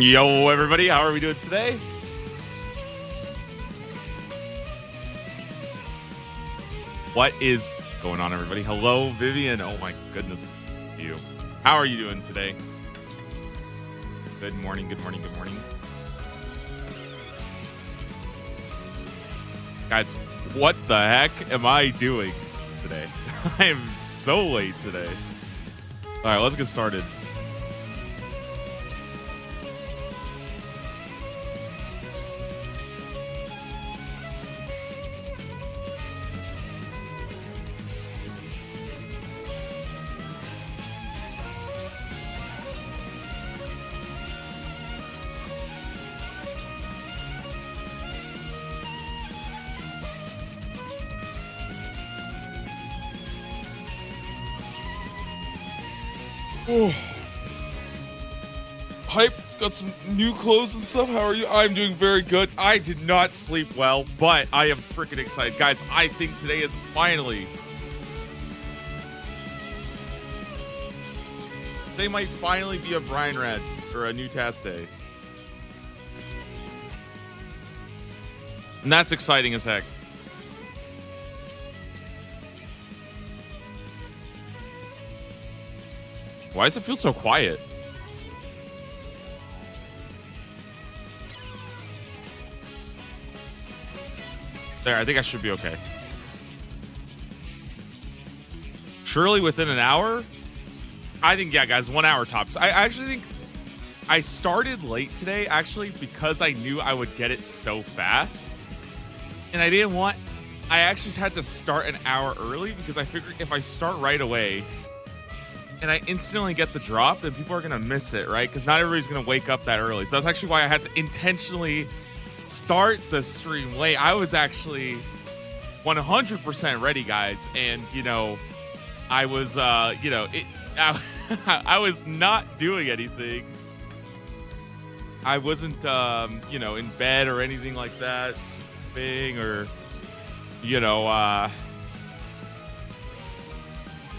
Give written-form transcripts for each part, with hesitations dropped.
Yo, everybody, how are we doing today? What is going on, everybody? Hello, Vivian. Oh my goodness, you. How are you doing today? Good morning, good morning, good morning. Guys, what the heck am I doing today? I am so late today. All right, let's get started. Oh. Hype, got some new clothes and stuff. How are you? I'm doing very good. I did not sleep well, but I am freaking excited. Guys, I think today is finally... They might finally be a BRINE Red or a new task day. And that's exciting as heck. Why does it feel so quiet? There, I think I should be okay. Surely within an hour? I think, yeah, guys, 1 hour tops. I actually think I started late today, actually, because I knew I would get it so fast. And I didn't want... I actually had to start an hour early because I figured if I start right away... and I instantly get the drop, then people are going to miss it, right? Because not everybody's going to wake up that early. So that's actually why I had to intentionally start the stream late. I was actually 100% ready, guys. And, you know, I was, you know, I was not doing anything. I wasn't, you know, in bed or anything like that, sleeping or, you know,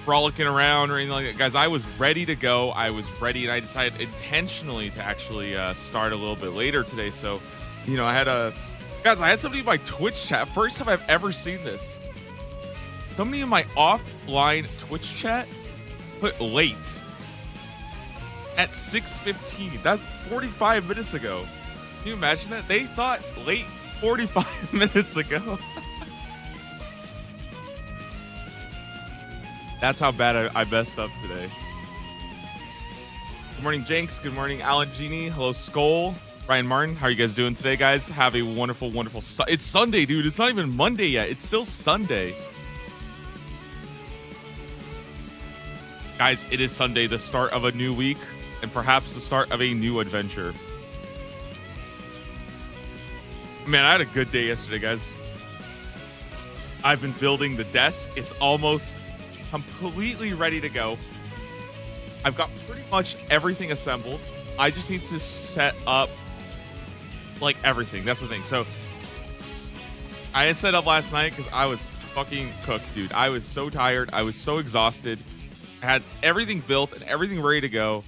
frolicking around or anything like that. Guys, I was ready to go. I was ready, and I decided intentionally to actually start a little bit later today. So, you know, I had somebody in my Twitch chat. First time I've ever seen this. Somebody in my offline Twitch chat put late at 6:15. That's 45 minutes ago. Can you imagine that? They thought late 45 minutes ago. That's how bad I messed up today. Good morning, Jenks. Good morning, Alan Genie. Hello, Skull. Ryan Martin. How are you guys doing today, guys? Have a wonderful, wonderful... It's Sunday, dude. It's not even Monday yet. It's still Sunday. Guys, it is Sunday, the start of a new week, and perhaps the start of a new adventure. Man, I had a good day yesterday, guys. I've been building the desk. It's almost... completely ready to go. I've got pretty much everything assembled. I just need to set up like everything. That's the thing. So I had set up last night because I was fucking cooked, dude. I was so tired. I was so exhausted. I had everything built and everything ready to go.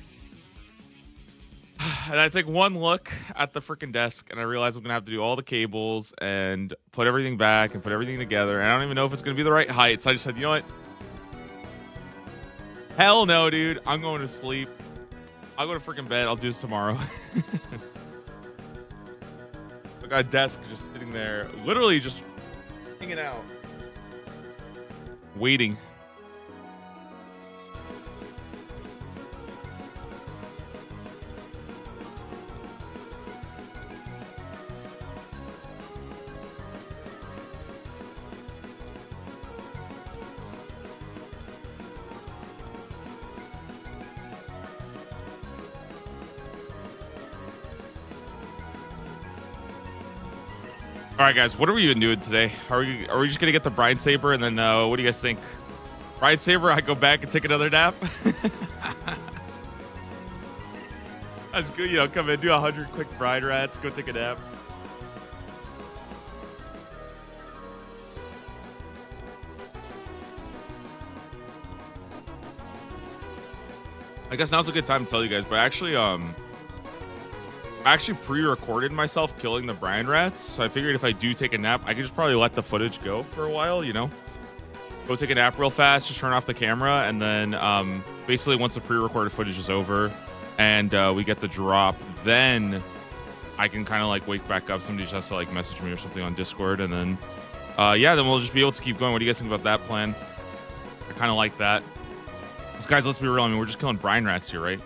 And I take one look at the freaking desk and I realize I'm gonna have to do all the cables and put everything back and put everything together. And I don't even know if it's gonna be the right height. So I just said, you know what? Hell no, dude. I'm going to sleep. I'll go to freaking bed. I'll do this tomorrow. I got a desk just sitting there, literally just hanging out, waiting. All right, guys, what are we even doing today? Are we just gonna get the BRINE SABRE and then what do you guys think? BRINE SABRE, I go back and take another nap. That's good, you know. Come in, do 100 quick BRINE rats, go take a nap. I guess now's a good time to tell you guys, but actually, I actually pre-recorded myself killing the brine rats, so I figured if I do take a nap, I could just probably let the footage go for a while, you know? Go take a nap real fast, just turn off the camera, and then basically once the pre-recorded footage is over and we get the drop, then I can kind of like wake back up. Somebody just has to like message me or something on Discord, and then yeah, then we'll just be able to keep going. What do you guys think about that plan? I kind of like that. Because guys, let's be real. I mean, we're just killing brine rats here, right?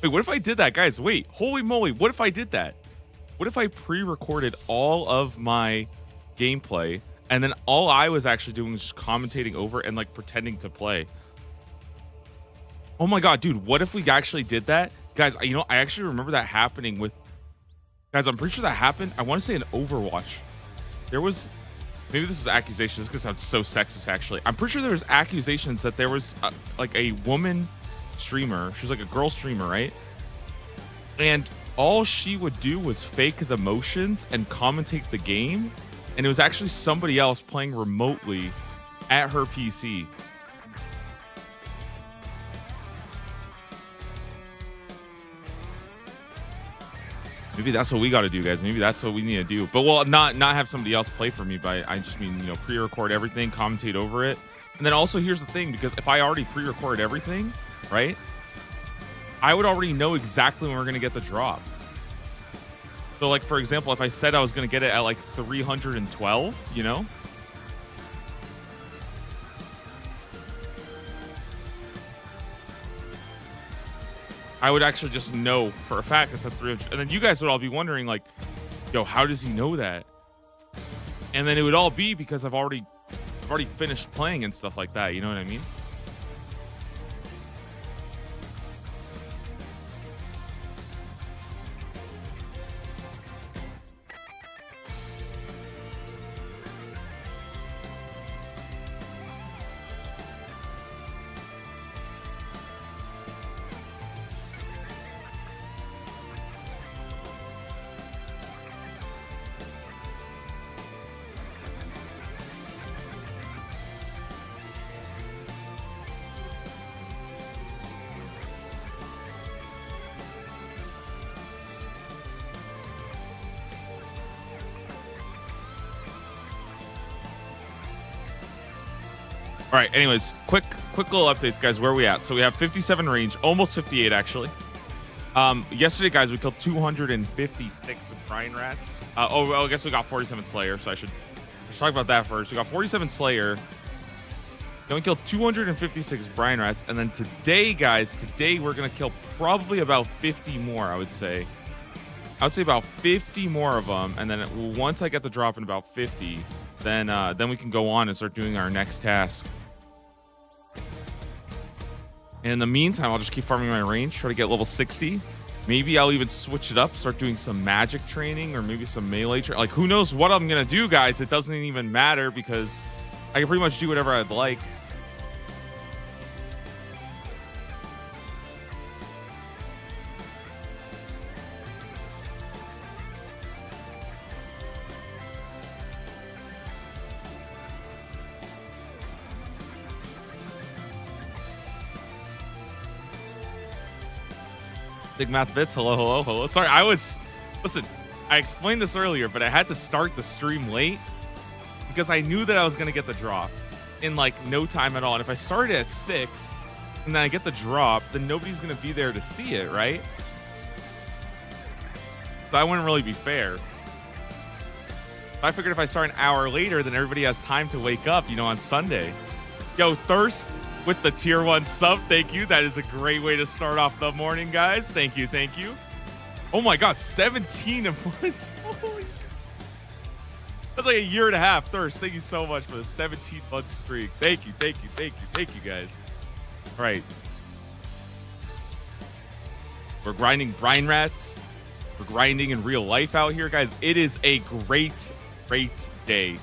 Wait, what if I did that, guys? Wait, holy moly, what if I did that? What if I pre-recorded all of my gameplay and then all I was actually doing was just commentating over and like pretending to play? Oh my god, dude, what if we actually did that? Guys, you know, I actually remember that happening with... Guys, I'm pretty sure that happened. I want to say in Overwatch. There was... Maybe this was accusation. This is going to sound so sexist, actually. I'm pretty sure there was accusations that there was like a woman streamer. She was like a girl streamer, right? And all she would do was fake the motions and commentate the game. And it was actually somebody else playing remotely at her PC. Maybe that's what we got to do, guys. Maybe that's what we need to do. But well, not have somebody else play for me, but I just mean, you know, pre-record everything, commentate over it. And then also here's the thing, because if I already pre-recorded everything, right, I would already know exactly when we're going to get the drop. So like, for example, if I said I was going to get it at like 312, you know, I would actually just know for a fact it's at 300. And then you guys would all be wondering like, yo, how does he know that? And then it would all be because I've already finished playing and stuff like that. You know what I mean? All right, anyways, quick little updates, guys. Where are we at? So we have 57 range, almost 58, actually. Yesterday, guys, we killed 256 brine rats. I guess we got 47 Slayer, so I should talk about that first. We got 47 Slayer. Then we killed 256 brine rats. And then today, guys, we're going to kill probably about 50 more, I would say. I would say about 50 more of them. And then once I get the drop in about 50, then we can go on and start doing our next task. And in the meantime, I'll just keep farming my range, try to get level 60. Maybe I'll even switch it up, start doing some magic training or maybe some melee training. Like, who knows what I'm going to do, guys. It doesn't even matter because I can pretty much do whatever I'd like. Big Math Bits, hello. Sorry, listen, I explained this earlier, but I had to start the stream late because I knew that I was going to get the drop in like no time at all. And if I started at 6 and then I get the drop, then nobody's going to be there to see it, right? So that wouldn't really be fair. I figured if I start an hour later, then everybody has time to wake up, you know, on Sunday. Yo, Thirst with the tier 1 sub, thank you. That is a great way to start off the morning, guys. Thank you. Oh my god, 17 months. That's like a year and a half. Thirst, thank you so much for the 17-month streak. Thank you, guys. All right, we're grinding brine rats. We're grinding in real life out here, guys. It is a great day.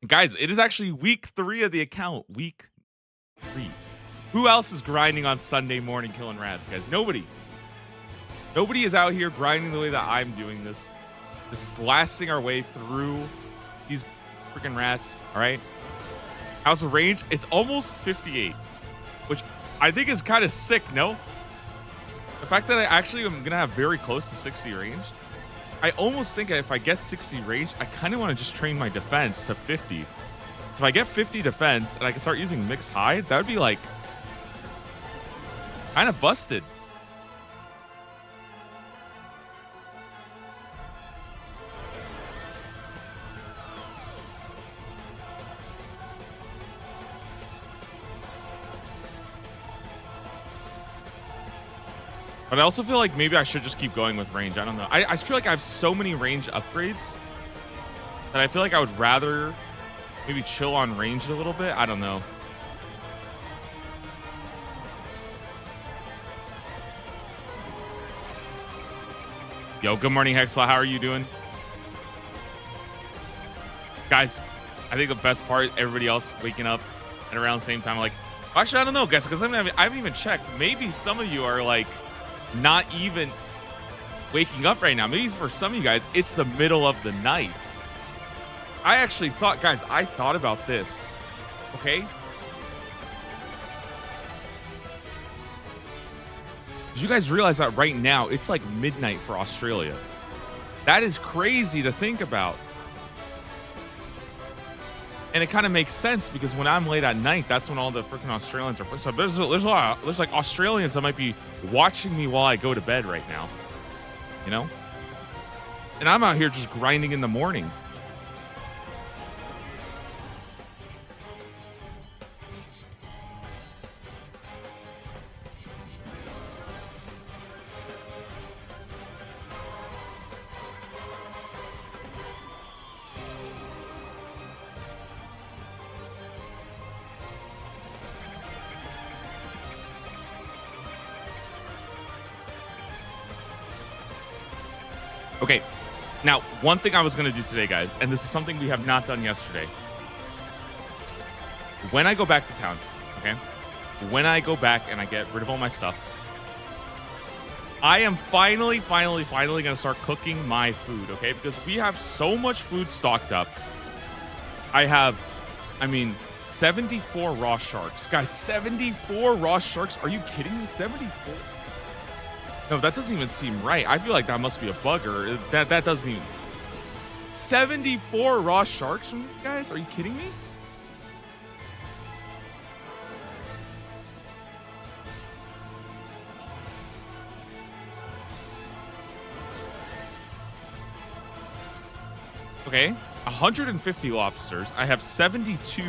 Guys, it is actually week 3 of the account. Week 3. Who else is grinding on Sunday morning killing rats, guys? Nobody is out here grinding the way that I'm doing this. Just blasting our way through these freaking rats, all right? House of range, it's almost 58, which I think is kind of sick, no? The fact that I actually am going to have very close to 60 range. I almost think if I get 60 range, I kind of want to just train my defense to 50. So if I get 50 defense and I can start using mixed hide, that would be like kind of busted. But I also feel like maybe I should just keep going with range. I don't know. I feel like I have so many range upgrades that I feel like I would rather maybe chill on range a little bit. I don't know. Yo, good morning, Hexla. How are you doing? Guys, I think the best part, everybody else waking up at around the same time. Like, actually, I don't know, guys, because I haven't even checked. Maybe some of you are like, not even waking up right now. Maybe for some of you guys, it's the middle of the night. I actually thought, guys, I thought about this. Okay. Did you guys realize that right now it's like midnight for Australia? That is crazy to think about. And it kind of makes sense because when I'm late at night, that's when all the freaking Australians are. So there's like Australians that might be watching me while I go to bed right now, you know? And I'm out here just grinding in the morning. Okay, now, one thing I was going to do today, guys, and this is something we have not done yesterday. When I go back to town, okay, when I go back and I get rid of all my stuff, I am finally going to start cooking my food, okay, because we have so much food stocked up. I mean, 74 raw sharks. Guys, 74 raw sharks? Are you kidding me? 74? No, that doesn't even seem right. I feel like that must be a bugger. That doesn't even... 74 raw sharks from these guys? Are you kidding me? Okay, 150 lobsters. I have 72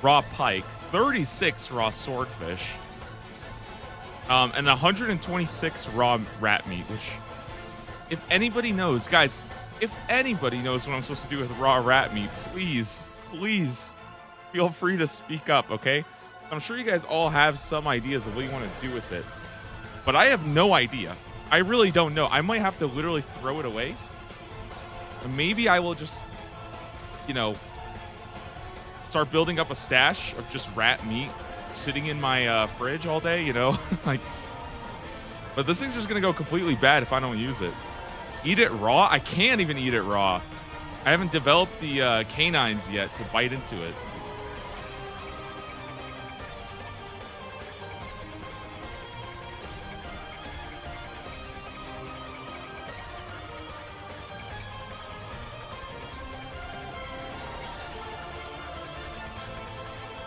raw pike, 36 raw swordfish. And 126 raw rat meat, which, if anybody knows, guys, if anybody knows what I'm supposed to do with raw rat meat, please feel free to speak up, okay? I'm sure you guys all have some ideas of what you want to do with it, but I have no idea. I really don't know. I might have to literally throw it away. Maybe I will just, you know, start building up a stash of just rat meat sitting in my fridge all day, you know. Like, but this thing's just gonna go completely bad if I don't use it. Eat it raw? I can't even eat it raw. I haven't developed the canines yet to bite into it.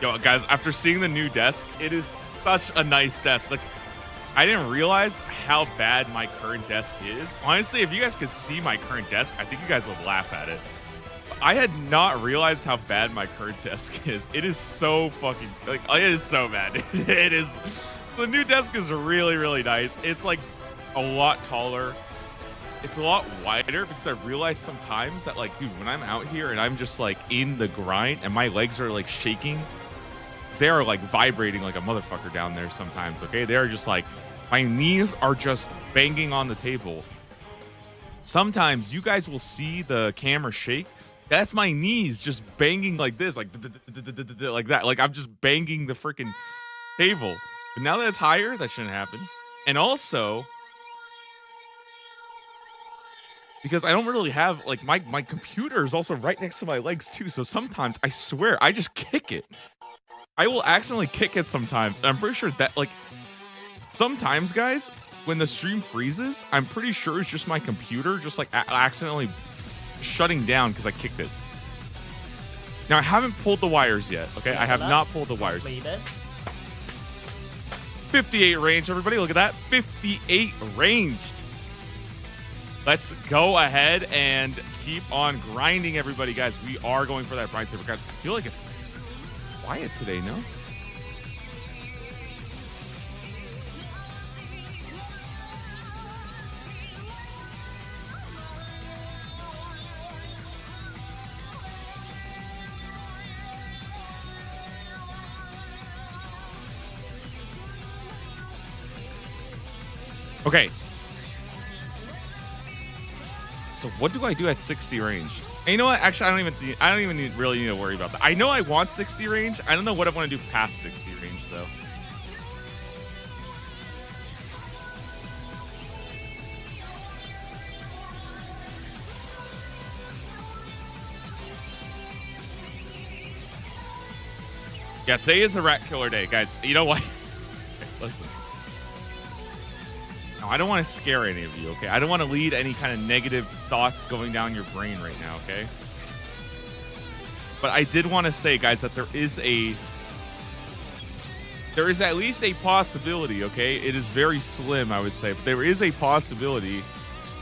Yo, guys, after seeing the new desk, it is such a nice desk. Like, I didn't realize how bad my current desk is. Honestly, if you guys could see my current desk, I think you guys would laugh at it. I had not realized how bad my current desk is. It is so fucking, like, it is so bad. It is. The new desk is really, really nice. It's like a lot taller. It's a lot wider because I realized sometimes that, like, dude, when I'm out here and I'm just like in the grind and my legs are like shaking, they are like vibrating like a motherfucker down there sometimes, okay? They are just like, my knees are just banging on the table. Sometimes you guys will see the camera shake. That's my knees just banging like this, like that. Like I'm just banging the freaking table. But now that it's higher, that shouldn't happen. And also, because I don't really have like my computer is also right next to my legs too. So sometimes I swear I just kick it. I will accidentally kick it sometimes. And I'm pretty sure that like sometimes, guys, when the stream freezes, I'm pretty sure it's just my computer just like accidentally shutting down because I kicked it. Now I haven't pulled the wires yet. Okay, I have not pulled the wires. 58 range, everybody. Look at that. 58 ranged. Let's go ahead and keep on grinding, everybody, guys. We are going for that BRINE SABRE, guys. I feel like it's quiet today, no? Okay. So what do I do at 60 range? And you know what? Actually, I don't even really need to worry about that. I know I want 60 range. I don't know what I want to do past 60 range though. Yeah, today is a rat killer day, guys. You know what? Okay, listen. No, I don't want to scare any of you, okay? I don't want to lead any kind of negative thoughts going down your brain right now, okay? But I did want to say, guys, that there is at least a possibility, okay? It is very slim, I would say, but there is a possibility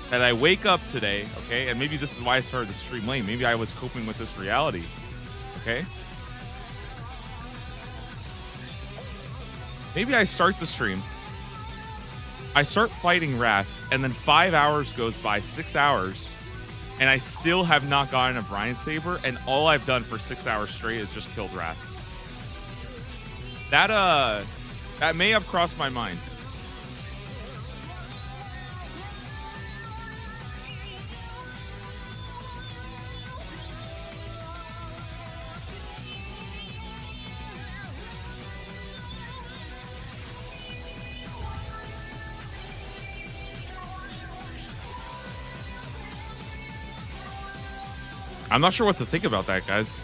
that I wake up today, okay? And maybe this is why I started the stream late. Maybe I was coping with this reality, okay? Maybe I start the stream. I start fighting rats, and then 5 hours goes by, 6 hours, and I still have not gotten a BRINE SABRE, and all I've done for 6 hours straight is just killed rats. That may have crossed my mind. I'm not sure what to think about that, guys.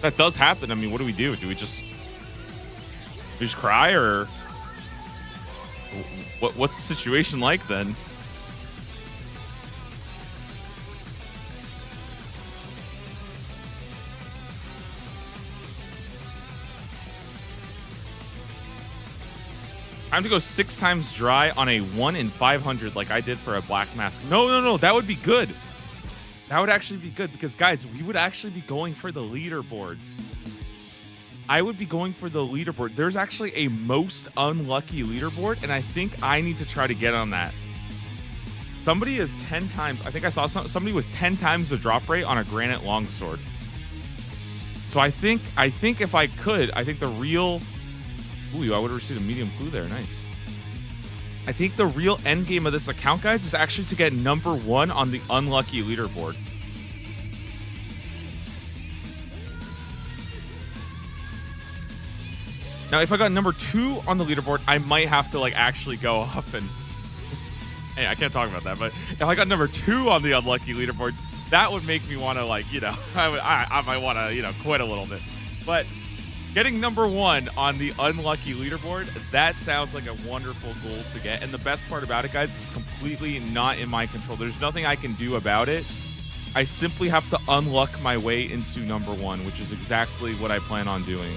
That does happen. I mean, what do we do? Do we just cry, or what's the situation like then? Time to go 6 times dry on a 1 in 500 like I did for a black mask. No. That would be good. That would actually be good because, guys, we would actually be going for the leaderboards. I would be going for the leaderboard. There's actually a most unlucky leaderboard, and I think I need to try to get on that. Somebody is 10 times. I think I saw somebody was 10 times the drop rate on a granite longsword. So I think if I could, I think the real... Ooh, I would have received a medium clue there. Nice. I think the real end game of this account, guys, is actually to get #1 on the unlucky leaderboard. Now, if I got #2 on the leaderboard, I might have to like actually go up and... Hey, I can't talk about that, but if I got #2 on the unlucky leaderboard, that would make me want to, like, you know, I might want to, you know, quit a little bit. But getting #1 on the unlucky leaderboard, that sounds like a wonderful goal to get. And the best part about it, guys, is completely not in my control. There's nothing I can do about it. I simply have to unluck my way into #1, which is exactly what I plan on doing.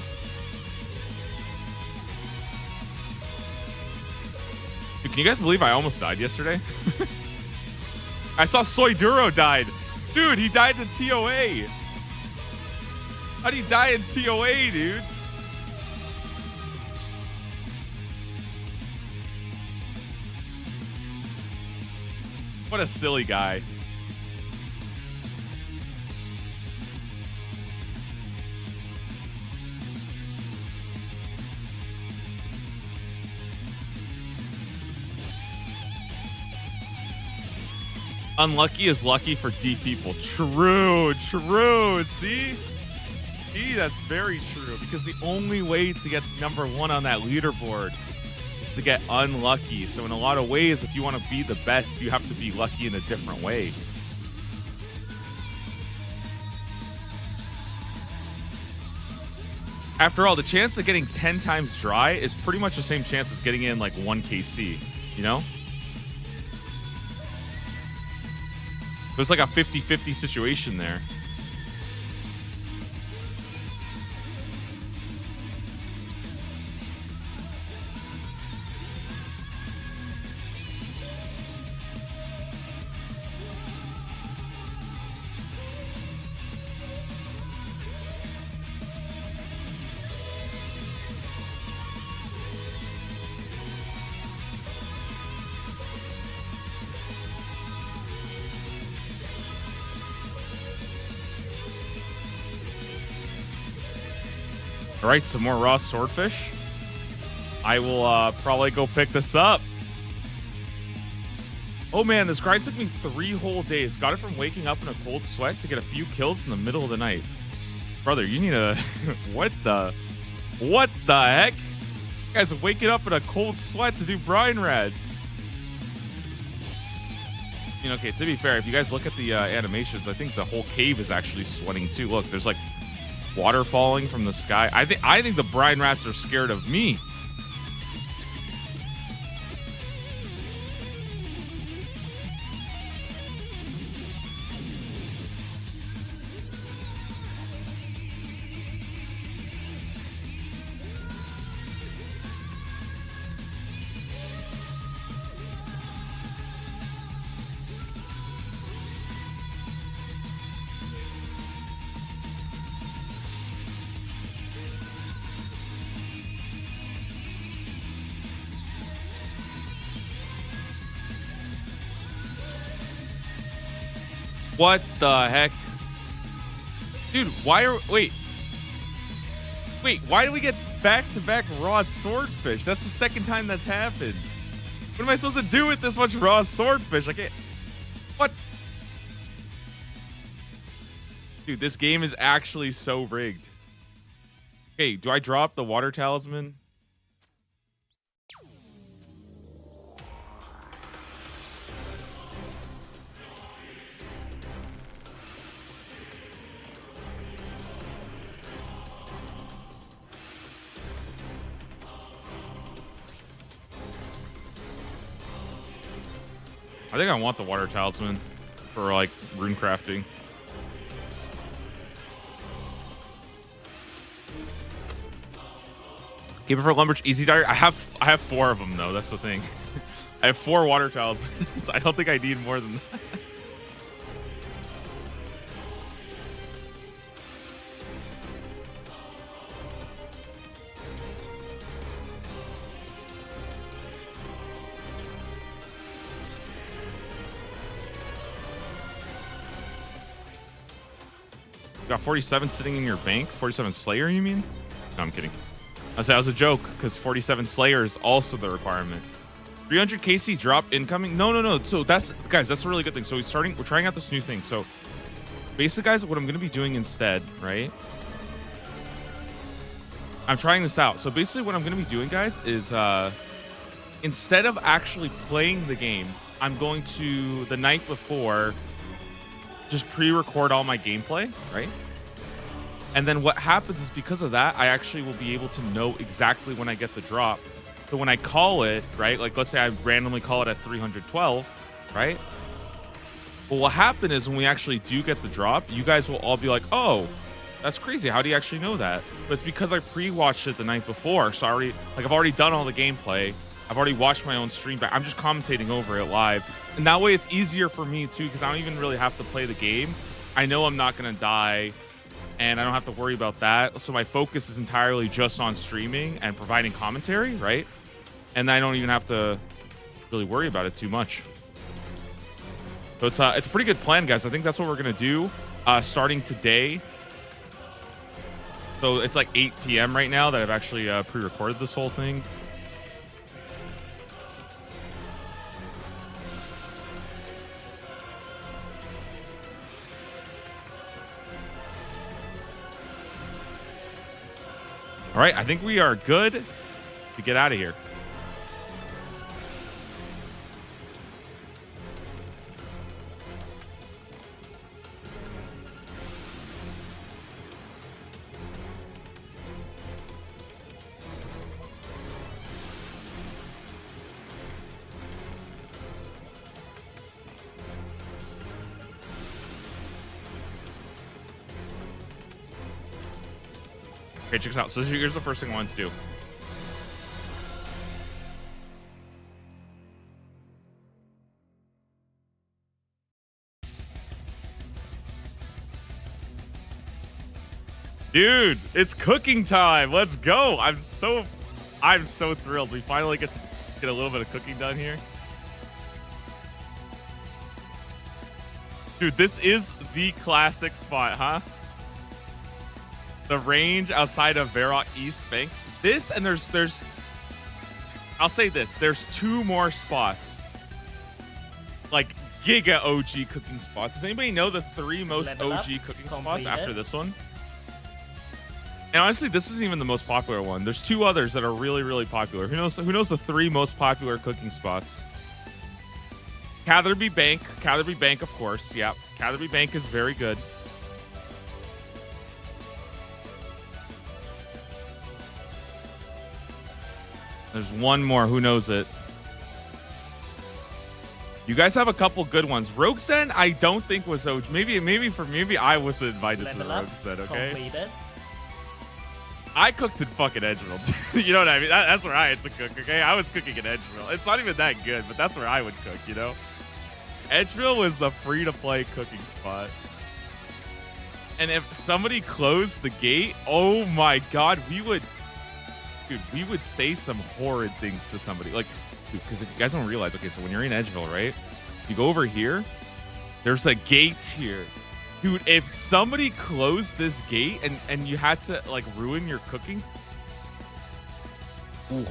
Dude, can you guys believe I almost died yesterday? I saw Soy Duro died. Dude, he died in TOA. How'd he die in TOA, dude? What a silly guy. Unlucky is lucky for D people. True. See? That's very true, because the only way to get #1 on that leaderboard is to get unlucky. So in a lot of ways, if you want to be the best, you have to be lucky in a different way. After all, the chance of getting 10 times dry is pretty much the same chance as getting in like 1 KC, you know? There's like a 50-50 situation there. All right, some more raw swordfish. I will probably go pick this up. Oh man, this grind took me 3 whole days. Got it from waking up in a cold sweat to get a few kills in the middle of the night. Brother, you need a... What the heck? You guys are waking up in a cold sweat to do brine rads. You know, okay, to be fair, if you guys look at the animations, I think the whole cave is actually sweating too. Look, there's like water falling from the sky. I think the brine rats are scared of me. What the heck? Dude, why do we get back-to-back raw swordfish? That's the second time that's happened. What am I supposed to do with this much raw swordfish? I can't... What? Dude, this game is actually so rigged. Okay, do I drop the water talisman? I think I want the water talisman for like rune crafting. Keep it for lumberjack easy diary. I have 4 of them though. That's the thing. I have 4 water talismans. I don't think I need more than that. You got 47 sitting in your bank? 47 Slayer, you mean? No, I'm kidding. I said that was a joke because 47 Slayer is also the requirement. 300 KC drop incoming? No. So that's, guys, that's a really good thing. So we're trying out this new thing. So basically, guys, what I'm going to be doing instead, right? I'm trying this out. So basically what I'm going to be doing, guys, is instead of actually playing the game, I'm going to, the night before, just pre-record all my gameplay, right? And then what happens is because of that, I actually will be able to know exactly when I get the drop. So when I call it, right? Like let's say I randomly call it at 312, right? But what happened is when we actually do get the drop, you guys will all be like, oh, that's crazy. How do you actually know that? But it's because I pre-watched it the night before. So I've already done all the gameplay. I've already watched my own stream back. I'm just commentating over it live. And that way it's easier for me too, because I don't even really have to play the game. I know I'm not going to die and I don't have to worry about that. So my focus is entirely just on streaming and providing commentary, right? And I don't even have to really worry about it too much. So it's a pretty good plan, guys. I think that's what we're going to do starting today. So it's like 8 p.m. right now that I've actually pre-recorded this whole thing. All right, I think we are good to get out of here. Okay, check this out. So here's the first thing I wanted to do. Dude, it's cooking time. Let's go. I'm so thrilled. We finally get to get a little bit of cooking done here. Dude, this is the classic spot, huh? The range outside of Varrock East Bank. This, and there's I'll say this. There's 2 more spots. Like giga OG cooking spots. Does anybody know the 3 most OG cooking spots after this one? And honestly, this isn't even the most popular one. There's 2 others that are really, really popular. Who knows the 3 most popular cooking spots? Catherby Bank. Catherby Bank, of course. Yeah. Catherby Bank is very good. There's 1 more. Who knows it? You guys have a couple good ones. Rogue's Den, I don't think was OG. Maybe I was invited to the Rogue's Den, okay? Completed. I cooked in fucking Edgeville. You know what I mean? That's where I had to cook, okay? I was cooking in Edgeville. It's not even that good, but that's where I would cook, you know? Edgeville was the free-to-play cooking spot. And if somebody closed the gate, oh my god, we would say some horrid things to somebody. Like, dude, because if you guys don't realize, okay, so when you're in Edgeville, right? You go over here, there's a gate here. Dude, if somebody closed this gate and you had to, like, ruin your cooking... Ooh,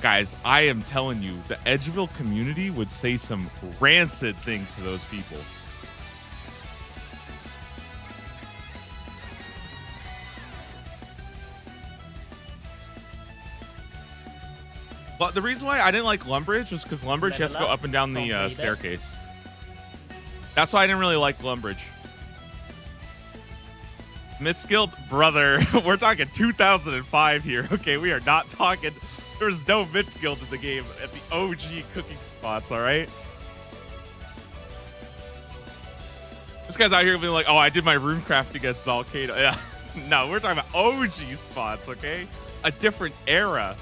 guys, I am telling you, the Edgeville community would say some rancid things to those people. But the reason why I didn't like Lumbridge was because Lumbridge you have to go up and down the staircase. That's why I didn't really like Lumbridge. Mid-skilled, brother. We're talking 2005 here. Okay, we are not talking. There's no mid-skilled in the game at the OG cooking spots. All right. This guy's out here being like, "Oh, I did my runecraft against Zalcado." Yeah. No, we're talking about OG spots. Okay, a different era.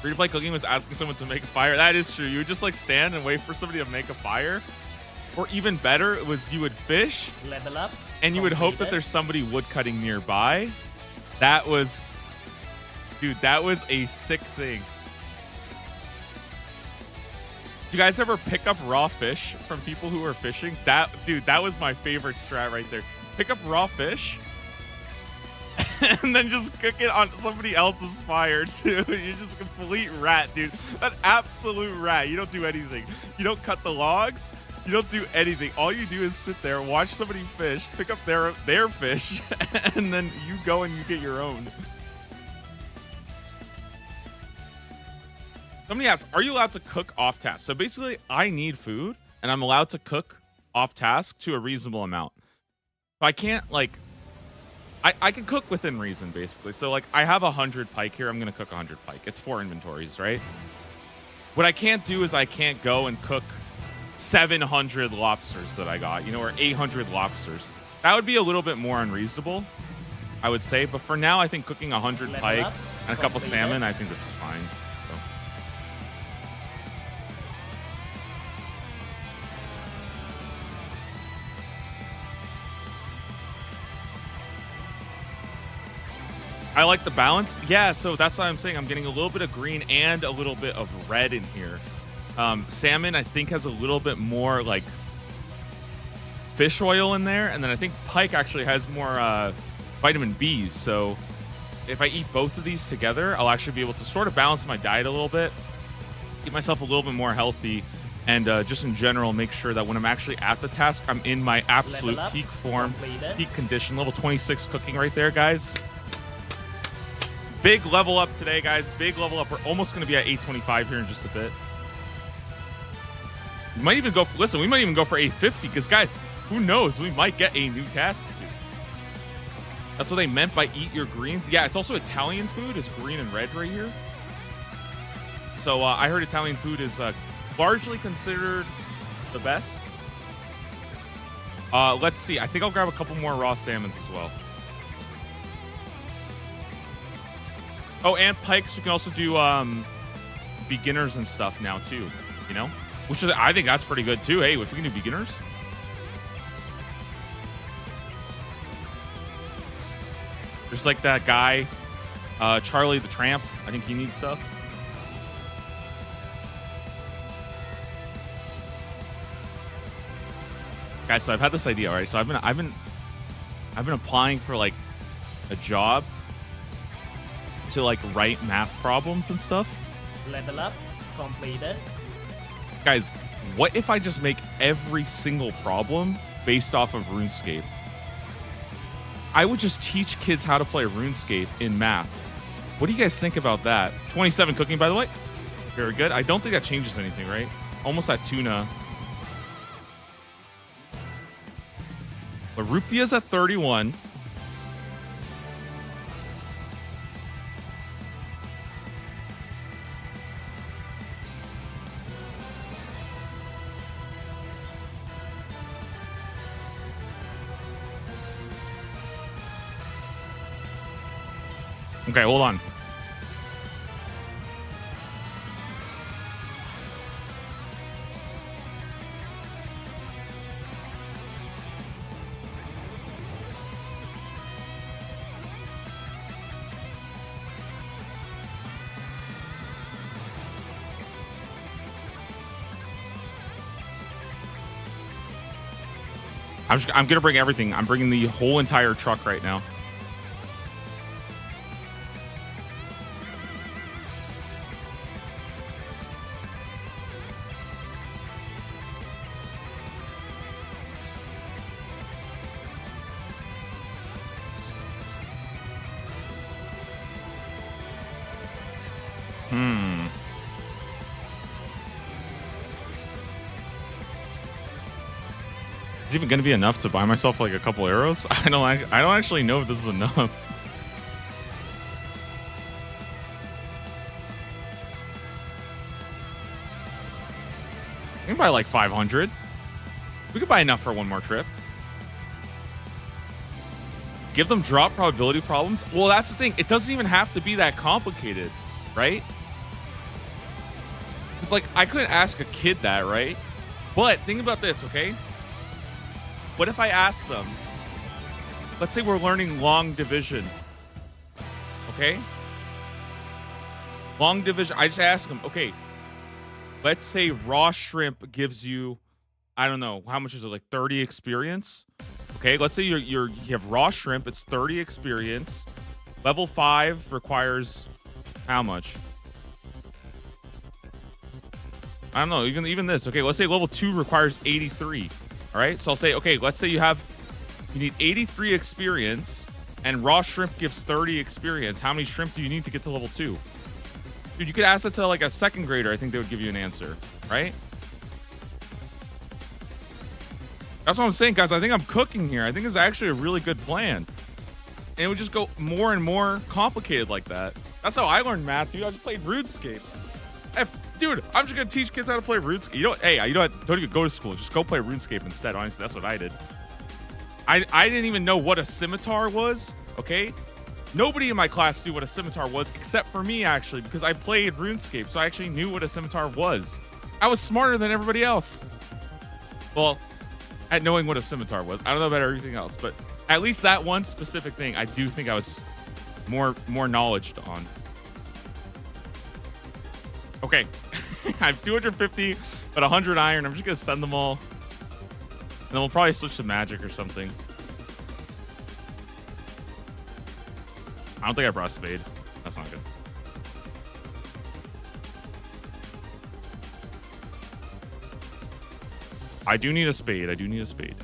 Free-to-play cooking was asking someone to make a fire. That is true. You would just like stand and wait for somebody to make a fire. Or even better, it was you would fish. Level up. And you would hope that there's somebody wood cutting nearby. That was... Dude, that was a sick thing. Do you guys ever pick up raw fish from people who are fishing? Dude, that was my favorite strat right there. Pick up raw fish. And then just cook it on somebody else's fire, too. You're just a complete rat, dude. An absolute rat. You don't do anything. You don't cut the logs. You don't do anything. All you do is sit there, watch somebody fish, pick up their fish, and then you go and you get your own. Somebody asks, are you allowed to cook off task? So basically, I need food, and I'm allowed to cook off task to a reasonable amount. So I can't, like... I can cook within reason, basically. So, like, I have 100 pike here. I'm going to cook 100 pike. It's 4 inventories, right? What I can't do is I can't go and cook 700 lobsters that I got, you know, or 800 lobsters. That would be a little bit more unreasonable, I would say. But for now, I think cooking 100 pike and a couple salmon, I think this is fine. So. I like the balance. Yeah, so that's why I'm saying I'm getting a little bit of green and a little bit of red in here. Salmon, I think, has a little bit more, like, fish oil in there. And then I think pike actually has more vitamin Bs. So if I eat both of these together, I'll actually be able to sort of balance my diet a little bit, keep myself a little bit more healthy, and just in general make sure that when I'm actually at the task, I'm in my absolute peak form, peak condition. Level 26 cooking right there, guys. Big level up today, guys. Big level up. We're almost going to be at 825 here in just a bit. We might even go for, listen, we might even go for 850 because, guys, who knows? We might get a new task soon. That's what they meant by eat your greens. Yeah, it's also Italian food. It's green and red right here. So I heard Italian food is largely considered the best. Let's see. I think I'll grab a couple more raw salmons as well. Oh, and pikes. We can also do beginners and stuff now too. You know, which is, I think that's pretty good too. Hey, if we can do beginners. There's like that guy, Charlie the Tramp. I think he needs stuff. Guys, so I've had this idea, right? So I've been applying for like a job to like write math problems and stuff. Level up, completed. Guys, what if I just make every single problem based off of RuneScape? I would just teach kids how to play RuneScape in math. What do you guys think about that? 27 cooking, by the way. Very good. I don't think that changes anything, right? Almost at tuna. But Rupia's at 31. Okay, hold on. I'm gonna bring everything. I'm bringing the whole entire truck right now. Is it even going to be enough to buy myself like a couple arrows? I don't actually know if this is enough. We can buy like 500. We could buy enough for one more trip. Give them drop probability problems. Well, that's the thing. It doesn't even have to be that complicated, right? It's like I couldn't ask a kid that, right? But think about this, okay? What if I ask them, let's say we're learning long division, okay? Long division, I just ask them, okay, let's say raw shrimp gives you, I don't know, how much is it, like 30 experience? Okay, let's say you have raw shrimp, it's 30 experience. Level 5 requires how much? I don't know, even this. Okay, let's say level 2 requires 83. All right, so I'll say, okay, let's say you need 83 experience and raw shrimp gives 30 experience. How many shrimp do you need to get to level 2? Dude, you could ask that to like a second grader. I think they would give you an answer, right? That's what I'm saying, guys. I think I'm cooking here. I think it's actually a really good plan. And it would just go more and more complicated like that. That's how I learned math, dude. I just played RuneScape. Dude, I'm just gonna teach kids how to play RuneScape. You know, hey, you know what? Don't even go to school. Just go play RuneScape instead. Honestly, that's what I did. I didn't even know what a scimitar was. Okay, nobody in my class knew what a scimitar was except for me, actually, because I played RuneScape, so I actually knew what a scimitar was. I was smarter than everybody else. Well, at knowing what a scimitar was. I don't know about everything else, but at least that one specific thing, I do think I was more knowledge on. Okay, I have 250, but 100 iron. I'm just gonna send them all, and then we'll probably switch to magic or something. I don't think I brought a spade. That's not good. I do need a spade. I do need a spade.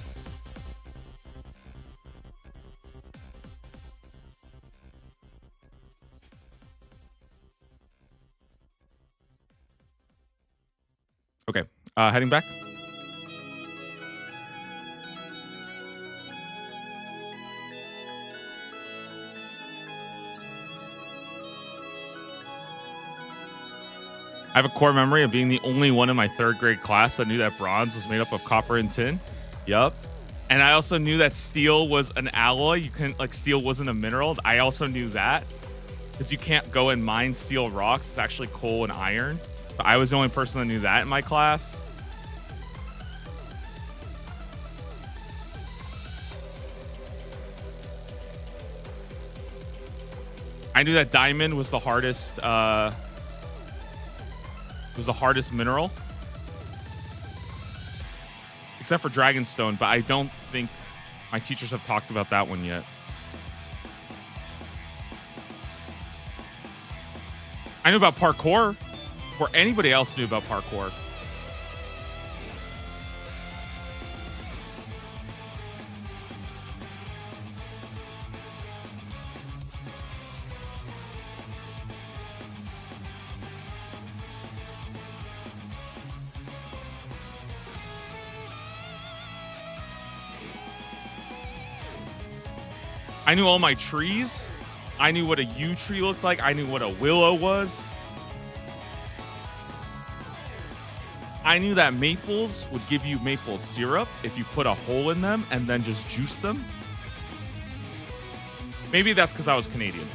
Okay, heading back. I have a core memory of being the only one in my 3rd grade class that knew that bronze was made up of copper and tin. Yup. And I also knew that steel was an alloy. You couldn't, like, steel wasn't a mineral. I also knew that because you can't go and mine steel rocks. It's actually coal and iron. But I was the only person that knew that in my class. I knew that diamond was the hardest mineral. Except for dragonstone, but I don't think my teachers have talked about that one yet. I knew about parkour before anybody else knew about parkour. I knew all my trees. I knew what a yew tree looked like. I knew what a willow was. I knew that maples would give you maple syrup if you put a hole in them and then just juice them. Maybe that's because I was Canadian.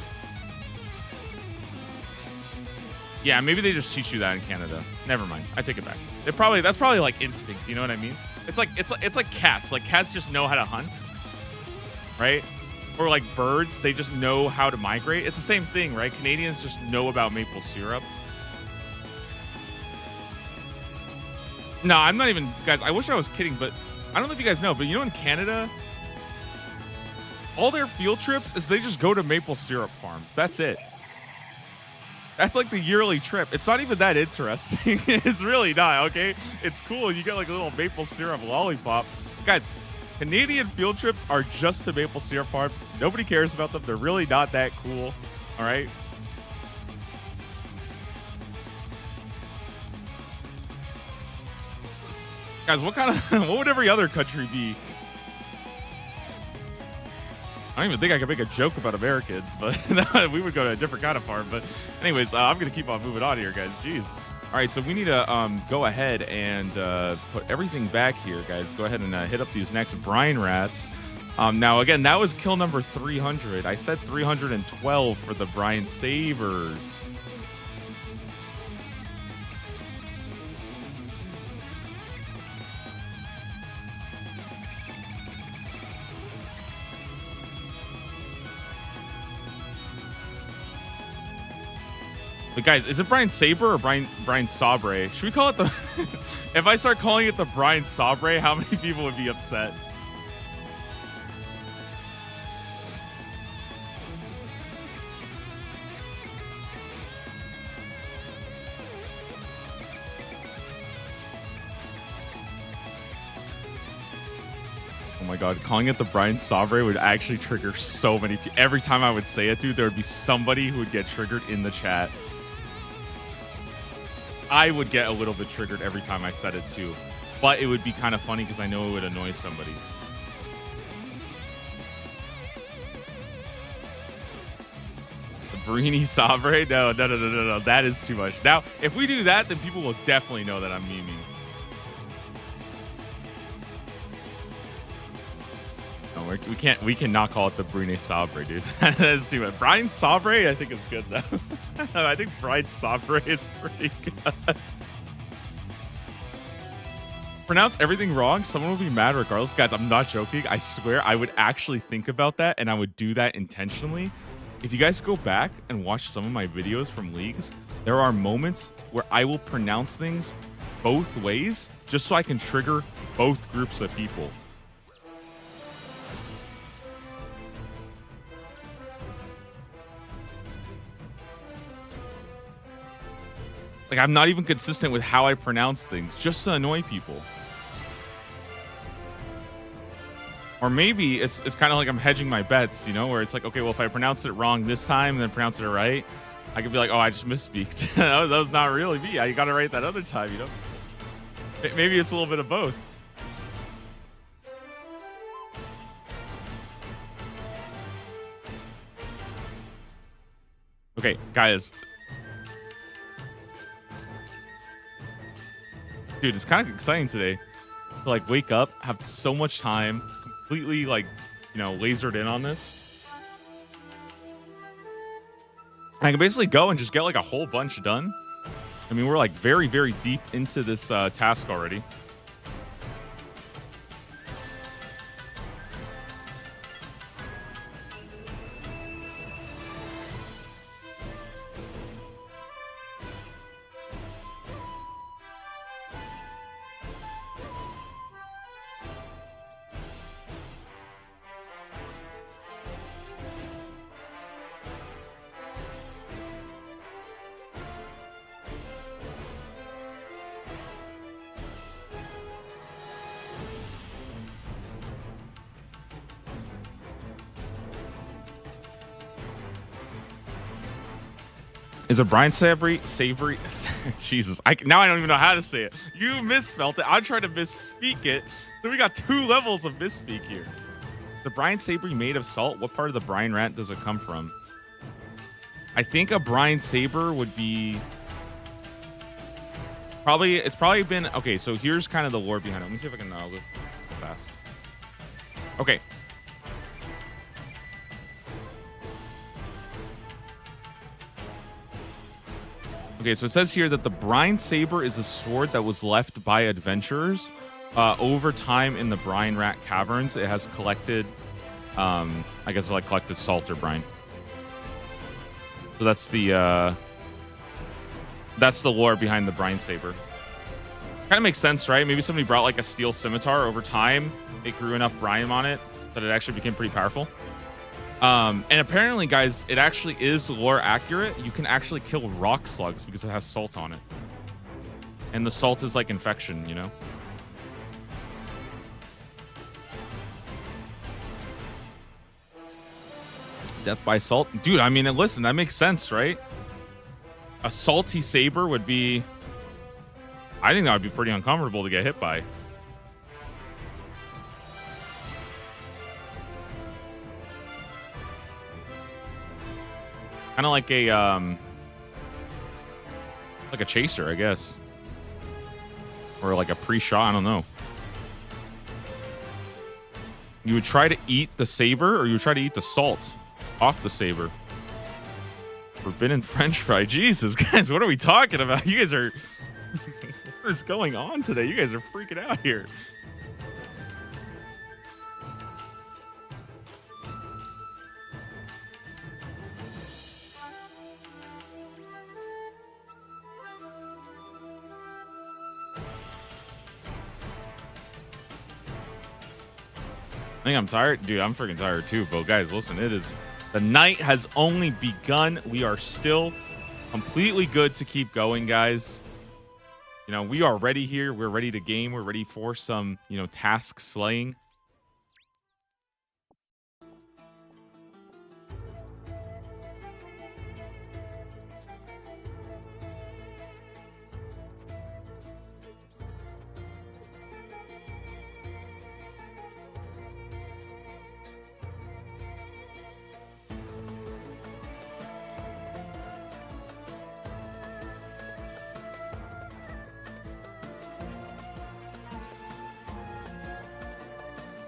Yeah, maybe they just teach you that in Canada. Never mind. I take it back. That's probably like instinct, you know what I mean? It's like cats. Like cats just know how to hunt. Right? Or like birds, they just know how to migrate. It's the same thing, right? Canadians just know about maple syrup. No, I'm not even, guys, I wish I was kidding, but I don't know if you guys know, but you know in Canada, all their field trips is they just go to maple syrup farms. That's it. That's like the yearly trip. It's not even that interesting. It's really not, okay? It's cool. You get like a little maple syrup lollipop. Guys, Canadian field trips are just to maple syrup farms. Nobody cares about them. They're really not that cool. All right. Guys, what would every other country be? I don't even think I can make a joke about Americans, but we would go to a different kind of farm. But anyways, I'm going to keep on moving on here, guys. Jeez. All right, so we need to go ahead and put everything back here, guys. Go ahead and hit up these next brine rats. Now, again, that was kill number 300. I said 312 for the brine sabers. But guys, is it Brine Sabre or Brine Sabre? Should we call it the... If I start calling it the Brine Sabre, how many people would be upset? Oh my god, calling it the Brine Sabre would actually trigger so many people. Every time I would say it, dude, there would be somebody who would get triggered in the chat. I would get a little bit triggered every time I said it too, but it would be kind of funny because I know it would annoy somebody. The Brini Sabre? No. That is too much. Now, if we do that, then people will definitely know that I'm memeing. No, we cannot call it the Brine Sabre, dude. That is too much. Brine Sabre, I think is good though. I think Brine Sabre is pretty good. Pronounce everything wrong, someone will be mad regardless. Guys, I'm not joking. I swear I would actually think about that, and I would do that intentionally. If you guys go back and watch some of my videos from leagues, there are moments where I will pronounce things both ways just so I can trigger both groups of people. Like, I'm not even consistent with how I pronounce things, just to annoy people. Or maybe it's kind of like I'm hedging my bets, you know, where it's like, okay, well, if I pronounce it wrong this time and then pronounce it right, I could be like, oh, I just misspeaked. That was not really me. I got it right that other time, you know? Maybe it's a little bit of both. Okay, guys. Dude, it's kind of exciting today to like wake up, have so much time, completely like, you know, lasered in on this. I can basically go and just get like a whole bunch done. I mean, we're like very, very deep into this task already. Is a BRINE SABRE? Jesus, now I don't even know how to say it. You misspelled it. I'm trying to misspeak it. So we got 2 levels of misspeak here. The BRINE SABRE made of salt. What part of the brine rat does it come from? I think a BRINE SABRE would be probably. It's probably been okay. So here's kind of the lore behind it. Let me see if I can look fast. Okay. Okay, so it says here that the BRINE SABRE is a sword that was left by adventurers over time in the brine rat caverns. It has collected, I guess, like collected salt or brine. So that's the lore behind the BRINE SABRE. Kind of makes sense, right? Maybe somebody brought like a steel scimitar. Over time, it grew enough brine on it that it actually became pretty powerful. And apparently, guys, it actually is lore accurate. You can actually kill rock slugs because it has salt on it. And the salt is like infection, you know? Death by salt? Dude, I mean, listen, that makes sense, right? A salty saber would be... I think that would be pretty uncomfortable to get hit by. Kind of like a chaser, I guess, or like a pre-shot. I don't know. You would try to eat the saber, or you would try to eat the salt off the saber. Forbidden French fry. Jesus, guys, what are we talking about? You guys are. What is going on today? You guys are freaking out here. I think I'm tired. Dude, I'm freaking tired too. But guys, listen, the night has only begun. We are still completely good to keep going, guys. You know, we are ready here. We're ready to game. We're ready for some, you know, task slaying.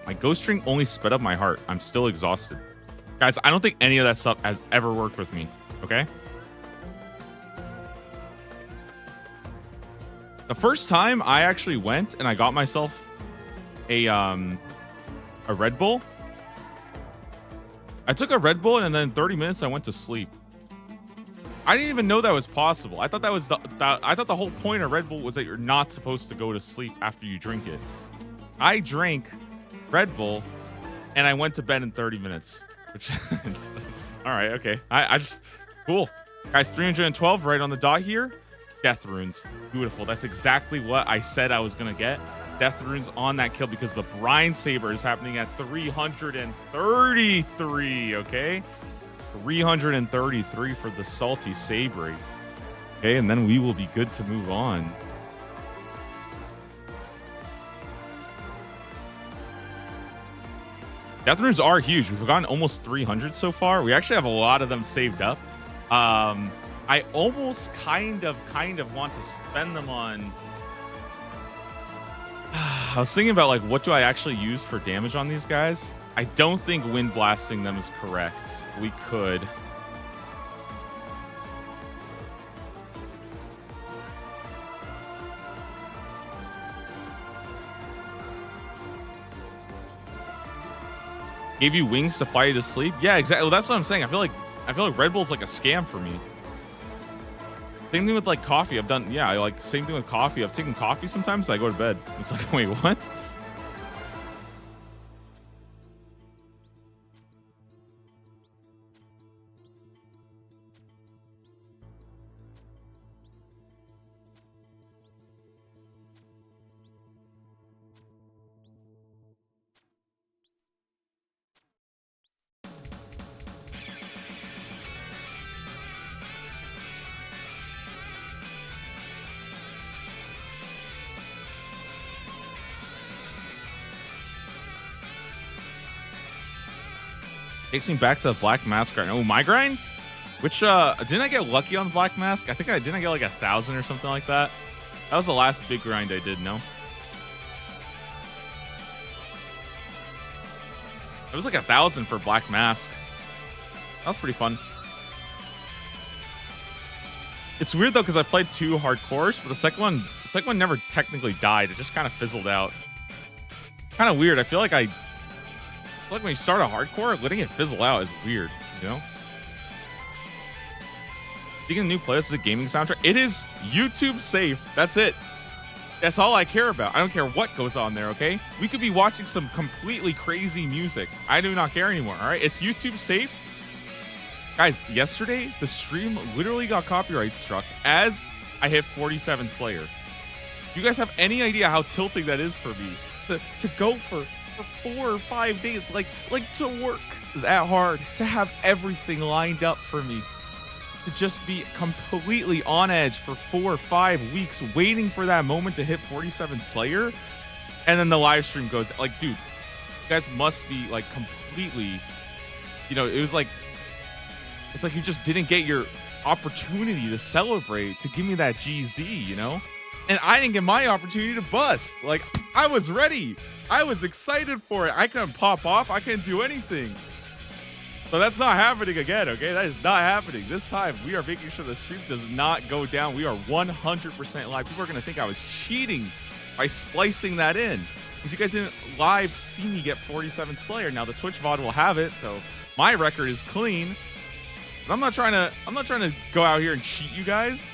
My ghost string only sped up my heart. I'm still exhausted. Guys, I don't think any of that stuff has ever worked with me, okay? The first time I actually went and I got myself a Red Bull. I took a Red Bull and then in 30 minutes I went to sleep. I didn't even know that was possible. I thought that was I thought the whole point of Red Bull was that you're not supposed to go to sleep after you drink it. I drank Red Bull and I went to bed in 30 minutes. Which all right, okay. I just cool. Guys, 312 right on the dot here. Death runes. Beautiful. That's exactly what I said I was gonna get. Death runes on that kill because the BRINE SABRE is happening at 333, okay? 333 for the salty sabre. Okay, and then we will be good to move on. Death runes are huge. We've gotten almost 300 so far. We actually have a lot of them saved up. I almost kind of want to spend them on I was thinking about like what do I actually use for damage on these guys. I don't think wind blasting them is correct. We could. Gave you wings to fly you to sleep? Yeah, exactly. Well, that's what I'm saying. I feel like Red Bull's like a scam for me. Same thing with like coffee. I've done, yeah, like same thing with coffee. I've taken coffee sometimes. I go to bed. It's like, wait, what? Takes me back to the Black Mask grind. Oh, my grind? Which, didn't I get lucky on the Black Mask? I think didn't I get like 1,000 or something like that? That was the last big grind I did, no? It was like 1,000 for Black Mask. That was pretty fun. It's weird though, because I played 2 hardcores, but the second one never technically died. It just kind of fizzled out. Kind of weird. I feel like when you start a hardcore, letting it fizzle out is weird, you know? Speaking of new playlists, a gaming soundtrack. It is YouTube safe. That's it. That's all I care about. I don't care what goes on there, okay? We could be watching some completely crazy music. I do not care anymore, all right? It's YouTube safe. Guys, yesterday, the stream literally got copyright struck as I hit 47 Slayer. Do you guys have any idea how tilting that is for me? To go for 4 or 5 days, like to work that hard, to have everything lined up for me, to just be completely on edge for 4 or 5 weeks waiting for that moment to hit 47 Slayer, and then the live stream goes like, dude, you guys must be like completely, you know, it's like you just didn't get your opportunity to celebrate, to give me that GZ, you know? And I didn't get my opportunity to bust. Like, I was ready. I was excited for it. I couldn't pop off. I couldn't do anything. So that's not happening again, okay? That is not happening. This time, we are making sure the stream does not go down. We are 100% live. People are going to think I was cheating by splicing that in, because you guys didn't live see me get 47 Slayer. Now, the Twitch VOD will have it, so my record is clean. But I'm not trying to go out here and cheat you guys.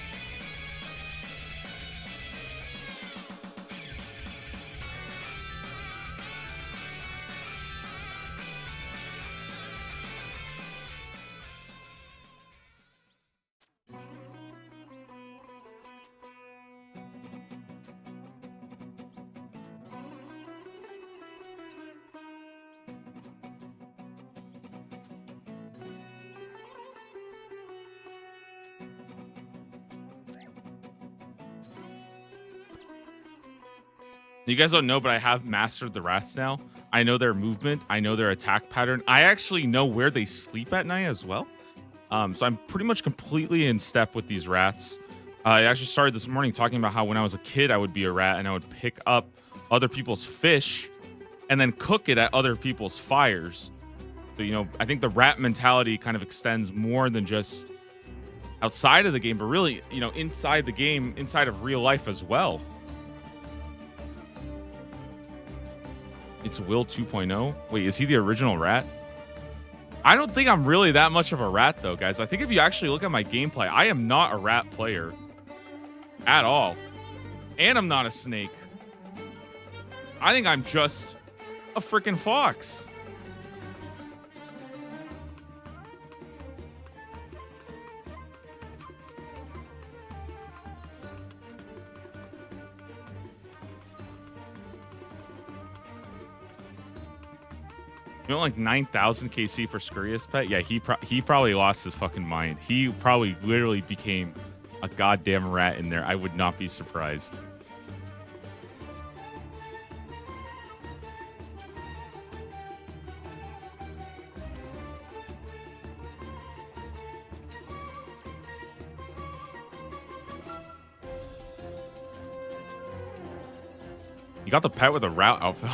You guys don't know, but I have mastered the rats now. I know their movement. I know their attack pattern. I actually know where they sleep at night as well. So I'm pretty much completely in step with these rats. I actually started this morning talking about how when I was a kid, I would be a rat and I would pick up other people's fish and then cook it at other people's fires. So, you know, I think the rat mentality kind of extends more than just outside of the game, but really, you know, inside the game, inside of real life as well. It's Will 2.0. Wait, is he the original rat? I don't think I'm really that much of a rat, though, guys. I think if you actually look at my gameplay, I am not a rat player at all. And I'm not a snake. I think I'm just a freaking fox. You know, like 9,000 KC for Scurrious Pet? Yeah, he probably lost his fucking mind. He probably literally became a goddamn rat in there. I would not be surprised. You got the pet with a route outfit.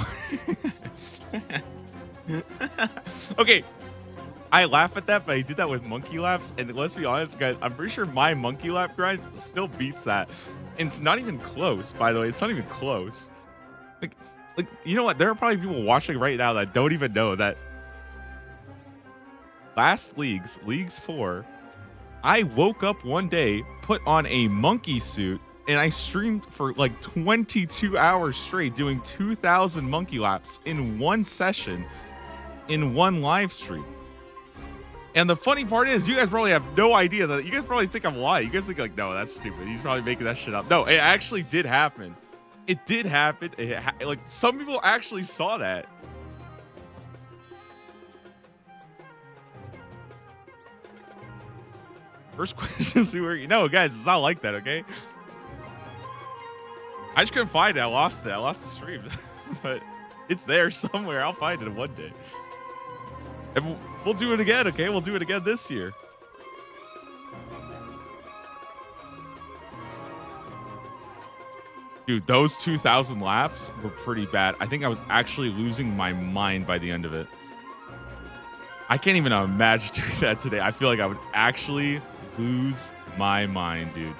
Okay. I laugh at that, but I did that with monkey laps. And let's be honest, guys, I'm pretty sure my monkey lap grind still beats that. And it's not even close, by the way. It's not even close. Like, you know what? There are probably people watching right now that don't even know that last leagues 4, I woke up one day, put on a monkey suit, and I streamed for like 22 hours straight doing 2,000 monkey laps in one session in one live stream. And the funny part is, you guys probably have no idea that. You guys probably think I'm lying. You guys think like, no, that's stupid. He's probably making that shit up. No, it actually did happen. It did happen. Like, some people actually saw that. First question is, no, guys, it's not like that, okay? I just couldn't find it. I lost it. I lost the stream. But it's there somewhere. I'll find it one day. And we'll do it again, okay? We'll do it again this year. Dude, those 2,000 laps were pretty bad. I think I was actually losing my mind by the end of it. I can't even imagine doing that today. I feel like I would actually lose my mind, dude.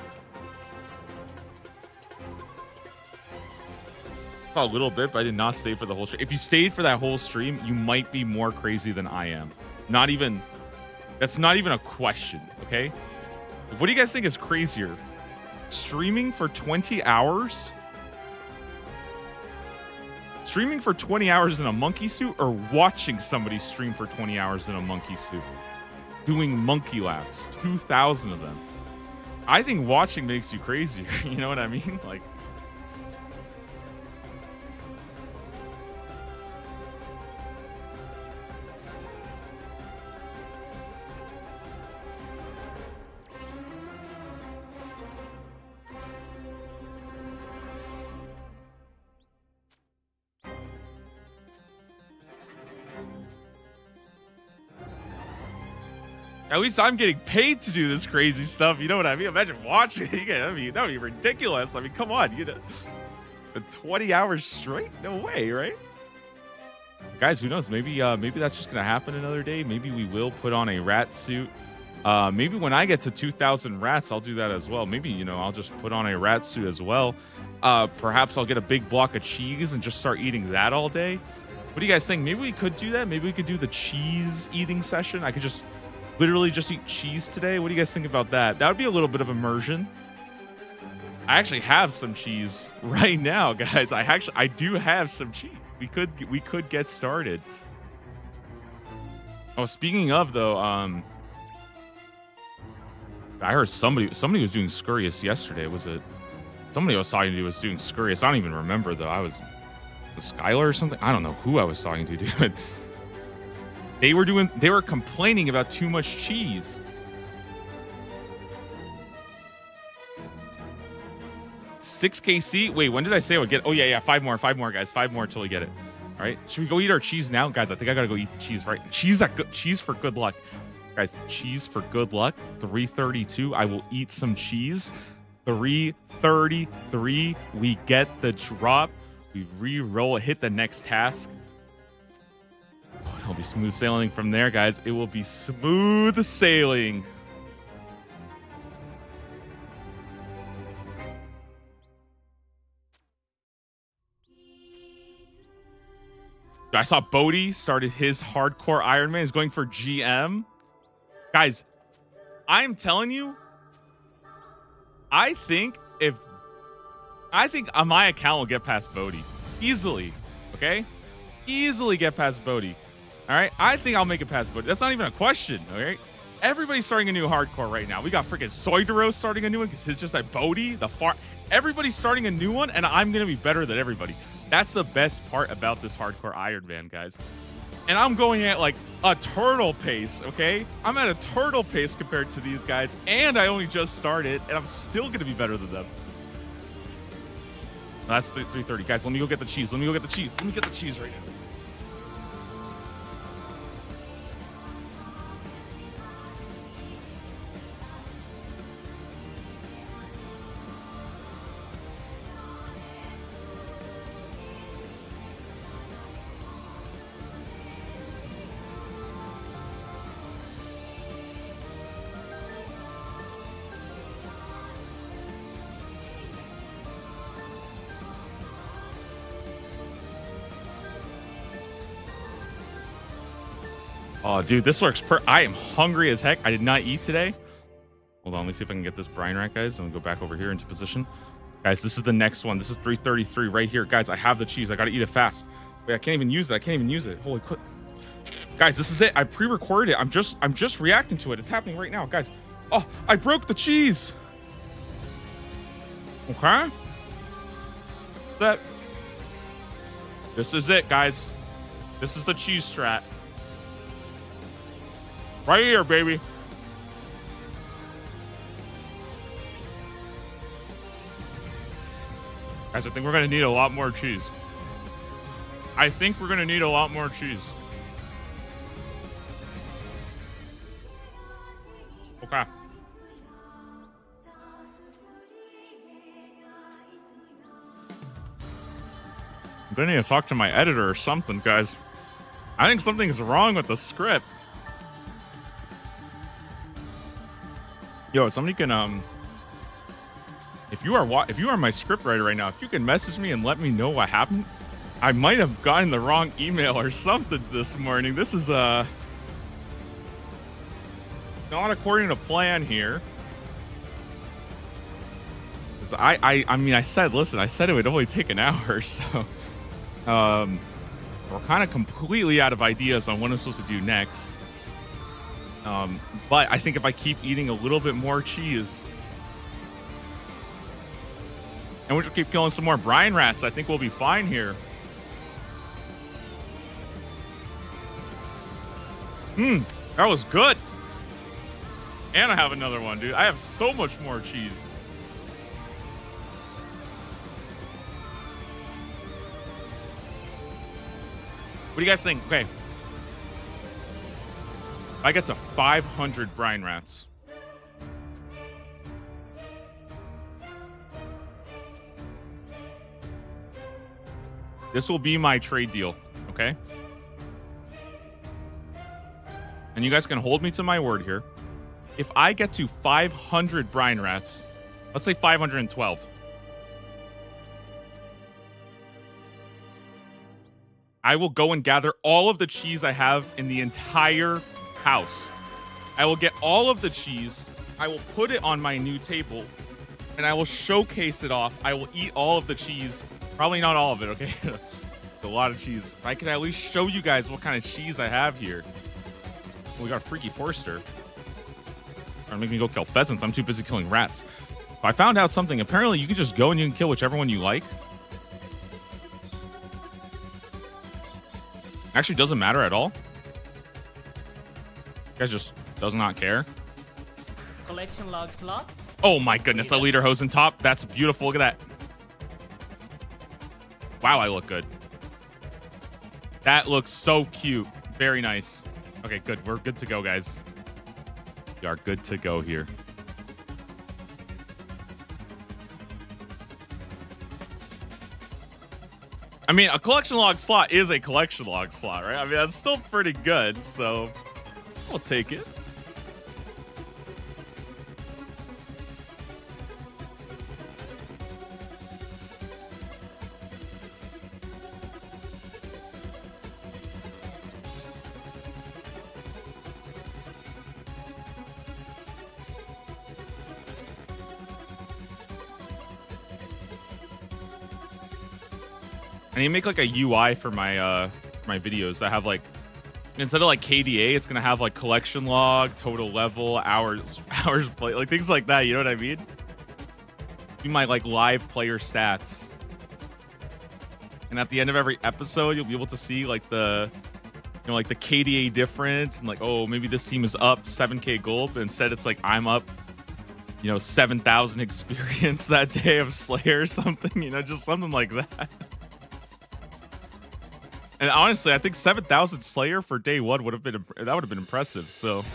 A little bit, but I did not stay for the whole stream. If you stayed for that whole stream, you might be more crazy than I am. That's not even a question, okay? What do you guys think is crazier? Streaming for 20 hours? Streaming for 20 hours in a monkey suit, or watching somebody stream for 20 hours in a monkey suit? Doing monkey laps, 2,000 of them. I think watching makes you crazier. You know what I mean? Like, at least I'm getting paid to do this crazy stuff. You know what I mean? Imagine watching it. That would be ridiculous. I mean, come on. 20 hours straight? No way, right? Guys, who knows? Maybe that's just going to happen another day. Maybe we will put on a rat suit. Maybe when I get to 2,000 rats, I'll do that as well. Maybe, I'll just put on a rat suit as well. Perhaps I'll get a big block of cheese and just start eating that all day. What do you guys think? Maybe we could do that. Maybe we could do the cheese eating session. I could just literally just eat cheese today. What do you guys think about that? That would be a little bit of immersion. I actually have some cheese right now, guys. I do have some cheese. We could get started. Oh, speaking of though, I heard somebody was doing Scurious yesterday. Was it somebody I was talking to was doing Scurious? I don't even remember though. I was Skylar or something. I don't know who I was talking to, dude. They were complaining about too much cheese. $6KC. Wait, when did I say I would get? Oh yeah, 5 more, guys. 5 more till we get it. All right, should we go eat our cheese now, guys? I think I gotta go eat the cheese, right? Cheese for good luck, guys. Cheese for good luck. 3:32. I will eat some cheese. 3:33. We get the drop. We re-roll. Hit the next task. It'll be smooth sailing from there, guys. It will be smooth sailing. I saw Bodhi started his hardcore Ironman. He's going for GM. Guys, I'm telling you, I think on my account will get past Bodhi. Easily. Okay? Easily get past Bodhi. All right, I think I'll make it past Bodhi. That's not even a question. All right, everybody's starting a new hardcore right now. We got freaking Soidero starting a new one because it's just like Bodhi. Everybody's starting a new one, and I'm gonna be better than everybody. That's the best part about this hardcore Ironman, guys. And I'm going at like a turtle pace. Okay, I'm at a turtle pace compared to these guys, and I only just started, and I'm still gonna be better than them. That's 3:30, guys. Let me go get the cheese. Let me get the cheese right now. Oh, dude, this works. I am hungry as heck. I did not eat today. Hold on, let me see if I can get this brine rack, guys. I'm gonna go back over here into position. Guys, this is the next one. This is 333 right here. Guys, I have the cheese. I gotta eat it fast. Wait, I can't even use it. Holy crap. Guys, this is it. I pre-recorded it. I'm just reacting to it. It's happening right now, guys. Oh, I broke the cheese. Okay. This is it, guys. This is the cheese strat. Right here, baby. Guys, I think we're gonna need a lot more cheese. Okay. I'm gonna need to talk to my editor or something, guys. I think something's wrong with the script. Yo, somebody can if you are my script writer right now, if you can message me and let me know what happened. I might have gotten the wrong email or something this morning. This is not according to plan here. I mean, I said it would only take an hour, so we're kind of completely out of ideas on what I'm supposed to do next. But I think if I keep eating a little bit more cheese, and we just keep killing some more brine rats, I think we'll be fine here. That was good. And I have another one, dude. I have so much more cheese. What do you guys think? Okay. If I get to 500 brine rats. This will be my trade deal, okay? And you guys can hold me to my word here. If I get to 500 brine rats, let's say 512. I will go and gather all of the cheese I have in the entire house. I will get all of the cheese. I will put it on my new table and I will showcase it off. I will eat all of the cheese. Probably not all of it, okay? It's a lot of cheese. If I can at least show you guys what kind of cheese I have here. We got a freaky Forster. Or make me go kill pheasants. I'm too busy killing rats. I found out something. Apparently, you can just go and you can kill whichever one you like. Actually, doesn't matter at all. Guys just does not care. Collection log slots. Oh my goodness, a leader hose in top. That's beautiful. Look at that. Wow, I look good. That looks so cute. Very nice. Okay, good. We're good to go, guys. We are good to go here. I mean, a collection log slot is a collection log slot, right? I mean, that's still pretty good, so we'll take it. I need to make like a UI for my my videos that have like, instead of like KDA, it's gonna have like collection log, total level, hours play, like things like that. You know what I mean? Do my like live player stats, and at the end of every episode, you'll be able to see like the, you know, like the KDA difference, and like, oh, maybe this team is up 7k gold, but instead it's like I'm up, you know, 7,000 experience that day of Slayer or something. You know, just something like that. And honestly, I think 7,000 Slayer for day one would have been impressive. So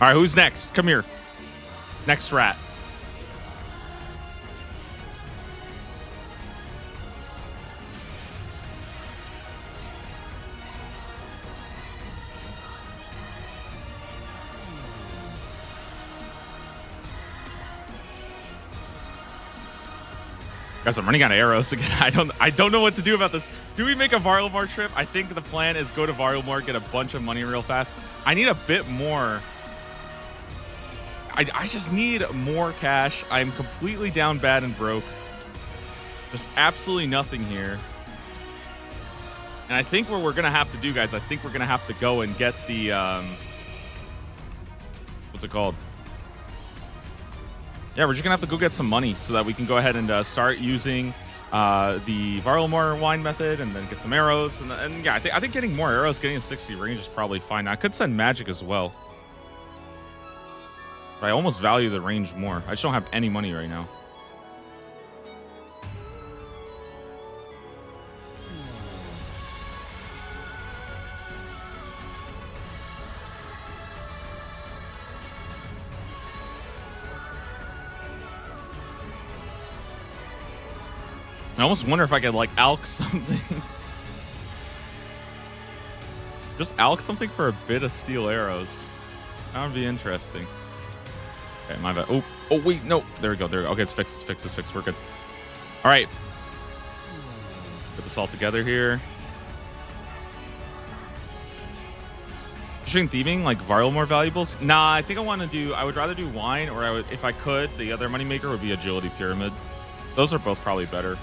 All right, who's next? Come here. Next rat. Guys, I'm running out of arrows again. I don't know what to do about this. Do we make a Varlamore trip? I think the plan is go to Varlamore, get a bunch of money real fast. I need a bit more. I just need more cash. I'm completely down bad and broke. Just absolutely nothing here. And I think what we're going to have to do, guys, I think we're going to have to go and get the, what's it called? Yeah, we're just going to have to go get some money so that we can go ahead and start using the Varlamore wine method and then get some arrows. And yeah, I think getting more arrows, getting a 60 range is probably fine. I could send magic as well. But I almost value the range more. I just don't have any money right now. I almost wonder if I could like alch something. Just alch something for a bit of steel arrows. That would be interesting. Okay, my bad. Oh wait, no. There we go. There we go. Okay, it's fixed. It's fixed. It's fixed. We're good. All right. Put this all together here. Shooting thieving, like Varlamore valuables? Nah, I think I would rather do wine, or if I could, the other moneymaker would be agility pyramid. Those are both probably better.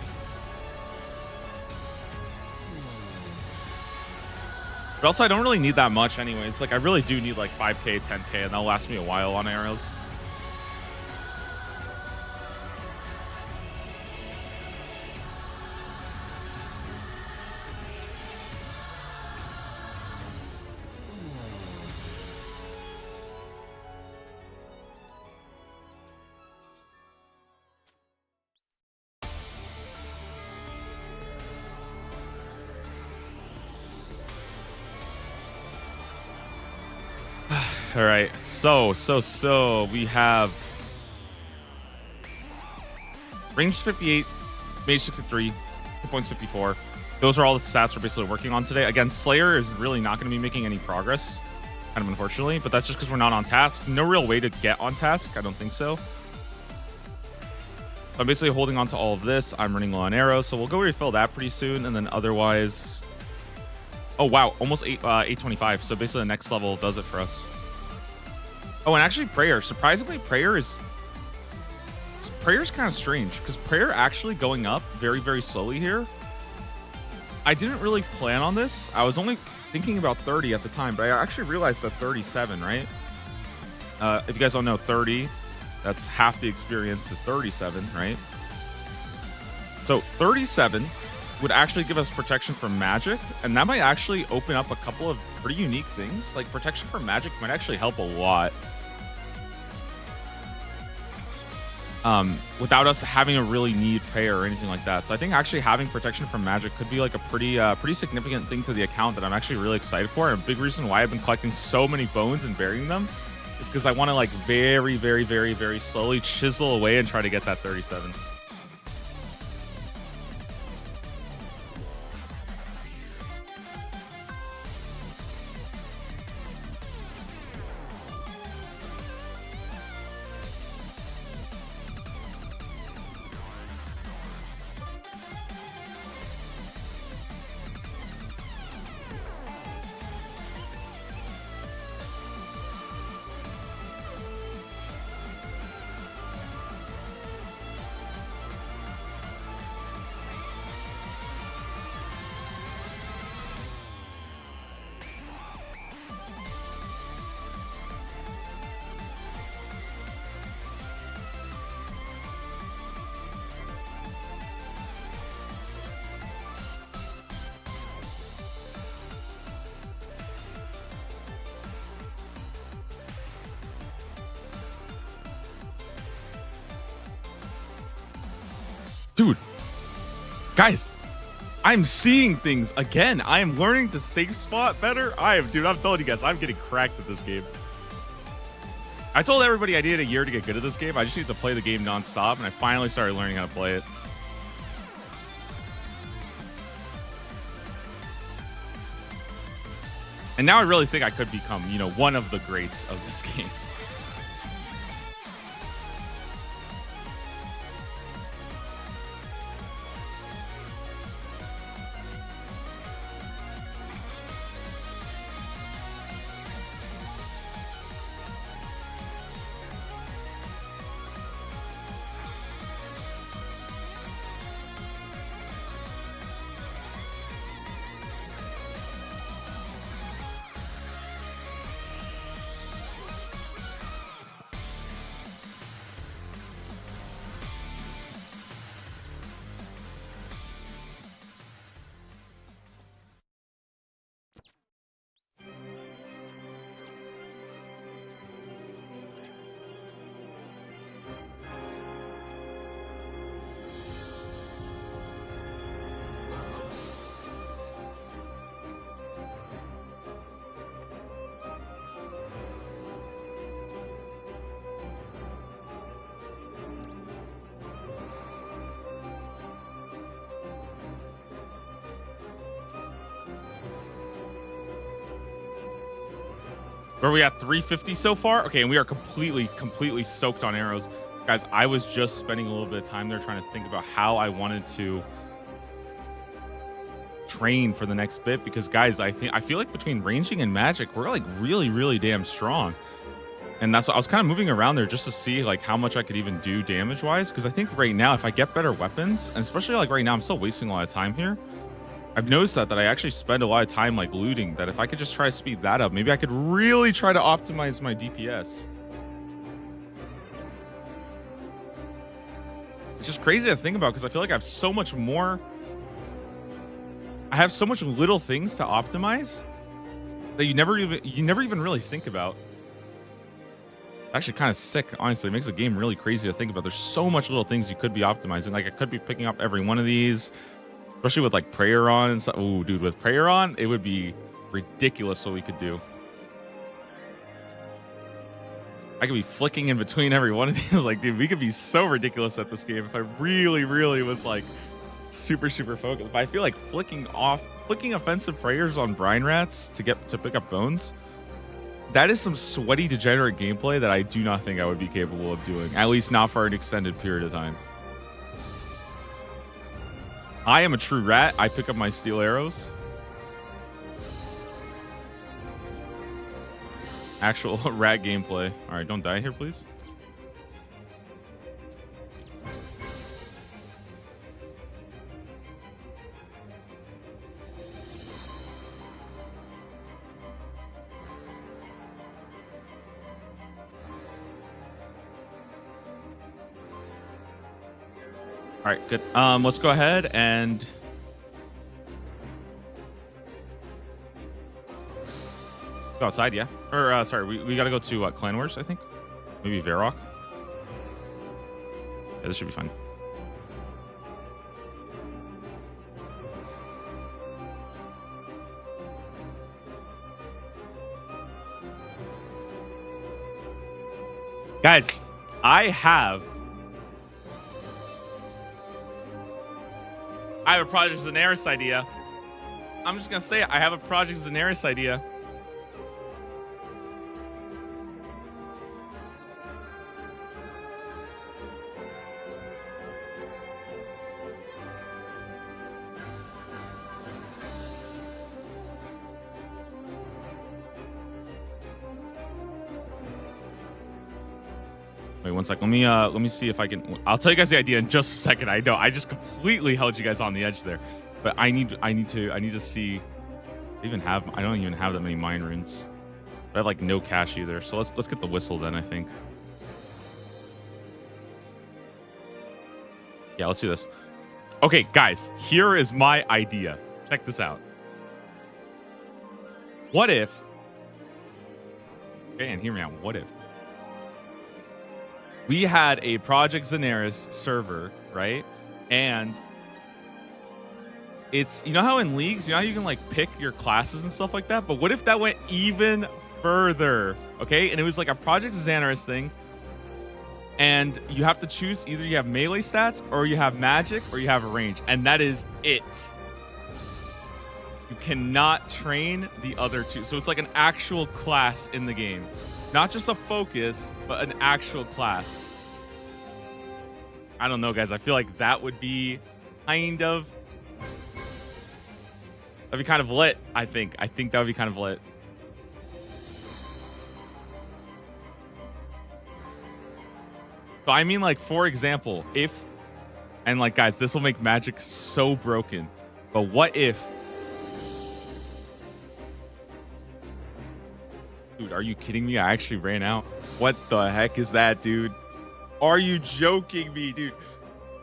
But also, I don't really need that much anyways. Like, I really do need like 5k, 10k, and that'll last me a while on arrows. All right, so we have range 58, mage 63, 2.54. Those are all the stats we're basically working on today. Again, Slayer is really not going to be making any progress, kind of unfortunately, but that's just because we're not on task. No real way to get on task. I don't think so. I'm basically holding on to all of this. I'm running low on arrows, so we'll go refill that pretty soon, and then otherwise... Oh, wow, almost 825. So basically the next level does it for us. Oh, and actually prayer. Surprisingly, prayer is kind of strange because prayer actually going up very, very slowly here. I didn't really plan on this. I was only thinking about 30 at the time, but I actually realized that 37, right? If you guys don't know, 30, that's half the experience to 37, right? So 37 would actually give us protection from magic, and that might actually open up a couple of pretty unique things. Like protection from magic might actually help a lot. Without us having to really need prayer or anything like that. So I think actually having protection from magic could be like a pretty significant thing to the account that I'm actually really excited for. And a big reason why I've been collecting so many bones and burying them is because I want to like very, very, very, very slowly chisel away and try to get that 37. Dude, guys, I'm seeing things again. I am learning to safe spot better. Dude, I'm telling you guys, I'm getting cracked at this game. I told everybody I needed a year to get good at this game. I just need to play the game nonstop, and I finally started learning how to play it. And now I really think I could become, you know, one of the greats of this game. Where are we at? 350 so far? Okay, and we are completely soaked on arrows. Guys, I was just spending a little bit of time there trying to think about how I wanted to train for the next bit, because guys, I feel like between ranging and magic, we're like really damn strong. And that's what I was kind of moving around there just to see like how much I could even do damage wise, because I think right now if I get better weapons, and especially like right now I'm still wasting a lot of time here. I've noticed that I actually spend a lot of time like looting, that if I could just try to speed that up, maybe I could really try to optimize my DPS. It's just crazy to think about, because I feel like I have so much more. I have so much little things to optimize that you never even really think about. Actually kind of sick, honestly. It makes the game really crazy to think about. There's so much little things you could be optimizing. Like I could be picking up every one of these, especially with like prayer on and stuff. Ooh, dude, with prayer on, it would be ridiculous what we could do. I could be flicking in between every one of these. Like, dude, we could be so ridiculous at this game if I really was like super focused. But I feel like flicking offensive prayers on brine rats to pick up bones, that is some sweaty degenerate gameplay that I do not think I would be capable of doing, at least not for an extended period of time. I am a true rat. I pick up my steel arrows. Actual rat gameplay. All right, don't die here, please. All right, good. Let's go ahead and go outside, yeah. Or sorry, we gotta go to Clan Wars, I think. Maybe Varrock. Yeah, this should be fine. Guys, I have a Project Zenaris idea. I'm just gonna say it. I have a Project Zenaris idea. Wait one sec. Let me see if I can. I'll tell you guys the idea in just a second. I know I just completely held you guys on the edge there, but I need to see. I don't even have that many mine runes. I have like no cash either. So let's get the whistle then. I think. Yeah, let's do this. Okay, guys, here is my idea. Check this out. What if? Okay, and hear me out. What if we had a Project Zenaris server, right? And it's, you know how in leagues, you know how you can like pick your classes and stuff like that? But what if that went even further. Okay, and it was like a Project Xanaris thing. And you have to choose either you have melee stats or you have magic or you have range. And that is it. You cannot train the other two. So it's like an actual class in the game. Not just a focus, but an actual class. I don't know, guys. I feel like that would be that'd be kind of lit, I think. I think that would be kind of lit. So I mean, like, for example, and like, guys, this will make magic so broken. But what if, dude, are you kidding me? I actually ran out. What the heck is that, dude? Are you joking me, dude?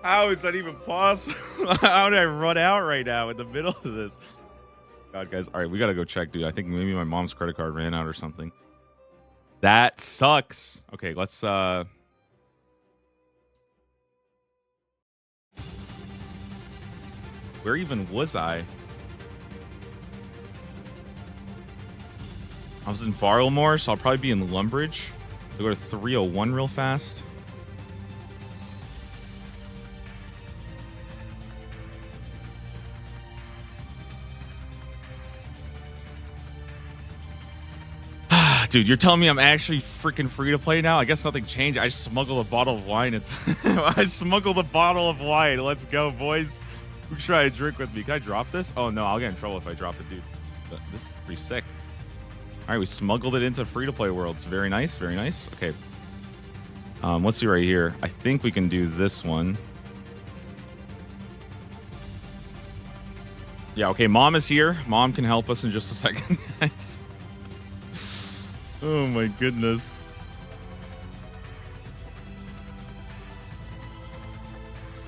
How is that even possible? How did I run out right now in the middle of this? God, guys. All right, we got to go check, dude. I think maybe my mom's credit card ran out or something. That sucks. Okay, let's, where even was I? I was in Varlamore, so I'll probably be in Lumbridge. I'll go to 301 real fast. Dude, you're telling me I'm actually freaking free to play now? I guess nothing changed. I just smuggled a bottle of wine. I smuggled a bottle of wine. Let's go, boys. Who try to drink with me? Can I drop this? Oh no, I'll get in trouble if I drop it, dude. But this is pretty sick. All right, we smuggled it into free-to-play worlds. Very nice, very nice. Okay. Let's see right here. I think we can do this one. Yeah, okay, Mom is here. Mom can help us in just a second, guys. Oh my goodness.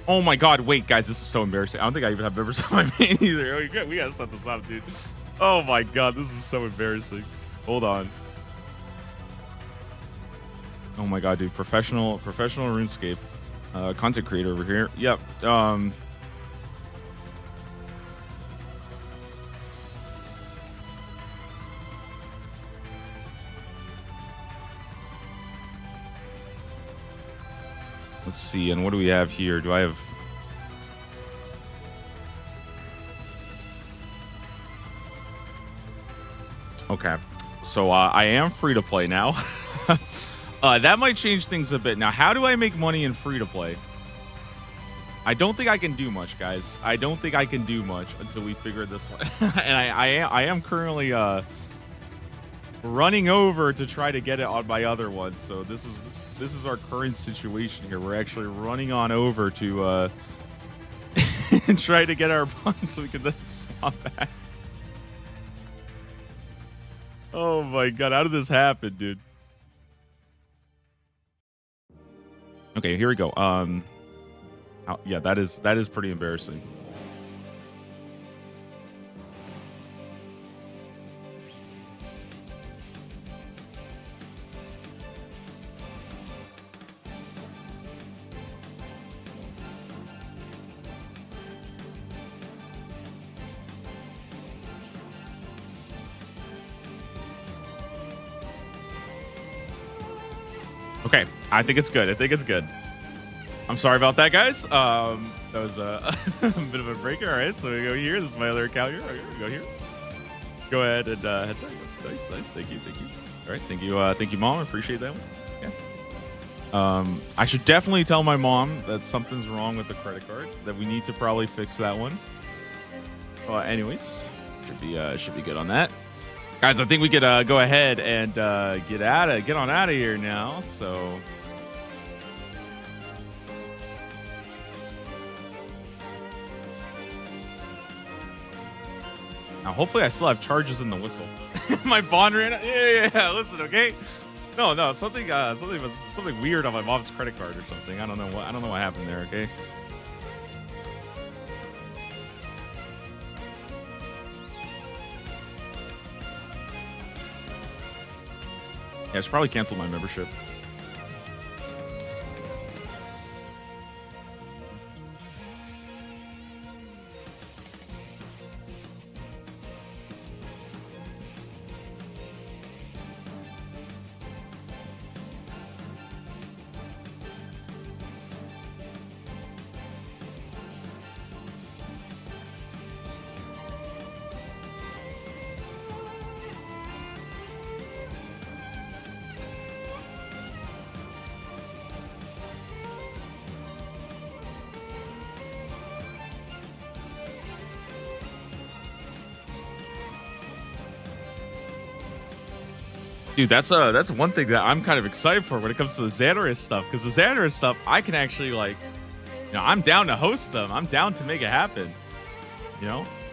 Oh my god, wait, guys, this is so embarrassing. I don't think I even have members on my main either. Oh, we gotta set this up, dude. Oh my god, this is so embarrassing. Hold on. Oh my god, dude. Professional RuneScape. Content creator over here. Yep. Let's see, and what do we have here? Do I have... Okay. So I am free to play now. That might change things a bit. Now, how do I make money in free to play? I don't think I can do much, guys. I don't think I can do much until we figure this one. And I am currently running over to try to get it on my other one. So this is our current situation here. We're actually running on over to try to get our buns so we can then swap back. Oh my god, how did this happen, dude? Okay, here we go. Yeah, that is pretty embarrassing. Okay, I think it's good. I think it's good. I'm sorry about that, guys. That was a bit of a breaker. All right, so we go here. This is my other account here. Okay, we go here. Go ahead and head there. Nice. Thank you. All right, thank you, Mom. I appreciate that one. Yeah. I should definitely tell my mom that something's wrong with the credit card. That we need to probably fix that one. Anyways, should be good on that. Guys, I think we could go ahead and get on out of here now. So now hopefully I still have charges in the whistle. My bond ran out. Yeah. Listen, okay. No, something weird on my mom's credit card or something. I don't know what happened there. Okay. Yeah, I should probably cancel my membership. Dude, that's one thing that I'm kind of excited for when it comes to the Xanderus stuff, because the Xanderus stuff I can actually like, I'm down to host them. I'm down to make it happen.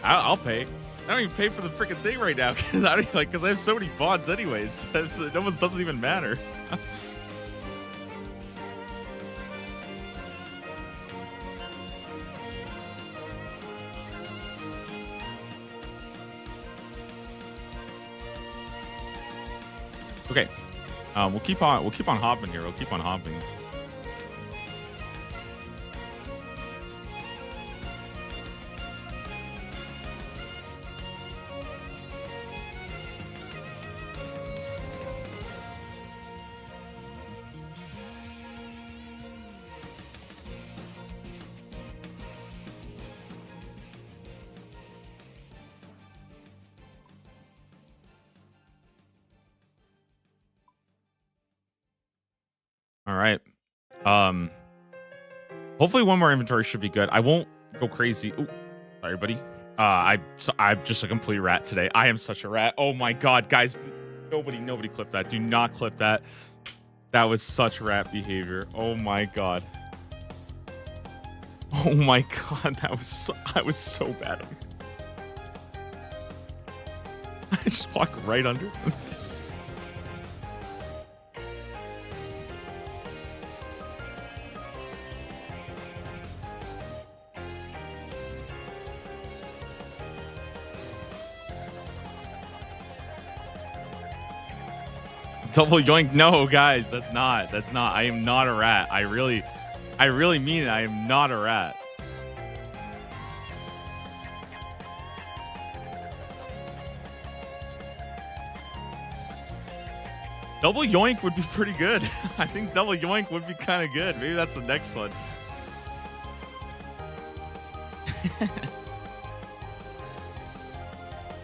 I'll pay. I don't even pay for the freaking thing right now because I have so many bots anyways. It almost doesn't even matter. Okay, we'll keep on hopping here. We'll keep on hopping. All right. Hopefully one more inventory should be good. I won't go crazy. Ooh, sorry, buddy. I'm just a complete rat today. I am such a rat. Oh my god, guys. Nobody clip that. Do not clip that. That was such rat behavior. Oh my god. Oh my god, I was so bad. I just walked right under him. Double yoink. No, guys, that's not. I am not a rat. I really mean it. I am not a rat. Double yoink would be pretty good. I think double yoink would be kind of good. Maybe that's the next one.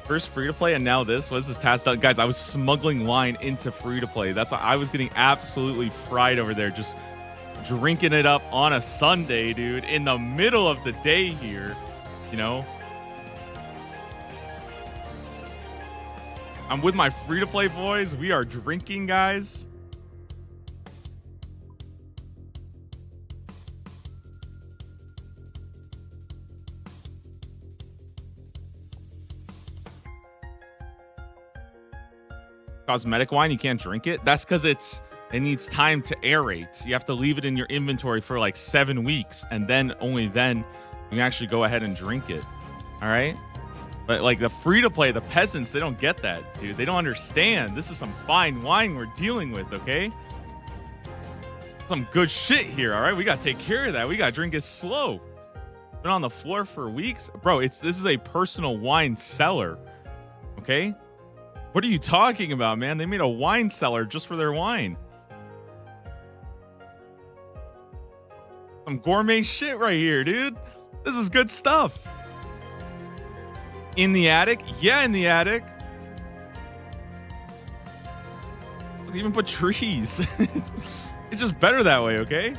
First free to play and now this. What is this task done? Guys, I was smuggling wine into free to play. That's why I was getting absolutely fried over there, just drinking it up on a Sunday, dude, in the middle of the day here, I'm with my free to play boys. We are drinking, guys. Cosmetic wine, you can't drink it. That's because it needs time to aerate. You have to leave it in your inventory for like 7 weeks, and then only then you can actually go ahead and drink it. All right, but like the free to play, the peasants, they don't get that, dude. They don't understand. This is some fine wine we're dealing with. Okay, some good shit here. All right, we gotta take care of that. We gotta drink it slow. Been on the floor for weeks, bro. This is a personal wine cellar. Okay. What are you talking about, man? They made a wine cellar just for their wine. Some gourmet shit right here, dude. This is good stuff. In the attic? Yeah, in the attic. They even put trees. It's just better that way, okay?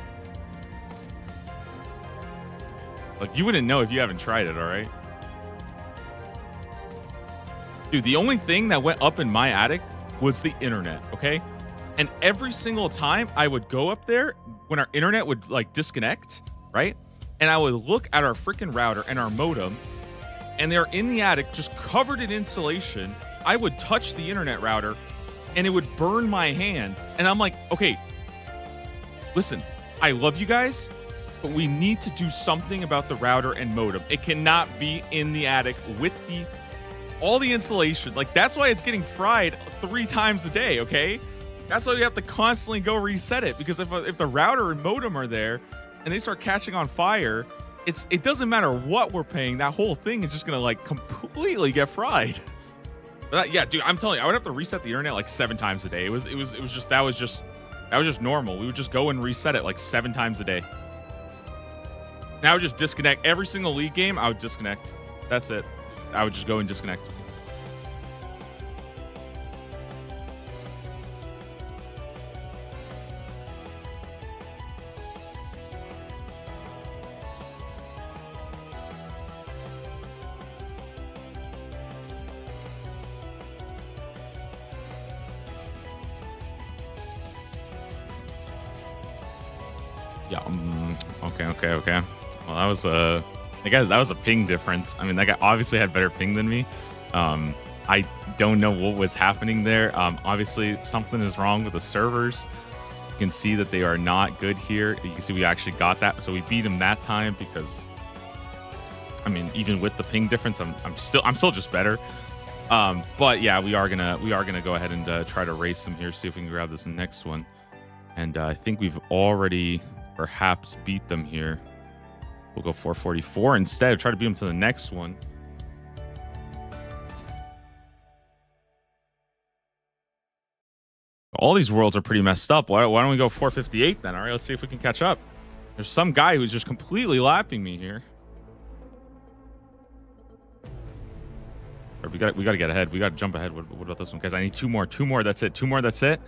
Look, you wouldn't know if you haven't tried it, all right? Dude, the only thing that went up in my attic was the internet, okay? And every single time I would go up there when our internet would like disconnect, right? And I would look at our freaking router and our modem, and they're in the attic just covered in insulation. I would touch the internet router and it would burn my hand. And I'm like, okay, listen, I love you guys, but we need to do something about the router and modem. It cannot be in the attic with all the insulation. Like, that's why it's getting fried 3 times a day, okay? That's why we have to constantly go reset it, because if the router and modem are there and they start catching on fire, it doesn't matter what we're paying. That whole thing is just gonna like completely get fried. But yeah, dude, I'm telling you, I would have to reset the internet like 7 times a day. It was just normal. We would just go and reset it like 7 times a day. Now I would just disconnect every single league game. I would disconnect. That's it. I would just go and disconnect. Yeah. Okay. Well, that was I guess that was a ping difference. I mean, that guy obviously had better ping than me. I don't know what was happening there. Obviously, something is wrong with the servers. You can see that they are not good here. You can see we actually got that, so we beat him that time because, I mean, even with the ping difference, I'm still just better. But yeah, we are gonna go ahead and try to race them here, see if we can grab this next one. And I think we've already perhaps beat them here. We'll go 444 instead. Try to beat them to the next one. All these worlds are pretty messed up. Why don't we go 458 then? All right, let's see if we can catch up. There's some guy who's just completely lapping me here. We got to get ahead. We got to jump ahead. What about this one, guys? I need two more. That's it. That's it.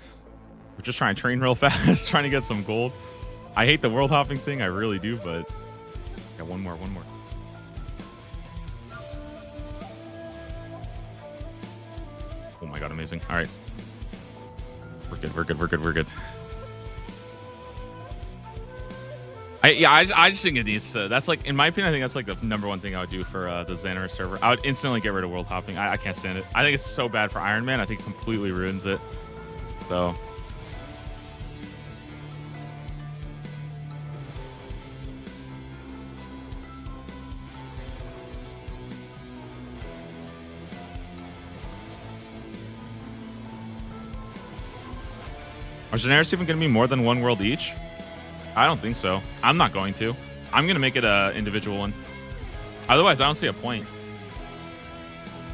We're just trying to train real fast, trying to get some gold. I hate the world hopping thing. I really do, but yeah, one more. Oh my god, amazing. All right. We're good. I just think it needs to. That's like, in my opinion, I think that's like the #1 thing I would do for the Xanaris server. I would instantly get rid of world hopping. I can't stand it. I think it's so bad for Iron Man. I think it completely ruins it. So. Are Xanaris even going to be more than one world each? I don't think so. I'm not going to. I'm going to make it an individual one. Otherwise, I don't see a point.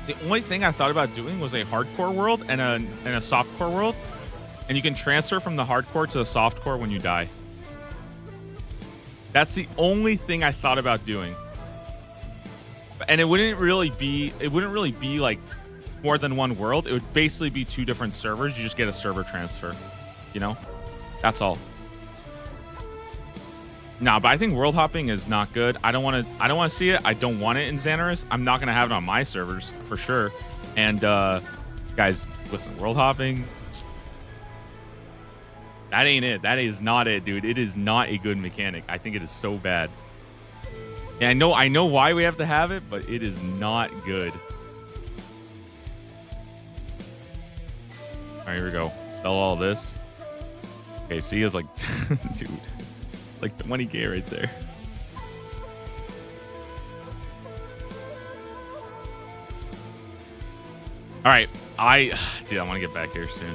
The only thing I thought about doing was a hardcore world and a softcore world. And you can transfer from the hardcore to the softcore when you die. That's the only thing I thought about doing. And it wouldn't really be like more than one world. It would basically be 2 different servers. You just get a server transfer. You know, that's all. Nah, but I think world hopping is not good. I don't want to see it. I don't want it in Xanaris. I'm not going to have it on my servers for sure. And guys, listen, world hopping, that ain't it. That is not it, dude. It is not a good mechanic. I think it is so bad. And I know why we have to have it, but it is not good. All right, here we go. Sell all this. Okay, see, it's like, dude, like 20K right there. All right, dude, I want to get back here soon.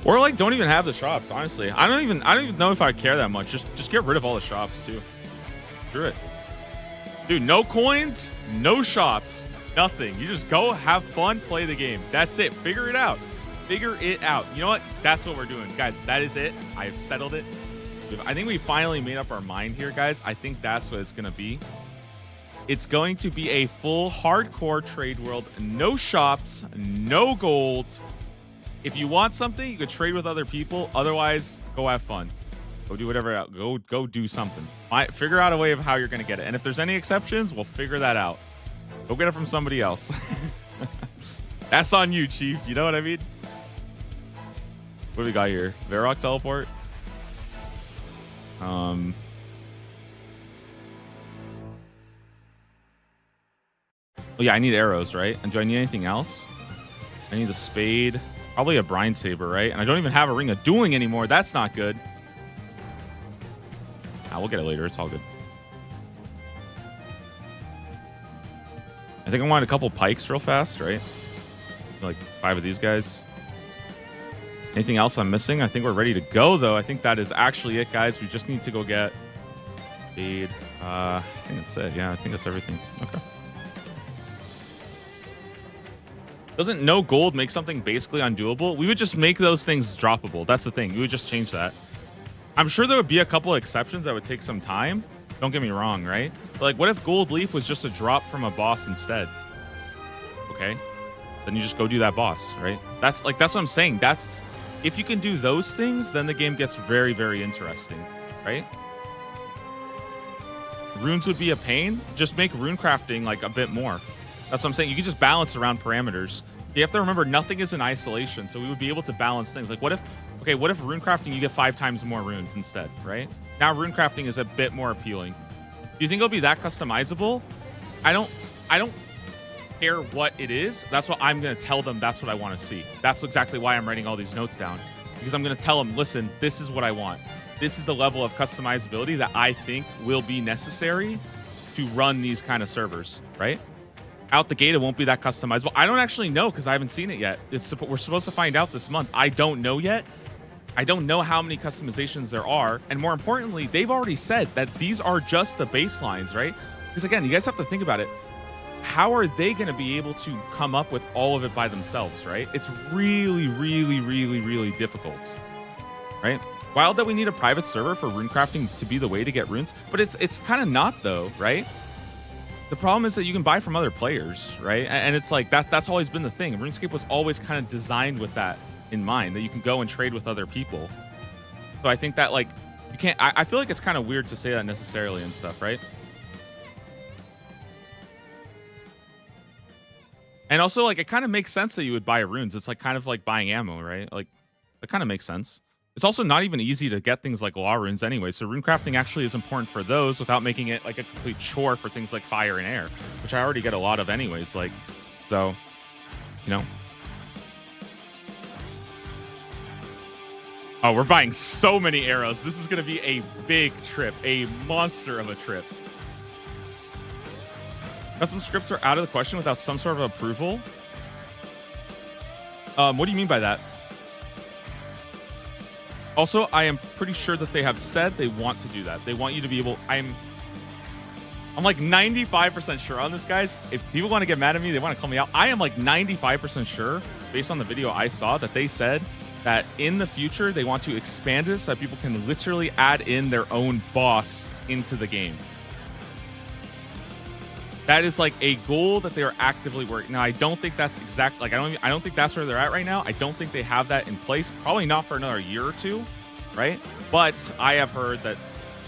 Or like, don't even have the shops. Honestly, I don't even know if I care that much. Just get rid of all the shops too. Screw it, dude. No coins, no shops, nothing. You just go have fun, play the game. That's it. Figure it out. You know what? That's what we're doing, guys. That is it. I have settled it. I think we finally made up our mind here, guys. I think that's what it's gonna be. It's going to be a full hardcore trade world. No shops, no gold. If you want something, you could trade with other people. Otherwise, go have fun. Go do whatever. Go do something. Figure out a way of how you're going to get it. And if there's any exceptions, we'll figure that out. Go get it from somebody else. That's on you, Chief. You know what I mean? What do we got here? Varrock teleport. Oh yeah, I need arrows, right? And do I need anything else? I need the spade. Probably a brine saber, right? And I don't even have a ring of dueling anymore. That's not good. We'll get it later. It's all good. I think I want a couple pikes real fast, right? Like 5 of these guys. Anything else I'm missing? I think we're ready to go, though. I think that is actually it, guys. We just need to go get spade. I think that's it. Yeah, I think that's everything. Okay. Doesn't no gold make something basically undoable? We would just make those things droppable. That's the thing. We would just change that. I'm sure there would be a couple of exceptions that would take some time. Don't get me wrong, right? But like, what if gold leaf was just a drop from a boss instead? Okay. Then you just go do that boss, right? That's what I'm saying. If you can do those things, then the game gets very, very interesting. right? Runes would be a pain. Just make rune crafting like a bit more. That's what I'm saying. You can just balance around parameters. You have to remember nothing is in isolation, so we would be able to balance things. Like what if rune crafting you get 5 times more runes instead, right? Now rune crafting is a bit more appealing. Do you think it'll be that customizable? I don't care what it is. That's what I'm going to tell them. That's what I want to see. That's exactly why I'm writing all these notes down, because I'm going to tell them, listen, this is what I want. This is the level of customizability that I think will be necessary to run these kind of servers, right? Out the gate, it won't be that customizable. I don't actually know because I haven't seen it yet. We're supposed to find out this month. I don't know yet. I don't know how many customizations there are. And more importantly, they've already said that these are just the baselines, right? Because again, you guys have to think about it. How are they going to be able to come up with all of it by themselves, right? It's really, really, really, really difficult, right? Wild that we need a private server for rune crafting to be the way to get runes, but it's kind of not though, right? The problem is that you can buy from other players, right? And it's like that's always been the thing. RuneScape was always kind of designed with that in mind, that you can go and trade with other people. So I think that like you can't. I feel like it's kind of weird to say that necessarily and stuff, right? And also like it kind of makes sense that you would buy runes. It's like kind of like buying ammo, right? Like it kind of makes sense. It's also not even easy to get things like law runes anyway, so rune crafting actually is important for those without making it like a complete chore for things like fire and air, which I already get a lot of anyways. Like, so, you know. Oh, we're buying so many arrows. This is going to be a big trip, a monster of a trip. Custom scripts are out of the question without some sort of approval. What do you mean by that? Also, I am pretty sure that they have said they want to do that. They want you to be able... I'm like 95% sure on this, guys. If people want to get mad at me, they want to call me out. I am like 95% sure, based on the video I saw, that they said that in the future, they want to expand it so that people can literally add in their own boss into the game. That is like a goal that they are actively working. Now, I don't think that's exact. Like, I don't think that's where they're at right now. I don't think they have that in place. Probably not for another year or two, right? But I have heard that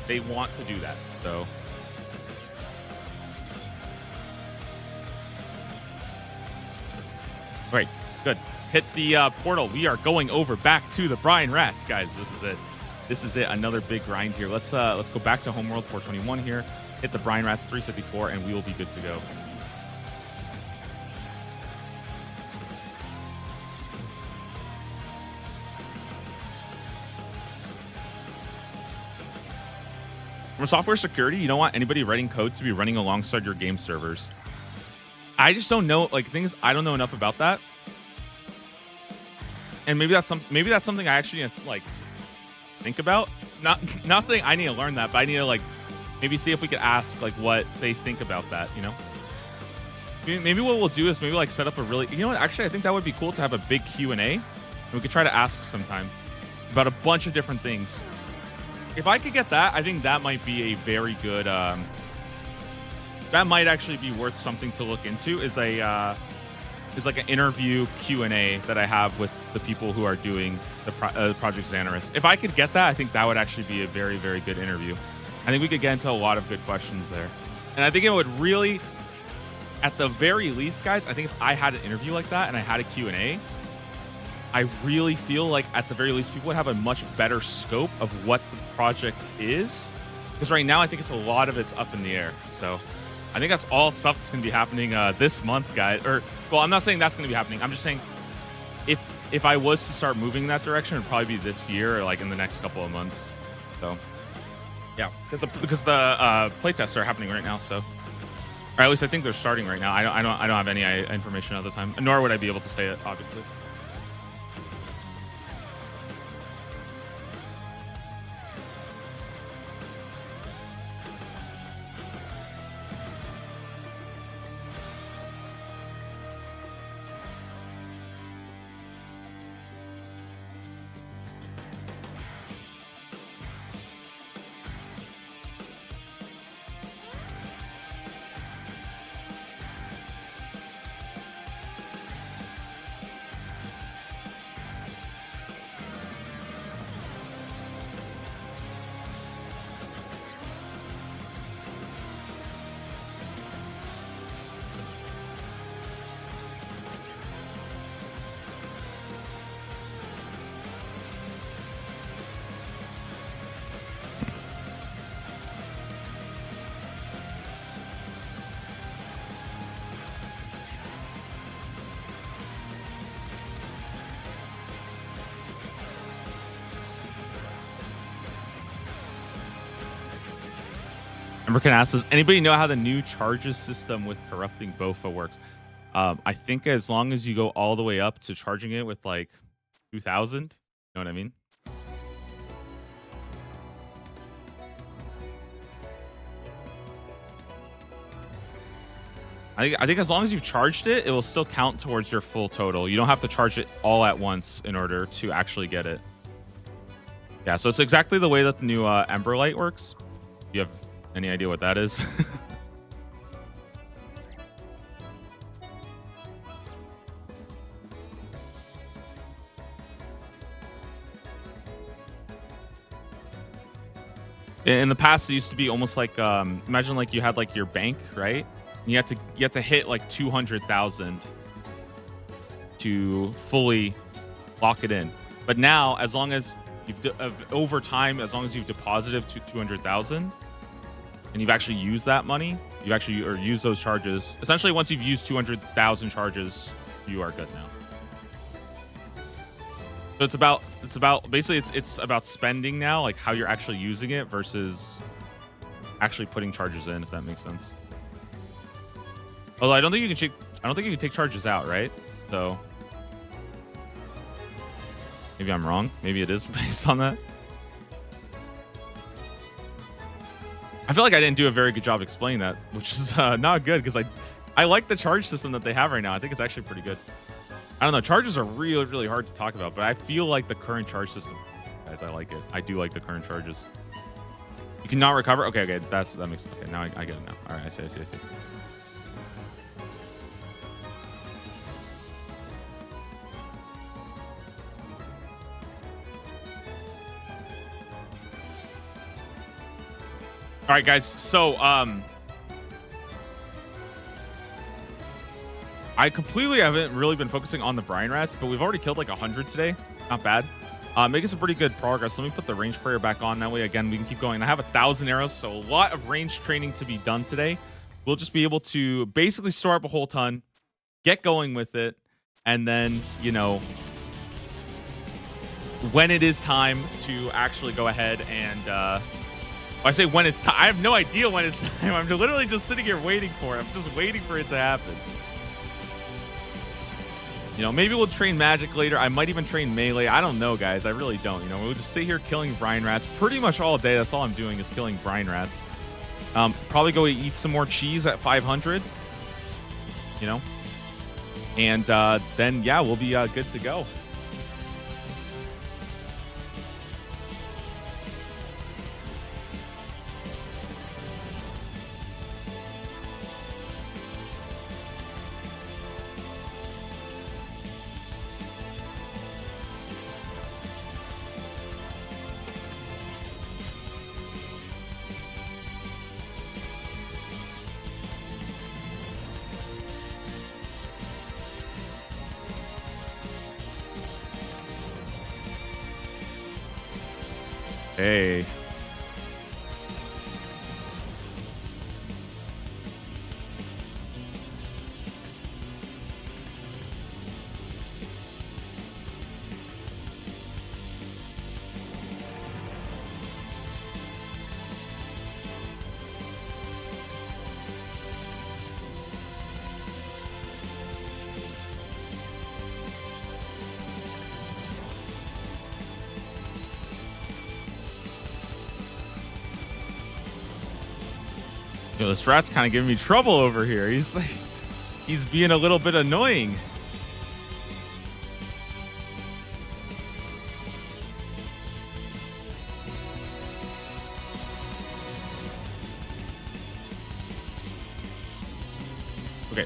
they want to do that. So, great, good. Hit the portal. We are going over back to the Brine Rats, guys. This is it. This is it. Another big grind here. Let's go back to Homeworld 421 here. Hit the Brine Rats 354, and we will be good to go. From software security, you don't want anybody writing code to be running alongside your game servers. I just don't know. Like, things I don't know enough about that, and maybe that's something I actually need to, like, think about. Not saying I need to learn that, but I need to like. Maybe see if we could ask like what they think about that, you know? Maybe what we'll do is maybe like set up a really, you know what? Actually, I think that would be cool to have a big Q&A, and we could try to ask sometime about a bunch of different things. If I could get that, I think that might be a very good. That might actually be worth something to look into. Is like an interview Q&A that I have with the people who are doing the Project Xanaris. If I could get that, I think that would actually be a very, very good interview. I think we could get into a lot of good questions there. And I think it would really, at the very least, guys, I think if I had an interview like that and I had a Q&A, I really feel like at the very least, people would have a much better scope of what the project is. Because right now, I think a lot of it's up in the air. So I think that's all stuff that's going to be happening this month, guys. Or, well, I'm not saying that's going to be happening. I'm just saying if I was to start moving in that direction, it would probably be this year or like in the next couple of months. So... yeah, because the playtests are happening right now, so, or at least I think they're starting right now. I don't have any information at the time, nor would I be able to say it, obviously. Amber can ask, does anybody know how the new charges system with corrupting BOFA works? I think as long as you go all the way up to charging it with like 2,000, you know what I mean? I think as long as you've charged it, it will still count towards your full total. You don't have to charge it all at once in order to actually get it. Yeah, so it's exactly the way that the new Ember Light works. Do you have any idea what that is? In the past, it used to be almost like imagine like you had like your bank, right? And you have to hit like 200,000 to fully lock it in. But now, as long as over time, as long as you've deposited to 200,000 and you've actually used that money, you actually or use those charges. Essentially, once you've used 200,000 charges, you are good now. So it's about basically it's about spending now, like how you're actually using it versus actually putting charges in, if that makes sense. Although I don't think you can take charges out, right? So maybe I'm wrong. Maybe it is based on that. I feel like I didn't do a very good job explaining that, which is not good because I like the charge system that they have right now. I think it's actually pretty good. I don't know. Charges are really, really hard to talk about, but I feel like the current charge system, guys, I like it. I do like the current charges. You cannot recover. Okay, that makes okay. Now I get it now. All right, I see. All right, guys. So, I completely haven't really been focusing on the brine rats, but we've already killed like 100 today. Not bad. Making some pretty good progress. Let me put the range prayer back on. That way, again, we can keep going. I have 1,000 arrows, so a lot of range training to be done today. We'll just be able to basically store up a whole ton, get going with it, and then, you know, when it is time to actually go ahead and I say when it's time. I have no idea when it's time. I'm literally just sitting here waiting for it. I'm just waiting for it to happen. You know, maybe we'll train magic later. I might even train melee. I don't know, guys. I really don't. You know, we'll just sit here killing brine rats pretty much all day. That's all I'm doing is killing brine rats. Probably go eat some more cheese at 500. You know, and then yeah, we'll be good to go. Hey. Yo, this rat's kind of giving me trouble over here. He's being a little bit annoying. Okay.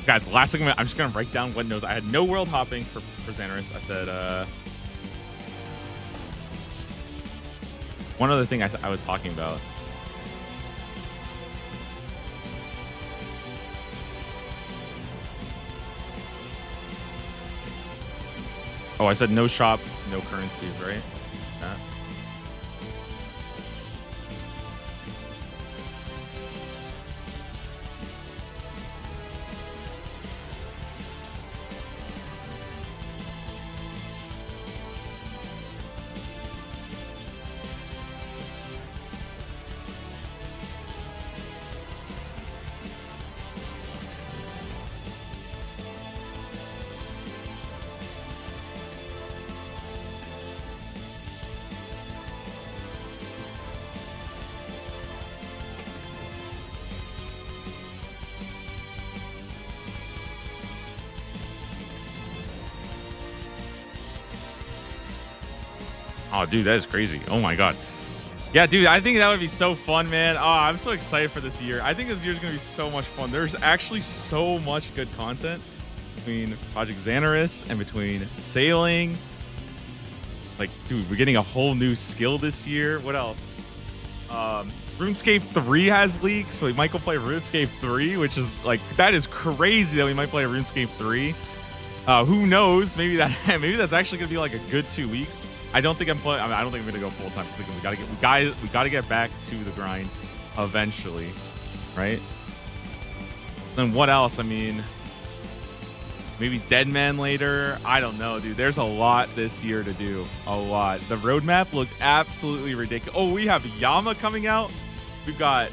Guys, last thing I'm just going to write down what knows. I had no world hopping for Xanaris. I said, one other thing I was talking about. Oh, I said no shops, no currencies, right? Yeah. Oh, dude, that is crazy. Oh my god. Yeah, dude, I think that would be so fun, man. Oh, I'm so excited for this year. I think this year's gonna be so much fun. There's actually so much good content between Project Xanaris and between sailing. Like, dude, we're getting a whole new skill this year. What else? RuneScape 3 has leaks, so we might go play RuneScape 3, which is like, that is crazy that we might play RuneScape 3. Who knows? Maybe that's actually gonna be like a good 2 weeks. I don't think I'm playing. I don't think I'm gonna go full time because we gotta get back to the grind eventually, right? Then what else? I mean, maybe Deadman later. I don't know, dude. There's a lot this year to do. A lot. The roadmap looked absolutely ridiculous. Oh, we have Yama coming out. We've got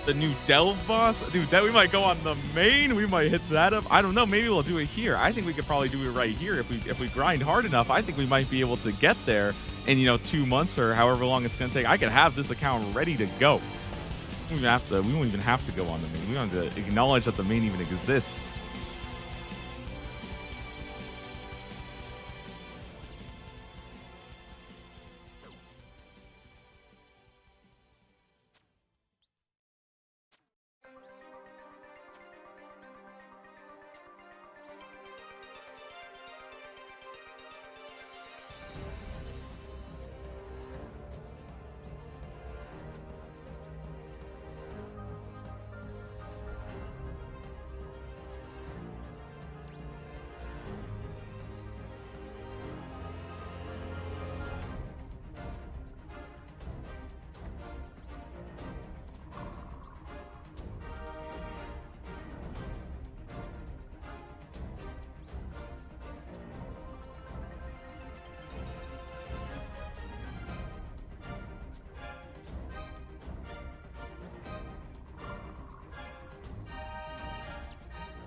the new Delve boss, dude. That we might go on the main. We might hit that up. I don't know. Maybe we'll do it here. I think we could probably do it right here if we grind hard enough. I think we might be able to get there in 2 months or however long it's gonna take. I could have this account ready to go. We won't even have to go on the main. We don't have to acknowledge that the main even exists.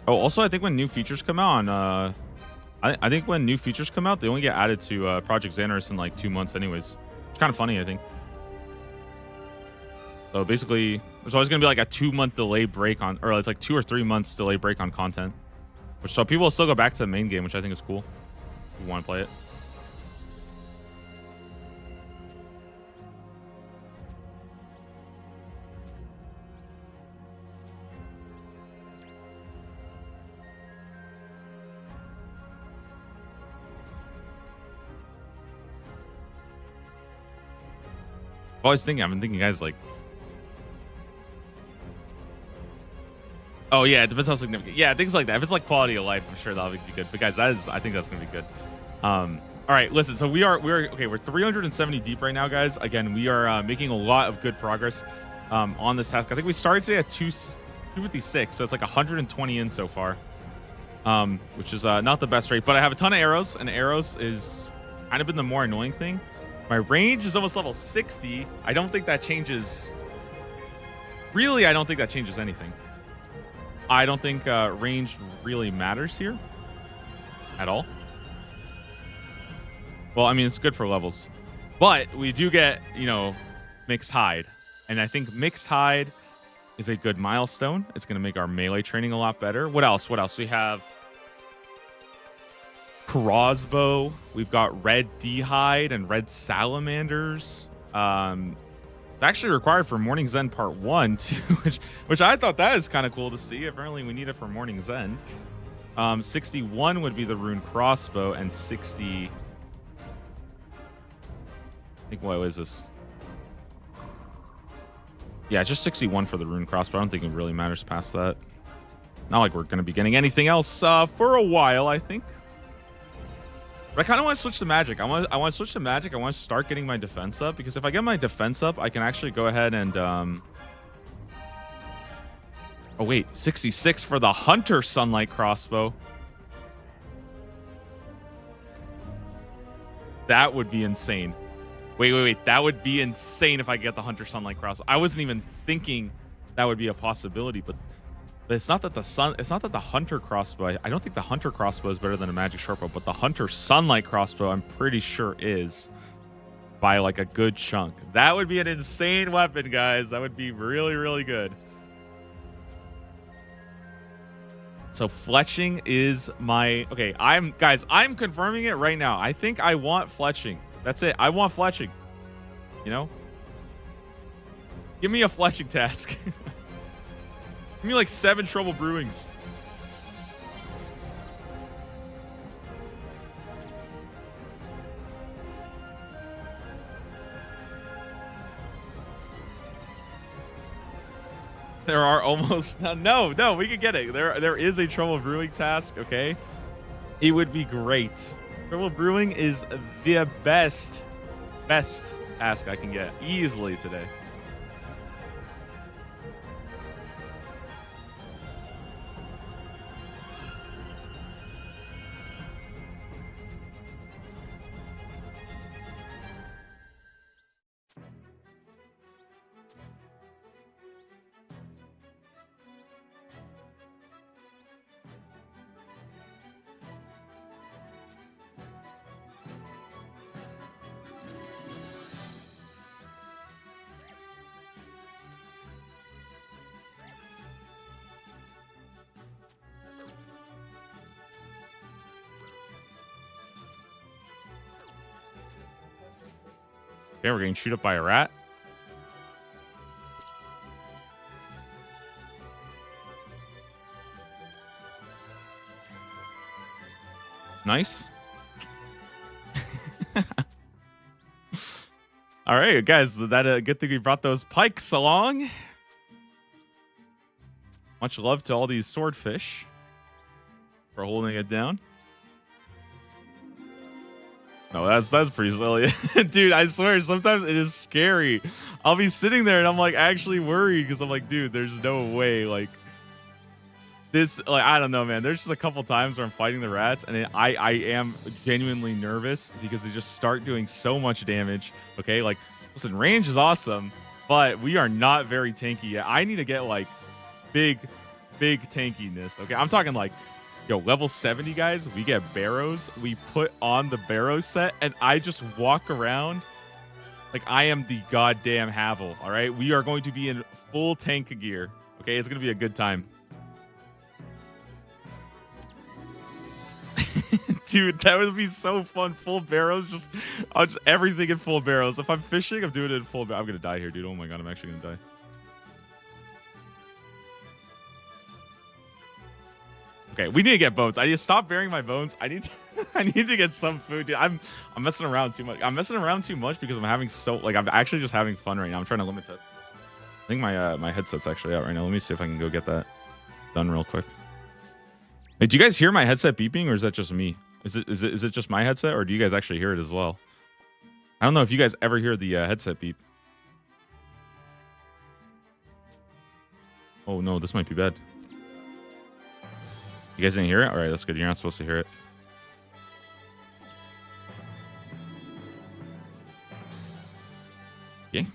Oh, also, I think when new features come out on, I think when new features come out, they only get added to Project Xanaris in like 2 months anyways. It's kind of funny, I think. So basically, there's always going to be like a 2-month delay break on, or it's like 2 or 3 months delay break on content. So people will still go back to the main game, which I think is cool. If you want to play it. I've been thinking, guys, like, oh yeah, it depends how significant. Yeah, things like that. If it's like quality of life, I'm sure that'll be good. But guys, I think that's gonna be good. All right, listen. So we're okay. We're 370 deep right now, guys. Again, we are making a lot of good progress on this task. I think we started today at 256, so it's like 120 in so far, which is not the best rate. But I have a ton of arrows, and arrows is kind of been the more annoying thing. My range is almost level 60. I don't think that changes. Really, I don't think that changes anything. I don't think range really matters here at all. Well, I mean, it's good for levels. But we do get, mixed hide. And I think mixed hide is a good milestone. It's going to make our melee training a lot better. What else? We have crossbow. We've got red D-hide and red salamanders. Actually required for Morning's End Part 1 too, which I thought that is kind of cool to see. Apparently we need it for Morning's End. 61 would be the rune crossbow, and 60, I think, what was this? Yeah, just 61 for the rune crossbow. I don't think it really matters past that. Not like we're going to be getting anything else for a while, I think. But I kind of want to switch to magic. I want to switch to magic. I want to start getting my defense up, because if I get my defense up, I can actually go ahead and oh wait, 66 for the Hunter Sunlight crossbow. That would be insane. Wait. That would be insane if I get the Hunter Sunlight crossbow. I wasn't even thinking that would be a possibility, but it's not that the Hunter crossbow. I don't think the Hunter crossbow is better than a magic short bow, but the Hunter Sunlight crossbow, I'm pretty sure is, by like a good chunk. That would be an insane weapon, guys. That would be really, really good. So fletching is my, okay, I'm confirming it right now. I think I want fletching. That's it. I want fletching. You know? Give me a fletching task. Give me like 7 trouble brewings. There are almost no, we could get it. There is a trouble brewing task, okay? It would be great. Trouble brewing is the best task I can get easily today. Okay, we're getting chewed up by a rat. Nice. All right, guys. That good thing we brought those pikes along. Much love to all these swordfish for holding it down. No, that's pretty silly. Dude, I swear, sometimes it is scary. I'll be sitting there and I'm like actually worried because I'm like, dude, there's no way. Like this, like, I don't know, man. There's just a couple times where I'm fighting the rats and I am genuinely nervous because they just start doing so much damage. Okay, like, listen, range is awesome, but we are not very tanky yet. I need to get like big tankiness. Okay, I'm talking like, yo, level 70, guys, we get barrows. We put on the barrow set, and I just walk around like I am the goddamn Havel, all right? We are going to be in full tank gear, okay? It's going to be a good time. Dude, that would be so fun. Full barrows, just everything in full barrows. If I'm fishing, I'm doing it in full barrows. I'm going to die here, dude. Oh, my God, I'm actually going to die. Okay, we need to get bones. I need to stop burying my bones. I need to get some food, dude. I'm messing around too much. I'm messing around too much because I'm having I'm actually just having fun right now. I'm trying to limit this. I think my headset's actually out right now. Let me see if I can go get that done real quick. Hey, do you guys hear my headset beeping, or is that just me? Is it just my headset, or do you guys actually hear it as well? I don't know if you guys ever hear the headset beep. Oh no, this might be bad. You guys didn't hear it? All right, that's good. You're not supposed to hear it. Okay.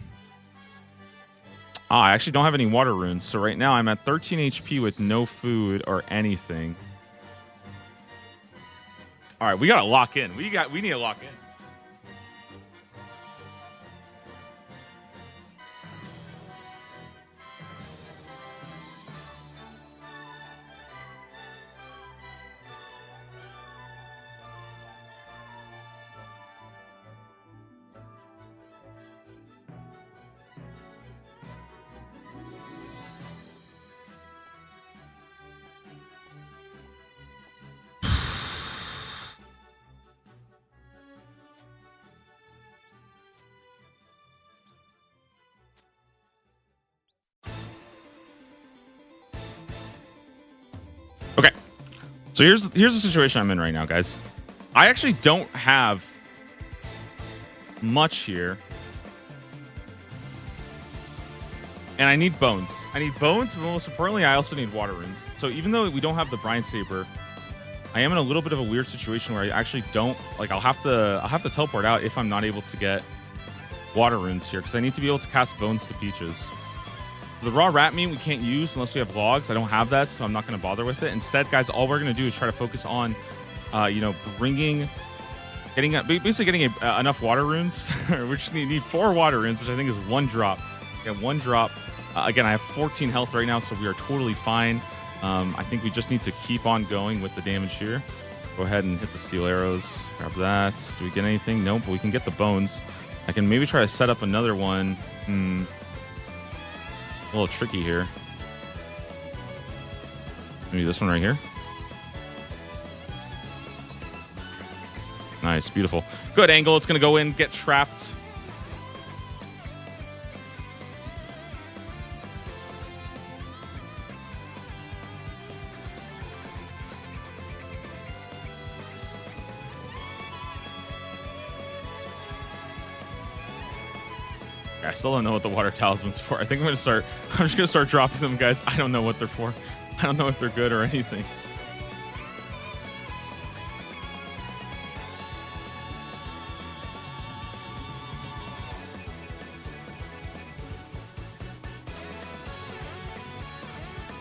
I actually don't have any water runes. So right now I'm at 13 HP with no food or anything. All right, we got to lock in. We need to lock in. Okay, so here's the situation I'm in right now, guys. I actually don't have much here, and I need bones. I need bones, but most importantly, I also need water runes. So even though we don't have the brine saber, I am in a little bit of a weird situation where I actually don't like. I'll have to teleport out if I'm not able to get water runes here because I need to be able to cast bones to Peaches. The raw rat meat we can't use unless we have logs. I don't have that, so I'm not going to bother with it. Instead, guys, all we're going to do is try to focus on, getting enough water runes. We just need 4 water runes, which I think is 1 drop. Again, 1 drop. Again, I have 14 health right now, so we are totally fine. I think we just need to keep on going with the damage here. Go ahead and hit the steel arrows. Grab that. Do we get anything? Nope, but we can get the bones. I can maybe try to set up another one. A little tricky here. Maybe this one right here. Nice, beautiful. Good angle. It's going to go in, get trapped. I still don't know what the water talisman's for. I think I'm just gonna start dropping them, guys. I don't know what they're for. I don't know if they're good or anything.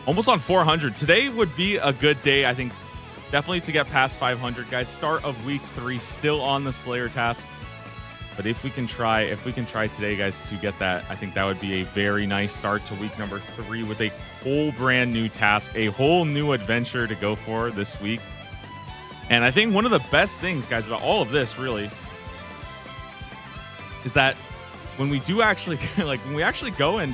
Almost on 400. Today would be a good day, I think, definitely to get past 500, guys. Start of week 3, still on the Slayer task. But if we can try today, guys, to get that, I think that would be a very nice start to week number 3 with a whole brand new task, a whole new adventure to go for this week. And I think one of the best things, guys, about all of this really is that when we do actually, like when we actually go and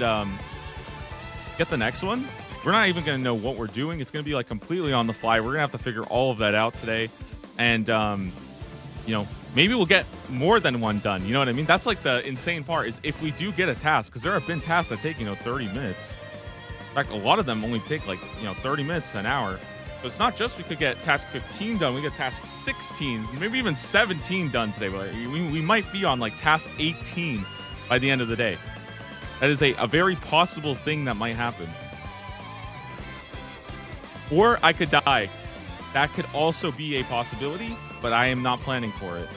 get the next one, we're not even going to know what we're doing. It's going to be like completely on the fly. We're going to have to figure all of that out today. And, you know, maybe we'll get more than one done. You know what I mean? That's like the insane part is if we do get a task, because there have been tasks that take, 30 minutes. In fact, a lot of them only take like, 30 minutes to an hour. So it's not just we could get task 15 done. We get task 16, maybe even 17 done today. But we might be on like task 18 by the end of the day. That is a very possible thing that might happen. Or I could die. That could also be a possibility, but I am not planning for it.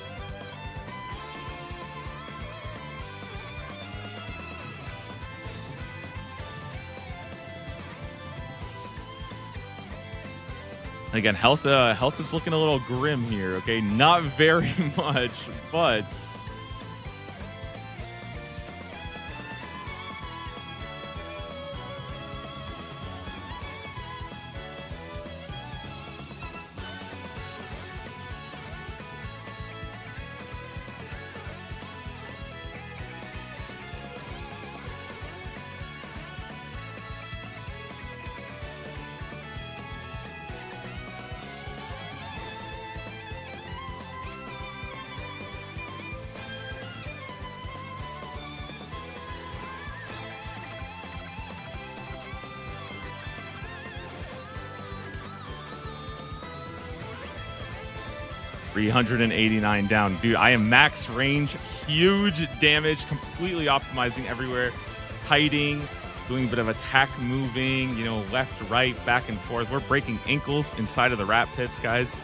Again, health is looking a little grim here, okay? Not very much, but $389 down. Dude, I am max range, huge damage, completely optimizing everywhere, hiding, doing a bit of attack moving, left, right, back and forth. We're breaking ankles inside of the rat pits, guys.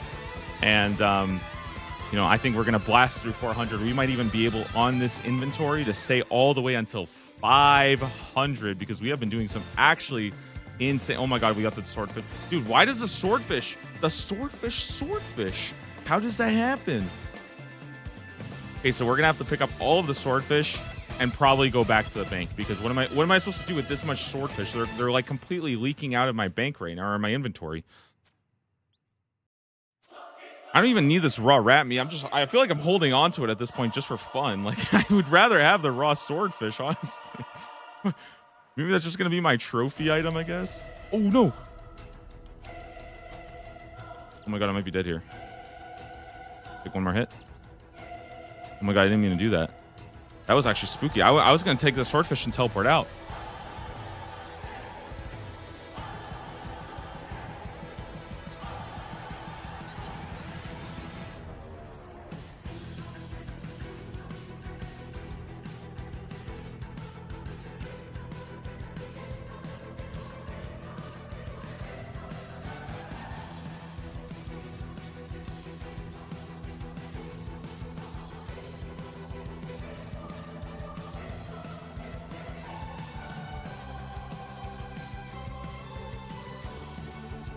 And, I think we're going to blast through 400. We might even be able on this inventory to stay all the way until 500 because we have been doing some actually insane. Oh my God, we got the swordfish. Dude, why does the swordfish, swordfish? How does that happen? Okay, so we're gonna have to pick up all of the swordfish and probably go back to the bank because what am I supposed to do with this much swordfish? They're like completely leaking out of my bank right now or my inventory. I don't even need this raw rat meat. I feel like I'm holding on to it at this point just for fun. Like I would rather have the raw swordfish, honestly. Maybe that's just gonna be my trophy item, I guess. Oh no! Oh my God, I might be dead here. Take one more hit. Oh my God, I didn't mean to do that. That was actually spooky. I was going to take the swordfish and teleport out.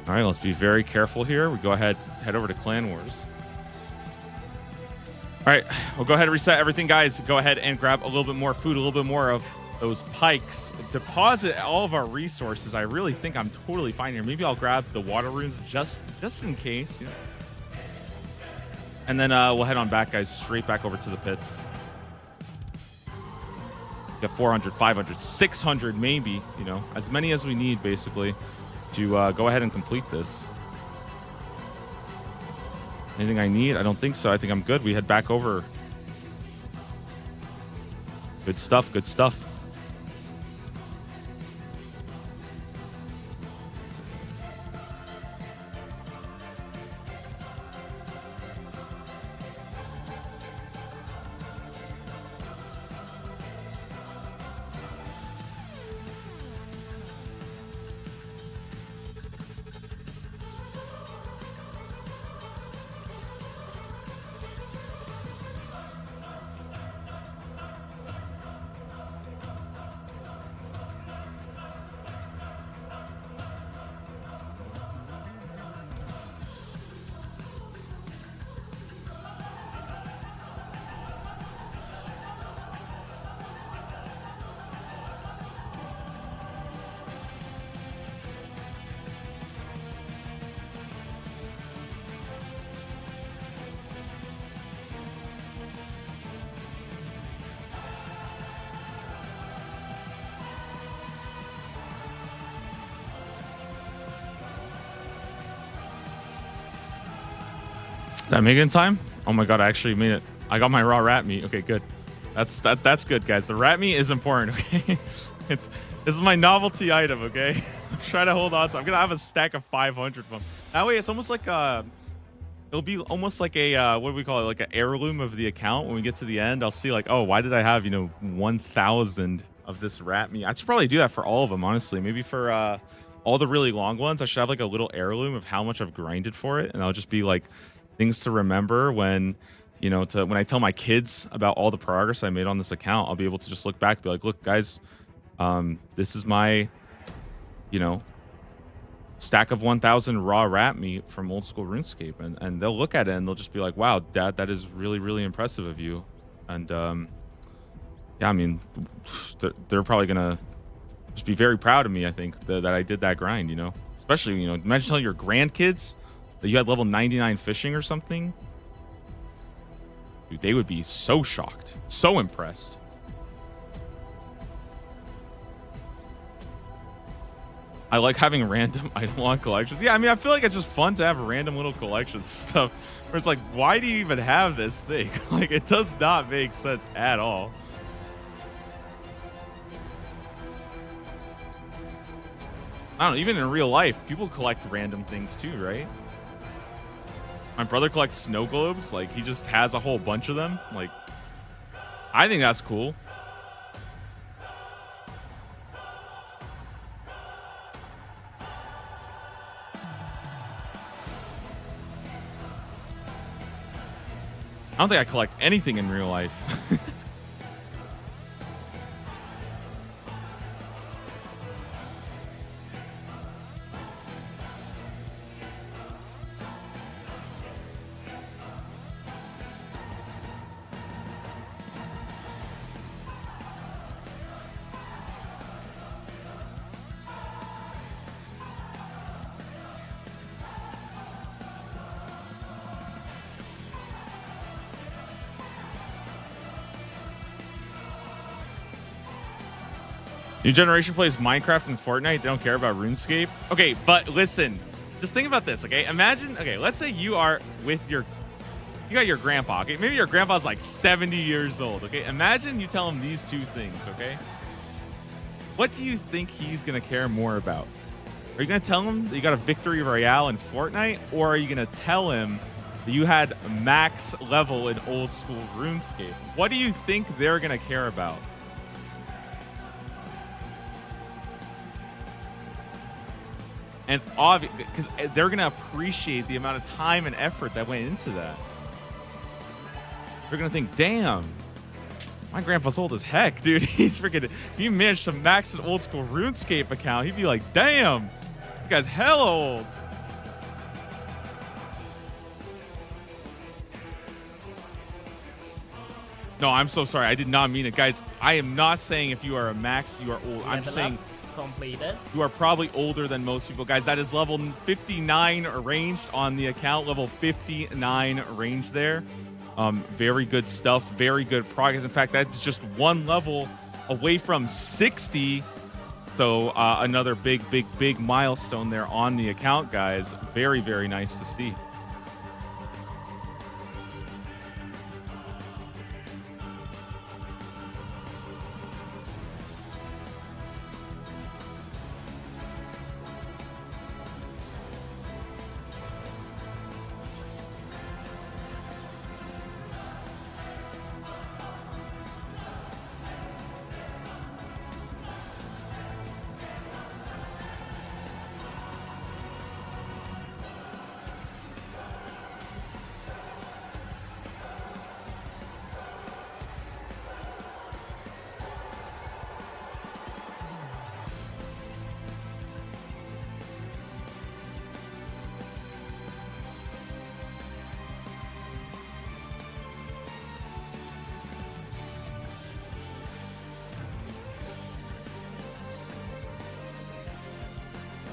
All right, let's be very careful here. We go ahead, head over to Clan Wars. All right, we'll go ahead and reset everything, guys. Go ahead and grab a little bit more food, a little bit more of those pikes. Deposit all of our resources. I really think I'm totally fine here. Maybe I'll grab the water runes just in case. And then we'll head on back, guys, straight back over to the pits. Get 400, 500, 600 maybe, you know, as many as we need basically to go ahead and complete this. Anything I need? I don't think so. I think I'm good. We head back over. Good stuff. Good stuff. Did I make it in time? Oh my god, I actually made it. I got my raw rat meat. Okay, good. That's good, guys. The rat meat is important, okay? This is my novelty item, okay? I'm trying to hold on to. I'm gonna have a stack of 500 of them. That way, it's almost like it'll be almost like a what do we call it? Like an heirloom of the account. When we get to the end, I'll see like, oh, why did I have 1,000 of this rat meat? I should probably do that for all of them, honestly. Maybe for all the really long ones, I should have like a little heirloom of how much I've grinded for it, and I'll just be like things to remember when when I tell my kids about all the progress I made on this account. I'll be able to just look back and be like, look guys, this is my stack of 1,000 raw rat meat from old school RuneScape, and they'll look at it and they'll just be like, wow, Dad, that is really, really impressive of you. And yeah, I mean, they're probably gonna just be very proud of me, I think, that I did that grind, especially imagine telling your grandkids that you had level 99 fishing or something. Dude, they would be so shocked, so impressed. I like having random item log collections. Yeah, I mean, I feel like it's just fun to have random little collections stuff where it's like, why do you even have this thing? Like, it does not make sense at all. I don't know, even in real life, people collect random things too, right? My brother collects snow globes. Like, he just has a whole bunch of them. Like, I think that's cool. I don't think I collect anything in real life. New generation plays Minecraft and Fortnite. They don't care about RuneScape. Okay, but listen, just think about this, okay? Imagine, okay, let's say you are with you got your grandpa, okay? Maybe your grandpa's like 70 years old, okay? Imagine you tell him these two things, okay? What do you think he's gonna care more about? Are you gonna tell him that you got a victory royale in Fortnite, or are you gonna tell him that you had max level in old school RuneScape? What do you think they're gonna care about? And it's obvious because they're going to appreciate the amount of time and effort that went into that. They're going to think, damn, my grandpa's old as heck, dude. He's freaking, if he managed to max an old school RuneScape account, he'd be like, damn, this guy's hella old. No, I'm so sorry. I did not mean it. Guys, I am not saying if you are a max, you are old. I'm just saying completed. You are probably older than most people, guys. That is level 59 ranged on the account. Level 59 range there. Very good stuff. Very good progress. In fact, that's just one level away from 60. So another big milestone there on the account, guys. Very, very nice to see.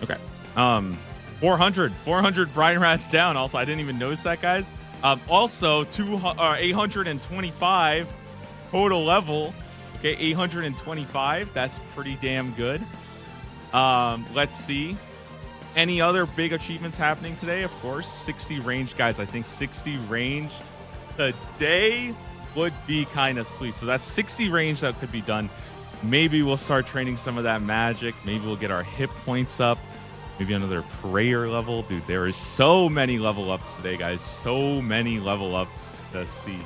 Okay. 400 brine rats down. Also, I didn't even notice that, guys. Also, 825 total level. Okay, 825. That's pretty damn good. Let's see. Any other big achievements happening today? Of course, 60 range, guys. I think 60 ranged today would be kind of sweet. So that's 60 range that could be done. Maybe we'll start training some of that magic. Maybe we'll get our hit points up. Maybe another prayer level. Dude, there is so many level ups today, guys. So many level ups to see.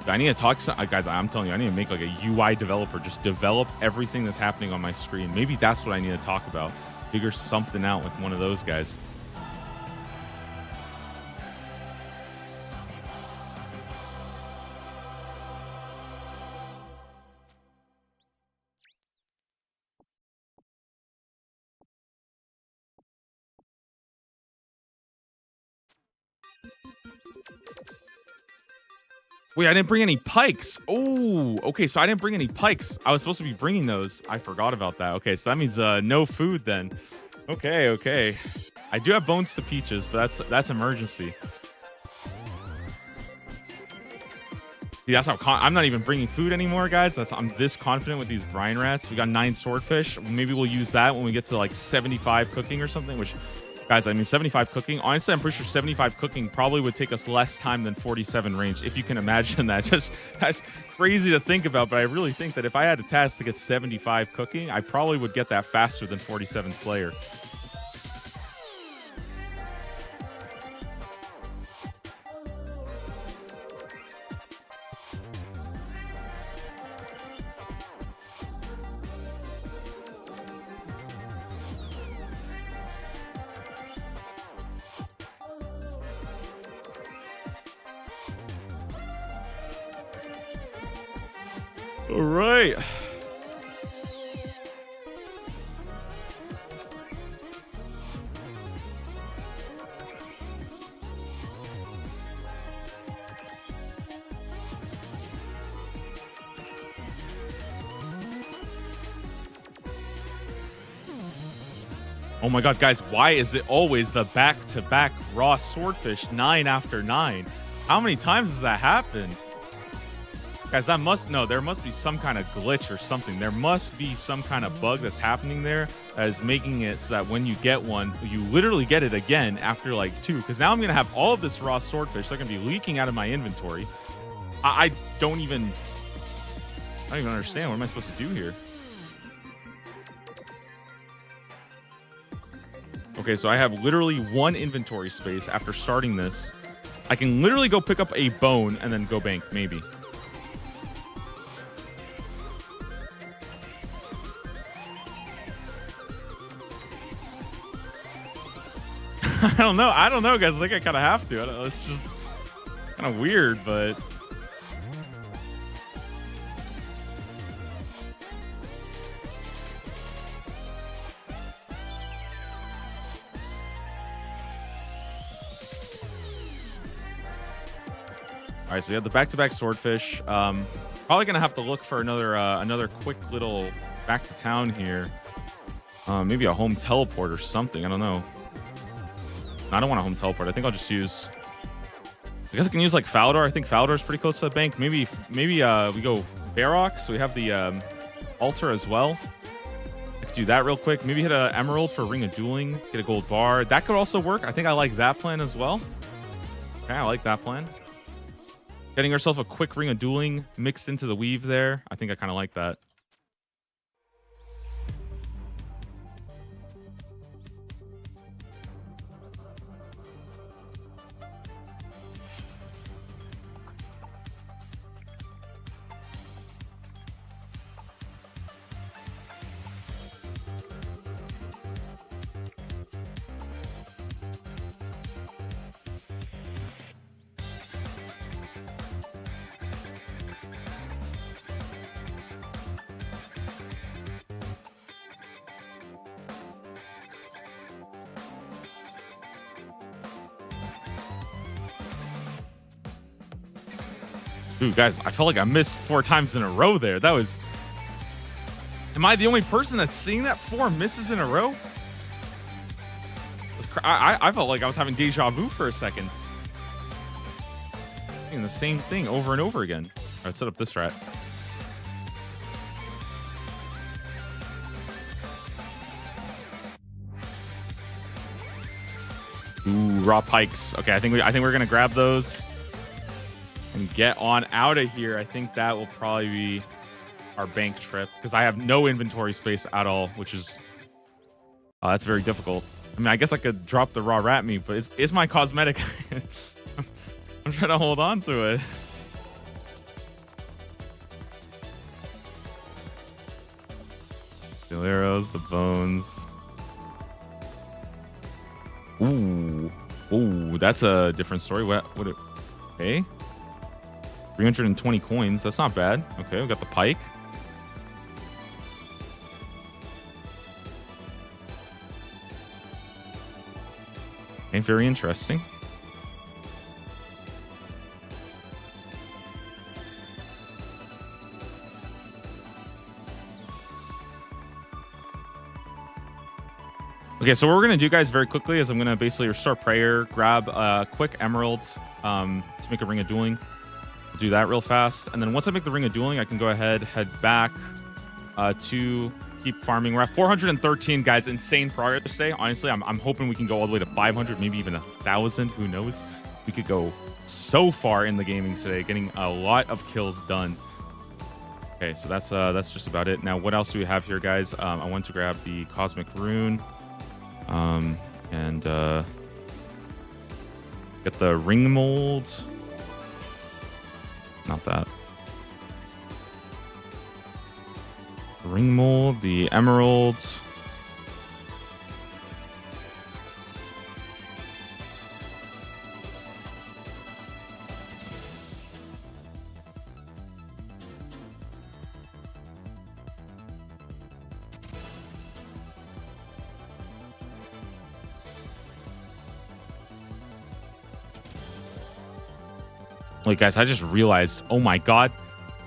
I need to talk to guys. I'm telling you, I need to make like a UI developer. Just develop everything that's happening on my screen. Maybe that's what I need to talk about. Figure something out with one of those guys. Wait, I didn't bring any pikes. Oh, okay. So I didn't bring any pikes. I was supposed to be bringing those. I forgot about that. Okay, so that means no food then. Okay. I do have bones to peaches, but that's emergency. See, that's how I'm not even bringing food anymore, guys. I'm this confident with these brine rats. We got 9 swordfish. Maybe we'll use that when we get to like 75 cooking or something, which, guys, I mean, 75 cooking. Honestly, I'm pretty sure 75 cooking probably would take us less time than 47 range, if you can imagine that. Just that's crazy to think about, but I really think that if I had a task to get 75 cooking, I probably would get that faster than 47 Slayer. All right. Oh my god, guys, why is it always the back-to-back raw swordfish 9 after 9? How many times has that happened? Guys, there must be some kind of glitch or something. There must be some kind of bug that's happening there that is making it so that when you get one, you literally get it again after like 2. Because now I'm going to have all of this raw swordfish. They're going to be leaking out of my inventory. I don't even understand. What am I supposed to do here? Okay, so I have literally 1 inventory space after starting this. I can literally go pick up a bone and then go bank, maybe. I don't know, guys. I think I kind of have to. It's just kind of weird, but... All right, so we have the back-to-back swordfish. Probably gonna have to look for another quick little back to town here. Maybe a home teleport or something. I don't know. I don't want a home teleport. I think I'll just use. I guess I can use like Falador. I think Falador is pretty close to the bank. Maybe we go Varrock, so we have the altar as well. I could do that real quick. Maybe hit a Emerald for Ring of Dueling. Get a gold bar. That could also work. I think I like that plan as well. Okay, I like that plan. Getting ourselves a quick Ring of Dueling mixed into the weave there. I think I kind of like that. Dude, guys, I felt like I missed 4 times in a row there. That was... Am I the only person that's seeing that 4 misses in a row? I felt like I was having deja vu for a second. Doing the same thing over and over again. All right, set up this strat. Ooh, raw pikes. Okay, I think we're gonna grab those and get on out of here. I think that will probably be our bank trip because I have no inventory space at all, which is that's very difficult. I mean, I guess I could drop the raw rat meat, but it's my cosmetic. I'm trying to hold on to it. The arrows, the bones. Ooh, that's a different story. Okay. 320 coins. That's not bad. Okay, we got the pike. Okay, very interesting. Okay, so what we're going to do, guys, very quickly is I'm going to basically restore prayer, grab a quick emerald to make a ring of dueling. Do that real fast, and then once I make the ring of dueling, I can go ahead, head back to keep farming. We're at 413, guys. Insane progress today. Honestly, I'm hoping we can go all the way to 500, maybe even 1,000. Who knows? We could go so far in the gaming today, getting a lot of kills done. Okay, so that's just about it. Now, what else do we have here, guys? I want to grab the cosmic rune, and get the ring mold. Not that. Ring mold, the emerald. Wait, guys, I just realized, oh my god,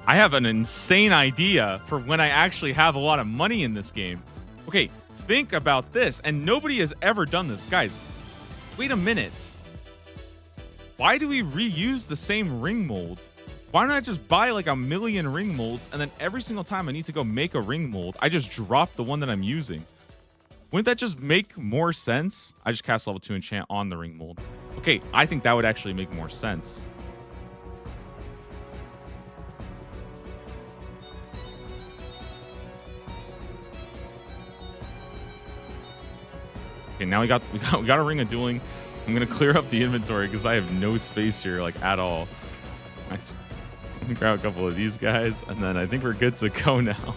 I have an insane idea for when I actually have a lot of money in this game. Okay, think about this, and nobody has ever done this. Guys, wait a minute. Why do we reuse the same ring mold? Why don't I just buy like 1,000,000 ring molds, and then every single time I need to go make a ring mold, I just drop the one that I'm using? Wouldn't that just make more sense? I just cast level 2 enchant on the ring mold. Okay, I think that would actually make more sense. Okay, now we got a ring of dueling. I'm gonna clear up the inventory because I have no space here, like, at all. Let me grab a couple of these guys, and then I think we're good to go now.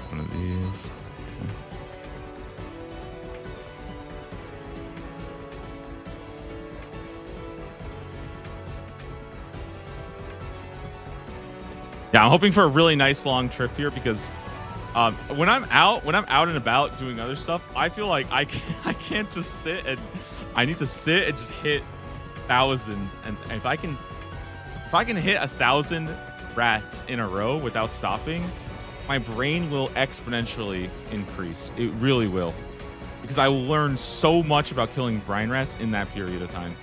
One of these. Yeah, I'm hoping for a really nice long trip here because when I'm out and about doing other stuff, I feel like I can't just sit, and I need to sit and just hit thousands, and if I can hit 1,000 rats in a row without stopping, my brain will exponentially increase. It really will, because I will learn so much about killing brine rats in that period of time.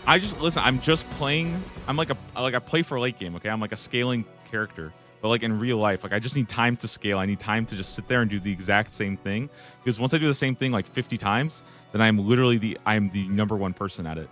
I just listen. I'm just playing. I'm like a play for late game. Okay, I'm like a scaling character, but like in real life, like I just need time to scale. I need time to just sit there and do the exact same thing, because once I do the same thing like 50 times, then I'm the number one person at it.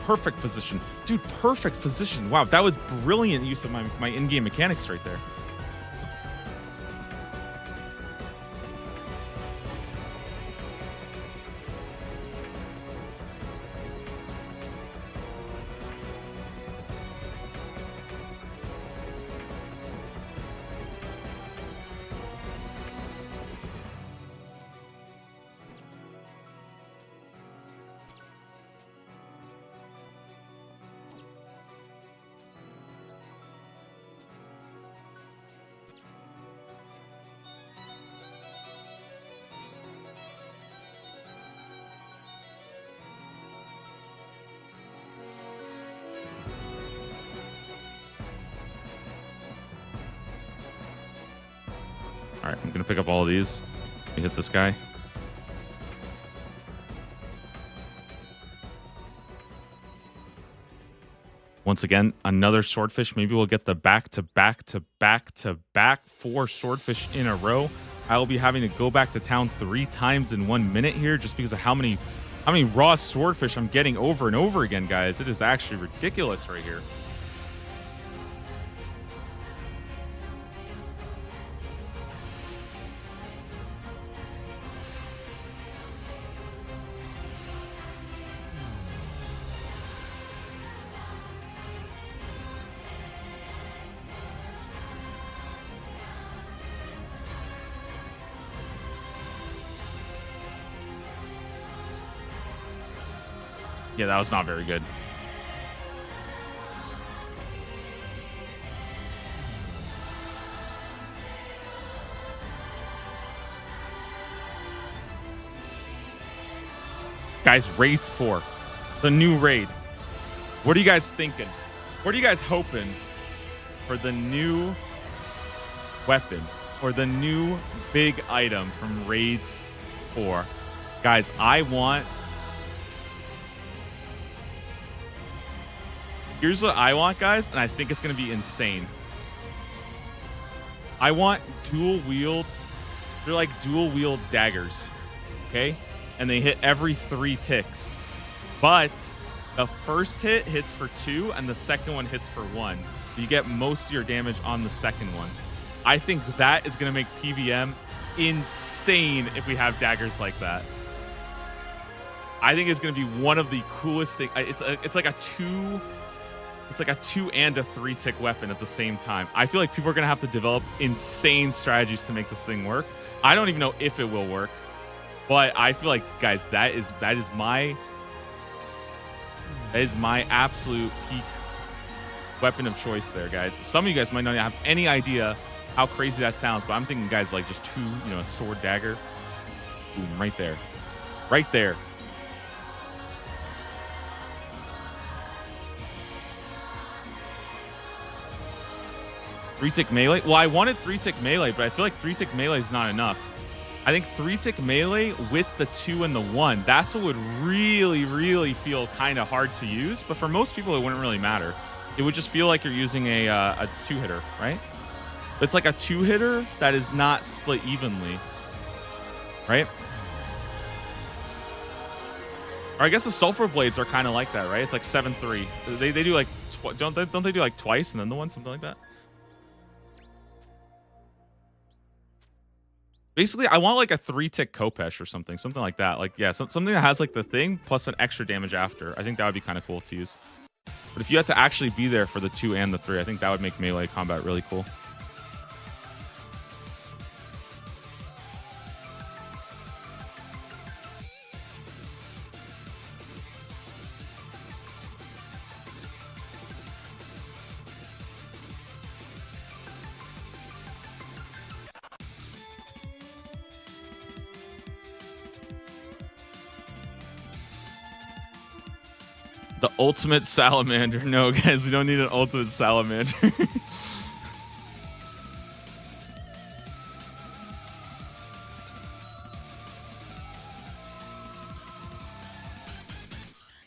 Perfect position. Dude, perfect position. Wow, that was brilliant use of my in-game mechanics right there. All right, I'm gonna pick up all of these. Let me hit this guy. Once again, another swordfish. Maybe we'll get the back to back 4 swordfish in a row. I will be having to go back to town 3 times in 1 minute here, just because of how many raw swordfish I'm getting over and over again, guys. It is actually ridiculous right here. Yeah, that was not very good. Guys, raids 4. The new raid. What are you guys thinking? What are you guys hoping for the new weapon or the new big item from raids 4? Guys, here's what I want, guys, and I think it's going to be insane. I want dual wield. They're like dual wield daggers, okay? And they hit every 3 ticks. But the first hit hits for 2, and the second one hits for 1. You get most of your damage on the second one. I think that is going to make PVM insane if we have daggers like that. I think it's going to be one of the coolest things. It's like a 2 and a 3 tick weapon at the same time. I feel like people are going to have to develop insane strategies to make this thing work. I don't even know if it will work, but I feel like, guys, that is my absolute peak weapon of choice there, guys. Some of you guys might not have any idea how crazy that sounds, but I'm thinking, guys, like just 2, a sword dagger. Boom, right there. Right there. Three-tick melee? Well, I wanted 3-tick melee, but I feel like 3-tick melee is not enough. I think 3-tick melee with the 2 and the 1, that's what would really, really feel kind of hard to use. But for most people, it wouldn't really matter. It would just feel like you're using a 2-hitter, right? It's like a 2-hitter that is not split evenly, right? Or I guess the sulfur blades are kind of like that, right? It's like 7-3. They do like don't they do like twice and then the one, something like that? Basically, I want like a 3-tick Kopesh or something like that. Like, yeah, something that has like the thing plus an extra damage after. I think that would be kind of cool to use. But if you had to actually be there for the 2 and the 3, I think that would make melee combat really cool. The ultimate salamander. No, guys, we don't need an ultimate salamander.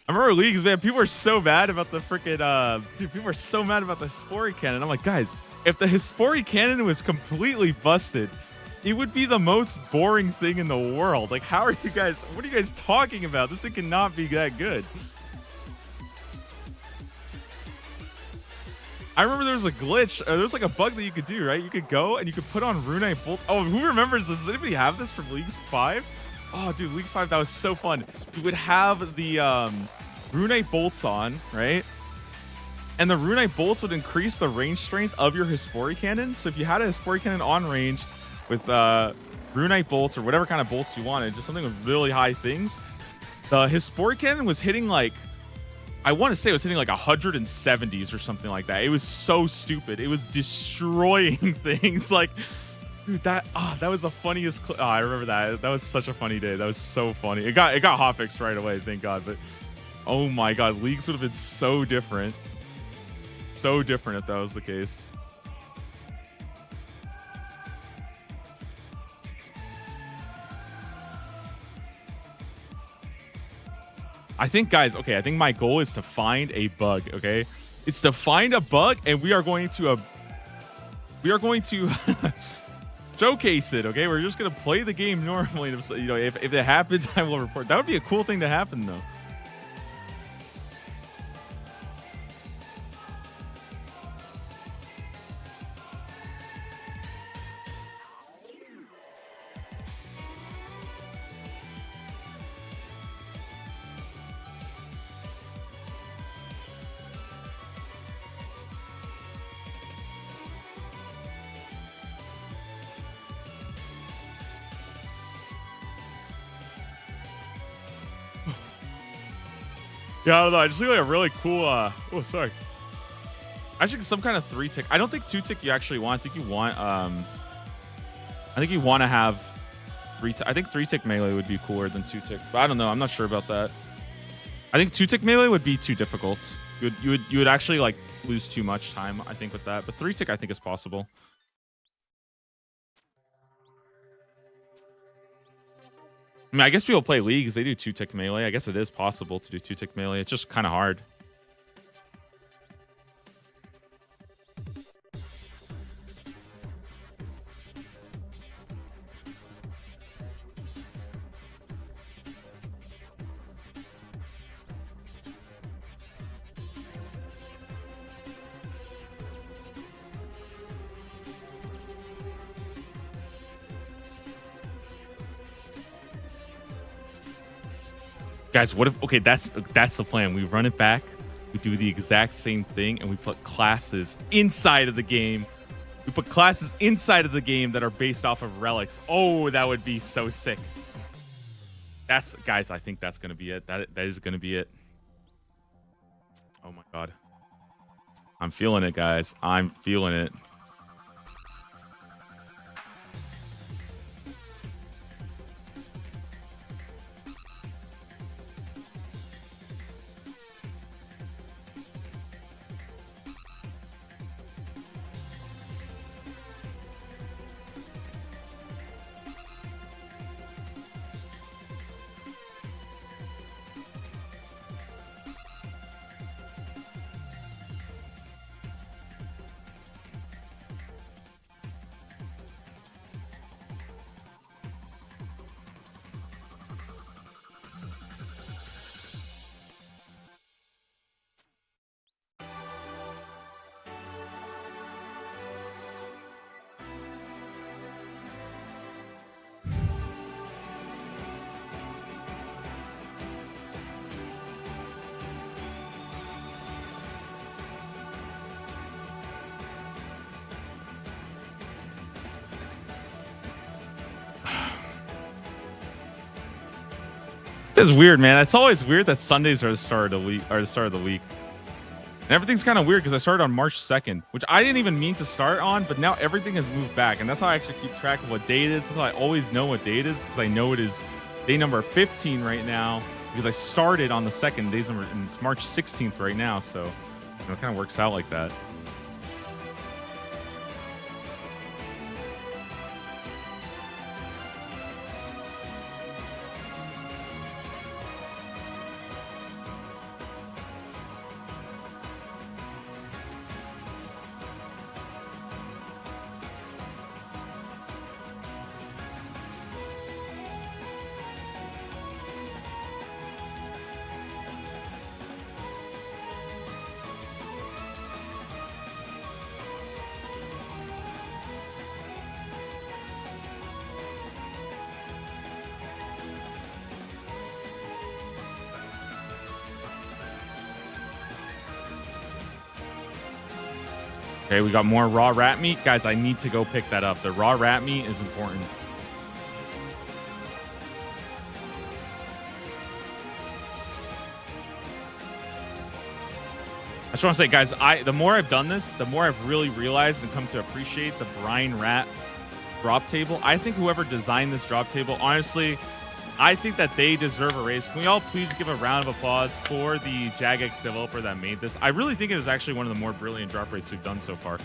I remember leagues, man. People are so mad about the freaking dude. People are so mad about the Hispori cannon. I'm like, guys, if the Hispori cannon was completely busted, it would be the most boring thing in the world. Like, how are you guys? What are you guys talking about? This thing cannot be that good. I remember there was a glitch. There was like a bug that you could do, right? You could go and you could put on Runite bolts. Oh, who remembers this? Does anybody have this from Leagues 5? Oh, dude, Leagues 5, that was so fun. You would have the Runite bolts on, right? And the Runite bolts would increase the range strength of your Hispori cannon. So if you had a Hispori cannon on range with Runite bolts or whatever kind of bolts you wanted, just something with really high things, the Hispori cannon was hitting like, I want to say it was hitting like 170s or something like that. It was so stupid. It was destroying things. Like, dude, that was the funniest. I remember that. That was such a funny day. That was so funny. It got hotfixed right away, thank God. But oh my God, leagues would have been so different. So different if that was the case. I think, guys, okay, I think my goal is to find a bug, okay? It's to find a bug, and we are going to showcase it, okay? We're just going to play the game normally. You know, if it happens, I will report. That would be a cool thing to happen, though. Yeah, I don't know. I just think like a really cool. Oh, sorry. Actually, some kind of 3-tick. I don't think 2-tick you actually want. I think you want. I think you want to have 3-tick. I think 3-tick melee would be cooler than 2-tick. But I don't know. I'm not sure about that. I think 2-tick melee would be too difficult. You would actually like lose too much time, I think, with that. But 3-tick I think is possible. I mean, I guess people play leagues. They do 2-tick melee. I guess it is possible to do 2-tick melee. It's just kind of hard. Guys, what if, okay, that's the plan. We run it back, we do the exact same thing, and we put classes inside of the game. We put classes inside of the game that are based off of relics. Oh, that would be so sick. That's, guys, I think that's going to be it. That is going to be it. Oh my God. I'm feeling it, guys. I'm feeling it. It's weird, man. It's always weird that Sundays are the start of the week. Are the start of the week. And everything's kind of weird because I started on March 2nd, which I didn't even mean to start on, but now everything has moved back. And that's how I actually keep track of what day it is. That's how I always know what day it is, because I know it is day number 15 right now, because I started on the 2nd, day's number, and it's March 16th right now. So, you know, it kind of works out like that. Okay, we got more raw rat meat. Guys, I need to go pick that up. The raw rat meat is important. I just want to say, guys, the more I've done this, the more I've really realized and come to appreciate the brine rat drop table. I think whoever designed this drop table, honestly, I think that they deserve a raise. Can we all please give a round of applause for the Jagex developer that made this? I really think it is actually one of the more brilliant drop rates we've done so far.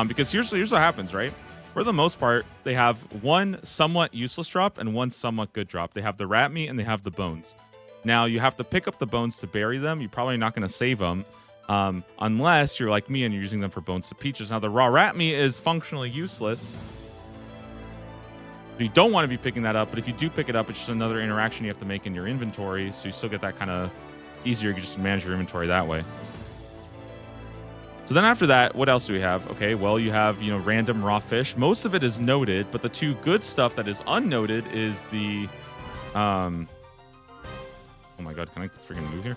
Because here's what happens, right? For the most part, they have one somewhat useless drop and one somewhat good drop. They have the rat meat and they have the bones. Now, you have to pick up the bones to bury them. You're probably not going to save them unless you're like me and you're using them for bones to peaches. Now, the raw rat meat is functionally useless. You don't want to be picking that up, but if you do pick it up, it's just another interaction you have to make in your inventory, so you still get that kind of easier. You can just manage your inventory that way. So then after that, what else do we have? Okay, well, you have, you know, random raw fish. Most of it is noted, but the two good stuff that is unnoted is the oh my god, can I freaking move here?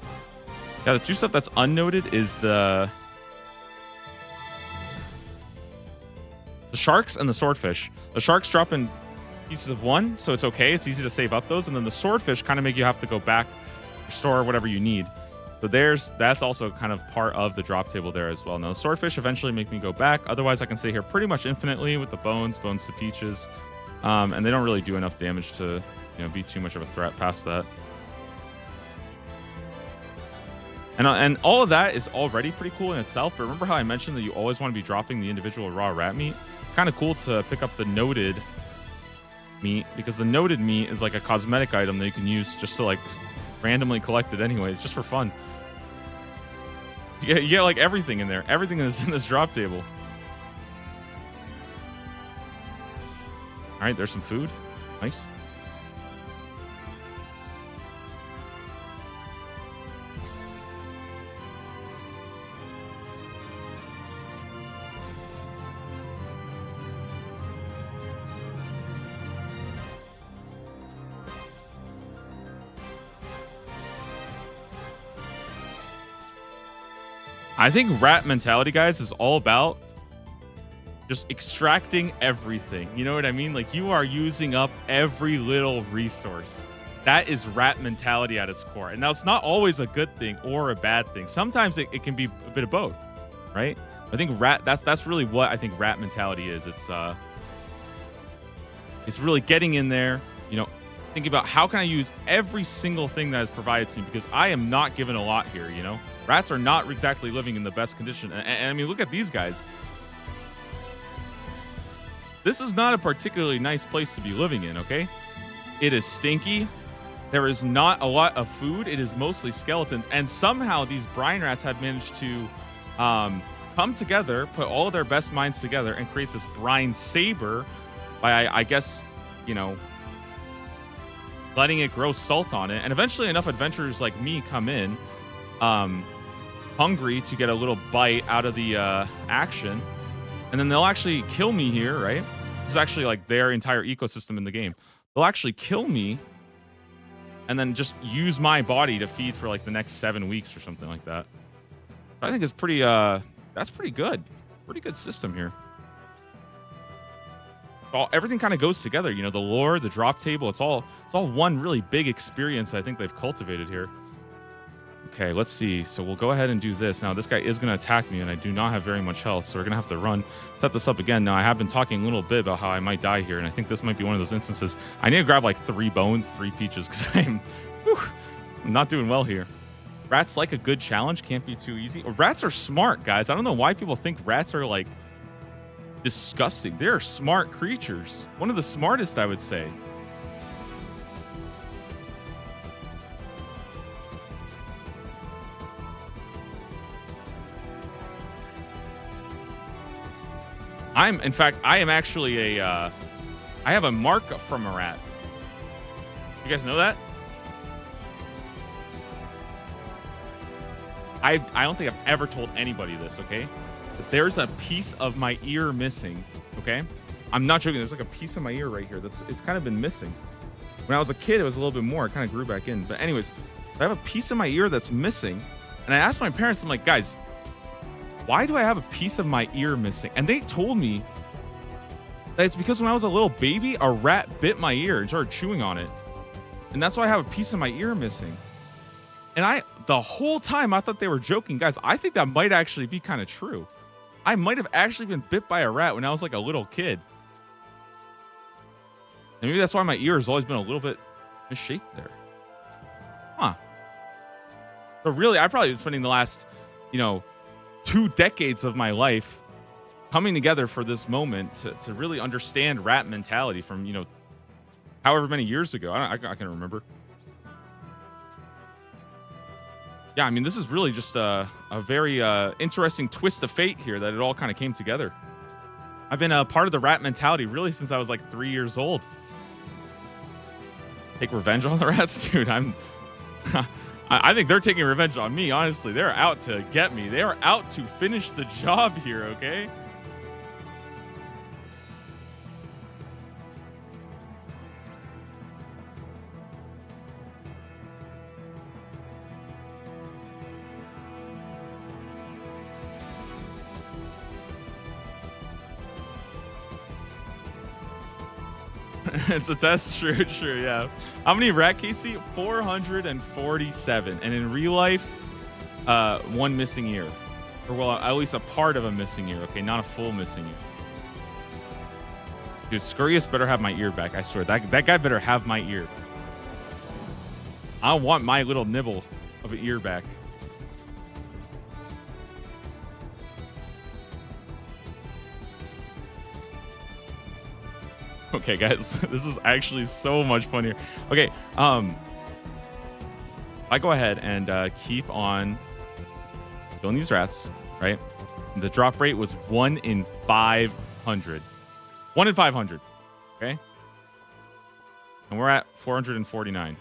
Yeah, the two stuff that's unnoted is the sharks and the swordfish. The sharks drop in pieces of one, so it's okay. It's easy to save up those, and then the swordfish kind of make you have to go back, restore whatever you need. So that's also kind of part of the drop table there as well. Now the swordfish eventually make me go back. Otherwise, I can stay here pretty much infinitely with the bones to peaches, and they don't really do enough damage to, you know, be too much of a threat past that. And all of that is already pretty cool in itself. But remember how I mentioned that you always want to be dropping the individual raw rat meat? Kind of cool to pick up the noted meat, because the noted meat is like a cosmetic item that you can use just to like randomly collect it anyways, just for fun. You get like everything in there. Everything is in this drop table. All right, there's some food. Nice. I think rat mentality, guys, is all about just extracting everything. You know what I mean? Like, you are using up every little resource. That is rat mentality at its core. And now it's not always a good thing or a bad thing. Sometimes it can be a bit of both, right? I think that's really what I think rat mentality is. It's really getting in there, you know, thinking about how can I use every single thing that is provided to me, because I am not given a lot here, you know? Rats are not exactly living in the best condition. And I mean, look at these guys. This is not a particularly nice place to be living in, okay? It is stinky. There is not a lot of food. It is mostly skeletons. And somehow these brine rats have managed to come together, put all of their best minds together, and create this brine saber by, I guess, you know, letting it grow salt on it. And eventually enough adventurers like me come in, hungry to get a little bite out of the action, and then they'll actually kill me here, right? This is actually like their entire ecosystem in the game. They'll actually kill me and then just use my body to feed for like the next 7 weeks or something like that. I think it's pretty that's pretty good. Pretty good system here. everything kind of goes together. You know, the lore, the drop table, it's all one really big experience I think they've cultivated here. Okay, let's see. So we'll go ahead and do this. Now, this guy is going to attack me, and I do not have very much health, so we're going to have to run. Set this up again. Now, I have been talking a little bit about how I might die here, and I think this might be one of those instances. I need to grab like 3 bones, 3 peaches, because I'm not doing well here. Rats like a good challenge. Can't be too easy. Rats are smart, guys. I don't know why people think rats are like disgusting. They're smart creatures. One of the smartest, I would say. In fact, I am actually I have a mark from a rat. You guys know that? I don't think I've ever told anybody this, okay? But there's a piece of my ear missing, okay? I'm not joking. There's like a piece of my ear right here. It's kind of been missing. When I was a kid, it was a little bit more. It kind of grew back in. But anyways, I have a piece of my ear that's missing. And I asked my parents, I'm like, guys, why do I have a piece of my ear missing? And they told me that it's because when I was a little baby, a rat bit my ear and started chewing on it. And that's why I have a piece of my ear missing. And the whole time I thought they were joking. Guys, I think that might actually be kind of true. I might have actually been bit by a rat when I was like a little kid. And maybe that's why my ear has always been a little bit misshaped there. Huh. But really, I've probably been spending the last, 2 decades of my life coming together for this moment to really understand rat mentality from, however many years ago. I can remember. Yeah, I mean, this is really just a very interesting twist of fate here that it all kind of came together. I've been a part of the rat mentality really since I was like 3 years old. Take revenge on the rats? Dude, I think they're taking revenge on me, honestly. They're out to get me. They are out to finish the job here, okay? It's a test. True, yeah. How many rat Casey? 447. And in real life, 1 missing ear. Or, well, at least a part of a missing ear, okay? Not a full missing ear. Dude, Scurrius better have my ear back. I swear. That guy better have my ear. I want my little nibble of an ear back. Okay, guys, this is actually so much funnier. Okay, I go ahead and keep on killing these rats, right? The drop rate was 1 in 500. 1 in 500, okay? And we're at 449.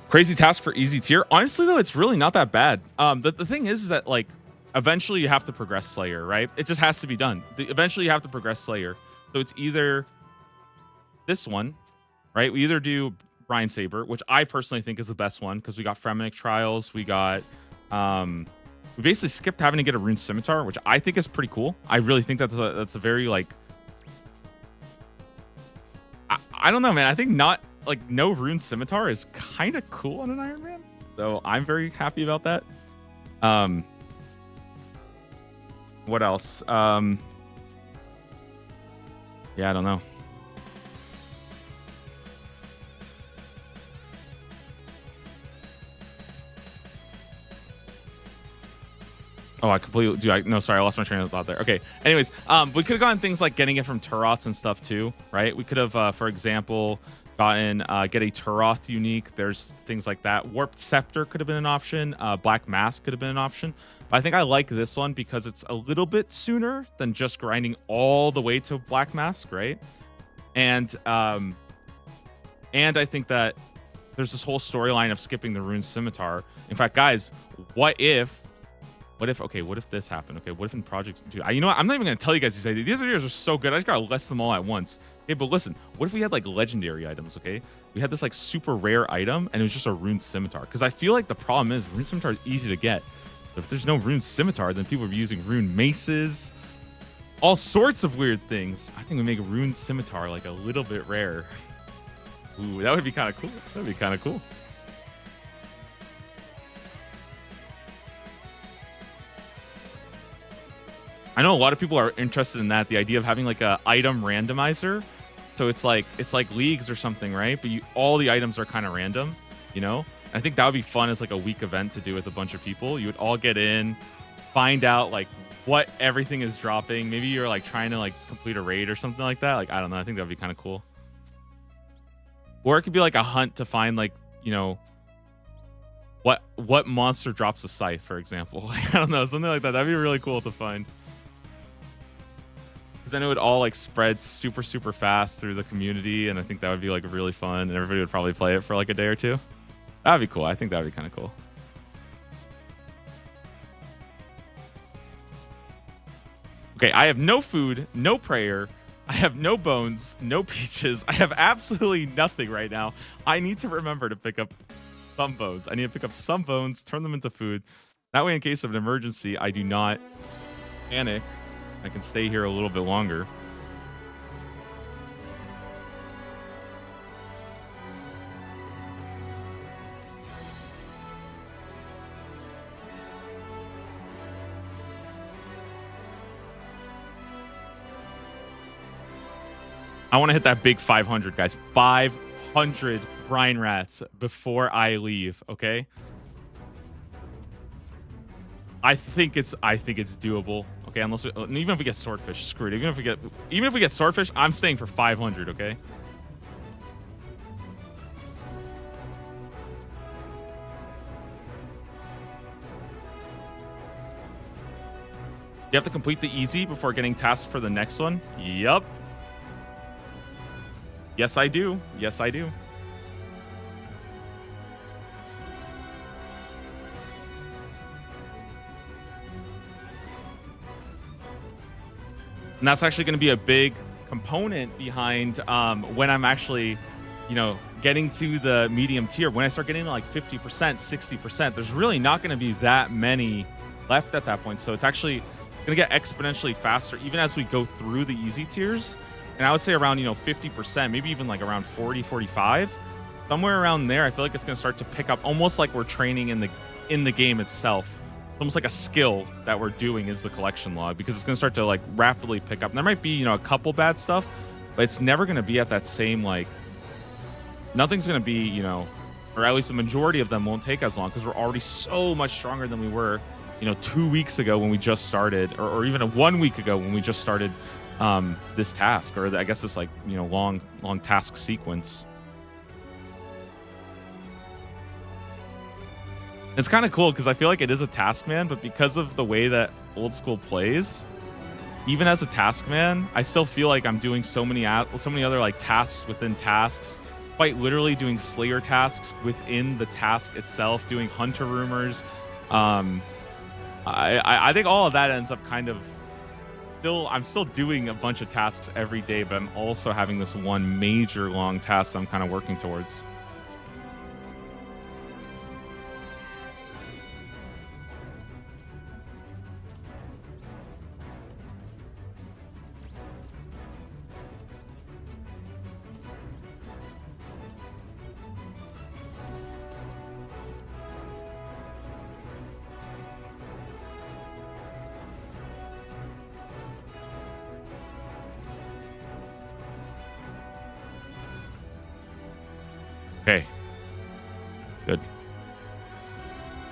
Crazy task for easy tier. Honestly, though, it's really not that bad. The thing is that, like, eventually you have to progress Slayer, right? It just has to be done. Eventually you have to progress Slayer. So it's either this one, right? We either do BRINE Saber, which I personally think is the best one because we got Fremenic Trials. We got, we basically skipped having to get a Rune Scimitar, which I think is pretty cool. I really think that's a very, like, I don't know, man. I think no Rune Scimitar is kind of cool on an Iron Man. So I'm very happy about that. What else? Yeah, I don't know. Oh, I completely no, sorry, I lost my train of thought there. Okay. Anyways, we could have gotten things like getting it from Turoths and stuff too, right? We could have, for example, gotten get a Turoth unique. There's things like that. Warped Scepter could have been an option. Black Mask could have been an option. But I think I like this one because it's a little bit sooner than just grinding all the way to Black Mask, right? And I think that there's this whole storyline of skipping the Rune Scimitar. In fact, guys, what if What if, okay, what if this happened? Okay, what if in projects, dude, you know what? I'm not even going to tell you guys these ideas. These ideas are so good. I just got to list them all at once. Okay, but listen, what if we had like legendary items, okay? We had this like super rare item and it was just a rune scimitar. Because I feel like the problem is rune scimitar is easy to get. So if there's no rune scimitar, then people are using rune maces, all sorts of weird things. I think we make a rune scimitar like a little bit rare. Ooh, that would be kind of cool. That would be kind of cool. I know a lot of people are interested in that, the idea of having like a item randomizer. So it's like leagues or something, right? But all the items are kind of random, you know? And I think that would be fun as like a week event to do with a bunch of people. You would all get in, find out like what everything is dropping. Maybe you're like trying to like complete a raid or something like that. Like, I don't know. I think that'd be kind of cool. Or it could be like a hunt to find like, you know, what monster drops a scythe, for example. Like, I don't know, something like that. That'd be really cool to find. Then it would all like spread super fast through the community, and I think that would be like really fun, and everybody would probably play it for like a day or two. That'd be cool. I think that'd be kind of cool. Okay, I have no food, no prayer, I have no bones, no peaches. I have absolutely nothing right now. I need to remember to pick up some bones. I need to pick up some bones, turn them into food. That way, in case of an emergency, I do not panic. I can stay here a little bit longer. I want to hit that big 500, guys. 500 brine rats before I leave, okay? I think it's doable. Okay, unless even if we get swordfish, screw it. Even if we get swordfish, I'm staying for 500. Okay. You have to complete the easy before getting tasked for the next one. Yup. Yes, I do. Yes, I do. And that's actually going to be a big component behind when I'm actually, you know, getting to the medium tier. When I start getting to like 50%, 60%, there's really not going to be that many left at that point. So it's actually going to get exponentially faster even as we go through the easy tiers. And I would say around, you know, 50%, maybe even like around 40, 45. Somewhere around there, I feel like it's going to start to pick up almost like we're training in the game itself. Almost like a skill that we're doing is the collection log, because it's going to start to like rapidly pick up. And there might be, you know, a couple bad stuff, but it's never going to be at that same, like, nothing's going to be, you know, or at least the majority of them won't take as long because we're already so much stronger than we were, you know, 2 weeks ago when we just started, or even 1 week ago when we just started this task, or I guess this like, you know, long task sequence. It's kind of cool because I feel like it is a Taskman, but because of the way that old school plays, even as a Taskman, I still feel like I'm doing so many other like tasks within tasks, quite literally doing Slayer tasks within the task itself, doing Hunter rumors. I think all of that ends up kind of I'm still doing a bunch of tasks every day, but I'm also having this one major long task that I'm kind of working towards. Okay. Good.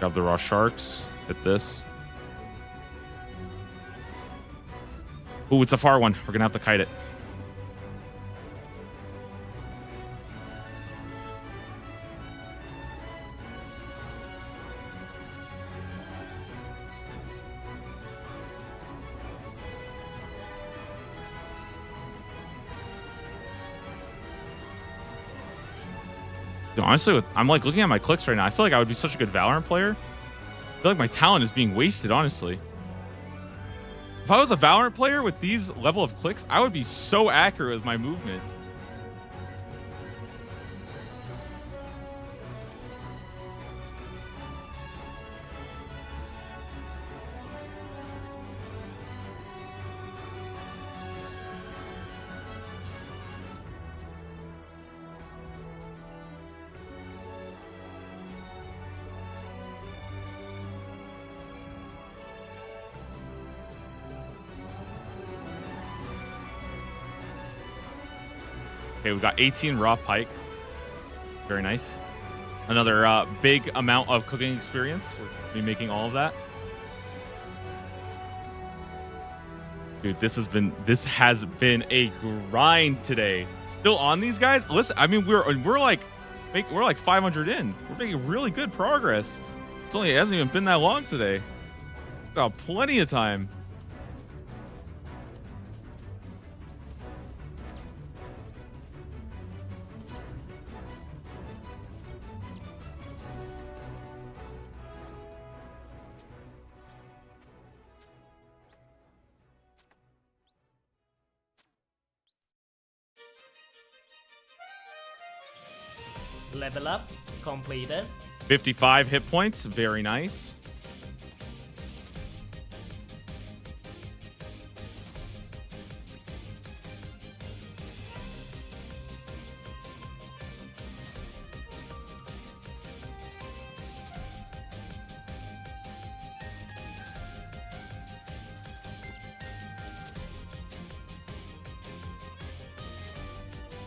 Grab the raw sharks. Hit this. Ooh, it's a far one. We're gonna have to kite it. Honestly, I'm like looking at my clicks right now. I feel like I would be such a good Valorant player. feel like my talent is being wasted, honestly. If I was a Valorant player with these level of clicks, I would be so accurate with my movement. Okay, we got 18 raw pike. Very nice. Another big amount of cooking experience. We'll be making all of that. Dude, this has been a grind today. Still on these guys? Listen, I mean, we're like 500 in. We're making really good progress. It hasn't even been that long today. Got plenty of time. Level up completed. 55 hit points. Very nice.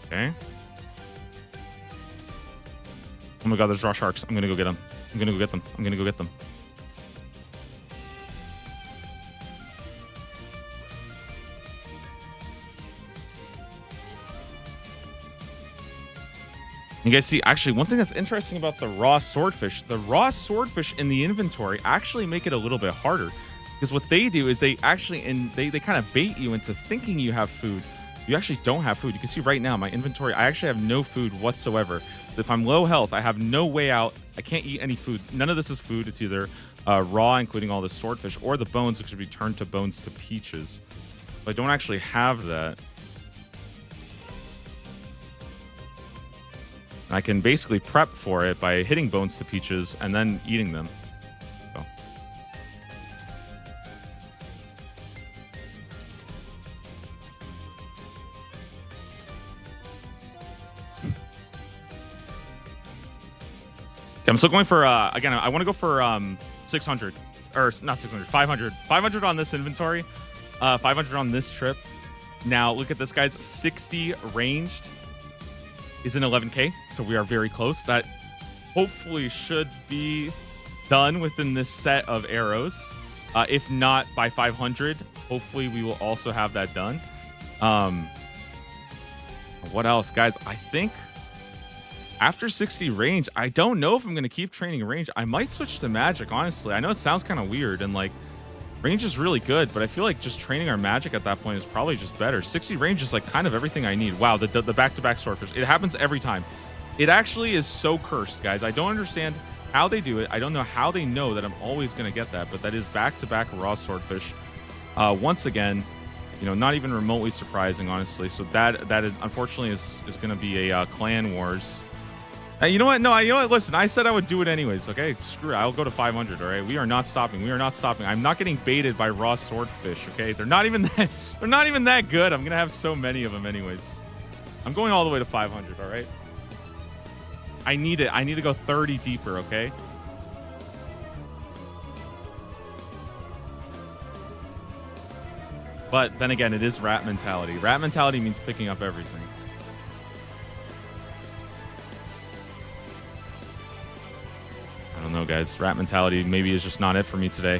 Okay. Oh my god, there's raw sharks. I'm gonna go get them. I'm gonna go get them. I'm gonna go get them. You guys see, actually, one thing that's interesting about the raw swordfish in the inventory actually make it a little bit harder. Because what they do is they actually, they kind of bait you into thinking you have food. You actually don't have food. You can see right now, my inventory, I actually have no food whatsoever. If I'm low health, I have no way out. I can't eat any food. None of this is food. It's either raw, including all the swordfish, or the bones, which should be turned to bones to peaches. But I don't actually have that. And I can basically prep for it by hitting bones to peaches and then eating them. So. I'm still going for, again, I want to go for 600, or not 600, 500. 500 on this inventory, 500 on this trip. Now, look at this, guys. 60 ranged is in 11K, so we are very close. That hopefully should be done within this set of arrows. If not, by 500, hopefully we will also have that done. What else, guys? I think after 60 range, I don't know if I'm going to keep training range. I might switch to magic, honestly. I know it sounds kind of weird, and like range is really good, but I feel like just training our magic at that point is probably just better. 60 range is like kind of everything I need. Wow, the back-to-back swordfish. It happens every time. It actually is so cursed, guys. I don't understand how they do it. I don't know how they know that I'm always going to get that, but that is back-to-back raw swordfish. Once again, you know, not even remotely surprising, honestly. So that is, unfortunately is going to be a clan wars. You know what? No, you know what? Listen, I said I would do it anyways. Okay, screw it. I'll go to 500. All right, we are not stopping. We are not stopping. I'm not getting baited by raw swordfish. Okay, they're not even that. They're not even that good. I'm gonna have so many of them anyways. I'm going all the way to 500. All right. I need it. I need to go 30 deeper. Okay. But then again, it is rat mentality. Rat mentality means picking up everything. I don't know, guys. Rat mentality maybe is just not it for me today.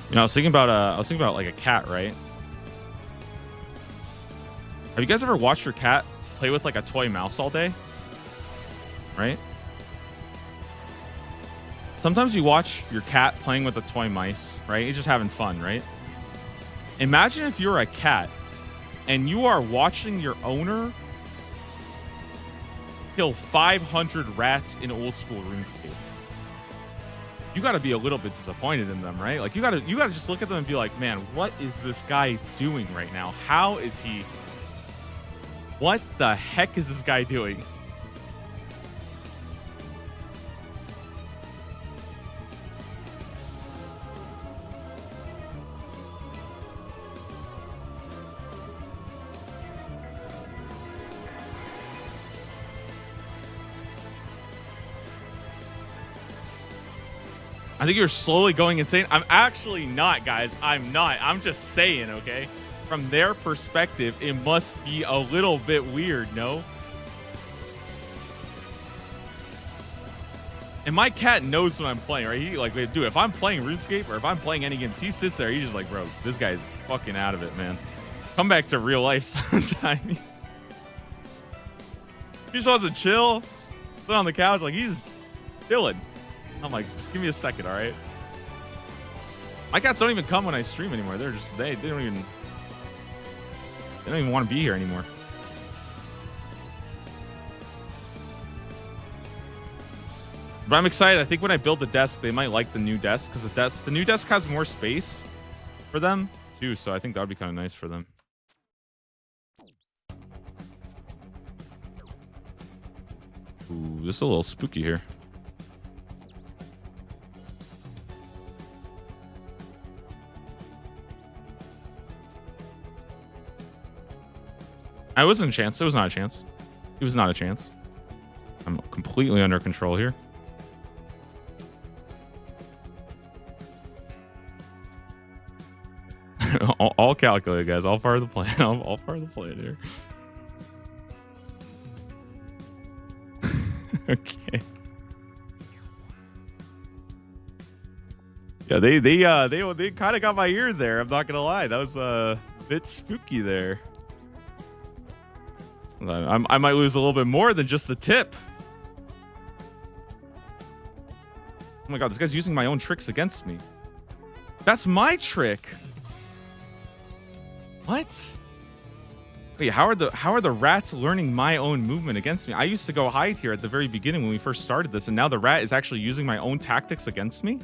You know, I was thinking about like a cat, right? Have you guys ever watched your cat play with like a toy mouse all day? Right? Sometimes you watch your cat playing with a toy mice, right? He's just having fun, right? Imagine if you're a cat and you are watching your owner kill 500 rats in old school RuneScape. You got to be a little bit disappointed in them, right? Like you got to just look at them and be like, man, what is this guy doing right now? How is he? What the heck is this guy doing? I think you're slowly going insane. I'm actually not, guys. I'm not. I'm just saying, okay? From their perspective, it must be a little bit weird, no? And my cat knows when I'm playing, right? He like, dude, if I'm playing RuneScape or if I'm playing any games, he sits there. He's just like, bro, this guy's fucking out of it, man. Come back to real life sometime. He just wants to chill, sit on the couch, like he's chilling. I'm like, just give me a second, all right? My cats don't even come when I stream anymore. They're just they don't even want to be here anymore. But I'm excited. I think when I build the desk, they might like the new desk because the new desk has more space for them too. So I think that would be kind of nice for them. Ooh, this is a little spooky here. I wasn't a chance. It was not a chance. It was not a chance. I'm completely under control here. all calculated, guys. All part of the plan. All part of the plan here. Okay. Yeah, they kind of got my ear there. I'm not gonna lie. That was a bit spooky there. I might lose a little bit more than just the tip. Oh my god, this guy's using my own tricks against me. That's my trick. What? Wait, how are the rats learning my own movement against me? I used to go hide here at the very beginning when we first started this, and now the rat is actually using my own tactics against me?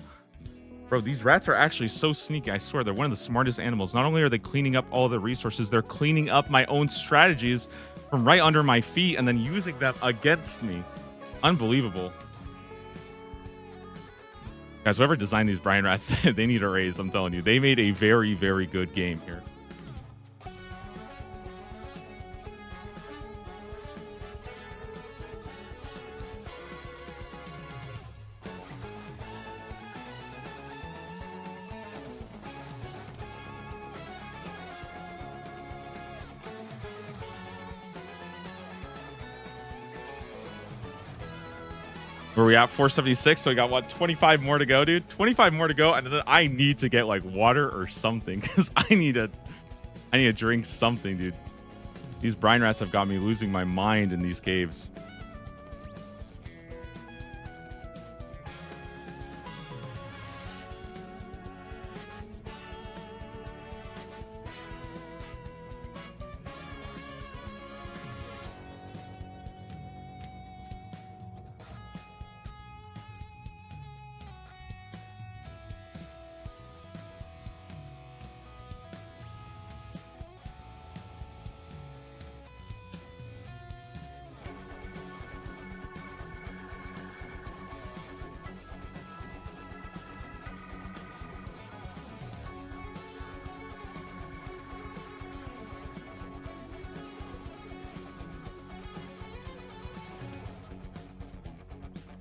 Bro, these rats are actually so sneaky. I swear, they're one of the smartest animals. Not only are they cleaning up all the resources, they're cleaning up my own strategies from right under my feet and then using them against me. Unbelievable. Guys, whoever designed these brine rats, they need a raise, I'm telling you. They made a very, very good game here. Where we at? 476. So we got what, 25 more to go, dude. 25 more to go, and then I need to get like water or something because I need to drink something, dude. These brine rats have got me losing my mind in these caves.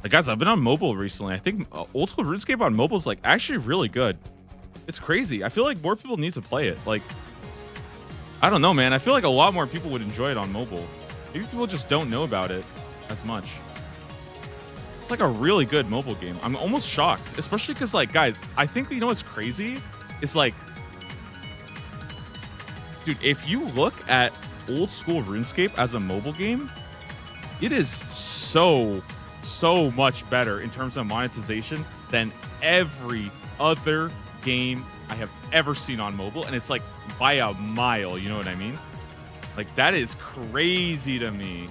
Like, guys, I've been on mobile recently. I think old school RuneScape on mobile is like actually really good. It's crazy. I feel like more people need to play it. Like, I don't know, man. I feel like a lot more people would enjoy it on mobile. Maybe people just don't know about it as much. It's like a really good mobile game. I'm almost shocked, especially because, like, guys, I think, you know what's crazy? is like, dude, if you look at old school RuneScape as a mobile game, it is so much better in terms of monetization than every other game I have ever seen on mobile, and it's like by a mile, you know what I mean? Like, that is crazy to me.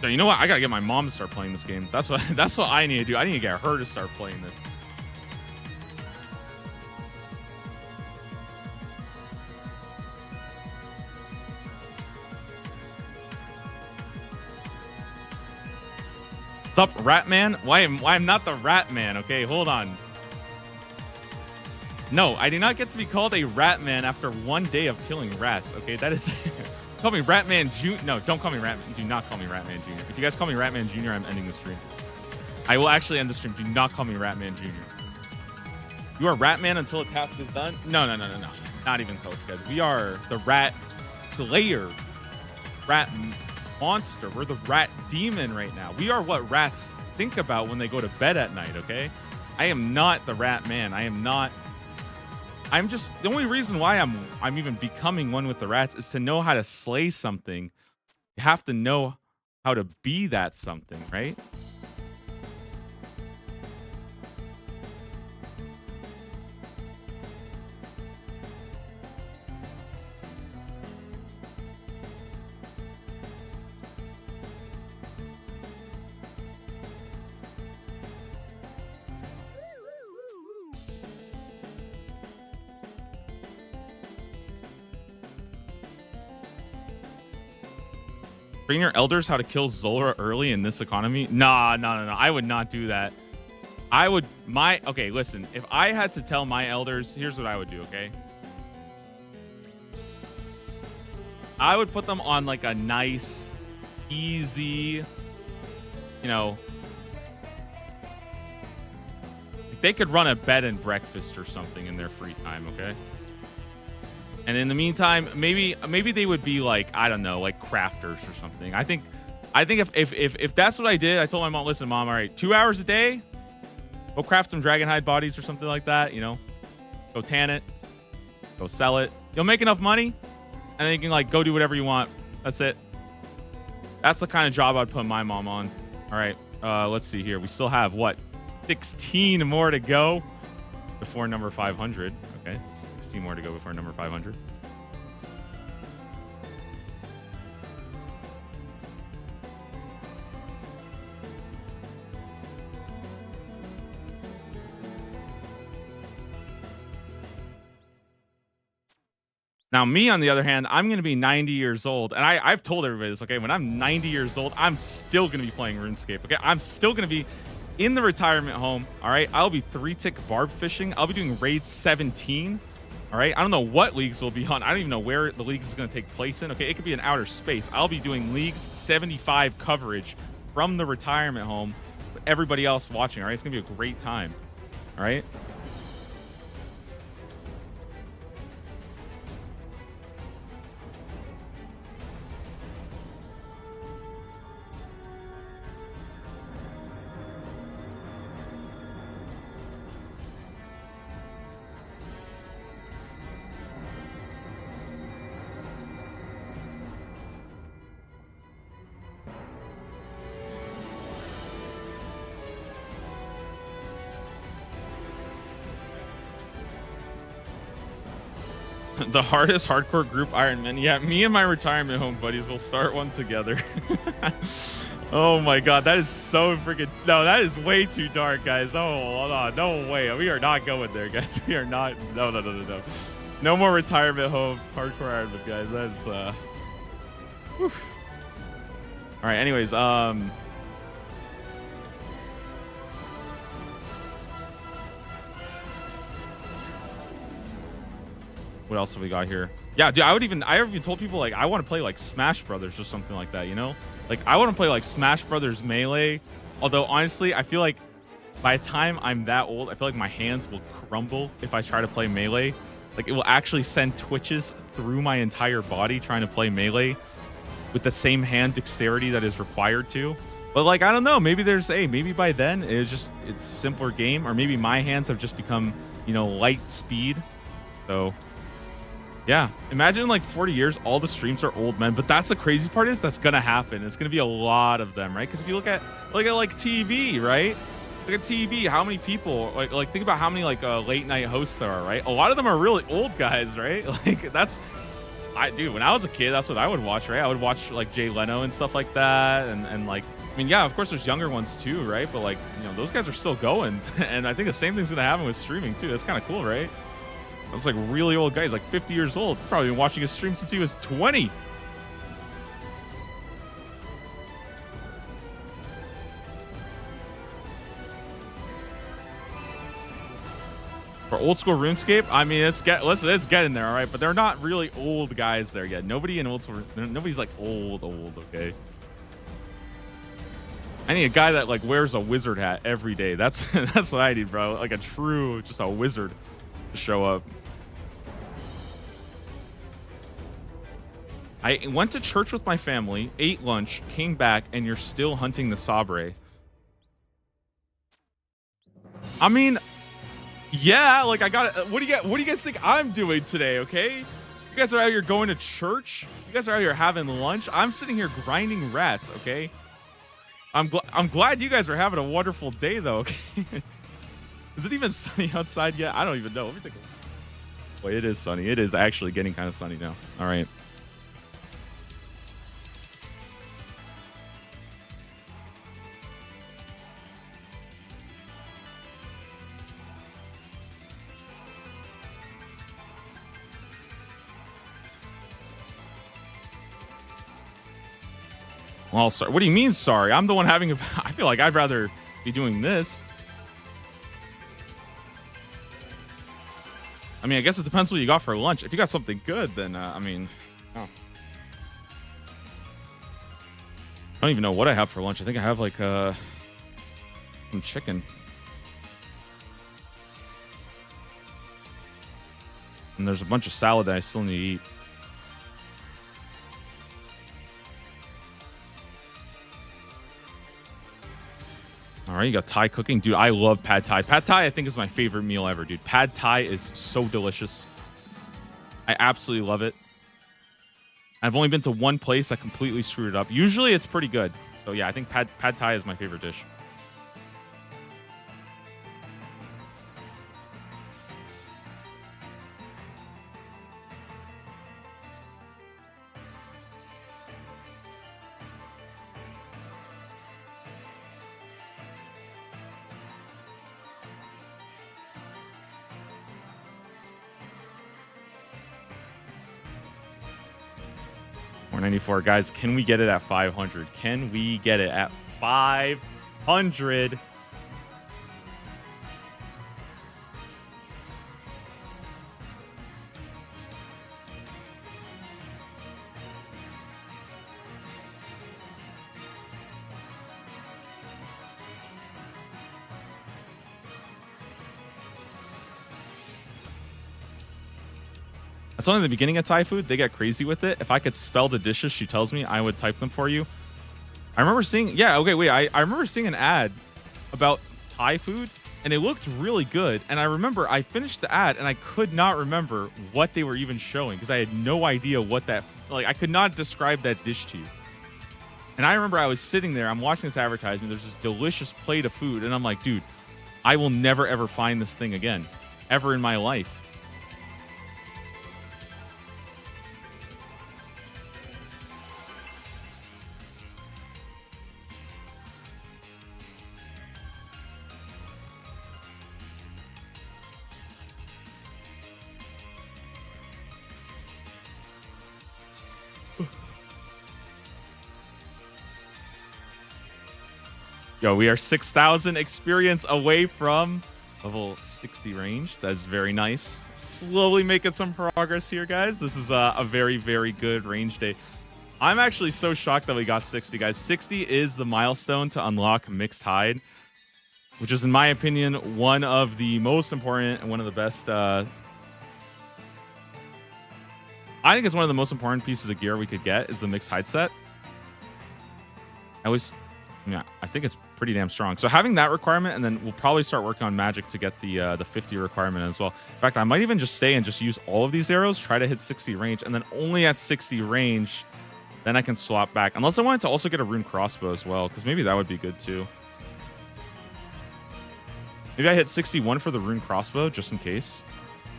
So you know what? I gotta get my mom to start playing this game. That's what I need to do. I need to get her to start playing this. What's up, Rat Man? Why am I not the Rat Man? Okay, hold on. No, I do not get to be called a Rat Man after 1 day of killing rats. Okay, that is. Call me Ratman Jr. No, don't call me Ratman. Do not call me Ratman Jr. If you guys call me Ratman Jr., I'm ending the stream. I will actually end the stream. Do not call me Ratman Jr. You are Ratman until a task is done? No. Not even close, guys. We are the Rat Slayer. Rat Monster. We're the Rat Demon right now. We are what rats think about when they go to bed at night, okay? I am not the Rat Man. I am not. I'm just, the only reason why I'm even becoming one with the rats is to know how to slay something. You have to know how to be that something, right? Train your elders how to kill Zola early in this economy? No. I would not do that. Okay, listen. If I had to tell my elders, here's what I would do, okay? I would put them on like a nice, easy, you know, they could run a bed and breakfast or something in their free time, okay? And in the meantime, maybe they would be like, I don't know, like crafters or something. I think if that's what I did, I told my mom, listen, Mom, all right, 2 hours a day, go craft some dragonhide bodies or something like that, you know, go tan it, go sell it. You'll make enough money, and then you can like go do whatever you want. That's it. That's the kind of job I'd put my mom on. All right, let's see here. We still have what, 16 more to go before number 500. Okay. More to go before number 500. Now, me, on the other hand, I'm going to be 90 years old. And I've told everybody this, okay? When I'm 90 years old, I'm still going to be playing RuneScape, okay? I'm still going to be in the retirement home, all right? I'll be 3-tick barb fishing. I'll be doing raid 17. All right, I don't know what leagues will be on. I don't even know where the leagues is going to take place in. Okay, it could be in outer space. I'll be doing leagues 75 coverage from the retirement home with everybody else watching. All right, it's going to be a great time. All right. The hardest hardcore group, Iron Man. Yeah, me and my retirement home buddies will start one together. Oh my god, that is so freaking... No, that is way too dark, guys. Oh, hold on. No way. We are not going there, guys. We are not... No. No more retirement home hardcore Iron Man, guys. That is... Whew. All right, anyways, what else have we got here? Yeah, dude, I even told people, like, I want to play like Smash Brothers or something like that, you know? Like, I want to play like Smash Brothers Melee. Although, honestly, I feel like by the time I'm that old, I feel like my hands will crumble if I try to play Melee. Like, it will actually send twitches through my entire body trying to play Melee with the same hand dexterity that is required to. But, like, I don't know. Maybe there's maybe by then it's simpler game, or maybe my hands have just become, you know, light speed. So, yeah. Imagine, like, 40 years, all the streams are old men. But that's the crazy part is that's going to happen. It's going to be a lot of them, right? Because if you look at TV, right? Look at TV, how many people, like think about how many, like, late night hosts there are, right? A lot of them are really old guys, right? Like, dude, when I was a kid, that's what I would watch, right? I would watch, like, Jay Leno and stuff like that. And like, I mean, yeah, of course there's younger ones too, right? But, like, you know, those guys are still going. And I think the same thing's going to happen with streaming too. That's kind of cool, right? Those, like, really old guys, like 50 years old, probably been watching his stream since he was 20. For old school RuneScape, I mean, it's getting there, all right. But they're not really old guys there yet. Nobody in old school, nobody's like old, okay. I need a guy that, like, wears a wizard hat every day. That's what I need, bro. Like just a wizard to show up. I went to church with my family, ate lunch, came back, and you're still hunting the Sabre. I mean, yeah, like, I got it. What do you guys think I'm doing today, okay? You guys are out here going to church. You guys are out here having lunch. I'm sitting here grinding rats, okay? I'm glad you guys are having a wonderful day, though, okay? Is it even sunny outside yet? I don't even know. Let me take a look. Wait, it is sunny. It is actually getting kind of sunny now. All right. Well, sorry. What do you mean, sorry? I'm the one having I feel like I'd rather be doing this. I mean, I guess it depends what you got for lunch. If you got something good, then, I mean, oh. I don't even know what I have for lunch. I think I have, like, some chicken. And there's a bunch of salad that I still need to eat. All right, you got Thai cooking. Dude, I love pad Thai. Pad Thai, I think, is my favorite meal ever, dude. Pad Thai is so delicious. I absolutely love it. I've only been to one place that completely screwed it up. Usually it's pretty good. So, yeah, I think pad Thai is my favorite dish. $4.94, guys. Can we get it at 500? Can we get it at 500? That's only the beginning of Thai food. They get crazy with it. If I could spell the dishes she tells me, I would type them for you. I remember seeing, yeah, okay, wait. I remember seeing an ad about Thai food, and it looked really good. And I remember I finished the ad, and I could not remember what they were even showing because I had no idea what that, like, I could not describe that dish to you. And I remember I was sitting there, I'm watching this advertisement, there's this delicious plate of food, and I'm like, dude, I will never, ever find this thing again, ever in my life. Yo, we are 6,000 experience away from level 60 range. That's very nice. Slowly making some progress here, guys. This is a very, very good range day. I'm actually so shocked that we got 60, guys. 60 is the milestone to unlock Mixed Hide, which is, in my opinion, one of the most important and one of the best I think it's one of the most important pieces of gear we could get is the mixed height set. At least, yeah, I think it's pretty damn strong. So having that requirement, and then we'll probably start working on magic to get the 50 requirement as well. In fact, I might even just stay and just use all of these arrows, try to hit 60 range, and then only at 60 range, then I can swap back. Unless I wanted to also get a rune crossbow as well, because maybe that would be good too. Maybe I hit 61 for the rune crossbow, just in case.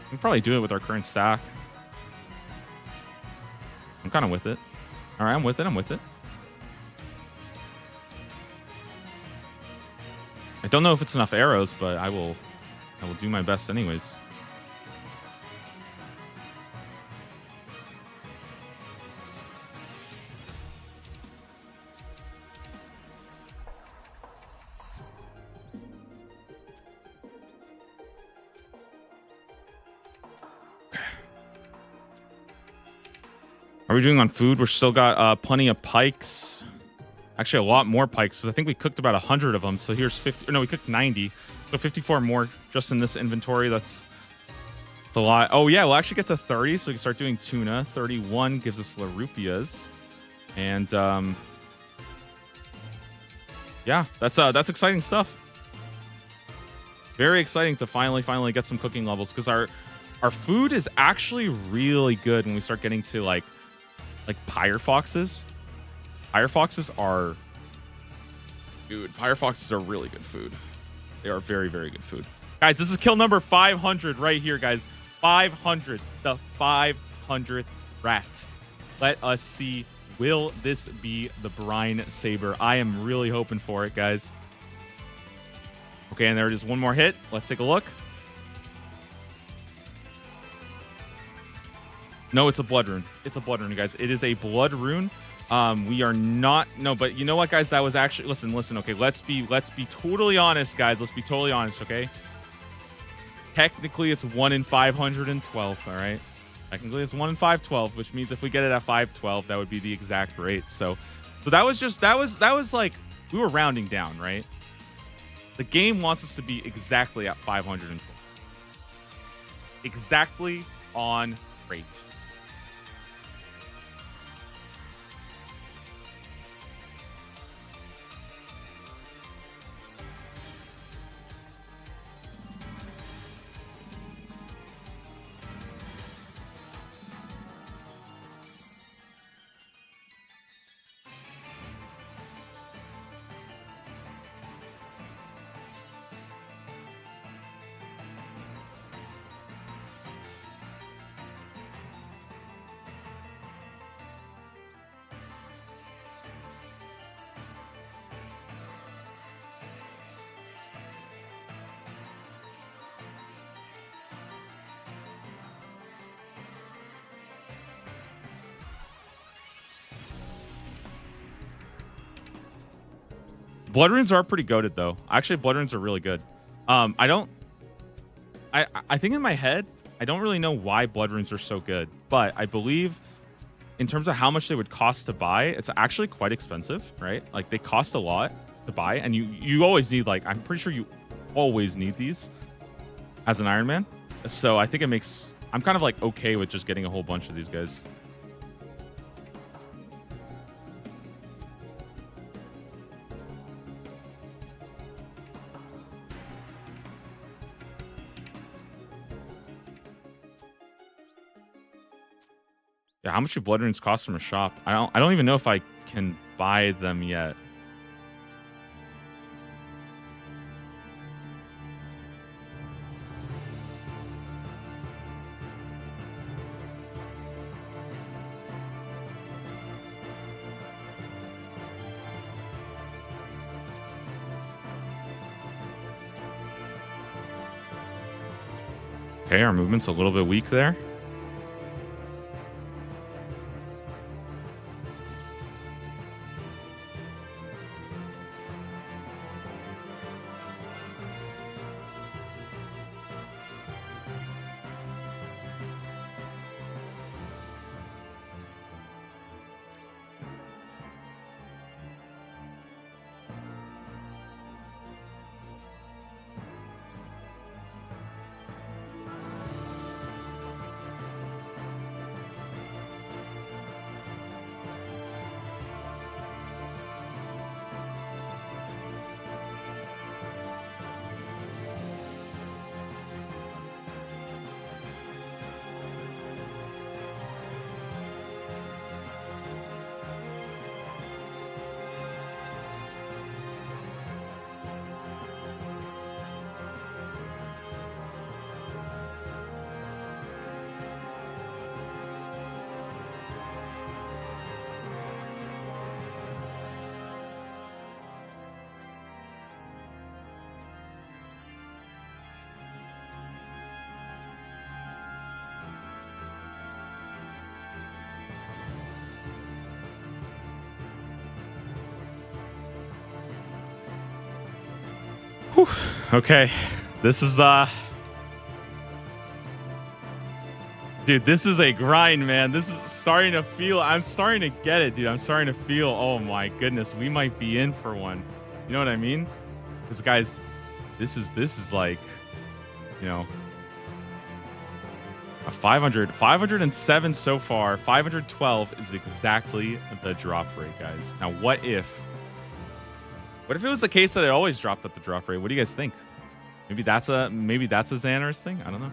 We can probably do it with our current stack. I'm kind of with it. All right, I'm with it. I'm with it. I don't know if it's enough arrows, but I will do my best anyways. Are we doing on food? We're still got plenty of pikes. Actually, a lot more pikes, because I think we cooked about 100 of them. So here's 50. No, we cooked 90. So 54 more just in this inventory. That's a lot. Oh, yeah, we'll actually get to 30, so we can start doing tuna. 31 gives us La Rupias. And, yeah, that's exciting stuff. Very exciting to finally get some cooking levels, because our food is actually really good when we start getting to, like pyre foxes. Pyre foxes are... Dude, pyre foxes are really good food. They are very, very good food. Guys, this is kill number 500 right here, guys. 500. The 500th rat. Let us see. Will this be the Brine Saber? I am really hoping for it, guys. Okay, and there it is. One more hit. Let's take a look. No, it's a blood rune. It's a blood rune, guys. It is a blood rune. We are not... No, but you know what, guys? That was actually... Listen. Okay, let's be totally honest, guys. Let's be totally honest, okay? Technically, it's 1 in 512, all right? Technically, it's 1 in 512, which means if we get it at 512, that would be the exact rate. So that was just... That was like... We were rounding down, right? The game wants us to be exactly at 512. Exactly on rate. Blood runes are pretty goated, though. Actually, blood runes are really good. I think in my head, I don't really know why blood runes are so good, but I believe in terms of how much they would cost to buy, it's actually quite expensive, right? Like, they cost a lot to buy, and you always need, like, I'm pretty sure you always need these as an Iron Man. So I think it makes... I'm kind of, like, okay with just getting a whole bunch of these guys. Yeah, how much do blood runes cost from a shop? I don't even know if I can buy them yet. Okay, our movement's a little bit weak there. Whew. Okay, this is dude, this is a grind, man. This is starting to feel, I'm starting to get it, dude. I'm starting to feel, oh my goodness, we might be in for one. You know what I mean? Because guys, this is like, you know, a 507 so far. 512 is exactly the drop rate, guys. Now, what if it was the case that it always dropped at the drop rate? What do you guys think? Maybe that's a Xanar's thing. I don't know.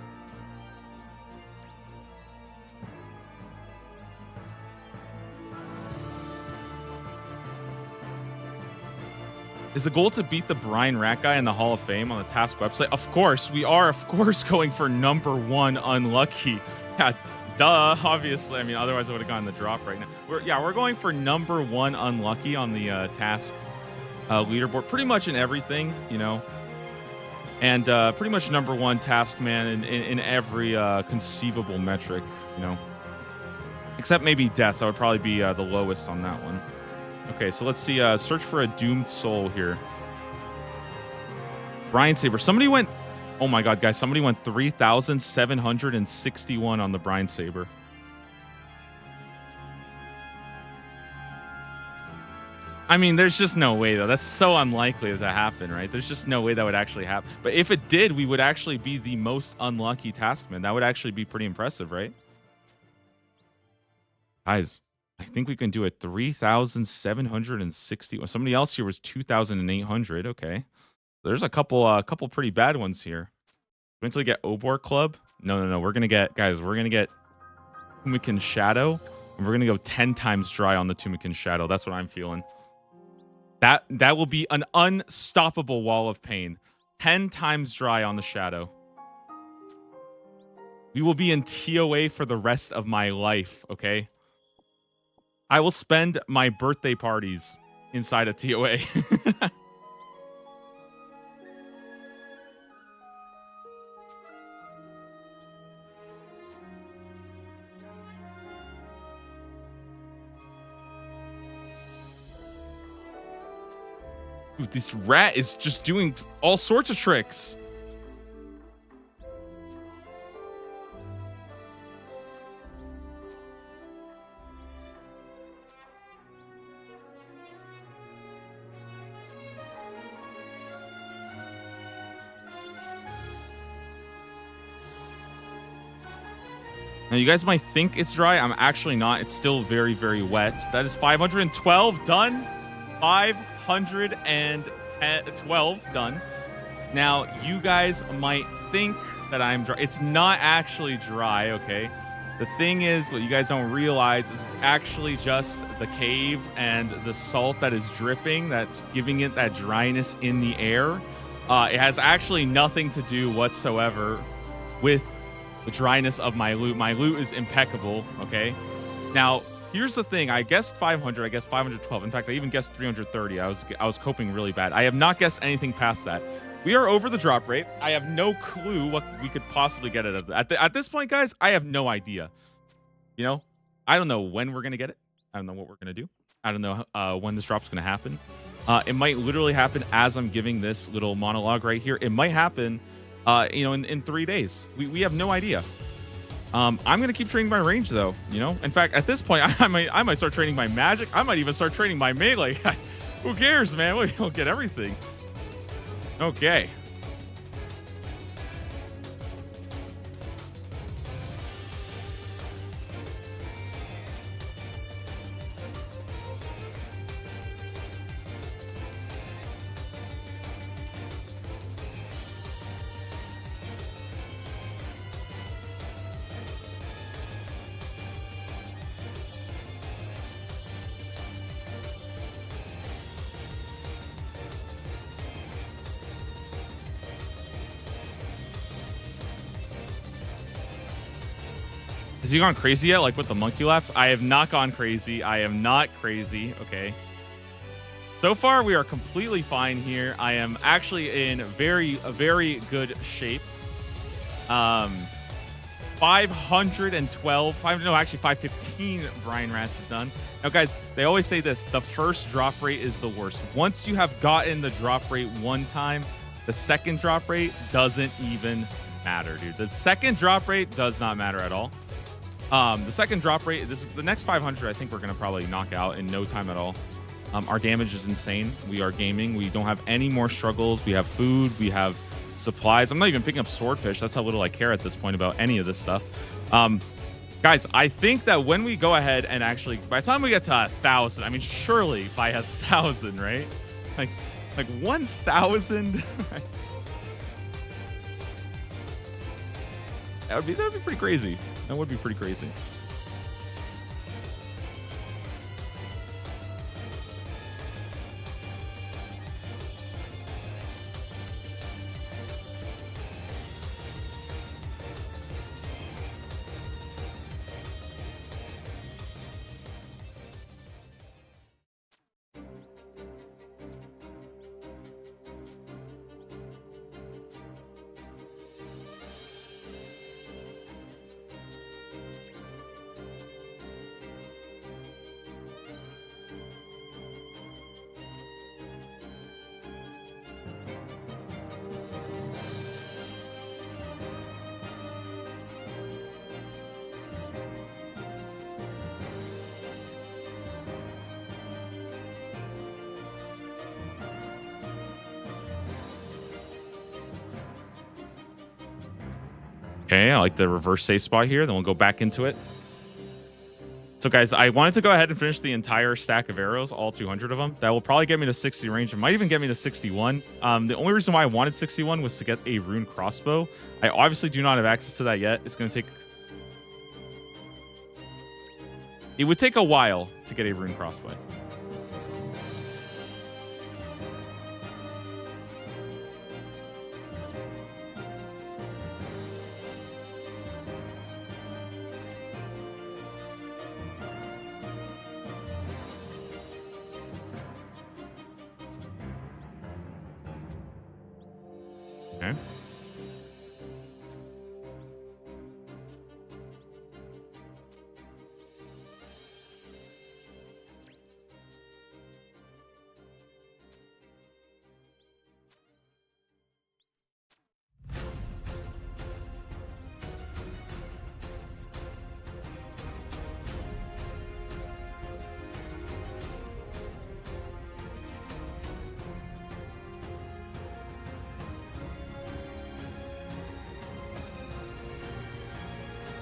Is the goal to beat the Brine rat guy in the Hall of Fame on the Task website? Of course, we are, of course, going for #1 unlucky. Yeah, duh, obviously. I mean, otherwise I would have gotten the drop right now. We're going for #1 unlucky on the Task leaderboard, pretty much in everything, you know. And pretty much #1 Taskman in every conceivable metric, you know. Except maybe deaths. I would probably be the lowest on that one. Okay, so let's see. Search for a doomed soul here. Brine Saber. Somebody went. Oh my god, guys! Somebody went 3,761 on the Brine Saber. I mean, there's just no way though. That's so unlikely to happen, right? There's just no way that would actually happen. But if it did, we would actually be the most unlucky Taskman. That would actually be pretty impressive, right? Guys, I think we can do it. 3,760. Somebody else here was 2,800. Okay, there's a couple pretty bad ones here. Eventually get Obor Club. No. We're gonna get, guys. We're gonna get Tumikin Shadow, and we're gonna go 10 times dry on the Tumikin Shadow. That's what I'm feeling. That will be an unstoppable wall of pain. 10 times dry on the Shadow. We will be in TOA for the rest of my life. Okay. I will spend my birthday parties inside a TOA. Dude, this rat is just doing all sorts of tricks. Now, you guys might think it's dry. I'm actually not. It's still very, very wet. That is 512 done. 512 done. Now, you guys might think that I'm dry. It's not actually dry, okay? The thing is, what you guys don't realize is it's actually just the cave and the salt that is dripping that's giving it that dryness in the air. It has actually nothing to do whatsoever with the dryness of my loot. My loot is impeccable, okay? Now, here's the thing. I guessed 500. I guessed 512. In fact, I even guessed 330. I was coping really bad. I have not guessed anything past that. We are over the drop rate. I have no clue what we could possibly get at this point, guys. I have no idea. You know, I don't know when we're going to get it. I don't know what we're going to do. I don't know when this drop's going to happen. It might literally happen as I'm giving this little monologue right here. It might happen you know, in 3 days. We have no idea. I'm gonna keep training my range though, you know. In fact, at this point, I might start training my magic. I might even start training my melee. Who cares, man? We'll get everything. Okay. Has he gone crazy yet? Like with the monkey laps? I have not gone crazy. I am not crazy. Okay. So far, we are completely fine here. I am actually in a very good shape. 512. Actually 515 Brine Rats is done. Now, guys, they always say this. The first drop rate is the worst. Once you have gotten the drop rate one time, The second drop rate doesn't even matter, dude. The second drop rate does not matter at all. The second drop rate, the next 500, I think we're going to probably knock out in no time at all. Our damage is insane. We are gaming. We don't have any more struggles. We have food. We have supplies. I'm not even picking up swordfish. That's how little I care at this point about any of this stuff. Guys, I think that when we go ahead and actually, by the time we get to 1,000, I mean, surely by 1,000, right? Like 1,000. That'd be pretty crazy. That would be pretty crazy. Okay, I like the reverse save spot here. Then we'll go back into it. So, guys, I wanted to go ahead and finish the entire stack of arrows, all 200 of them. That will probably get me to 60 range. It might even get me to 61. The only reason why I wanted 61 was to get a rune crossbow. I obviously do not have access to that yet. It's going to take... It would take a while to get a rune crossbow. Okay.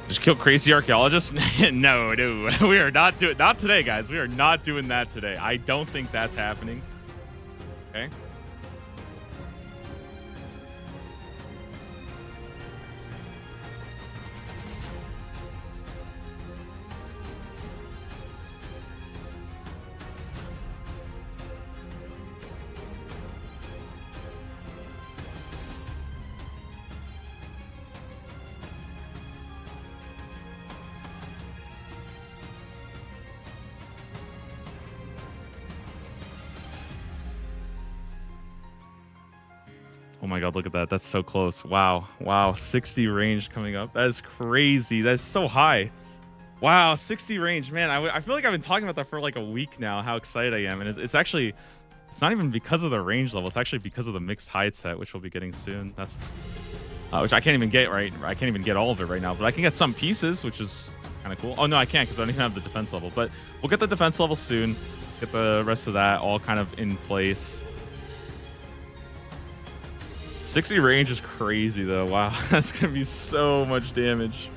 Just kill crazy archaeologists? No, we are not doing. Not today, guys. We are not doing that today. I don't think that's happening. Okay. Oh my god, look at that. That's so close. Wow. Wow. 60 range coming up. That is crazy. That's so high. Wow. 60 range. Man, I feel like I've been talking about that for like a week now, how excited I am. And it's actually, it's not even because of the range level. It's actually because of the mixed hide set, which we'll be getting soon. That's, which I can't even get right. I can't even get all of it right now, but I can get some pieces, which is kind of cool. Oh, no, I can't because I don't even have the defense level, but we'll get the defense level soon. Get the rest of that all kind of in place. 60 range is crazy, though. Wow, that's going to be so much damage.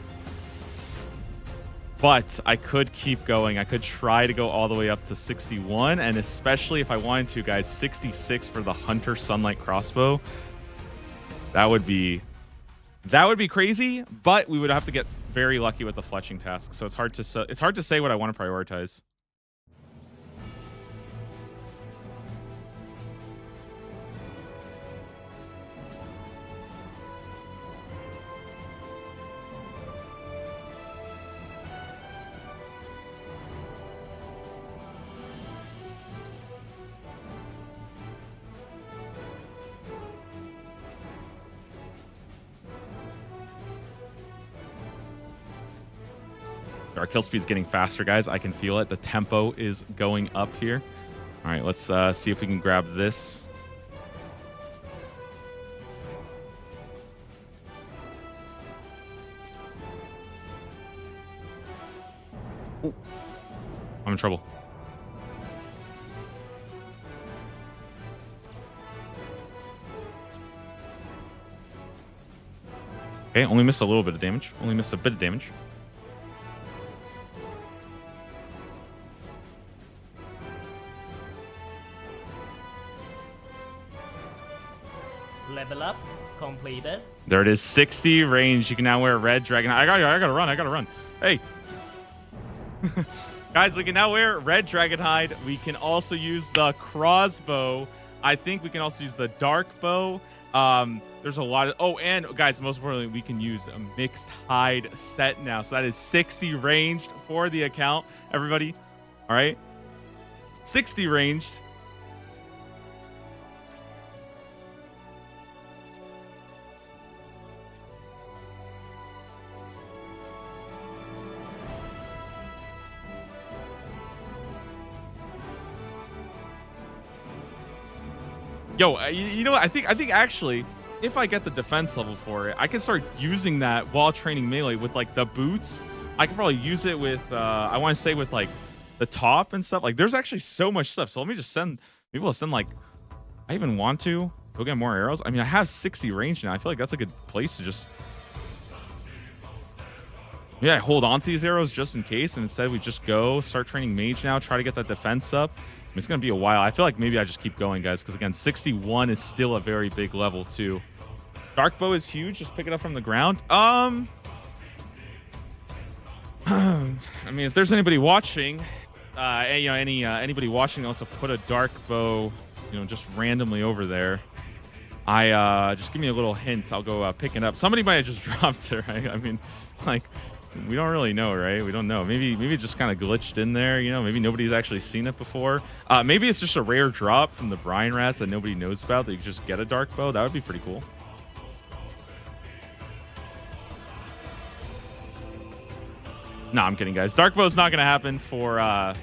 But I could keep going. I could try to go all the way up to 61, and especially if I wanted to, guys, 66 for the Hunter Sunlight Crossbow. That would be crazy, but we would have to get very lucky with the fletching task. So it's hard to say what I want to prioritize. Our kill speed's getting faster, guys. I can feel it. The tempo is going up here. All right, let's see if we can grab this. Ooh, I'm in trouble. Okay, only missed a little bit of damage. Only missed a bit of damage. Level up completed. There it is, 60 range. You can now wear red dragon. I gotta run. Hey. Guys, we can now wear red dragon hide. We can also use the crossbow. I think we can also use the dark bow. There's a lot of, oh, and guys, most importantly, we can use a mixed hide set now. So that is 60 ranged for the account, everybody. All right. 60 ranged. Yo, you know what? I think actually, if I get the defense level for it, I can start using that while training melee with like the boots. I can probably use it with, I want to say with like the top and stuff. Like there's actually so much stuff. So let me just send, maybe we'll send like, I even want to go get more arrows. I mean, I have 60 range now. I feel like that's a good place to just, yeah, hold on to these arrows just in case. And instead we just go start training mage now, try to get that defense up. It's going to be a while. I feel like maybe I just keep going, guys, because, again, 61 is still a very big level, too. Dark bow is huge. Just pick it up from the ground. I mean, if there's anybody watching, anybody watching wants to put a dark bow, just randomly over there, just give me a little hint. I'll go pick it up. Somebody might have just dropped it, right? I mean, like, we don't really know, right? We don't know. Maybe it just kind of glitched in there. Maybe nobody's actually seen it before. Maybe it's just a rare drop from the BRINE rats that nobody knows about that you can just get a dark bow. That would be pretty cool. No, I'm kidding, guys. Dark bow's not going to happen for... I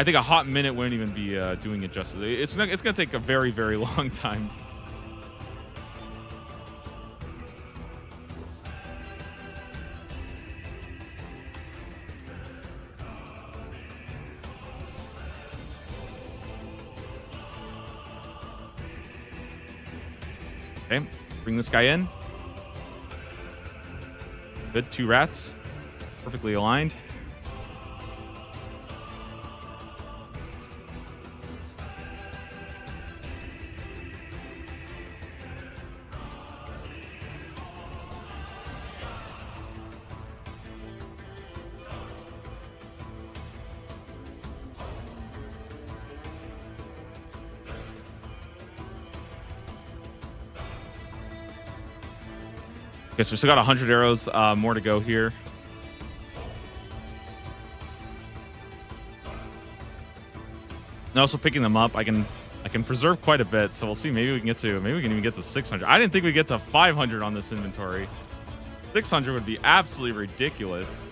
think a hot minute wouldn't even be doing it justice. It's going to take a very, very long time. Okay, bring this guy in. Good, 2 rats. Perfectly aligned. Okay, so we still got 100 arrows more to go here. And also picking them up, I can preserve quite a bit. So we'll see. Maybe we can even get to 600. I didn't think we'd get to 500 on this inventory. 600 would be absolutely ridiculous.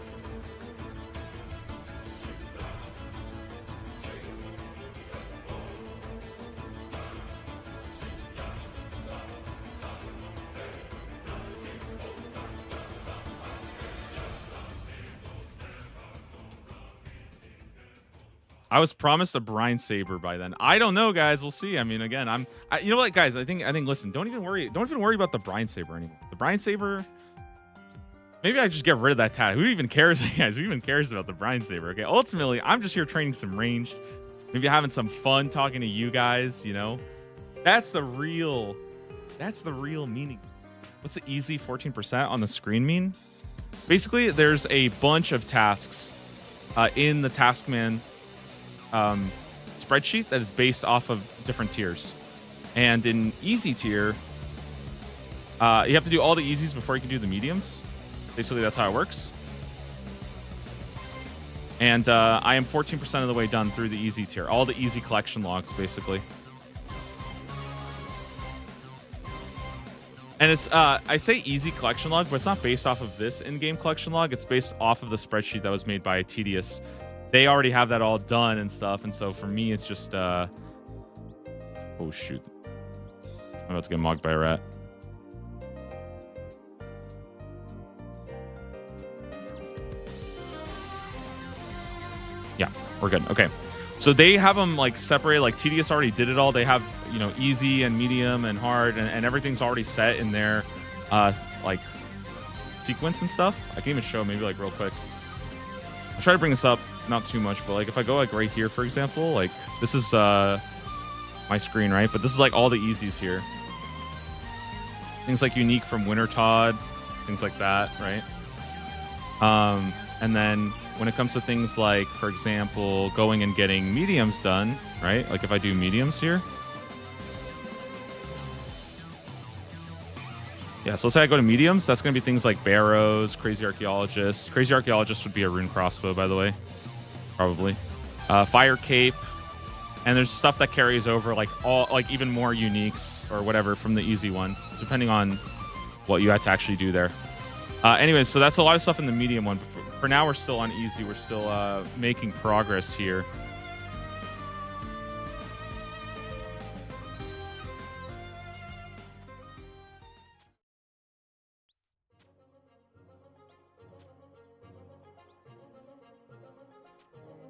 I was promised a BRINE saber by then. I don't know, guys. We'll see. I mean, again, you know what, guys? I think. Listen, don't even worry about the BRINE saber anymore. The BRINE saber. Maybe I just get rid of that tag. Who even cares, guys? Who even cares about the BRINE saber? Okay. Ultimately, I'm just here training some ranged. Maybe having some fun talking to you guys. That's the real meaning. What's the easy 14% on the screen mean? Basically, there's a bunch of tasks in the Taskman spreadsheet that is based off of different tiers. And in easy tier, you have to do all the easies before you can do the mediums. Basically, that's how it works. And I am 14% of the way done through the easy tier. All the easy collection logs, basically. And it's, I say easy collection log, but it's not based off of this in-game collection log. It's based off of the spreadsheet that was made by Tedious. They already have that all done and stuff. And so for me, it's just, oh, shoot. I'm about to get mocked by a rat. We're good. Okay. So they have them like separated. Like TDS already did it all. They have, you know, easy and medium and hard, and everything's already set in their like sequence and stuff. I can even show maybe like real quick. I'll try to bring this up, not too much, but like if I go like right here, for example, like this is my screen, right? But this is like all the easies here. Things like unique from Winter Todd, things like that, right? And then when it comes to things like, for example, going and getting mediums done, right? Like if I do mediums here. Yeah, so let's say I go to mediums. That's going to be things like Barrows, Crazy Archaeologist. Crazy Archaeologist would be a rune crossbow, by the way. Probably. Fire Cape. And there's stuff that carries over, like all, like even more uniques or whatever from the easy one, depending on what you had to actually do there. Anyways, so that's a lot of stuff in the medium one. But for now, we're still on easy. We're still making progress here.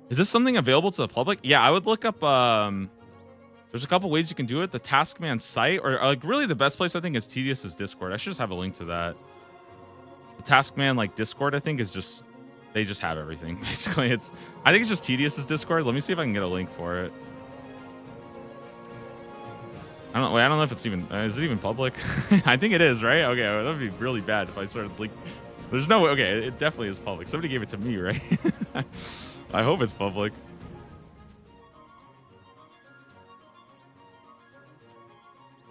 Is this something available to the public? Yeah, I would look up. There's a couple ways you can do it. The Taskman site, or like really the best place I think is TDS's Discord. I should just have a link to that. The Taskman like Discord, I think is just, they just have everything basically. I think it's just TDS's Discord. Let me see if I can get a link for it. I don't know if it's even is it even public? I think it is, right? Okay, that would be really bad if I started link. There's no way. Okay, it definitely is public. Somebody gave it to me, right? I hope it's public.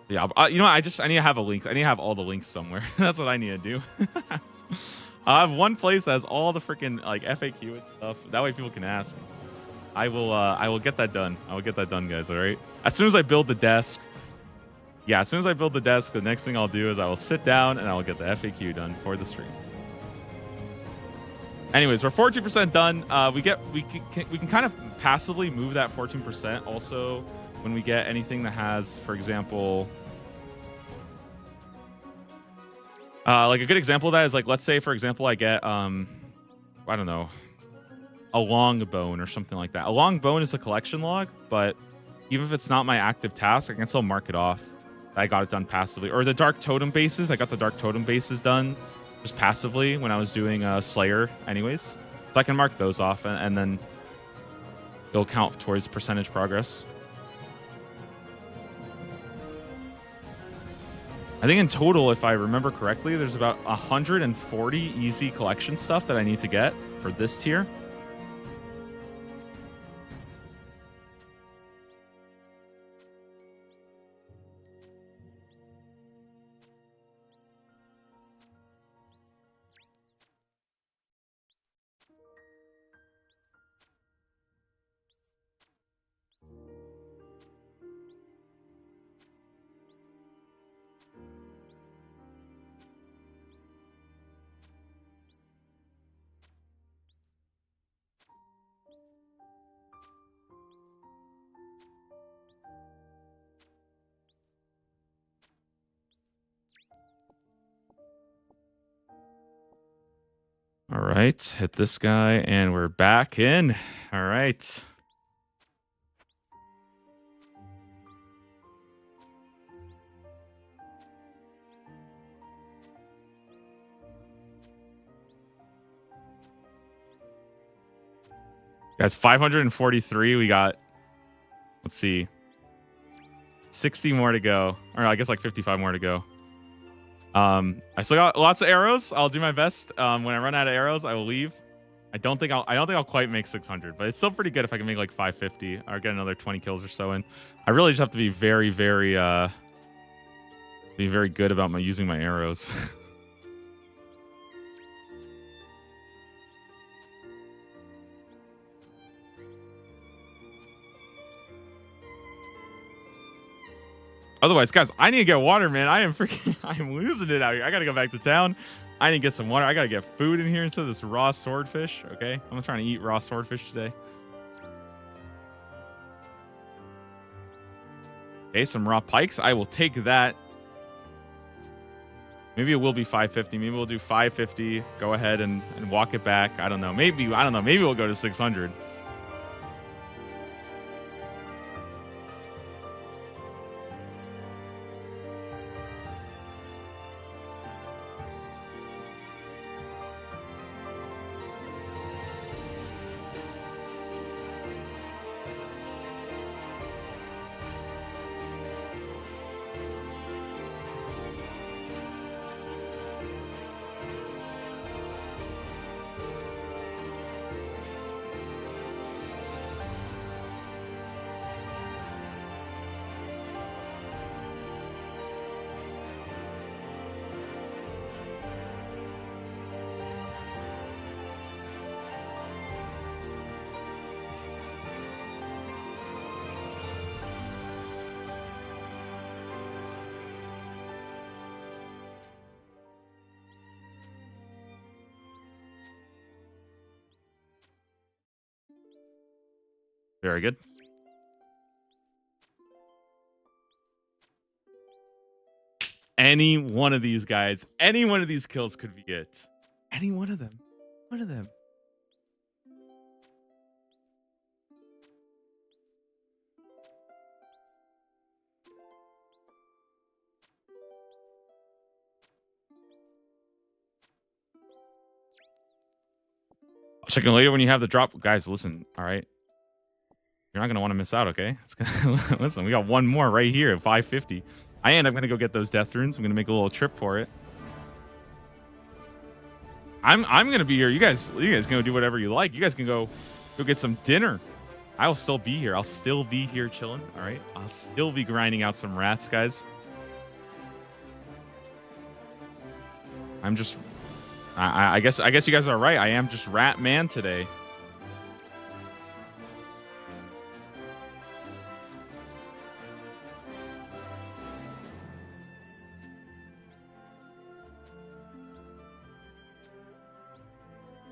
Yeah, you know, I need to have a link. I need to have all the links somewhere. That's what I need to do. I have one place that has all the freaking like FAQ and stuff. That way people can ask. I will get that done. I will get that done, guys. All right. As soon as I build the desk. Yeah, as soon as I build the desk, the next thing I'll do is I will sit down and I will get the FAQ done for the stream. Anyways, we're 14% done. We can kind of passively move that 14% also when we get anything that has, for example, like a good example of that is like, let's say, for example, I get, I don't know, a long bone or something like that. A long bone is a collection log, but even if it's not my active task, I can still mark it off. I got it done passively. Or the dark totem bases. I got the dark totem bases done just passively when I was doing Slayer anyways. So I can mark those off and then they'll count towards percentage progress. I think in total, if I remember correctly, there's about 140 easy collection stuff that I need to get for this tier. All right, hit this guy, and we're back in. All right. Guys, 543. We got, let's see, 60 more to go. Or I guess like 55 more to go. I still got lots of arrows. I'll do my best. When I run out of arrows, I will leave. I don't think I'll quite make 600, but it's still pretty good if I can make like 550 or get another 20 kills or so in. I really just have to be very, very good about using my arrows. Otherwise, guys, I need to get water, man. I am losing it out here. I gotta go back to town. I need to get some water. I gotta get food in here instead of this raw swordfish. Okay, I'm trying to eat raw swordfish today. Okay, some raw pikes. I will take that. Maybe it will be 550. Maybe we'll do 550. Go ahead and walk it back. I don't know. Maybe we'll go to 600. Very good. Any one of these guys, any one of these kills could be it. Any one of them. One of them. I'll check in later when you have the drop. Guys, listen, all right? You're not going to want to miss out, okay? Listen, we got one more right here at 550. I'm going to go get those death runes. I'm going to make a little trip for it. I'm going to be here. You guys can go do whatever you like. You guys can go get some dinner. I'll still be here. I'll still be here chilling, all right? I'll still be grinding out some rats, guys. I'm just I guess you guys are right. I am just rat man today.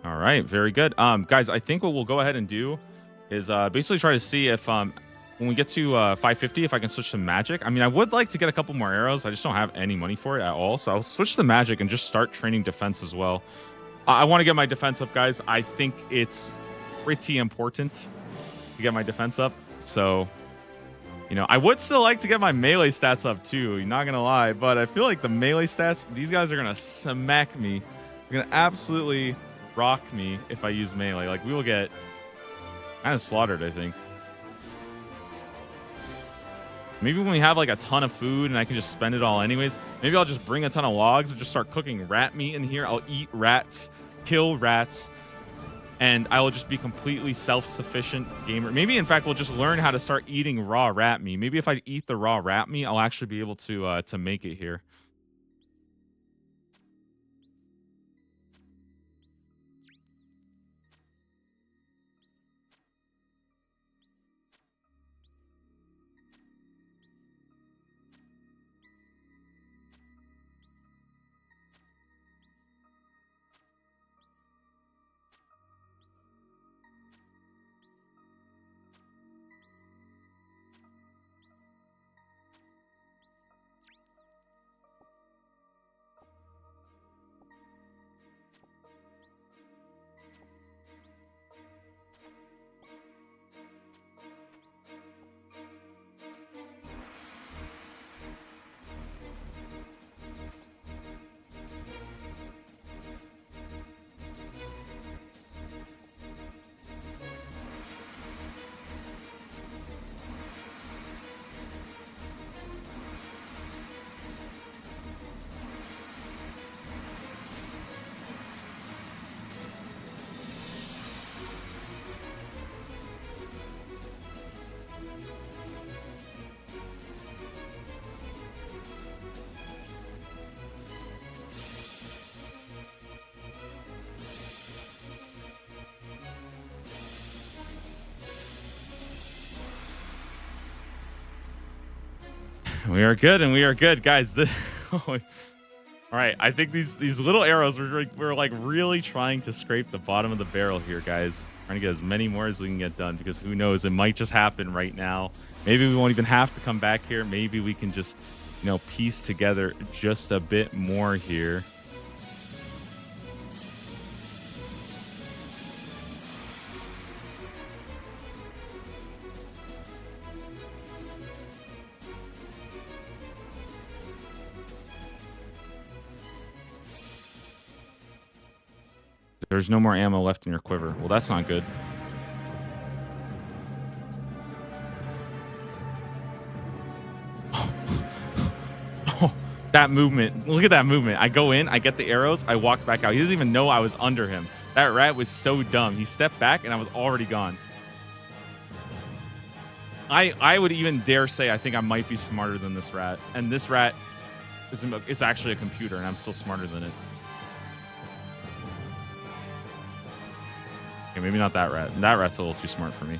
All right, very good. Guys, I think what we'll go ahead and do is basically try to see if when we get to 550, if I can switch to magic. I mean, I would like to get a couple more arrows. I just don't have any money for it at all. So I'll switch to magic and just start training defense as well. I want to get my defense up, guys. I think it's pretty important to get my defense up. So, you know, I would still like to get my melee stats up too. You're not going to lie. But I feel like the melee stats, these guys are going to smack me. They're going to absolutely rock me if I use melee. Like, we will get kind of slaughtered, I think. Maybe when we have like a ton of food and I can just spend it all anyways, maybe I'll just bring a ton of logs and just start cooking rat meat in here. I'll eat rats, kill rats, and I will just be completely self-sufficient gamer. Maybe, in fact, we'll just learn how to start eating raw rat meat. Maybe if I eat the raw rat meat, I'll actually be able to make it here. We are good, and we are good, guys. All right, I think these little arrows we're like really trying to scrape the bottom of the barrel here, guys. Trying to get as many more as we can get done, because who knows, it might just happen right now. Maybe we won't even have to come back here. Maybe we can just, you know, piece together just a bit more here. There's no more ammo left in your quiver. Well, that's not good. Oh, that movement. Look at that movement. I go in, I get the arrows, I walk back out. He doesn't even know I was under him. That rat was so dumb. He stepped back and I was already gone. I would even dare say I think I might be smarter than this rat. And this rat is actually a computer, and I'm still smarter than it. Okay, maybe not that rat. That rat's a little too smart for me.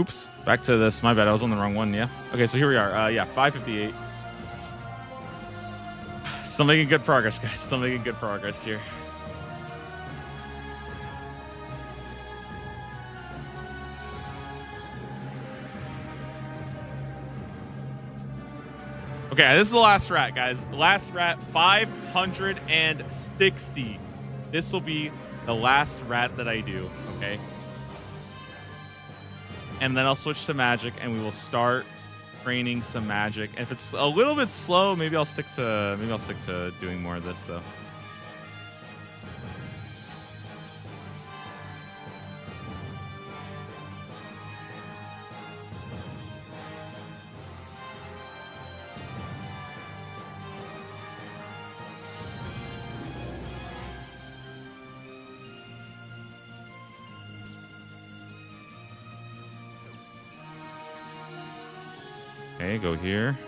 Oops. Back to this. My bad. I was on the wrong one. Yeah. Okay. So here we are. Yeah. 558. Still making good progress, guys. Still making good progress here. Okay, this is the last rat, guys. Last rat, 560. This will be the last rat that I do, okay? And then I'll switch to magic, and we will start training some magic. And if it's a little bit slow, maybe I'll stick to doing more of this, though. Okay, go here.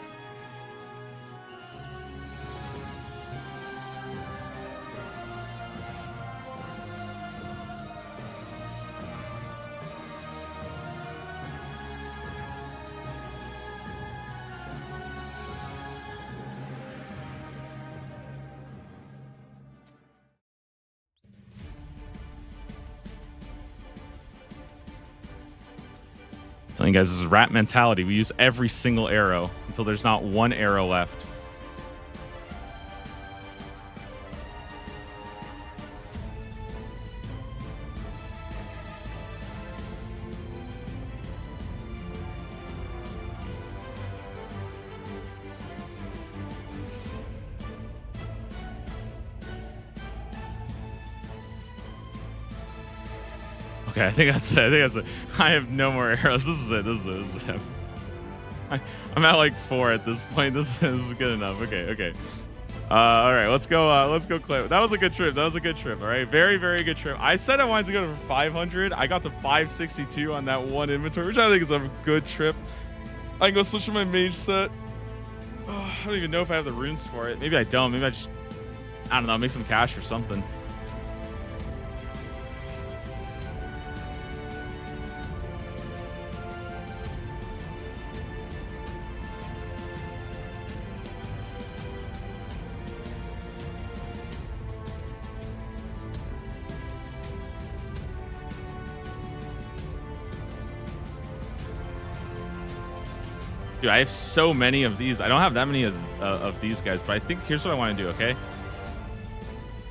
Telling you guys, this is rat mentality. We use every single arrow until there's not one arrow left. Okay, I think that's it. I have no more arrows. This is it. This is it. I'm at like 4 at this point. This is good enough. Okay. All right, let's go. Let's go, Clay. That was a good trip. All right, very, very good trip. I said I wanted to go to 500. I got to 562 on that one inventory, which I think is a good trip. I can go switch to my mage set. Oh, I don't even know if I have the runes for it. Maybe I don't. Maybe I don't know. Make some cash or something. Dude, I have so many of these. I don't have that many of these guys, but I think here's what I want to do, okay?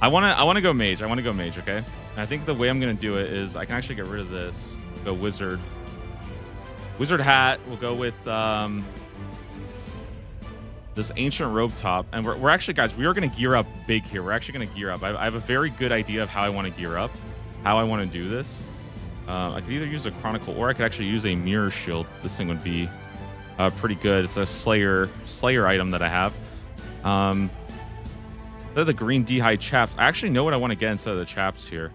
I want to go mage. Okay? And I think the way I'm going to do it is I can actually get rid of this. Go wizard. Wizard hat. We'll go with this ancient robe top. And we're actually, guys, we are going to gear up big here. We're actually going to gear up. I have a very good idea of how I want to gear up, how I want to do this. I could either use a chronicle or I could actually use a mirror shield. This thing would be pretty good. It's a Slayer item that I have. They're the green D-high chaps. I actually know what I want to get instead of the chaps here.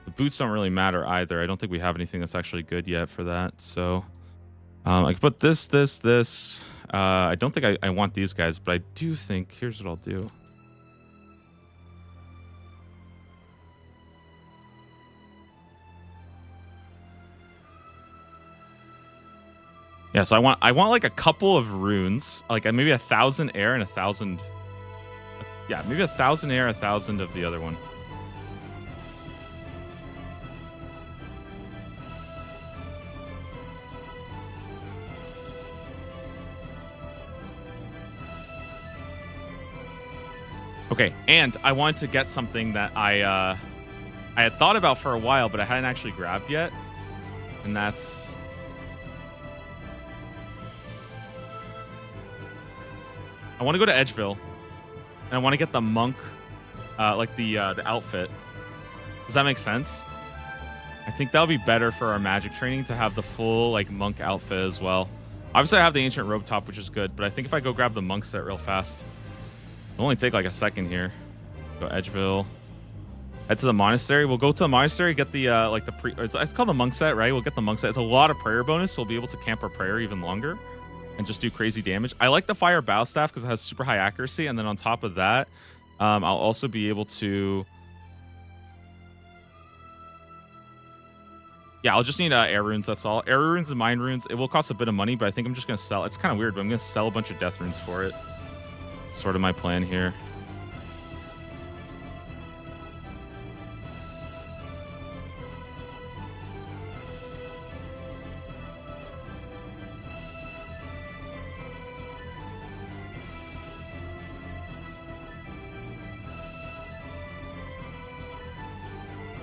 The boots don't really matter either. I don't think we have anything that's actually good yet for that. So I can put this. I don't think I want these guys, but I do think, here's what I'll do. Yeah, so I want like a couple of runes, like maybe 1,000 air and 1,000. Yeah, maybe 1,000 air, 1,000 of the other one. Okay, and I wanted to get something that I had thought about for a while, but I hadn't actually grabbed yet, and that's. I want to go to Edgeville, and I want to get the monk, like the outfit. Does that make sense? I think that'll be better for our magic training to have the full like monk outfit as well. Obviously, I have the ancient robe top, which is good, but I think if I go grab the monk set real fast, it'll only take like a second here. Go Edgeville, head to the monastery. We'll go to the monastery, get the like the it's called the monk set, right? We'll get the monk set. It's a lot of prayer bonus, so we'll be able to camp our prayer even longer and just do crazy damage. I like the fire bow staff because it has super high accuracy, and then on top of that, I'll also be able to. Yeah, I'll just need air runes. That's all. Air runes and mind runes. It will cost a bit of money, but I think I'm just gonna sell. It's kind of weird, but I'm gonna sell a bunch of death runes for it. It's sort of my plan here.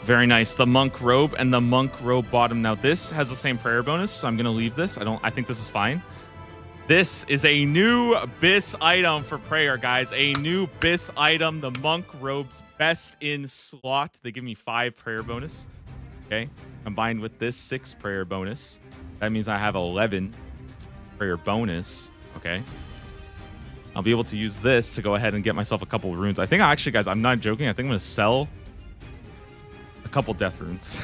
Very nice. The monk robe and the monk robe bottom. Now this has the same prayer bonus, so I'm gonna leave this. I think this is fine. This is a new BIS item for prayer, guys. A new BIS item. The monk robes best in slot. They give me 5 prayer bonus. Okay. Combined with this 6 prayer bonus. That means I have 11 prayer bonus. Okay. I'll be able to use this to go ahead and get myself a couple of runes. I think actually, guys, I'm not joking. I think I'm gonna sell couple death runes.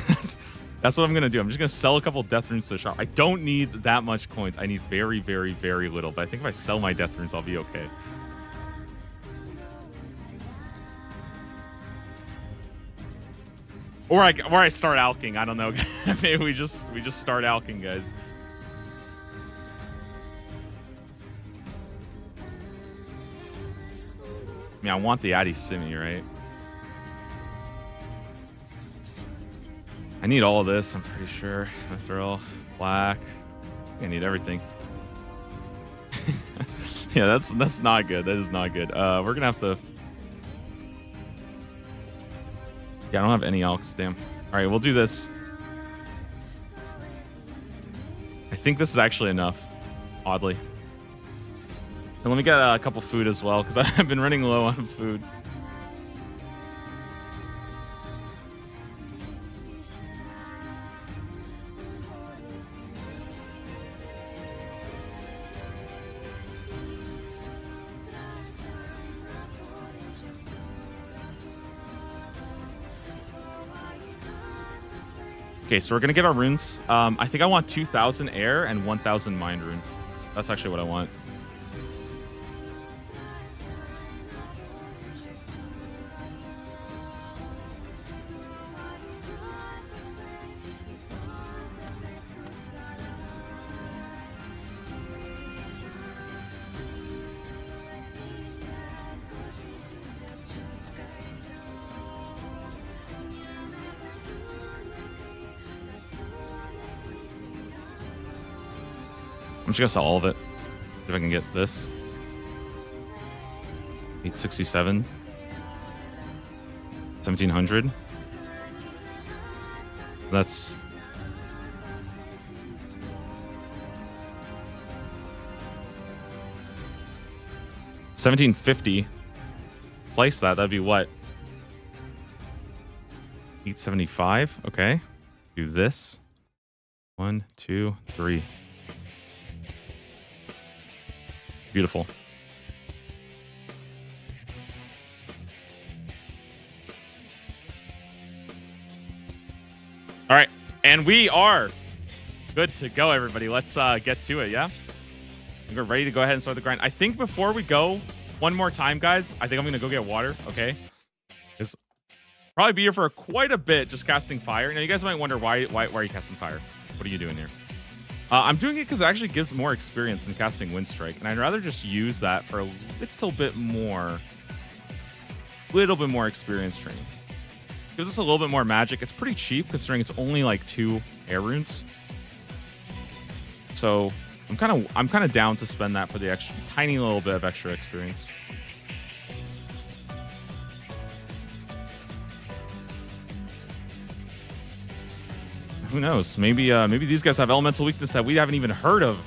That's what I'm gonna do. I'm just gonna sell a couple death runes to the shop. I don't need that much coins. I need very, very, very little. But I think if I sell my death runes, I'll be okay. Or I start alking. I don't know. Maybe we just start alking, guys. I mean, I want the Addy Simi, right? I need all of this, I'm pretty sure. Mithril, black. I need everything. Yeah, that's not good. That is not good. We're gonna have to. Yeah, I don't have any elks. Damn. All right, we'll do this. I think this is actually enough. Oddly. And let me get a couple food as well, because I've been running low on food. Okay, so we're gonna get our runes. I think I want 2,000 air and 1,000 mind rune. That's actually what I want. I'm just gonna sell all of it. See if I can get this. 867. 1,700. That's... $1,750. Slice that, that'd be what? 875. Okay. Do this. 1, 2, 3. Beautiful. All right, and we are good to go, everybody. Let's get to it, yeah? We're ready to go ahead and start the grind. I think before we go, one more time, guys, I think I'm gonna go get water, okay? Because probably be here for quite a bit just casting fire. Now, you guys might wonder why are you casting fire? What are you doing here? I'm doing it because it actually gives more experience in casting Wind Strike, and I'd rather just use that for a little bit more experience training. Gives us a little bit more magic. It's pretty cheap considering it's only like 2 air runes. So I'm kind of down to spend that for the extra tiny little bit of extra experience. Who knows? Maybe these guys have elemental weakness that we haven't even heard of.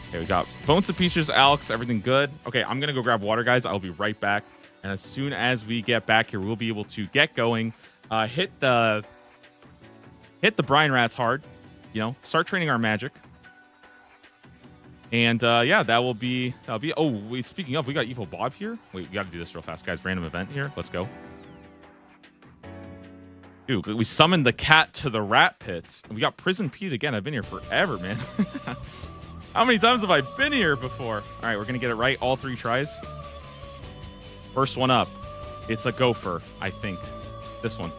Okay, we got Bones of Peaches, Alex, everything good. Okay, I'm gonna go grab water, guys. I'll be right back. And as soon as we get back here, we'll be able to get going. Hit the brine rats hard. You know, start training our magic. And yeah, that'll be oh wait, speaking of, we got Evil Bob here. Wait, we gotta do this real fast, guys. Random event here. Let's go. Dude, we summoned the cat to the rat pits. We got Prison Pete again. I've been here forever, man. How many times have I been here before? All right, we're going to get it right all 3 tries. First one up. It's a gopher, I think. This one.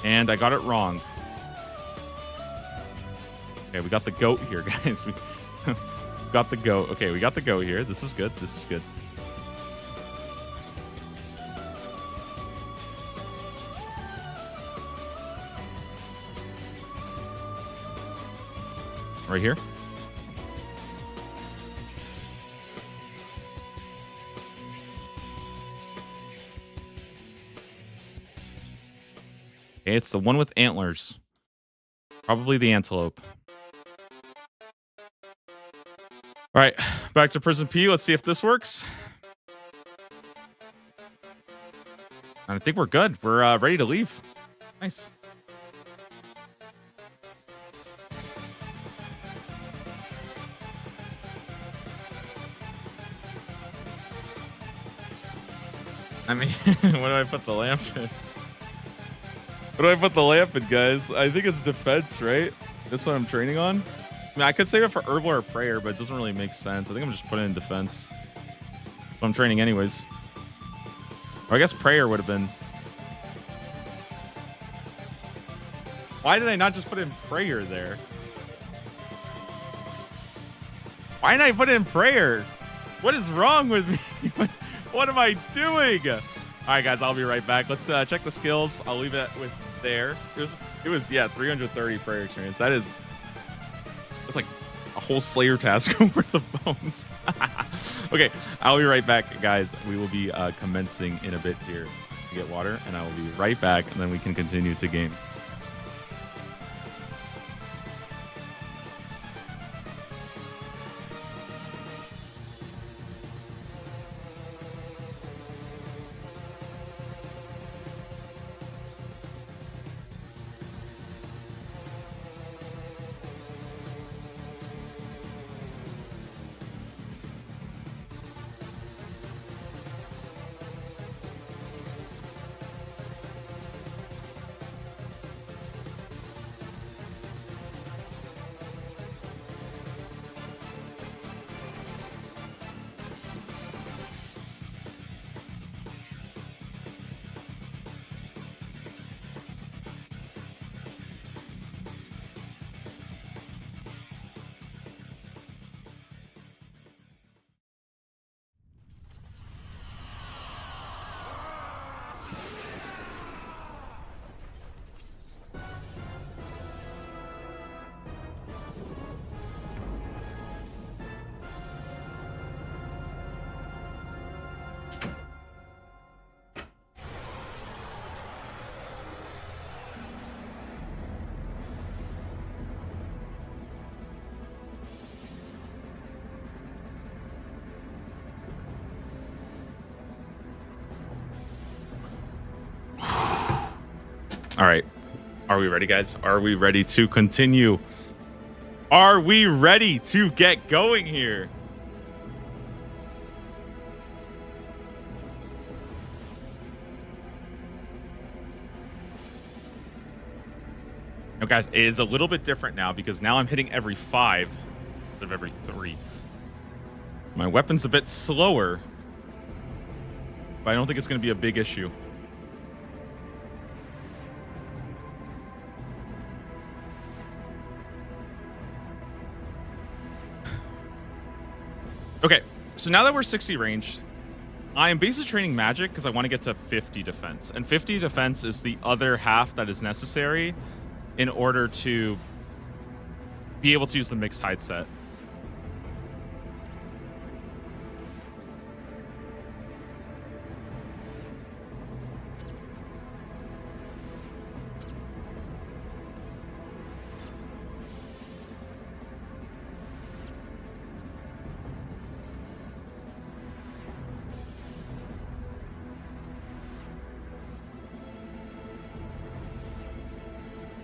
And I got it wrong. Okay, we got the goat here, guys. We got the goat. Okay, we got the goat here. This is good. This is good. Right here. Okay, it's the one with antlers. Probably the antelope. All right, back to Prison P. Let's see if this works. I think we're good. We're ready to leave. Nice. I mean, what do I put the lamp in? What do I put the lamp in, guys? I think it's defense, right? That's what I'm training on. I mean, I could save it for herbal or prayer, but it doesn't really make sense. I think I'm just putting it in defense. But I'm training anyways. Or I guess prayer would have been. Why did I not just put in prayer there? Why didn't I put in prayer? What is wrong with me? What am I doing? All right, guys, I'll be right back. Let's check the skills. I'll leave it with there. It was 330 prayer experience. That's like a whole Slayer task worth of bones. Okay, I'll be right back, guys. We will be commencing in a bit here to get water, and I will be right back, and then we can continue to game. All right. Are we ready, guys? Are we ready to continue? Are we ready to get going here? Now, guys, it is a little bit different now because now I'm hitting every 5 instead of every 3. My weapon's a bit slower, but I don't think it's going to be a big issue. Okay, so now that we're 60 ranged, I am basically training magic because I want to get to 50 defense. And 50 defense is the other half that is necessary in order to be able to use the mixed hide set.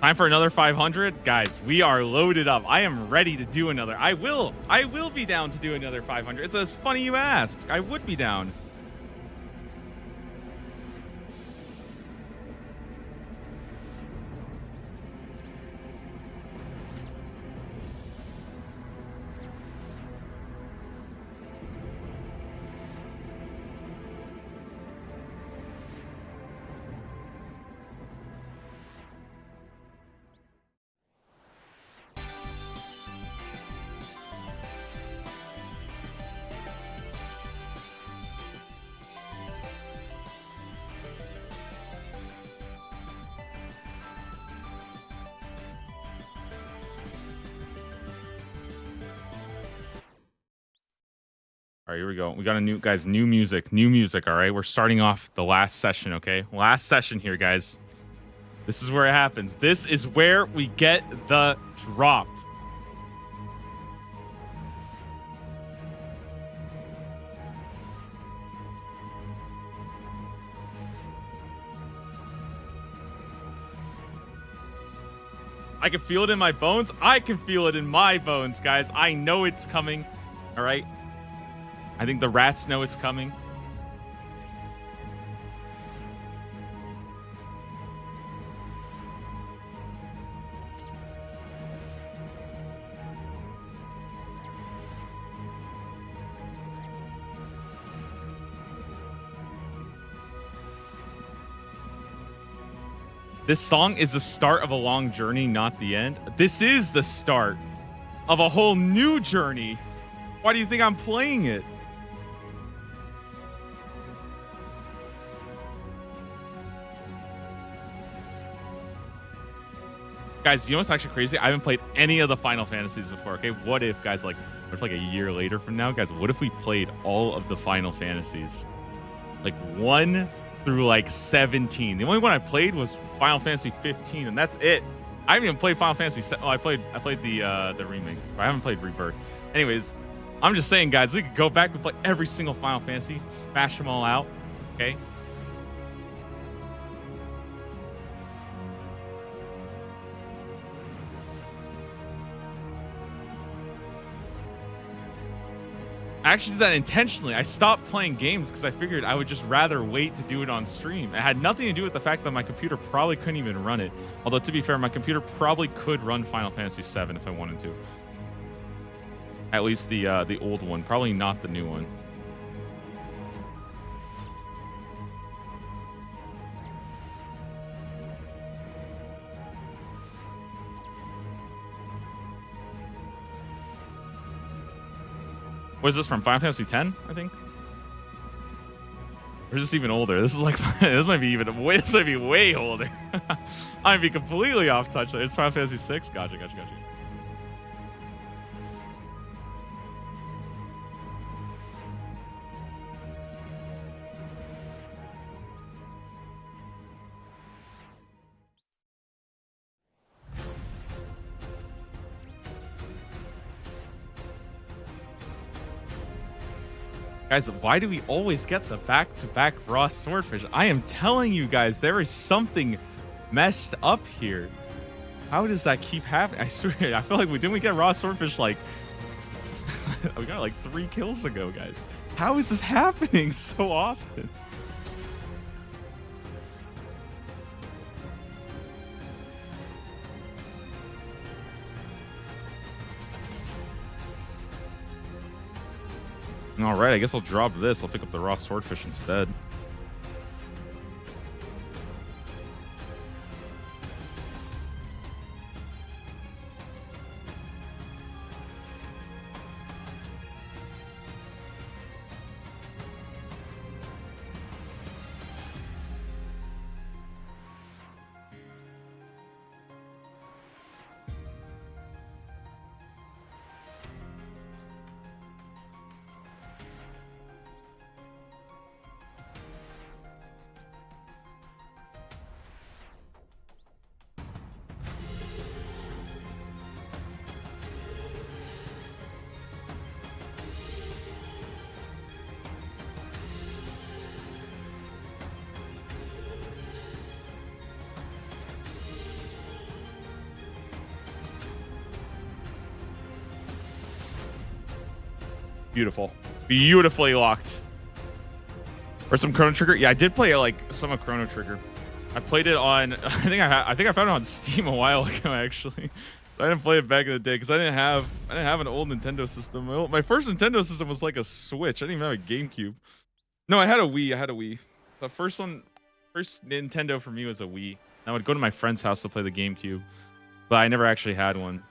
Time for another 500. Guys, we are loaded up. I am ready to do another. I will be down to do another 500. It's funny you ask. I would be down. All right, here we go. We got a new music. All right, we're starting off the last session. Okay, last session here, guys. This is where it happens. This is where we get the drop. I can feel it in my bones. I can feel it in my bones, guys. I know it's coming. All right. I think the rats know it's coming. This song is the start of a long journey, not the end. This is the start of a whole new journey. Why do you think I'm playing it? Guys, you know what's actually crazy? I haven't played any of the Final Fantasies before, okay? What if, guys, like, what if like a year later from now, guys, what if we played all of the Final Fantasies? Like 1 through like 17. The only one I played was Final Fantasy 15, and that's it. I haven't even played Final Fantasy 7. Oh, I played the remake. I haven't played Rebirth. Anyways, I'm just saying, guys, we could go back and play every single Final Fantasy, smash them all out, okay? I actually did that intentionally. I stopped playing games because I figured I would just rather wait to do it on stream. It had nothing to do with the fact that my computer probably couldn't even run it. Although, to be fair, my computer probably could run Final Fantasy 7 if I wanted to. At least the old one. Probably not the new one. Was this from Final Fantasy 10, I think? Or is this even older? This is like, this might be way older. I might be completely off touch. It's Final Fantasy 6? Gotcha. Guys, why do we always get the back-to-back raw swordfish? I am telling you guys, there is something messed up here. How does that keep happening? I swear, I feel like we get raw swordfish like we got like 3 kills ago, guys. How is this happening so often? All right, I guess I'll drop this. I'll pick up the raw swordfish instead. Beautiful. Beautifully locked. Or some Chrono Trigger. Yeah, I did play like some of Chrono Trigger. I played it on I think I found it on Steam a while ago actually. I didn't play it back in the day because I didn't have an old Nintendo system. My first Nintendo system was like a Switch. I didn't even have a GameCube. No, I had a Wii. The first Nintendo for me was a Wii. I would go to my friend's house to play the GameCube, but I never actually had one.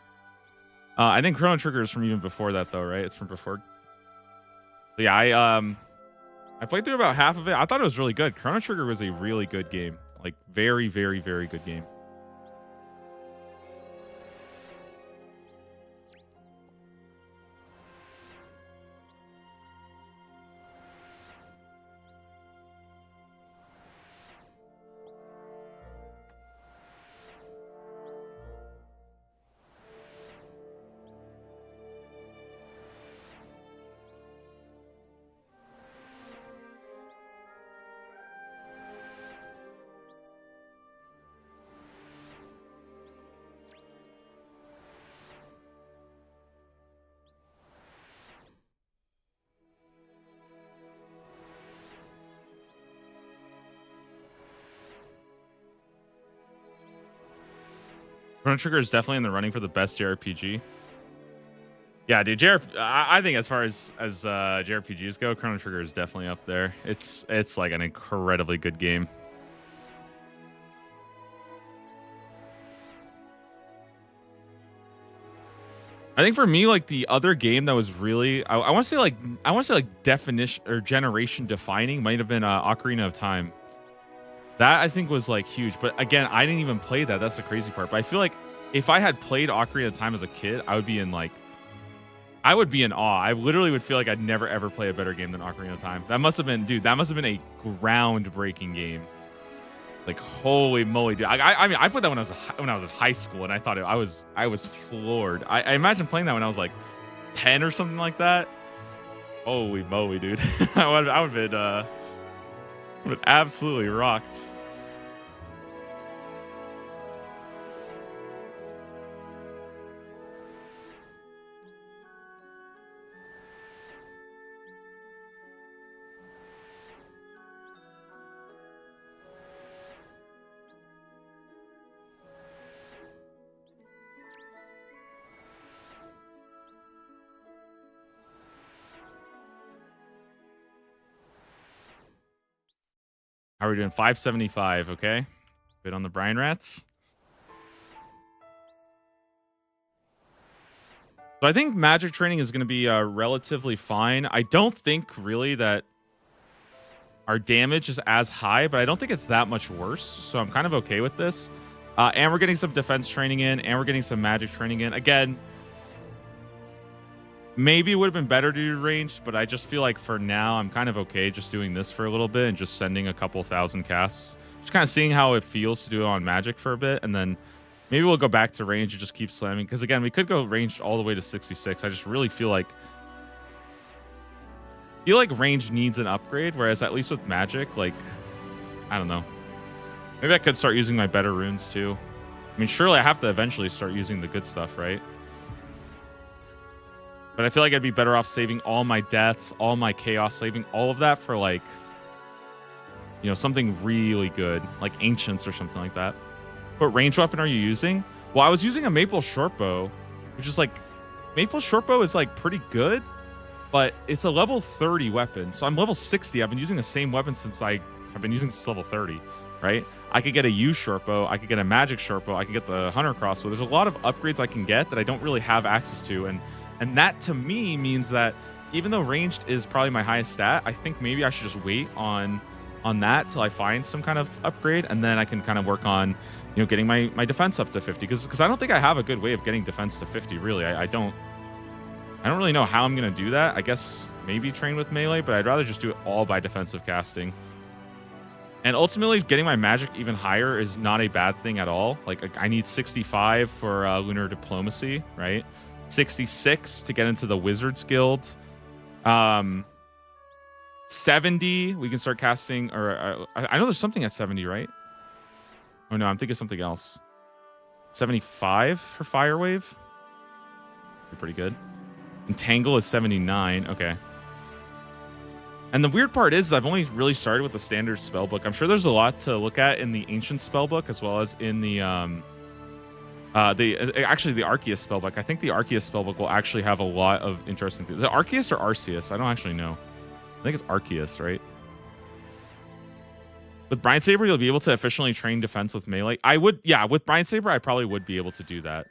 I think Chrono Trigger is from even before that though, right? It's from before. But yeah, I played through about half of it. I thought it was really good. Chrono Trigger was a really good game. Like very, very, very good game. Chrono Trigger is definitely in the running for the best JRPG. Yeah, dude, I think as far as JRPGs go, Chrono Trigger is definitely up there. It's like an incredibly good game. I think for me, like the other game that was really I want to say like definition or generation defining might have been Ocarina of Time. That I think was like huge, but again, I didn't even play that. That's the crazy part. But I feel like if I had played Ocarina of Time as a kid, I would be in awe. I literally would feel like I'd never ever play a better game than Ocarina of Time. That must have been, dude. That must have been a groundbreaking game. Like holy moly, dude! I mean, I played that when I was in high school, and I thought I was floored. I imagine playing that when I was like 10 or something like that. Holy moly, dude! I would have been absolutely rocked. How are we doing? 575, okay? Good on the brine rats. So I think magic training is going to be relatively fine. I don't think really that our damage is as high, but I don't think it's that much worse. So I'm kind of okay with this. And we're getting some defense training in, and we're getting some magic training in. Again, maybe it would have been better to do ranged, but I just feel like for now, I'm kind of okay just doing this for a little bit and just sending a couple thousand casts. Just kind of seeing how it feels to do it on magic for a bit, and then maybe we'll go back to range and just keep slamming. Because again, we could go ranged all the way to 66. I just really feel like range needs an upgrade, whereas at least with magic, like, I don't know. Maybe I could start using my better runes too. I mean, surely I have to eventually start using the good stuff, right? But I feel like I'd be better off saving all my deaths, all my chaos, saving all of that for like, you know, something really good, like ancients or something like that. What range weapon are you using? Well, I was using a maple shortbow, which is like, maple shortbow is like pretty good, but it's a level 30 weapon. So I'm level 60. I've been using the same weapon since I've been using since level 30, right? I could get a U shortbow. I could get a magic shortbow. I could get the hunter crossbow. There's a lot of upgrades I can get that I don't really have access to. And that to me means that even though ranged is probably my highest stat, I think maybe I should just wait on that till I find some kind of upgrade, and then I can kind of work on, you know, getting my defense up to 50. Because I don't think I have a good way of getting defense to 50, really. I don't really know how I'm going to do that. I guess maybe train with melee, but I'd rather just do it all by defensive casting. And ultimately, getting my magic even higher is not a bad thing at all. Like I need 65 for Lunar Diplomacy, right? 66 to get into the Wizards Guild. 70, we can start casting, or I know there's something at 70, right? Oh no, I'm thinking something else. 75 for Firewave. Pretty good. Entangle is 79. Okay. And the weird part is I've only really started with the standard spellbook. I'm sure there's a lot to look at in the ancient spellbook as well as in the Arceus spellbook. I think the Arceus spellbook will actually have a lot of interesting things. Is it Arceus or Arceus? I don't actually know. I think it's Arceus, right? With Brine Saber, you'll be able to efficiently train defense with melee. Yeah, with Brine Saber, I probably would be able to do that.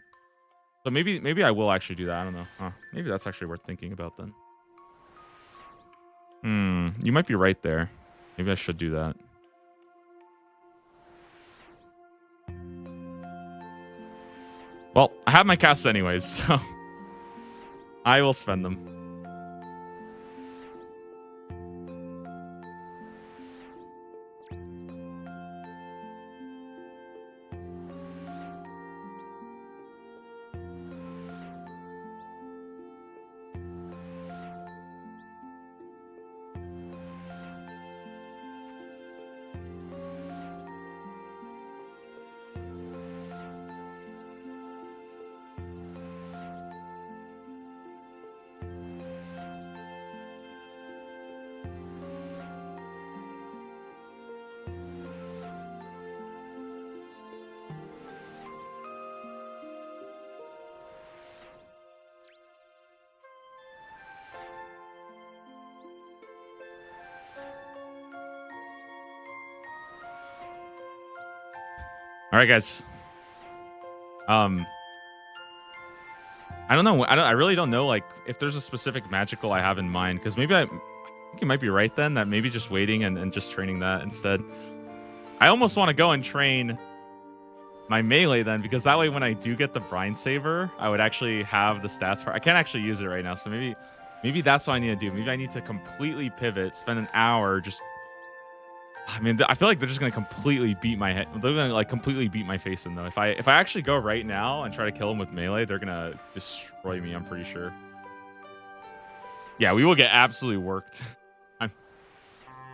So maybe I will actually do that. I don't know. Huh. Maybe that's actually worth thinking about then. You might be right there. Maybe I should do that. Well, I have my casts anyways, so I will spend them. All right, guys. I don't know. I really don't know, like, if there's a specific magical I have in mind, because maybe I think you might be right then, that maybe just waiting and just training that instead. I almost want to go and train my melee then, because that way when I do get the brine saber, I would actually have the stats for. I can't actually use it right now, so maybe that's what I need to do. Maybe I need to completely pivot, spend an hour just. I mean, I feel like they're just gonna completely beat my head. They're gonna like completely beat my face in though. If I actually go right now and try to kill them with melee, they're gonna destroy me. I'm pretty sure. Yeah, we will get absolutely worked. I'm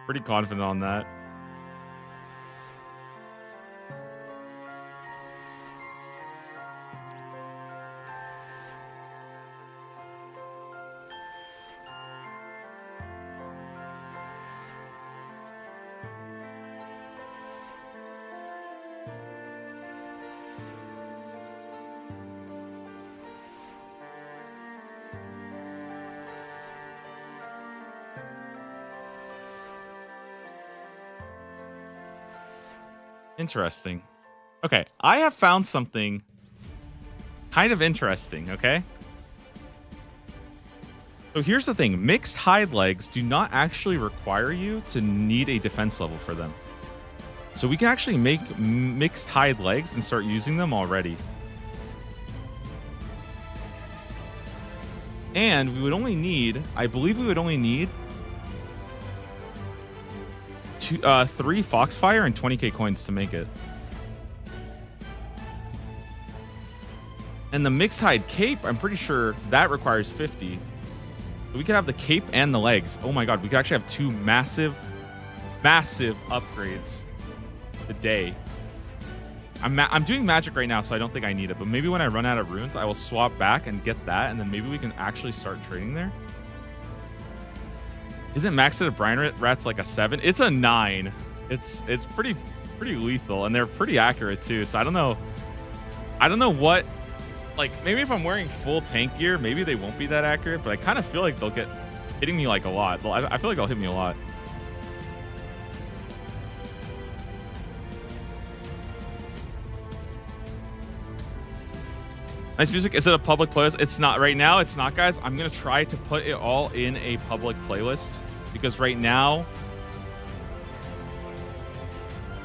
pretty confident on that. Interesting. Okay, I have found something kind of interesting, okay? So here's the thing. Mixed hide legs do not actually require you to need a defense level for them. So we can actually make mixed hide legs and start using them already. And we would only need, I believe we would only need 3 Foxfire and 20k coins to make it. And the mixed hide cape, I'm pretty sure that requires 50. So we could have the cape and the legs. Oh my god, we could actually have 2 massive upgrades today. I'm doing magic right now, so I don't think I need it. But maybe when I run out of runes, I will swap back and get that, and then maybe we can actually start trading there. Isn't maxed at a brine rat's like a 7? It's a 9. It's pretty lethal, and they're pretty accurate too. So I don't know what, like, maybe if I'm wearing full tank gear, maybe they won't be that accurate, but I kind of feel like they'll get hitting me like a lot. I feel like they'll hit me a lot. Nice music. Is it a public playlist? It's not right now. It's not, guys. I'm going to try to put it all in a public playlist, because right now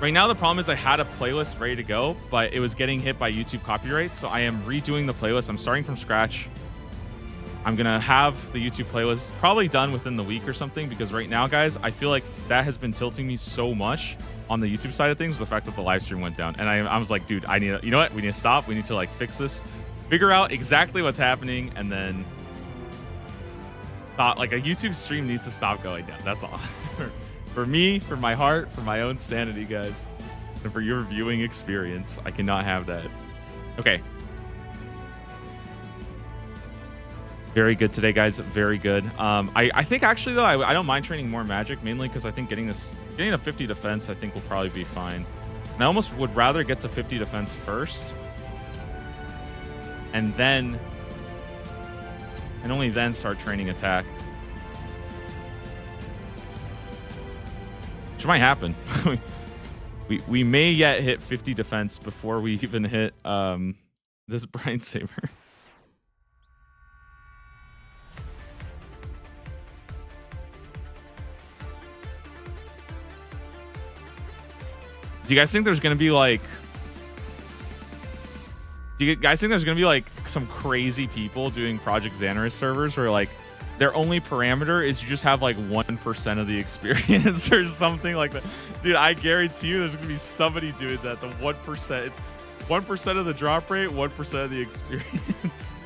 the problem is I had a playlist ready to go, but it was getting hit by YouTube copyright. So I am redoing the playlist. I'm starting from scratch. I'm going to have the YouTube playlist probably done within the week or something, because right now, guys, I feel like that has been tilting me so much on the YouTube side of things, the fact that the live stream went down. And I was like, dude, you know what? We need to stop. We need to like fix this, figure out exactly what's happening, and then like a YouTube stream needs to stop going down. That's all. For me, for my heart, for my own sanity, guys, and for your viewing experience, I cannot have that. Okay. Very good today, guys. Very good. I think actually though, I don't mind training more magic, mainly because I think getting a 50 defense, I think will probably be fine. And I almost would rather get to 50 defense first, and only then start training attack. Which might happen. we may yet hit 50 defense before we even hit this brine saber. Do you guys think there's gonna be like some crazy people doing Project Xanaris servers where like their only parameter is you just have like 1% of the experience or something like that? Dude, I guarantee you there's gonna be somebody doing that. The 1%, it's 1% of the drop rate, 1% of the experience.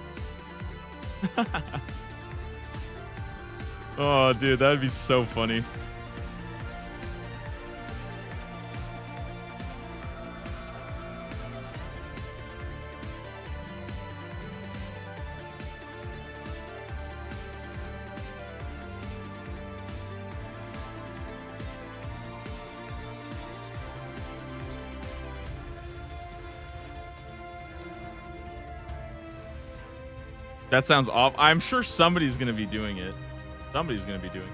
Oh, dude, that would be so funny. That sounds off. I'm sure somebody's going to be doing it. Somebody's going to be doing it.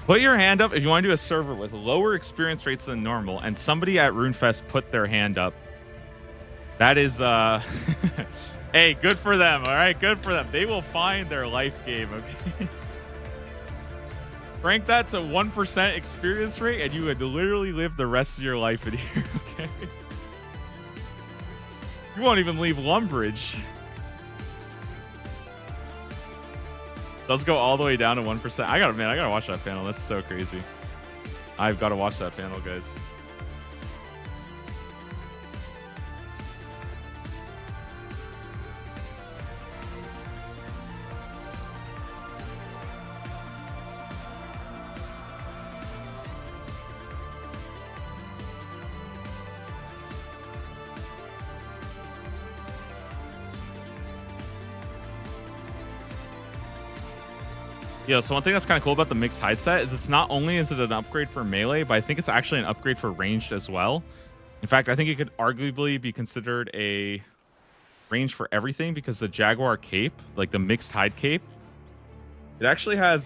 Put your hand up if you want to do a server with lower experience rates than normal, and somebody at RuneFest put their hand up. That is, hey, good for them. All right, good for them. They will find their life game. Okay. Rank that to 1% experience rate, and you would literally live the rest of your life in here. Okay. You won't even leave Lumbridge. Does go all the way down to 1%. I gotta watch that panel. That's so crazy. I've got to watch that panel, guys. Yo, so one thing that's kind of cool about the mixed hide set is it's not only is it an upgrade for melee, but I think it's actually an upgrade for ranged as well. In fact, I think it could arguably be considered a range for everything because the Jaguar cape, like the mixed hide cape, it actually has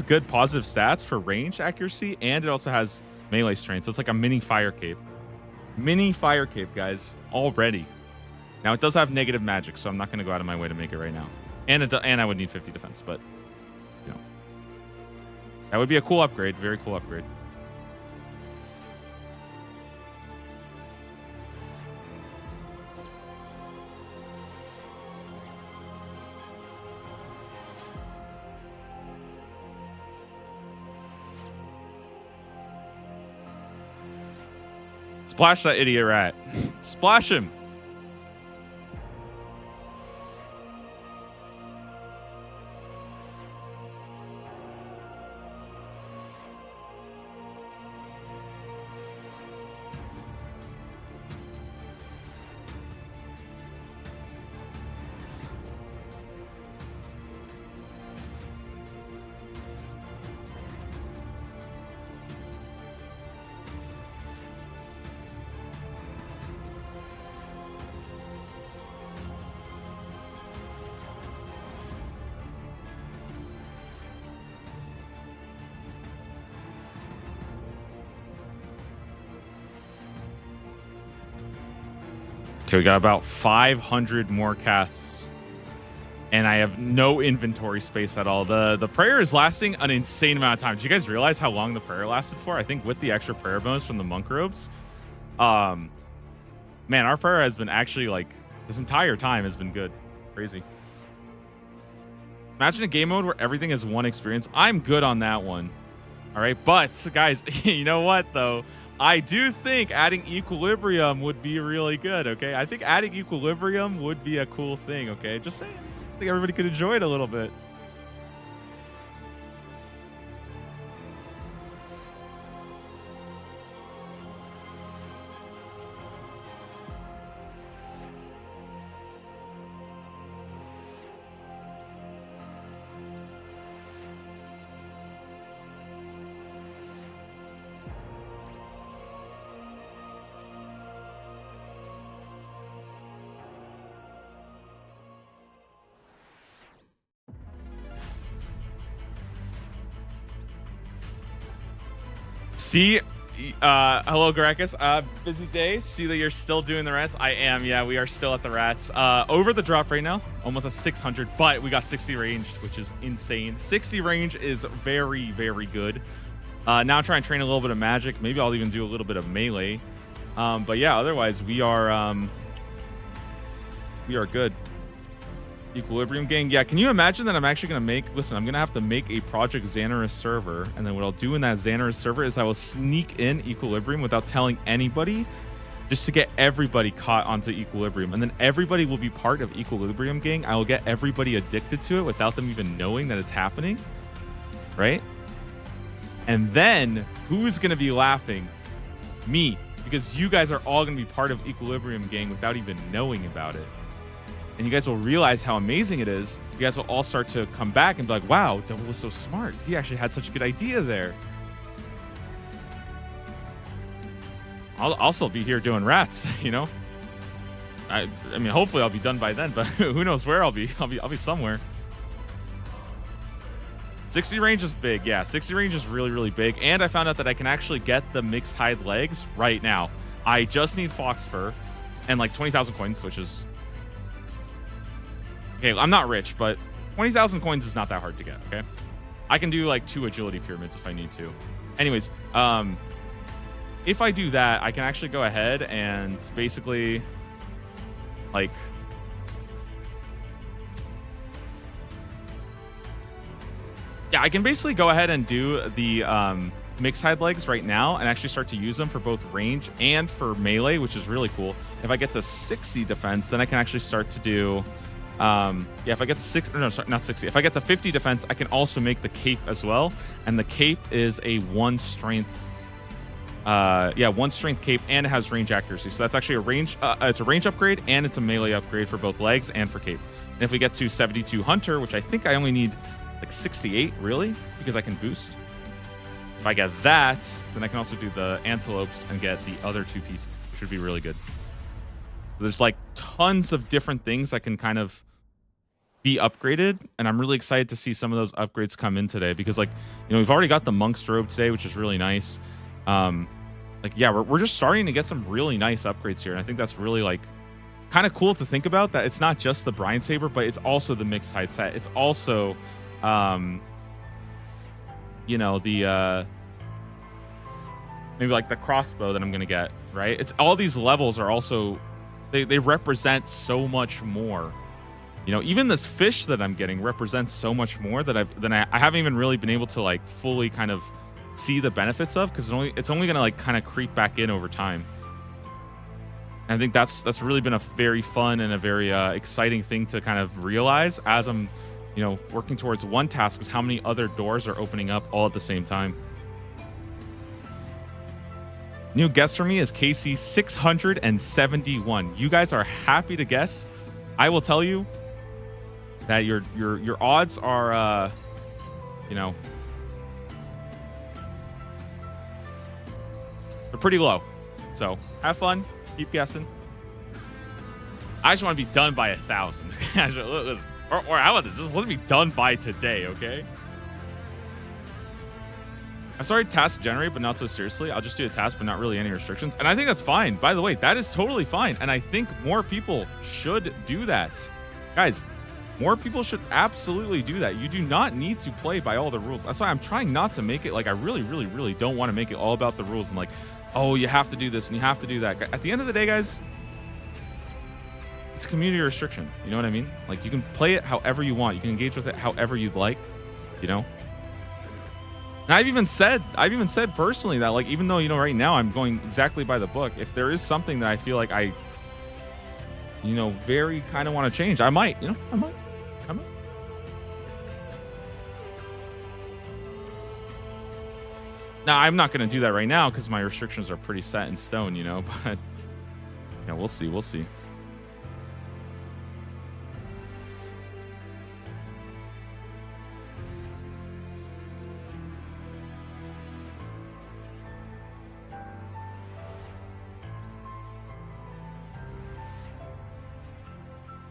good positive stats for range accuracy, and it also has melee strength. So it's like a mini fire cape. Mini fire cape, guys, already. Now it does have negative magic, so I'm not going to go out of my way to make it right now. And I would need 50 defense, but you know, that would be a cool upgrade. Very cool upgrade. Splash that idiot rat. Splash him. Okay, we got about 500 more casts, and I have no inventory space at all. The prayer is lasting an insane amount of time. Did you guys realize how long the prayer lasted for? I think with the extra prayer bonus from the monk robes, man, our prayer has been actually like this entire time has been good. Crazy. Imagine a game mode where everything is one experience. I'm good on that one. All right, but guys, you know what though? I do think adding equilibrium would be really good, okay? I think adding equilibrium would be a cool thing, okay? Just saying. I think everybody could enjoy it a little bit. See, hello, Gracchus. Busy day. See that you're still doing the rats. I am. Yeah, we are still at the rats. Over the drop right now, almost at 600, but we got 60 range, which is insane. 60 range is very, very good. Now I'm trying to train a little bit of magic. Maybe I'll even do a little bit of melee. But yeah, otherwise we are good. Equilibrium gang. Yeah, can you imagine that I'm actually going to make... Listen, I'm going to have to make a Project Xanaris server, and then what I'll do in that Xanaris server is I will sneak in Equilibrium without telling anybody, just to get everybody caught onto Equilibrium, and then everybody will be part of Equilibrium gang. I will get everybody addicted to it without them even knowing that it's happening, right? And then, who's going to be laughing? Me, because you guys are all going to be part of Equilibrium gang without even knowing about it. And you guys will realize how amazing it is. You guys will all start to come back and be like, wow, Double was so smart. He actually had such a good idea there. I'll still be here doing rats, you know? I mean, hopefully I'll be done by then, but who knows where I'll be. I'll be somewhere. 60 range is big. Yeah, 60 range is really, really big. And I found out that I can actually get the mixed hide legs right now. I just need fox fur and like 20,000 coins, which is... Okay, I'm not rich, but 20,000 coins is not that hard to get, okay? I can do like 2 agility pyramids if I need to. Anyways, if I do that, I can actually go ahead and basically like... Yeah, I can basically go ahead and do the mixed hide legs right now and actually start to use them for both range and for melee, which is really cool. If I get to 60 defense, then I can actually start to do... yeah, if I get to not 60. If I get to 50 defense, I can also make the cape as well. And the cape is a 1 strength... 1 strength cape, and it has range accuracy. So that's actually a range... it's a range upgrade, and it's a melee upgrade for both legs and for cape. And if we get to 72 hunter, which I think I only need... like 68, really? Because I can boost. If I get that, then I can also do the antelopes and get the other 2 pieces, which would be really good. There's like tons of different things that can kind of be upgraded, and I'm really excited to see some of those upgrades come in today because, like, you know, we've already got the monk's robe today, which is really nice. Like, yeah, we're just starting to get some really nice upgrades here, and I think that's really like kind of cool to think about, that it's not just the brine saber, but it's also the mixed hide set. It's also you know, the maybe like the crossbow that I'm gonna get, right? It's all these levels are also they represent so much more. You know, even this fish that I'm getting represents so much more that I haven't even really been able to like fully kind of see the benefits of, because it's only gonna like kind of creep back in over time. And I think that's really been a very fun and a very exciting thing to kind of realize as I'm, you know, working towards one task, is how many other doors are opening up all at the same time. New guess for me is KC 671. You guys are happy to guess. I will tell you that your odds are, you know, they're pretty low. So have fun. Keep guessing. I just want to be done by 1,000. Or how about this? Just let me be done by today, okay? I'm sorry, task generate, but not so seriously. I'll just do a task, but not really any restrictions. And I think that's fine. By the way, that is totally fine. And I think more people should do that. Guys, more people should absolutely do that. You do not need to play by all the rules. That's why I'm trying not to make it like, I really, really, really don't want to make it all about the rules and like, oh, you have to do this and you have to do that. At the end of the day, guys, it's community restriction. You know what I mean? Like, you can play it however you want. You can engage with it however you'd like, you know? And I've even said personally that, like, even though, you know, right now I'm going exactly by the book, if there is something that I feel like I, you know, very kind of want to change, I might, you know, I might. Now, I'm not going to do that right now because my restrictions are pretty set in stone, you know, but yeah, we'll see. We'll see.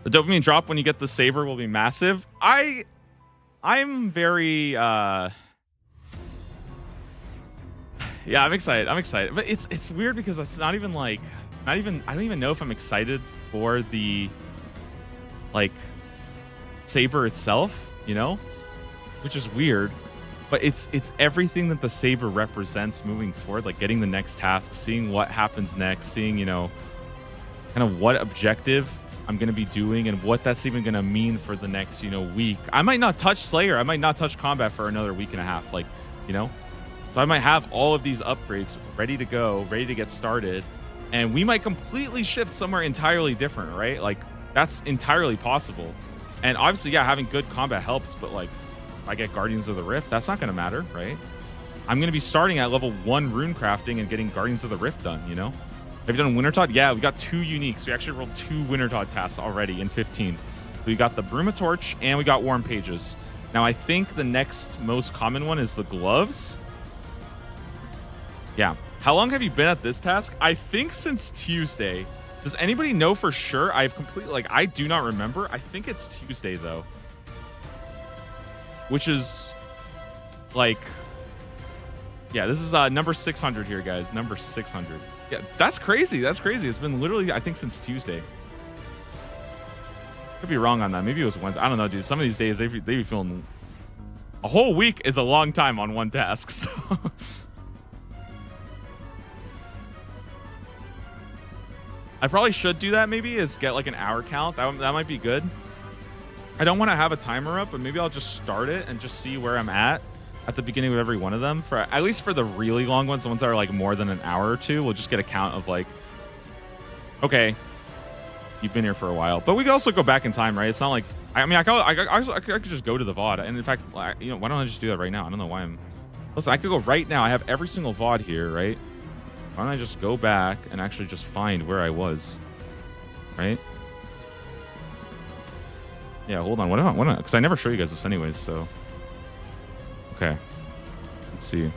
The dopamine drop when you get the saber will be massive. I'm very yeah, I'm excited. But it's weird because it's not even like I don't even know if I'm excited for the like saber itself, you know? Which is weird. But it's everything that the saber represents moving forward, like getting the next task, seeing what happens next, seeing, you know, kind of what objective I'm going to be doing and what that's even going to mean for the next, you know, week. I might not touch Slayer. I might not touch combat for another week and a half, like, you know? So I might have all of these upgrades ready to go, ready to get started, and we might completely shift somewhere entirely different, right? Like, that's entirely possible. And obviously, yeah, having good combat helps, but like, if I get Guardians of the Rift, that's not going to matter, right? I'm going to be starting at level 1 rune crafting and getting Guardians of the Rift done, you know? Have you done Wintertod? Yeah, we got 2 uniques. We actually rolled 2 Wintertod tasks already in 15. We got the Bruma Torch and we got Warm Pages. Now, I think the next most common one is the gloves. Yeah. How long have you been at this task? I think since Tuesday. Does anybody know for sure? I've completely, like, I do not remember. I think it's Tuesday, though. Which is like, yeah, this is number 600 here, guys. Number 600. Yeah, that's crazy. That's crazy. It's been literally, I think, since Tuesday. Could be wrong on that. Maybe it was Wednesday. I don't know, dude. Some of these days, they be feeling... A whole week is a long time on one task, so... I probably should do that, maybe, is get like an hour count. That might be good. I don't want to have a timer up, but maybe I'll just start it and just see where I'm at the beginning of every one of them. For at least for the really long ones, the ones that are like more than an hour or two, we'll just get a count of like, okay, you've been here for a while. But we could also go back in time, right? It's not like, I mean, I could just go to the VOD. And in fact, you know, why don't I just do that right now? I don't know why I'm... Listen, I could go right now. I have every single VOD here, right? Why don't I just go back and actually just find where I was, right? Yeah, hold on. What? Because I never show you guys this anyways, so... Okay. Let's see.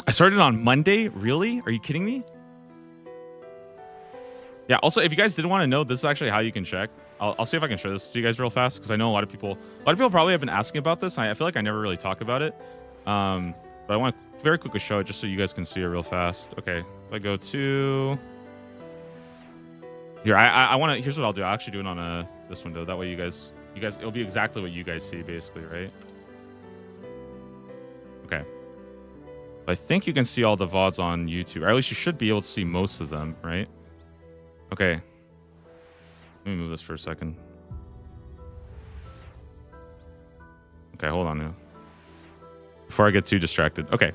I started on Monday? Really? Are you kidding me? Yeah, also, if you guys did want to know, this is actually how you can check. I'll see if I can show this to you guys real fast, because I know a lot of people probably have been asking about this. I feel like I never really talk about it. But I want to very quickly show it just so you guys can see it real fast. Okay, if I go to... Here, I want to... Here's what I'll do. I'll actually do it on this window. That way you guys... It'll be exactly what you guys see, basically, right? Okay. I think you can see all the VODs on YouTube, or at least you should be able to see most of them, right? Okay. Let me move this for a second. Okay, hold on now. Before I get too distracted. Okay.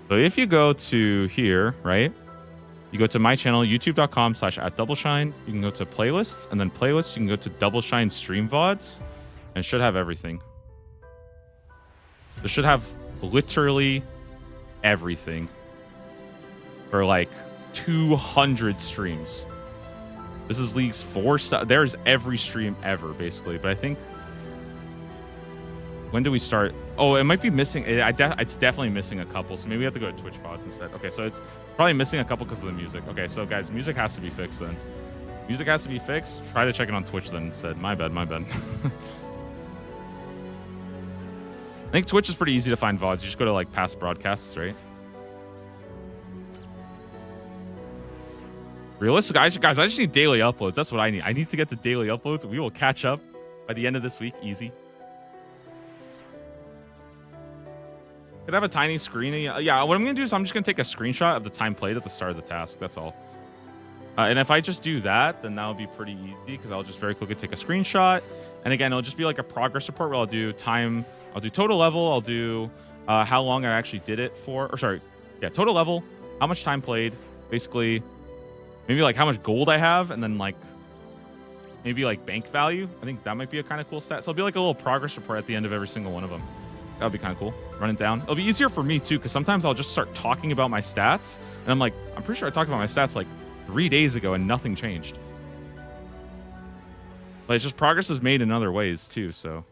So if you go to here, right? You go to my channel, youtube.com/@doubleshine. You can go to playlists, and then playlists, you can go to Doubleshine stream VODs, and it should have everything. It should have literally everything for like 200 streams. This is League's 4 stuff. There's every stream ever, basically. But I think... When do we start? Oh, it might be missing... It's definitely missing a couple, so maybe we have to go to Twitch VODs instead. Okay, so it's probably missing a couple because of the music. Okay, so guys, music has to be fixed then. Music has to be fixed. Try to check it on Twitch then instead. My bad. I think Twitch is pretty easy to find VODs. You just go to like past broadcasts, right? Realistic, guys, I just need daily uploads. That's what I need. I need to get to daily uploads. We will catch up by the end of this week. Easy. Could have a tiny screen. Yeah, what I'm going to do is I'm just going to take a screenshot of the time played at the start of the task. That's all. And if I just do that, then that'll be pretty easy because I'll just very quickly take a screenshot. And again, it'll just be like a progress report where I'll do time. I'll do total level. I'll do how long I actually did it for. Or sorry. Yeah, total level. How much time played. Basically... Maybe like how much gold I have, and then like maybe like bank value. I think that might be a kind of cool stat. So it'll be like a little progress report at the end of every single one of them. That would be kind of cool. Run it down. It'll be easier for me too, because sometimes I'll just start talking about my stats, and I'm like, I'm pretty sure I talked about my stats like 3 days ago, and nothing changed. But it's just progress is made in other ways too, so...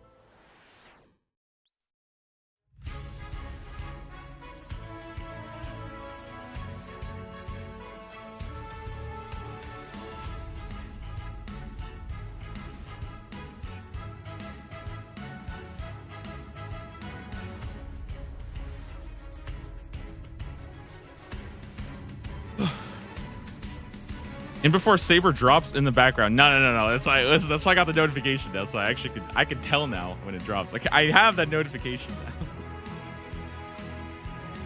And before Sabre drops in the background. No. That's why. Listen, that's why I got the notification. That's why I can tell now when it drops. Like I have that notification now.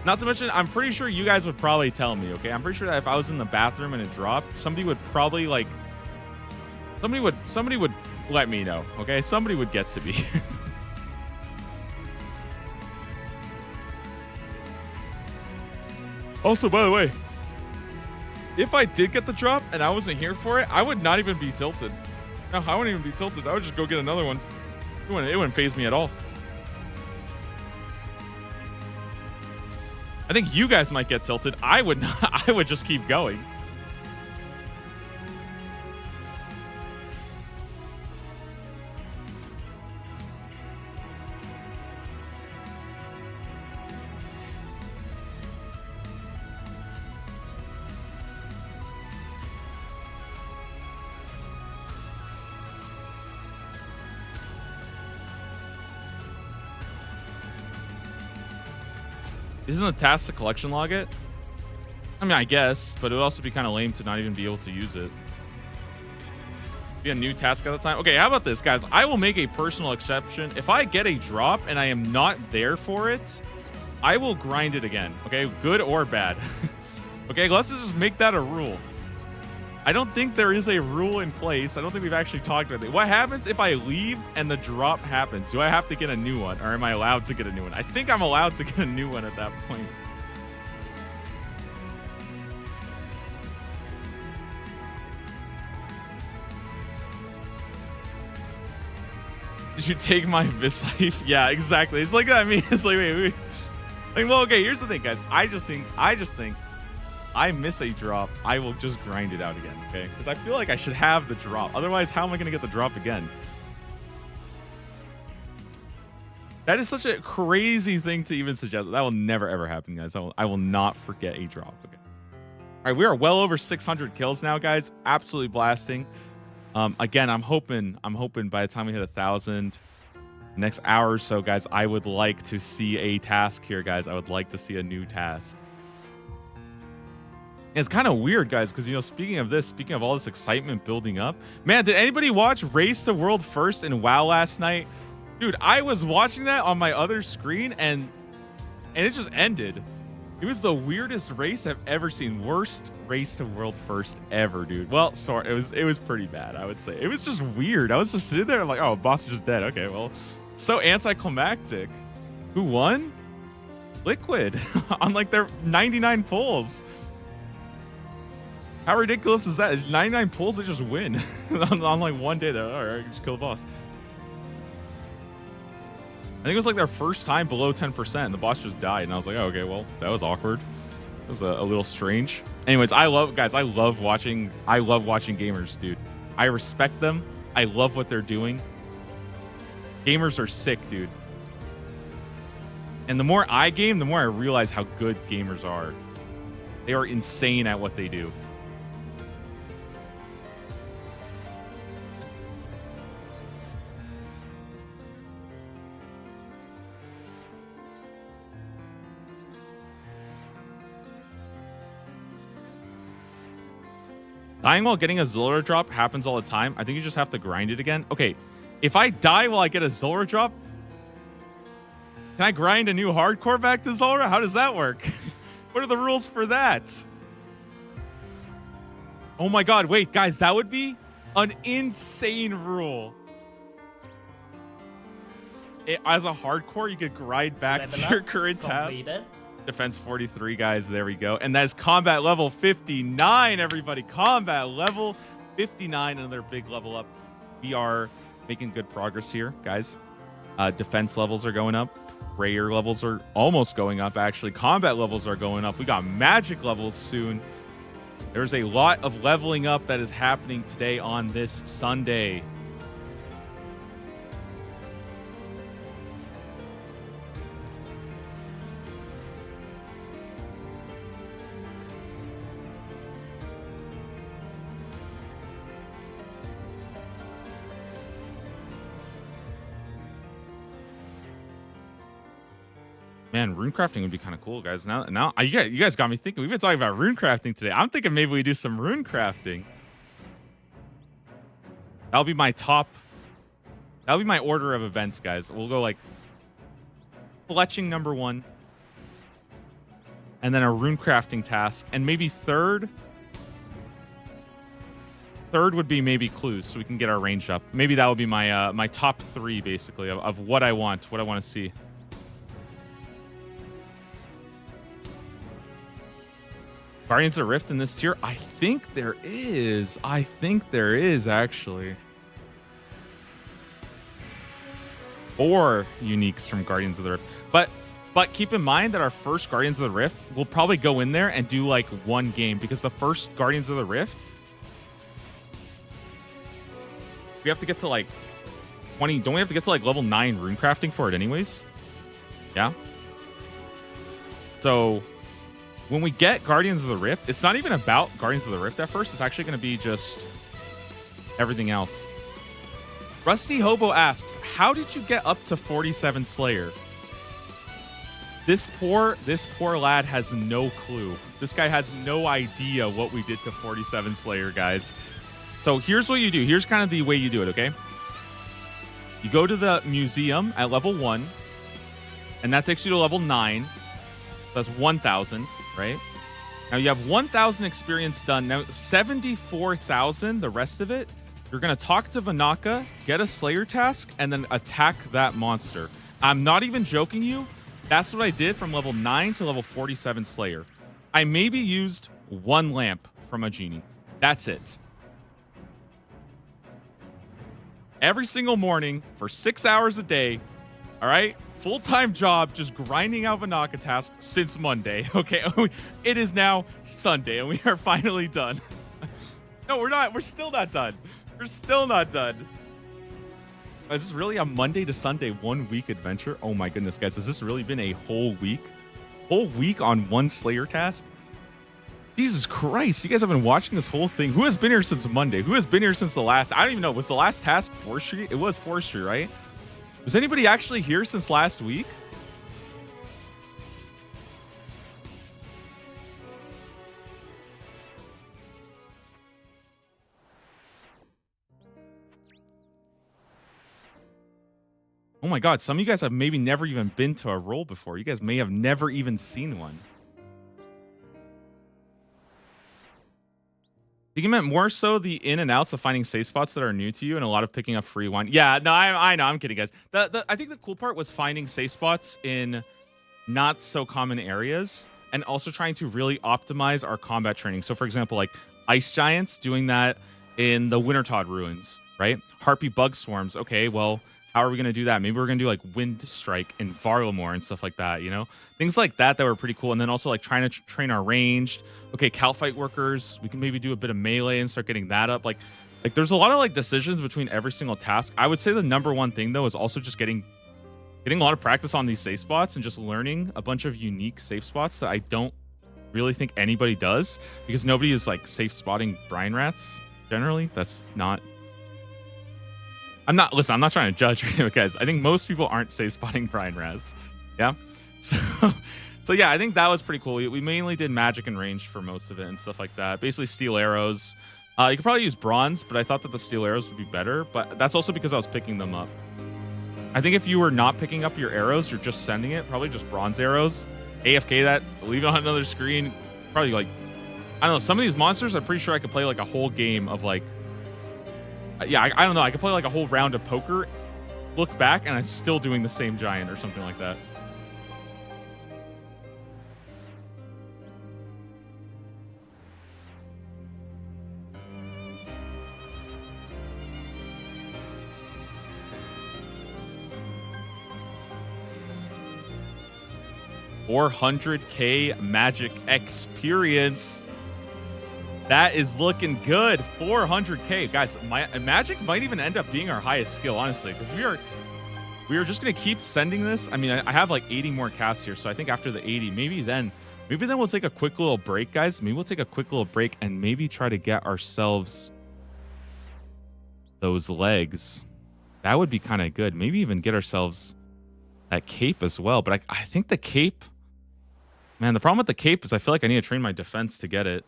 Not to mention, I'm pretty sure you guys would probably tell me. Okay, I'm pretty sure that if I was in the bathroom and it dropped, somebody would probably like. Somebody would let me know. Okay, somebody would get to me. Also, by the way, if I did get the drop and I wasn't here for it, I would not even be tilted. No, I wouldn't even be tilted. I would just go get another one. It wouldn't phase me at all. I think you guys might get tilted. I would not. I would just keep going. Isn't the task to collection log it? I mean, I guess, but it would also be kind of lame to not even be able to use it. Be a new task at the time. Okay, how about this, guys? I will make a personal exception. If I get a drop and I am not there for it, I will grind it again. Okay, good or bad. Okay, let's just make that a rule. I don't think there is a rule in place. I don't think we've actually talked about it. What happens if I leave and the drop happens? Do I have to get a new one, or am I allowed to get a new one? I think I'm allowed to get a new one at that point. Did you take my Vislife? Yeah, exactly. It's like that. I mean, it's like, wait. Like, well, okay, here's the thing, guys. I just think I miss a drop, I will just grind it out again, okay? Because I feel like I should have the drop. Otherwise, how am I going to get the drop again? That is such a crazy thing to even suggest. That will never, ever happen, guys. I will not forget a drop. Okay. All right, we are well over 600 kills now, guys. Absolutely blasting. Again, I'm hoping by the time we hit 1,000, next hour or so, guys, I would like to see a task here, guys. I would like to see a new task. It's kind of weird, guys, because, you know, speaking of all this excitement building up, man, did anybody watch Race to World First in WoW last night? Dude, I was watching that on my other screen, and it just ended. It was the weirdest race I've ever seen. Worst Race to World First ever, dude. Well, sorry, it was pretty bad, I would say. It was just weird. I was just sitting there like, oh, boss is just dead. Okay, well, so anticlimactic. Who won? Liquid on like their 99 pulls. How ridiculous is that? It's 99 pulls, they just win on like one day. Though, all right, just kill the boss. I think it was like their first time below 10%, and the boss just died. And I was like, oh, okay, well, that was awkward. It was a little strange. Anyways, I love watching gamers, dude. I respect them. I love what they're doing. Gamers are sick, dude. And the more I game, the more I realize how good gamers are. They are insane at what they do. Dying while getting a Zulrah drop happens all the time. I think you just have to grind it again. Okay, if I die while I get a Zulrah drop, can I grind a new hardcore back to Zulrah? How does that work? What are the rules for that? Oh my god, wait, guys, that would be an insane rule. As a hardcore, you could grind back to your current task. Defense 43, guys. There we go. And that is combat level 59, everybody. Combat level 59. Another big level up. We are making good progress here, guys. Defense levels are going up. Prayer levels are almost going up, actually. Combat levels are going up. We got magic levels soon. There's a lot of leveling up that is happening today on this Sunday. Man, rune crafting would be kind of cool, guys. Now, you guys got me thinking. We've been talking about rune crafting today. I'm thinking maybe we do some rune crafting. That'll be my order of events, guys. We'll go like fletching number 1, and then a rune crafting task, and maybe third would be maybe clues, so we can get our range up. Maybe that would be my my top 3 basically of what I want to see. Guardians of the Rift in this tier? I think there is. I think there is, actually. 4 uniques from Guardians of the Rift. But keep in mind that our first Guardians of the Rift, we'll probably go in there and do like 1 game, because the first Guardians of the Rift, we have to get to like 20. Don't we have to get to like level 9 rune crafting for it anyways? Yeah. So when we get Guardians of the Rift, it's not even about Guardians of the Rift at first. It's actually going to be just everything else. Rusty Hobo asks, how did you get up to 47 Slayer? This poor lad has no clue. This guy has no idea what we did to 47 Slayer, guys. So here's what you do. Here's kind of the way you do it, okay? You go to the museum at level 1, and that takes you to level 9. That's 1,000, right? Now you have 1,000 experience done. Now 74,000, the rest of it, you're going to talk to Vanaka, get a Slayer task, and then attack that monster. I'm not even joking you. That's what I did from level 9 to level 47 Slayer. I maybe used 1 lamp from a genie. That's it. Every single morning for 6 hours a day. All right? Full-time job, just grinding out Vanaka tasks since Monday. Okay? It is now Sunday, and we are finally done. No, we're not. We're still not done. We're still not done. Is this really a Monday to Sunday 1 week adventure? Oh my goodness, guys. Has this really been a whole week? Whole week on 1 Slayer task? Jesus Christ. You guys have been watching this whole thing. Who has been here since Monday? Who has been here since the last? I don't even know. Was the last task Forestry? It was Forestry, right? Was anybody actually here since last week? Oh my god, some of you guys have maybe never even been to a role before. You guys may have never even seen one. I think you meant more so the in and outs of finding safe spots that are new to you and a lot of picking up free wine. Yeah, no, I know. I'm kidding, guys. I think the cool part was finding safe spots in not so common areas and also trying to really optimize our combat training. So, for example, like Ice Giants, doing that in the Wintertodd Ruins, right? Harpy Bug Swarms. Okay, well, how are we going to do that? Maybe we're going to do like Wind Strike in Varlamore and stuff like that, you know? Things like that were pretty cool. And then also like trying to train our ranged. Okay, Calfight workers. We can maybe do a bit of melee and start getting that up. Like there's a lot of like decisions between every single task. I would say the number one thing though is also just getting a lot of practice on these safe spots and just learning a bunch of unique safe spots that I don't really think anybody does, because nobody is like safe spotting brine rats generally. That's not... I'm not trying to judge you guys. I think most people aren't safe spotting brine rats. Yeah. So yeah, I think that was pretty cool. We mainly did magic and ranged for most of it and stuff like that. Basically steel arrows. You could probably use bronze, but I thought that the steel arrows would be better. But that's also because I was picking them up. I think if you were not picking up your arrows, you're just sending it. Probably just bronze arrows. AFK that, leave it on another screen. Probably like, I don't know. Some of these monsters, I'm pretty sure I could play like a whole game of like, yeah, I don't know. I could play like a whole round of poker, look back, and I'm still doing the same giant or something like that. $400K magic experience. That is looking good. 400K. Guys, magic might even end up being our highest skill, honestly, because we are just going to keep sending this. I mean, I have like 80 more casts here, so I think after the 80, maybe then we'll take a quick little break, guys. Maybe we'll take a quick little break and maybe try to get ourselves those legs. That would be kind of good. Maybe even get ourselves that cape as well. But I think the cape... Man, the problem with the cape is I feel like I need to train my defense to get it.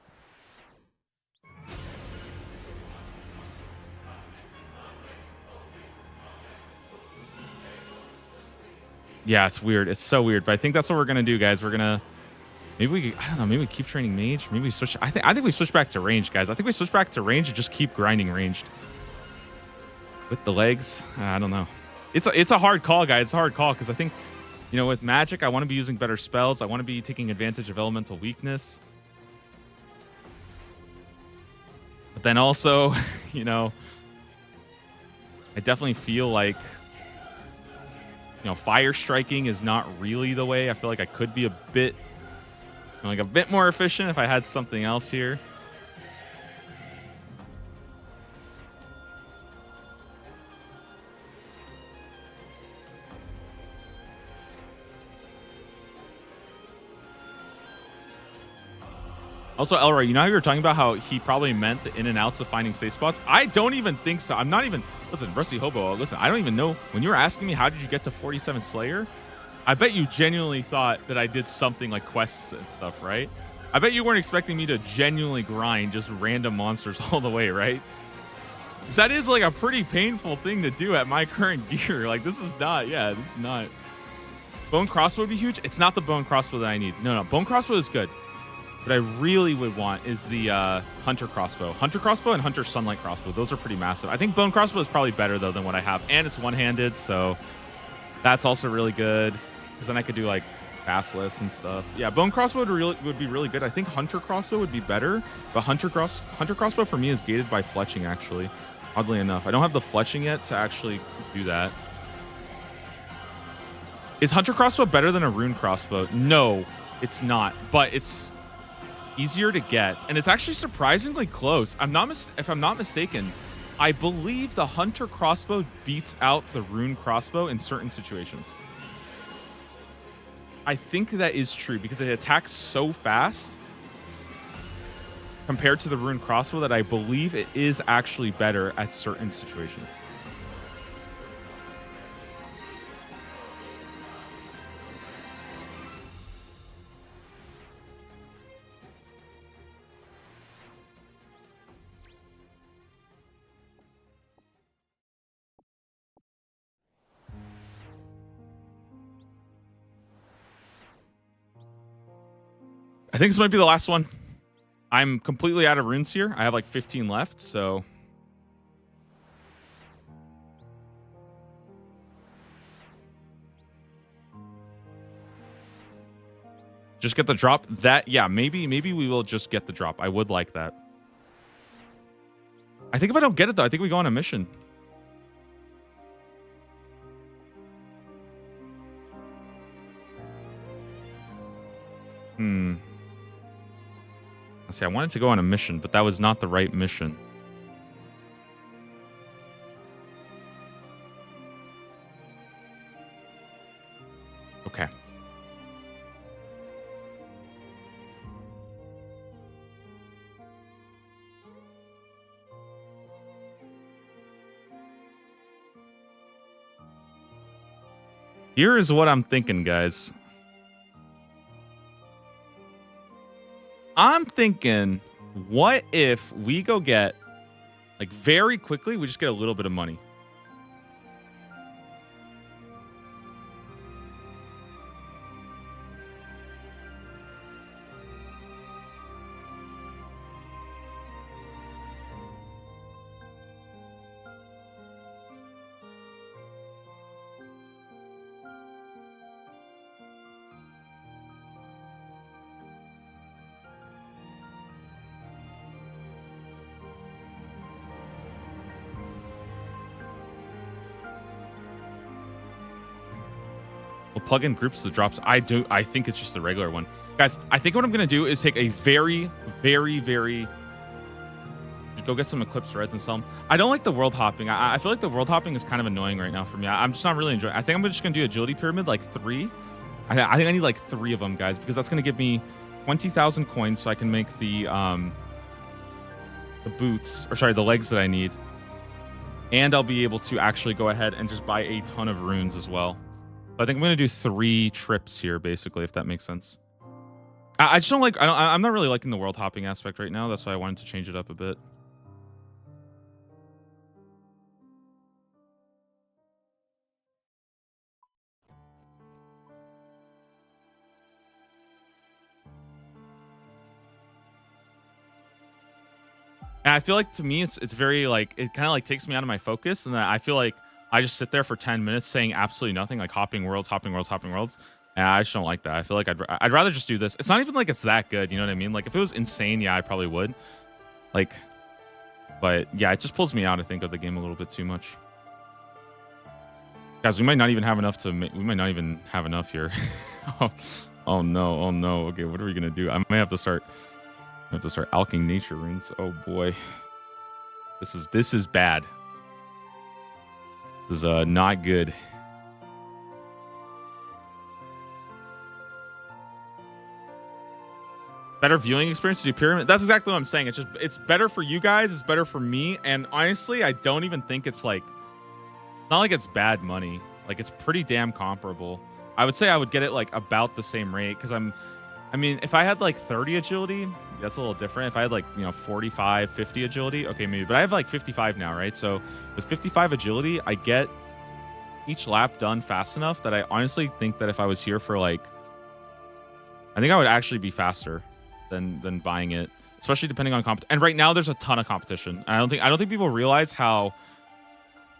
Yeah, it's weird. It's so weird. But I think that's what we're going to do, guys. We're going to... Maybe I don't know. Maybe we keep training mage. Maybe we switch... I think we switch back to range, guys. I think we switch back to range and just keep grinding ranged. With the legs, I don't know. It's a hard call, guys. It's a hard call because I think, you know, with magic, I want to be using better spells. I want to be taking advantage of elemental weakness. then also, you know, I definitely feel like, you know, fire striking is not really the way. I feel like I could be a bit, like a bit more efficient if I had something else here. Also, Elroy, you know how you were talking about how he probably meant the in and outs of finding safe spots? I don't even think so. I'm not even... Listen, Rusty Hobo, listen, I don't even know. When you were asking me how did you get to 47 Slayer, I bet you genuinely thought that I did something like quests and stuff, right? I bet you weren't expecting me to genuinely grind just random monsters all the way, right? Because that is like a pretty painful thing to do at my current gear. Like, this is not... Yeah, this is not... Bone crossbow would be huge. It's not the bone crossbow that I need. No, bone crossbow is good. What I really would want is the hunter crossbow. Hunter crossbow and hunter sunlight crossbow. Those are pretty massive. I think bone crossbow is probably better, though, than what I have. And it's one-handed, so that's also really good. Because then I could do, like, bassless and stuff. Yeah, bone crossbow would be really good. I think hunter crossbow would be better. But hunter crossbow for me is gated by fletching, actually. Oddly enough. I don't have the fletching yet to actually do that. Is hunter crossbow better than a rune crossbow? No, it's not. But it's... easier to get, and it's actually surprisingly close. If I'm not mistaken, I believe the hunter crossbow beats out the rune crossbow in certain situations. I think that is true because it attacks so fast compared to the rune crossbow that I believe it is actually better at certain situations. I think this might be the last one. I'm completely out of runes here. I have like 15 left, so... Just get the drop. That, yeah, maybe we will just get the drop. I would like that. I think if I don't get it, though, I think we go on a mission. See, I wanted to go on a mission, but that was not the right mission. Okay. Here is what I'm thinking, guys. I'm thinking, what if we go get, like, very quickly, we just get a little bit of money. Plug in groups the drops. I think it's just the regular one. Guys, I think what I'm going to do is take a very go get some Eclipse Reds and sell them. I don't like the world hopping. I feel like the world hopping is kind of annoying right now for me. I'm just not really enjoying it. I think I'm just going to do Agility Pyramid, like 3. I think I need like 3 of them, guys, because that's going to give me 20,000 coins so I can make the boots, or sorry, the legs that I need. And I'll be able to actually go ahead and just buy a ton of runes as well. I think I'm going to do 3 trips here, basically, if that makes sense. I just don't like... I'm not really liking the world hopping aspect right now. That's why I wanted to change it up a bit. And I feel like, to me, it's very, like... It kind of, like, takes me out of my focus. And I feel like I just sit there for 10 minutes saying absolutely nothing, like hopping worlds. And I just don't like that. I feel like I'd rather just do this. It's not even like it's that good, you know what I mean? Like, if it was insane, yeah, I probably would. Like, But yeah, it just pulls me out, I think, of the game a little bit too much. Guys, we might not even have enough to we might not even have enough here. Oh no, oh no. Okay, what are we gonna do? I might have to start alching nature runes. Oh boy. This is bad. This is not good. Better viewing experience to do pyramid. That's exactly what I'm saying. It's better for you guys. It's better for me. And honestly, I don't even think it's like, it's not like it's bad money. Like it's pretty damn comparable. I would say I would get it like about the same rate because I mean, if I had like 30 agility, that's a little different. If I had like, 45, 50 agility, okay, maybe. But I have like 55 now, right? So with 55 agility, I get each lap done fast enough that I honestly think that if I was here for like, I think I would actually be faster than buying it, especially depending on and right now there's a ton of competition. I don't think people realize how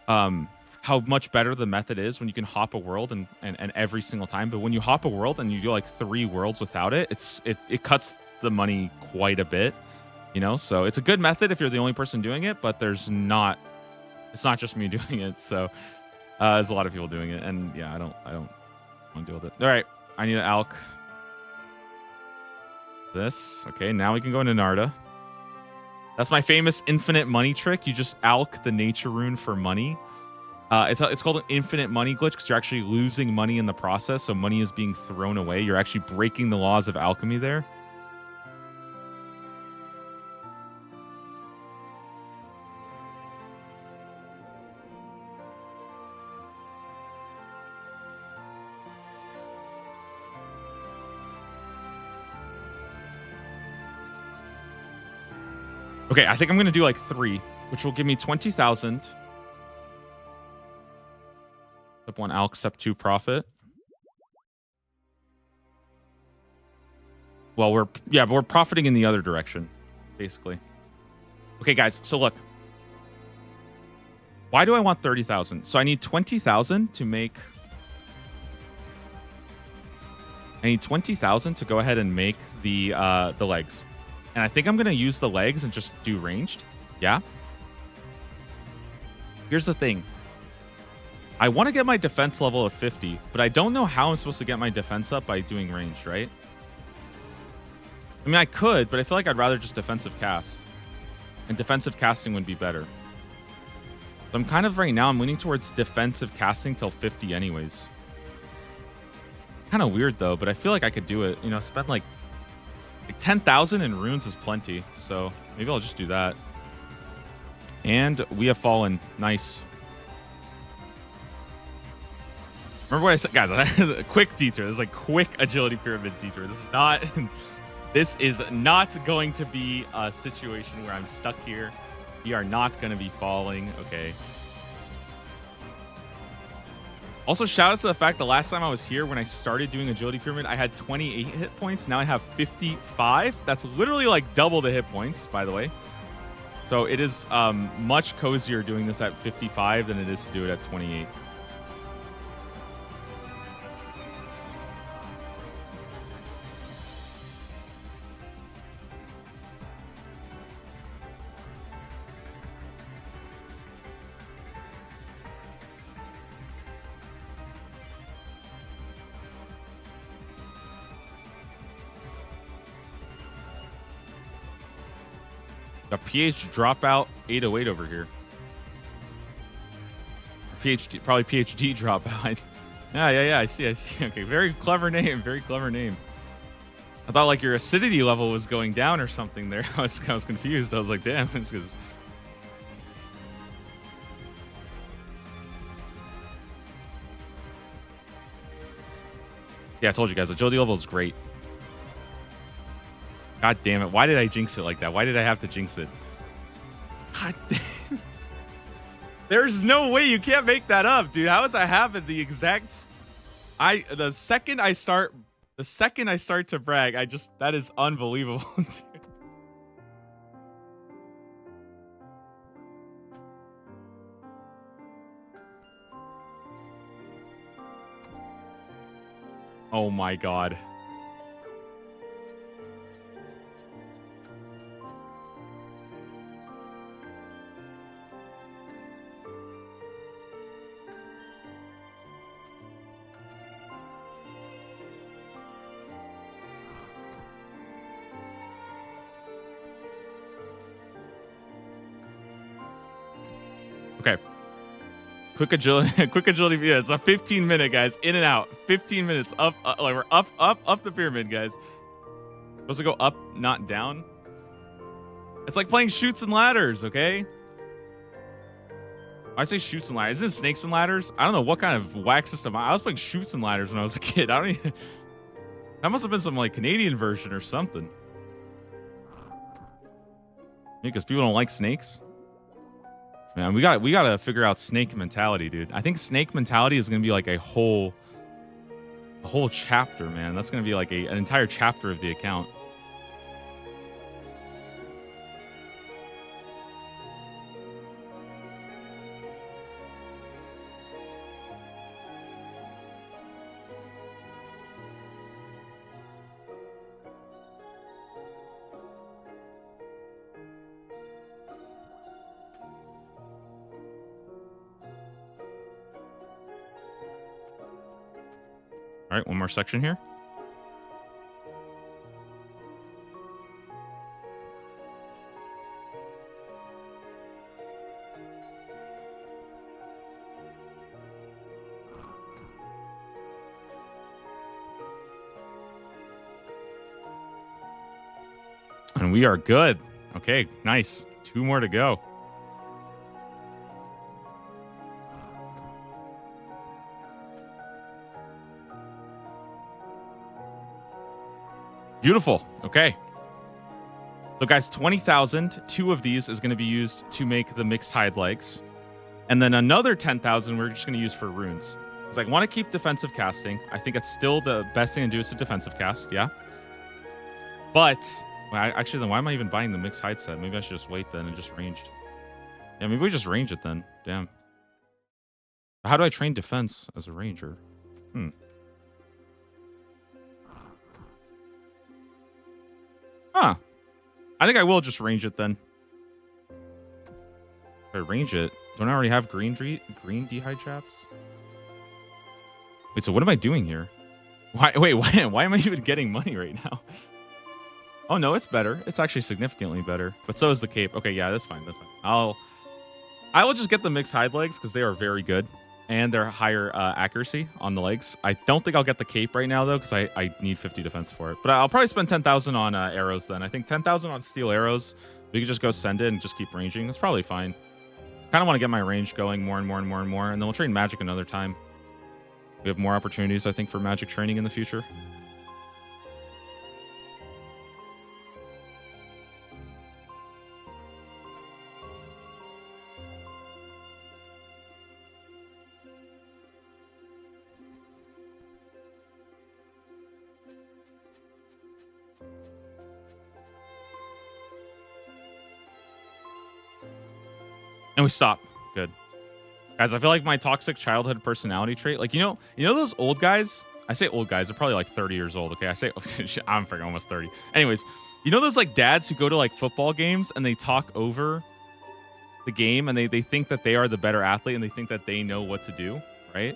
much better the method is when you can hop a world and every single time. But when you hop a world and you do like 3 worlds without it, it cuts the money quite a bit, so it's a good method if you're the only person doing it, but it's not just me doing it. So there's a lot of people doing it, and yeah, I don't want to deal with it. All right, I need an alch. This. Okay, now we can go into Narda. That's my famous infinite money trick. You just alch the nature rune for money. It's called an infinite money glitch because you're actually losing money in the process. So money is being thrown away. You're actually breaking the laws of alchemy there. Okay, I think I'm going to do like 3, which will give me 20,000. Step 1 alch, step 2 profit. Well, we're profiting in the other direction, basically. Okay, guys, so look. Why do I want 30,000? So I need 20,000 to make... I need 20,000 to go ahead and make the legs. And I think I'm going to use the legs and just do ranged. Yeah. Here's the thing. I want to get my defense level of 50, but I don't know how I'm supposed to get my defense up by doing ranged, right? I mean, I could, but I feel like I'd rather just defensive cast. And defensive casting would be better. So I'm kind of right now, I'm leaning towards defensive casting till 50 anyways. Kind of weird though, but I feel like I could do it. Spend like 10,000 in runes is plenty, so maybe I'll just do that. And we have fallen. Nice. Remember what I said, guys? A quick detour. This is like quick agility pyramid detour. This is not going to be a situation where I'm stuck here. We are not going to be falling. Okay. Also, shout out to the fact the last time I was here, when I started doing agility pyramid, I had 28 hit points. Now I have 55. That's literally like double the hit points, by the way. So it is much cozier doing this at 55 than it is to do it at 28. A PH dropout 808 over here. PhD, probably PhD dropout. Yeah. I see. Okay, very clever name. Very clever name. I thought like your acidity level was going down or something there. I was confused. I was like, damn, it's because. Yeah, I told you guys, agility level is great. God damn it. Why did I jinx it like that? Why did I have to jinx it? God damn. There's no way you can't make that up, dude. How does that happen? The exact... The second I start to brag, that is unbelievable. Oh my god. Okay. Quick agility. Quick agility. Yeah, it's a 15-minute, guys. In and out. 15 minutes. Up. Like we're up the pyramid, guys. Supposed to go up, not down. It's like playing Chutes and Ladders, okay? I say Chutes and Ladders. Isn't it Snakes and Ladders? I don't know what kind of whack system. I was playing Chutes and Ladders when I was a kid. I don't even... That must have been some like Canadian version or something. Because people don't like snakes. Man, we gotta figure out snake mentality, dude. I think snake mentality is gonna be like a whole chapter, man. That's gonna be like an entire chapter of the account. All right, one more section here. And we are good. Okay, nice. 2 more to go. Beautiful. Okay. So guys, 20,000. 2 of these is going to be used to make the mixed hide legs. And then another 10,000 we're just going to use for runes. Because I want to keep defensive casting. I think it's still the best thing to do is to defensive cast. Yeah. But actually, then why am I even buying the mixed hide set? Maybe I should just wait then and just ranged. Yeah, maybe we just range it then. Damn. How do I train defense as a ranger? Huh. I think I will just range it then. If I range it, don't I already have green dehyde traps? Wait, so what am I doing here? Why am I even getting money right now? Oh no, it's better. It's actually significantly better. But so is the cape. Okay, yeah, that's fine. That's fine. I will just get the mixed hide legs because they are very good. And they're higher accuracy on the legs. I don't think I'll get the cape right now, though, because I need 50 defense for it. But I'll probably spend 10,000 on arrows then. I think 10,000 on steel arrows. We could just go send it and just keep ranging. That's probably fine. Kind of want to get my range going more and more and more and more. And then we'll train magic another time. We have more opportunities, I think, for magic training in the future. And we stop. Good. Guys, I feel like my toxic childhood personality trait, like, you know those old guys? I say old guys, they're probably like 30 years old. Okay. I say, I'm freaking almost 30. Anyways, you know those like dads who go to like football games and they talk over the game and they think that they are the better athlete and they think that they know what to do, right?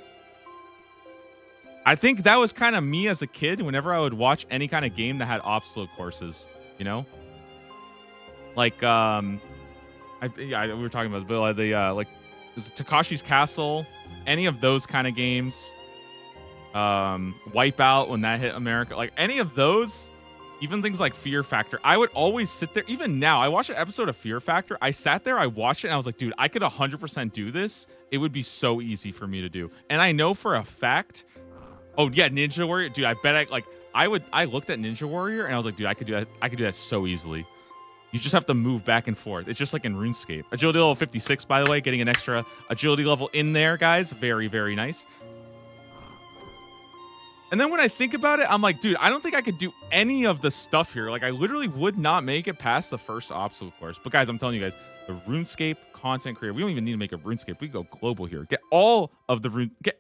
I think that was kind of me as a kid whenever I would watch any kind of game that had obstacle courses, you know? Like, we were talking about like Takashi's Castle, any of those kind of games, Wipeout when that hit America, like any of those, even things like Fear Factor. I would always sit there. Even now, I watched an episode of Fear Factor. I sat there, I watched it, and I was like, dude, I could 100% do this. It would be so easy for me to do. And I know for a fact. Oh yeah, Ninja Warrior, dude. I bet I looked at Ninja Warrior and I was like, dude, I could do that. I could do that so easily. You just have to move back and forth. It's just like in RuneScape. Agility level 56, by the way, getting an extra agility level in there, guys. Very, very nice. And then when I think about it, I'm like, dude, I don't think I could do any of the stuff here. Like, I literally would not make it past the first obstacle course. But guys, I'm telling you guys, the RuneScape content creator, we don't even need to make a RuneScape. We go global here. Get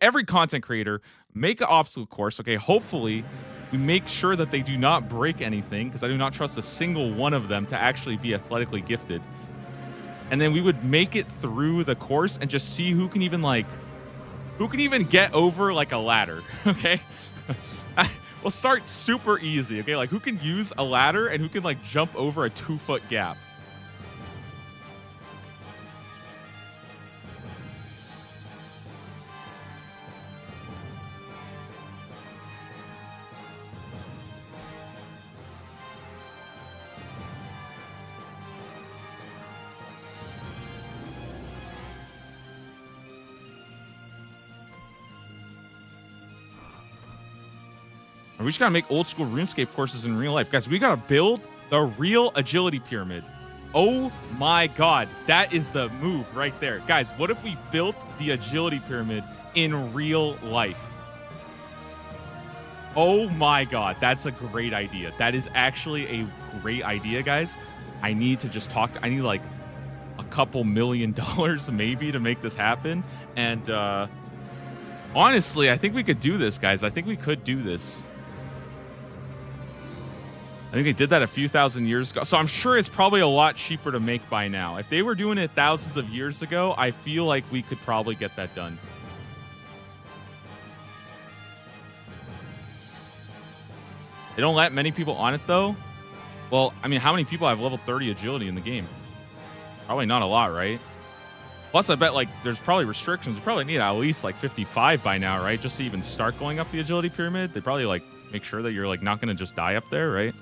every content creator, make an obstacle course. Okay, hopefully we make sure that they do not break anything, because I do not trust a single one of them to actually be athletically gifted. And then we would make it through the course and just see who can even get over like a ladder. Okay. We'll start super easy. Okay. Like who can use a ladder and who can like jump over a 2-foot gap. We just gotta make old school RuneScape courses in real life. Guys, we gotta build the real agility pyramid. Oh my god, that is the move right there. Guys, what if we built the agility pyramid in real life? Oh my god, that's a great idea. That is actually a great idea, guys. I need to just talk. I need like a couple $1 million maybe to make this happen. And honestly, I think we could do this, guys. I think we could do this. I think they did that a few thousand years ago. So I'm sure it's probably a lot cheaper to make by now. If they were doing it thousands of years ago, I feel like we could probably get that done. They don't let many people on it, though. Well, I mean, how many people have level 30 agility in the game? Probably not a lot, right? Plus, I bet, like, there's probably restrictions. You probably need at least, like, 55 by now, right? Just to even start going up the agility pyramid. They probably, like, make sure that you're, like, not going to just die up there, right?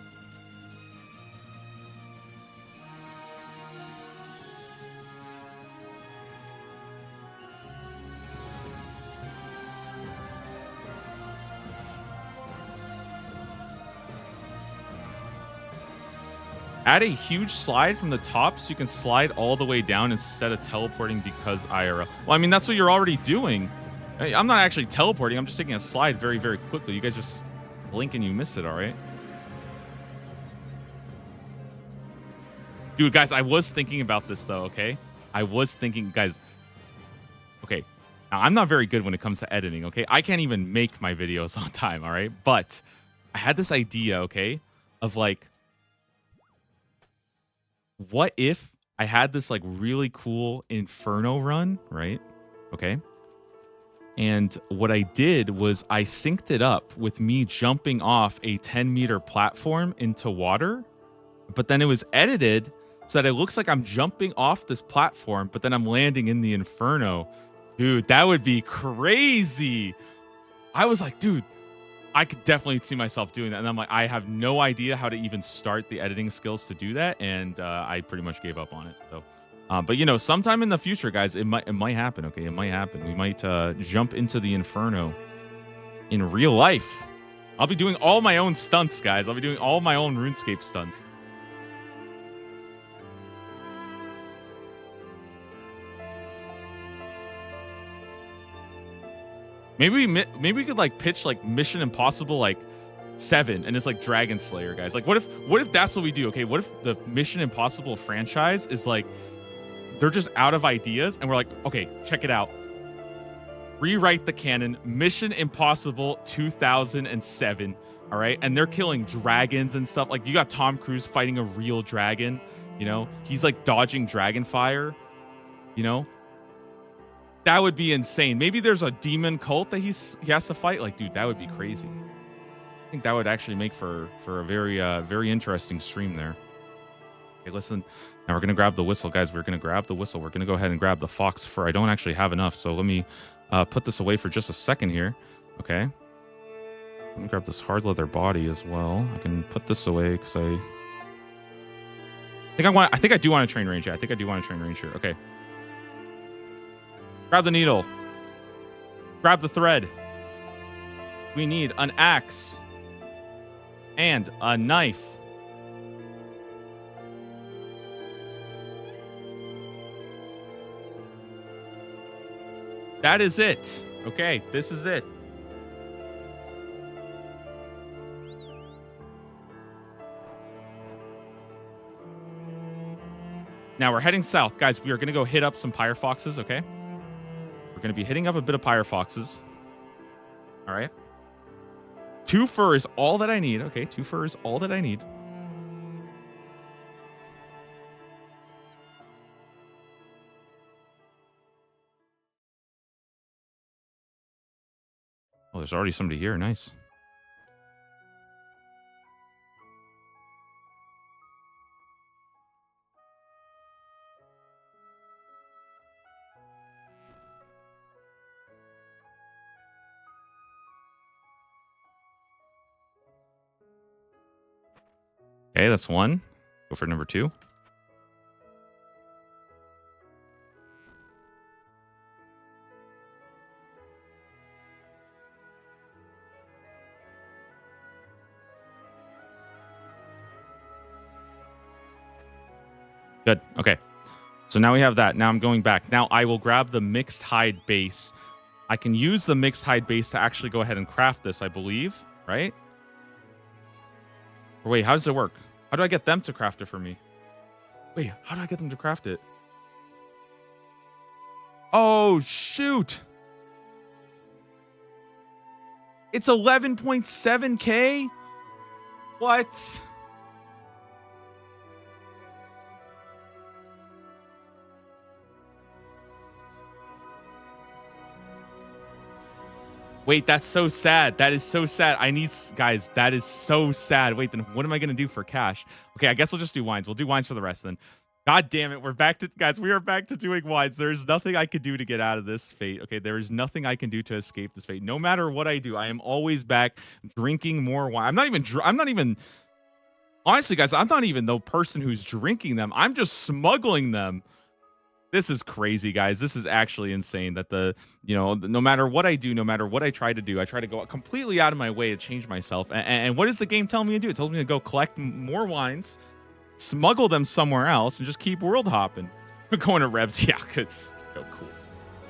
Add a huge slide from the top so you can slide all the way down instead of teleporting because IRL. Well, I mean, that's what you're already doing. I'm not actually teleporting. I'm just taking a slide very, very quickly. You guys just blink and you miss it, all right? Dude, guys, I was thinking about this, though, okay? I was thinking, guys, okay. Now, I'm not very good when it comes to editing, okay? I can't even make my videos on time, all right? But I had this idea, okay, of, like, what if I had this like really cool Inferno run, right? Okay. And what I did was I synced it up with me jumping off a 10-meter platform into water, but then it was edited so that it looks like I'm jumping off this platform, but then I'm landing in the Inferno. Dude, that would be crazy. I was like, dude, I could definitely see myself doing that. And I'm like, I have no idea how to even start the editing skills to do that. And I pretty much gave up on it. So, but you know, sometime in the future, guys, it might happen. Okay. It might happen. We might jump into the Inferno in real life. I'll be doing all my own stunts, guys. I'll be doing all my own RuneScape stunts. Maybe we could like pitch like Mission Impossible like 7 and it's like Dragon Slayer, guys. Like what if that's what we do? Okay, what if the Mission Impossible franchise is like they're just out of ideas and we're like, okay, check it out. Rewrite the canon, Mission Impossible 2007, all right? And they're killing dragons and stuff. Like you got Tom Cruise fighting a real dragon, you know? He's like dodging dragon fire, you know? That would be insane. Maybe there's a demon cult that he has to fight. Like, dude, that would be crazy. I think that would actually make for a very interesting stream there. Okay, listen. Now we're gonna grab the whistle, guys. We're gonna grab the whistle. We're gonna go ahead and grab the fox fur. I don't actually have enough, so let me put this away for just a second here. Okay. Let me grab this hard leather body as well. I can put this away because I think I do want to train range. Yeah, I think I do want to train range here. Okay. Grab the needle. Grab the thread. We need an axe and a knife. That is it. Okay, this is it. Now we're heading south. Guys, we are going to go hit up some pyre foxes, okay? We're going to be hitting up a bit of pyre foxes. All right. 2 fur is all that I need. Okay, 2 fur is all that I need. Oh, there's already somebody here. Nice. Okay, that's 1. Go for number 2. Good. Okay. So now we have that. Now I'm going back. Now I will grab the mixed hide base. I can use the mixed hide base to actually go ahead and craft this, I believe, right? Or wait, how does it work? How do I get them to craft it for me? Wait, how do I get them to craft it? Oh, shoot. It's 11.7K? What? Wait, that's so sad. That is so sad. Guys, that is so sad. Wait, then what am I going to do for cash? Okay, I guess we'll just do wines. We'll do wines for the rest then. God damn it. We're back to, guys, we are back to doing wines. There's nothing I could do to get out of this fate. Okay, there is nothing I can do to escape this fate. No matter what I do, I am always back drinking more wine. I'm not even, honestly, guys, I'm not even the person who's drinking them. I'm just smuggling them. This is crazy, guys. This is actually insane that no matter what I do, no matter what I try to do, I try to go completely out of my way to change myself. And what does the game tell me to do? It tells me to go collect more wines, smuggle them somewhere else, and just keep world hopping. Going to revs. Yeah, good. Oh, cool.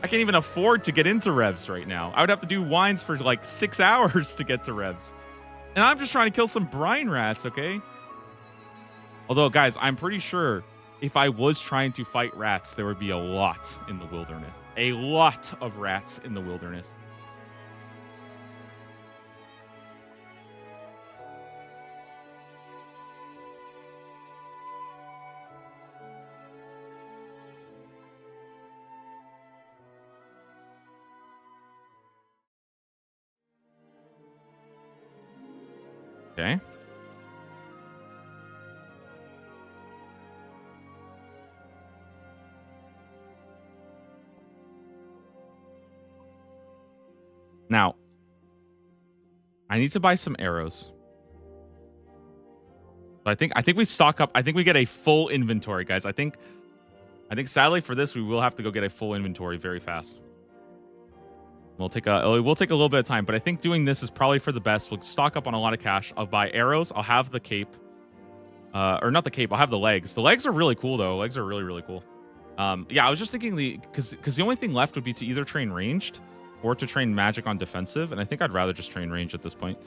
I can't even afford to get into revs right now. I would have to do wines for like 6 hours to get to revs. And I'm just trying to kill some brine rats, okay? Although, guys, I'm pretty sure if I was trying to fight rats, there would be a lot in the wilderness. A lot of rats in the wilderness. Okay. Now, I need to buy some arrows. So I think we stock up. I think we get a full inventory, guys. I think sadly for this we will have to go get a full inventory very fast. We'll take a little bit of time, but I think doing this is probably for the best. We'll stock up on a lot of cash. I'll buy arrows. I'll have the cape. Or not the cape. I'll have the legs. The legs are really cool though. Legs are really, really cool. Yeah, I was just thinking because the only thing left would be to either train ranged or to train magic on defensive, and I think I'd rather just train range at this point.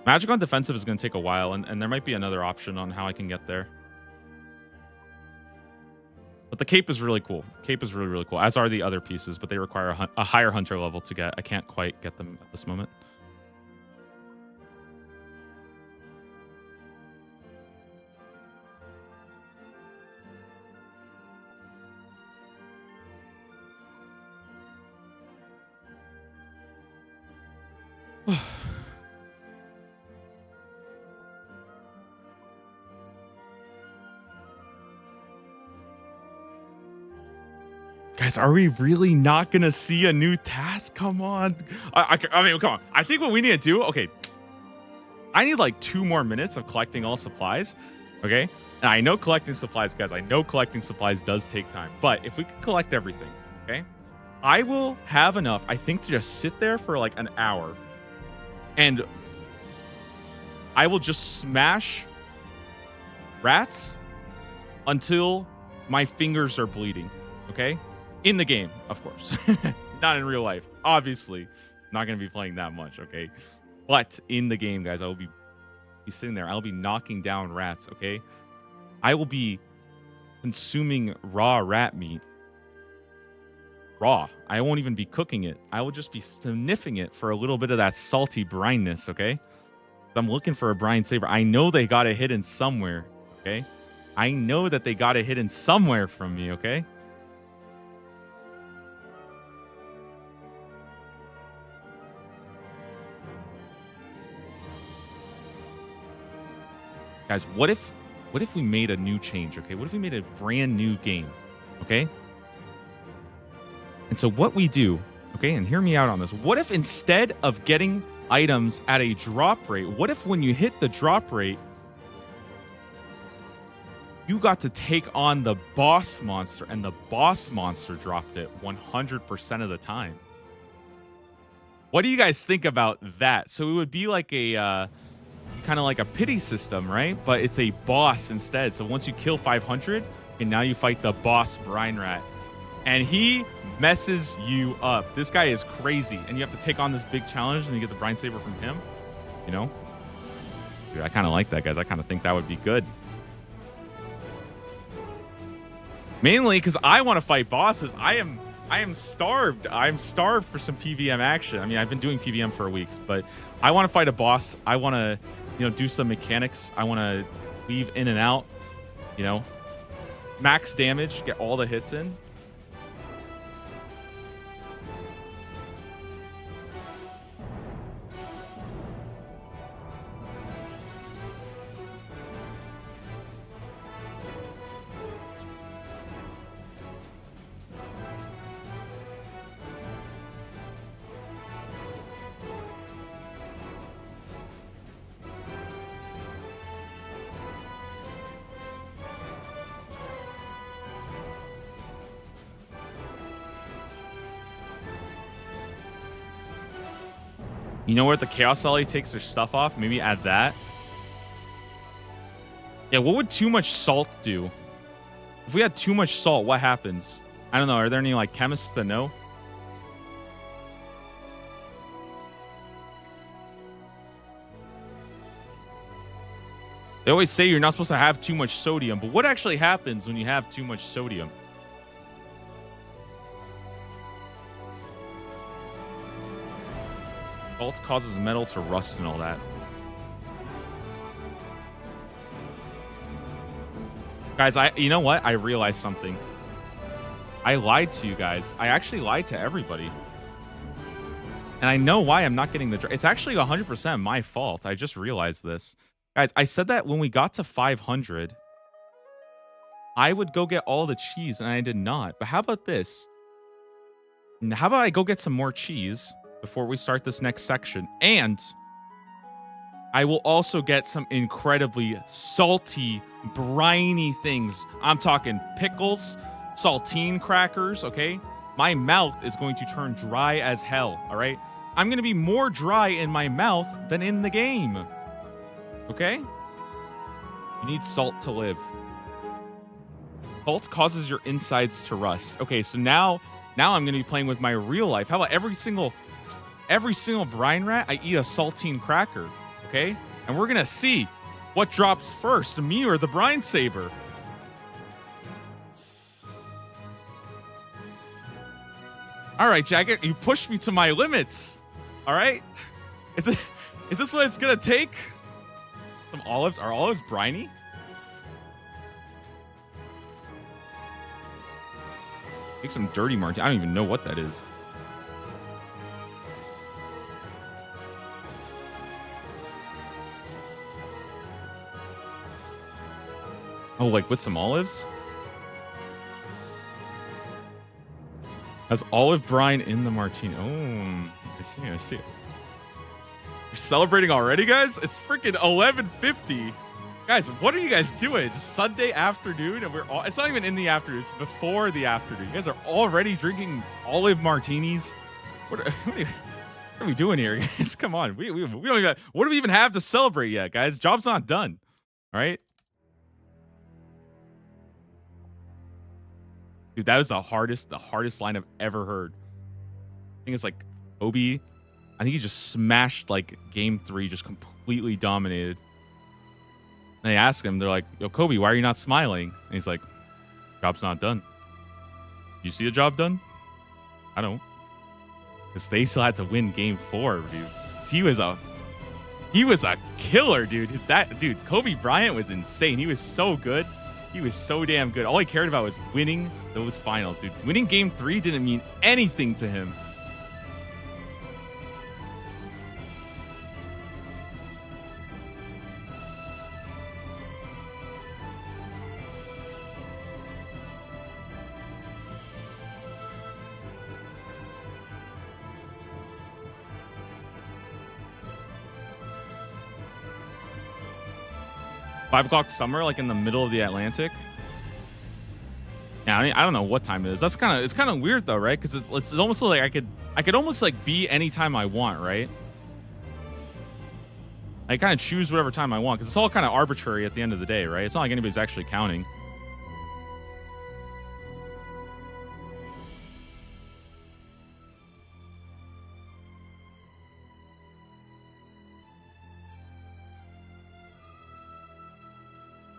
Magic on defensive is going to take a while, and there might be another option on how I can get there. But the cape is really cool. Cape is really, really cool, as are the other pieces, but they require a higher hunter level to get. I can't quite get them at this moment. Guys, are we really not going to see a new task? Come on. I mean, come on. I think what we need to do, okay, I need like 2 more minutes of collecting all supplies, okay? And I know collecting supplies, guys, I know collecting supplies does take time. But if we can collect everything, okay, I will have enough, I think, to just sit there for like an hour. And I will just smash rats until my fingers are bleeding, okay? In the game, of course. Not in real life. Obviously, not going to be playing that much, okay? But in the game, guys, I will be sitting there. I'll be knocking down rats, okay? I will be consuming raw rat meat. Raw. I won't even be cooking it. I will just be sniffing it for a little bit of that salty brineness, okay? I'm looking for a brine saber. I know they got it hidden somewhere, okay? I know that they got it hidden somewhere from me, okay? Guys, what if we made a new change, okay? What if we made a brand new game, okay? And so what we do, okay, and hear me out on this. What if instead of getting items at a drop rate, what if when you hit the drop rate, you got to take on the boss monster, and the boss monster dropped it 100% of the time? What do you guys think about that? So it would be like a kind of like a pity system, right? But it's a boss instead. So once you kill 500, And now you fight the boss Brine Rat. And he messes you up. This guy is crazy. And you have to take on this big challenge and you get the Brine Saber from him. You know? Dude, I kind of like that, guys. I kind of think that would be good. Mainly because I want to fight bosses. I am starved. I'm starved for some PVM action. I mean, I've been doing PVM for weeks, but I want to fight a boss. I want to, you know, do some mechanics. I want to weave in and out, you know, max damage, get all the hits in. You know where the Chaos Alley takes their stuff off? Maybe add that. Yeah, what would too much salt do? If we had too much salt, what happens? I don't know. Are there any like chemists that know? They always say you're not supposed to have too much sodium, but what actually happens when you have too much sodium? Salt causes metal to rust and all that. Guys, you know what? I realized something. I lied to you guys. I actually lied to everybody. And I know why I'm not getting the... It's actually 100% my fault. I just realized this. Guys, I said that when we got to 500, I would go get all the cheese, and I did not. But how about this? How about I go get some more cheese before we start this next section? And I will also get some incredibly salty, briny things. I'm talking pickles, saltine crackers, okay? My mouth is going to turn dry as hell, all right? I'm going to be more dry in my mouth than in the game, okay? You need salt to live. Salt causes your insides to rust. Okay, so now I'm going to be playing with my real life. How about every single brine rat, I eat a saltine cracker, okay? And we're going to see what drops first, me or the brine saber. All right, Jacket, you pushed me to my limits. All right? Is this what it's going to take? Some olives? Are olives briny? Take some dirty martini. I don't even know what that is. Oh, like with some olives? Has olive brine in the martini. Oh, I see. You're celebrating already, guys? It's freaking 11:50. Guys, what are you guys doing? It's Sunday afternoon, and it's not even in the afternoon. It's before the afternoon. You guys are already drinking olive martinis. What are we doing here, guys? Come on. We don't even... What do we even have to celebrate yet, guys? Job's not done. All right? Dude, that was the hardest line I've ever heard. I think it's like Obi. I think he just smashed like game 3, just completely dominated. And they ask him, they're like, "Yo, Kobe, why are you not smiling?" And he's like, "Job's not done." You see a job done? I don't. Because they still had to win game 4, dude. He was a killer, dude. Dude, Kobe Bryant was insane. He was so good. He was so damn good. All he cared about was winning those finals, dude. Winning game 3 didn't mean anything to him. Five o'clock summer, like in the middle of the Atlantic. Yeah, I mean, I don't know what time it is. It's kind of weird though, right? Because it's almost like I could almost like be anytime I want, right? I kind of choose whatever time I want because it's all kind of arbitrary at the end of the day, right? It's not like anybody's actually counting.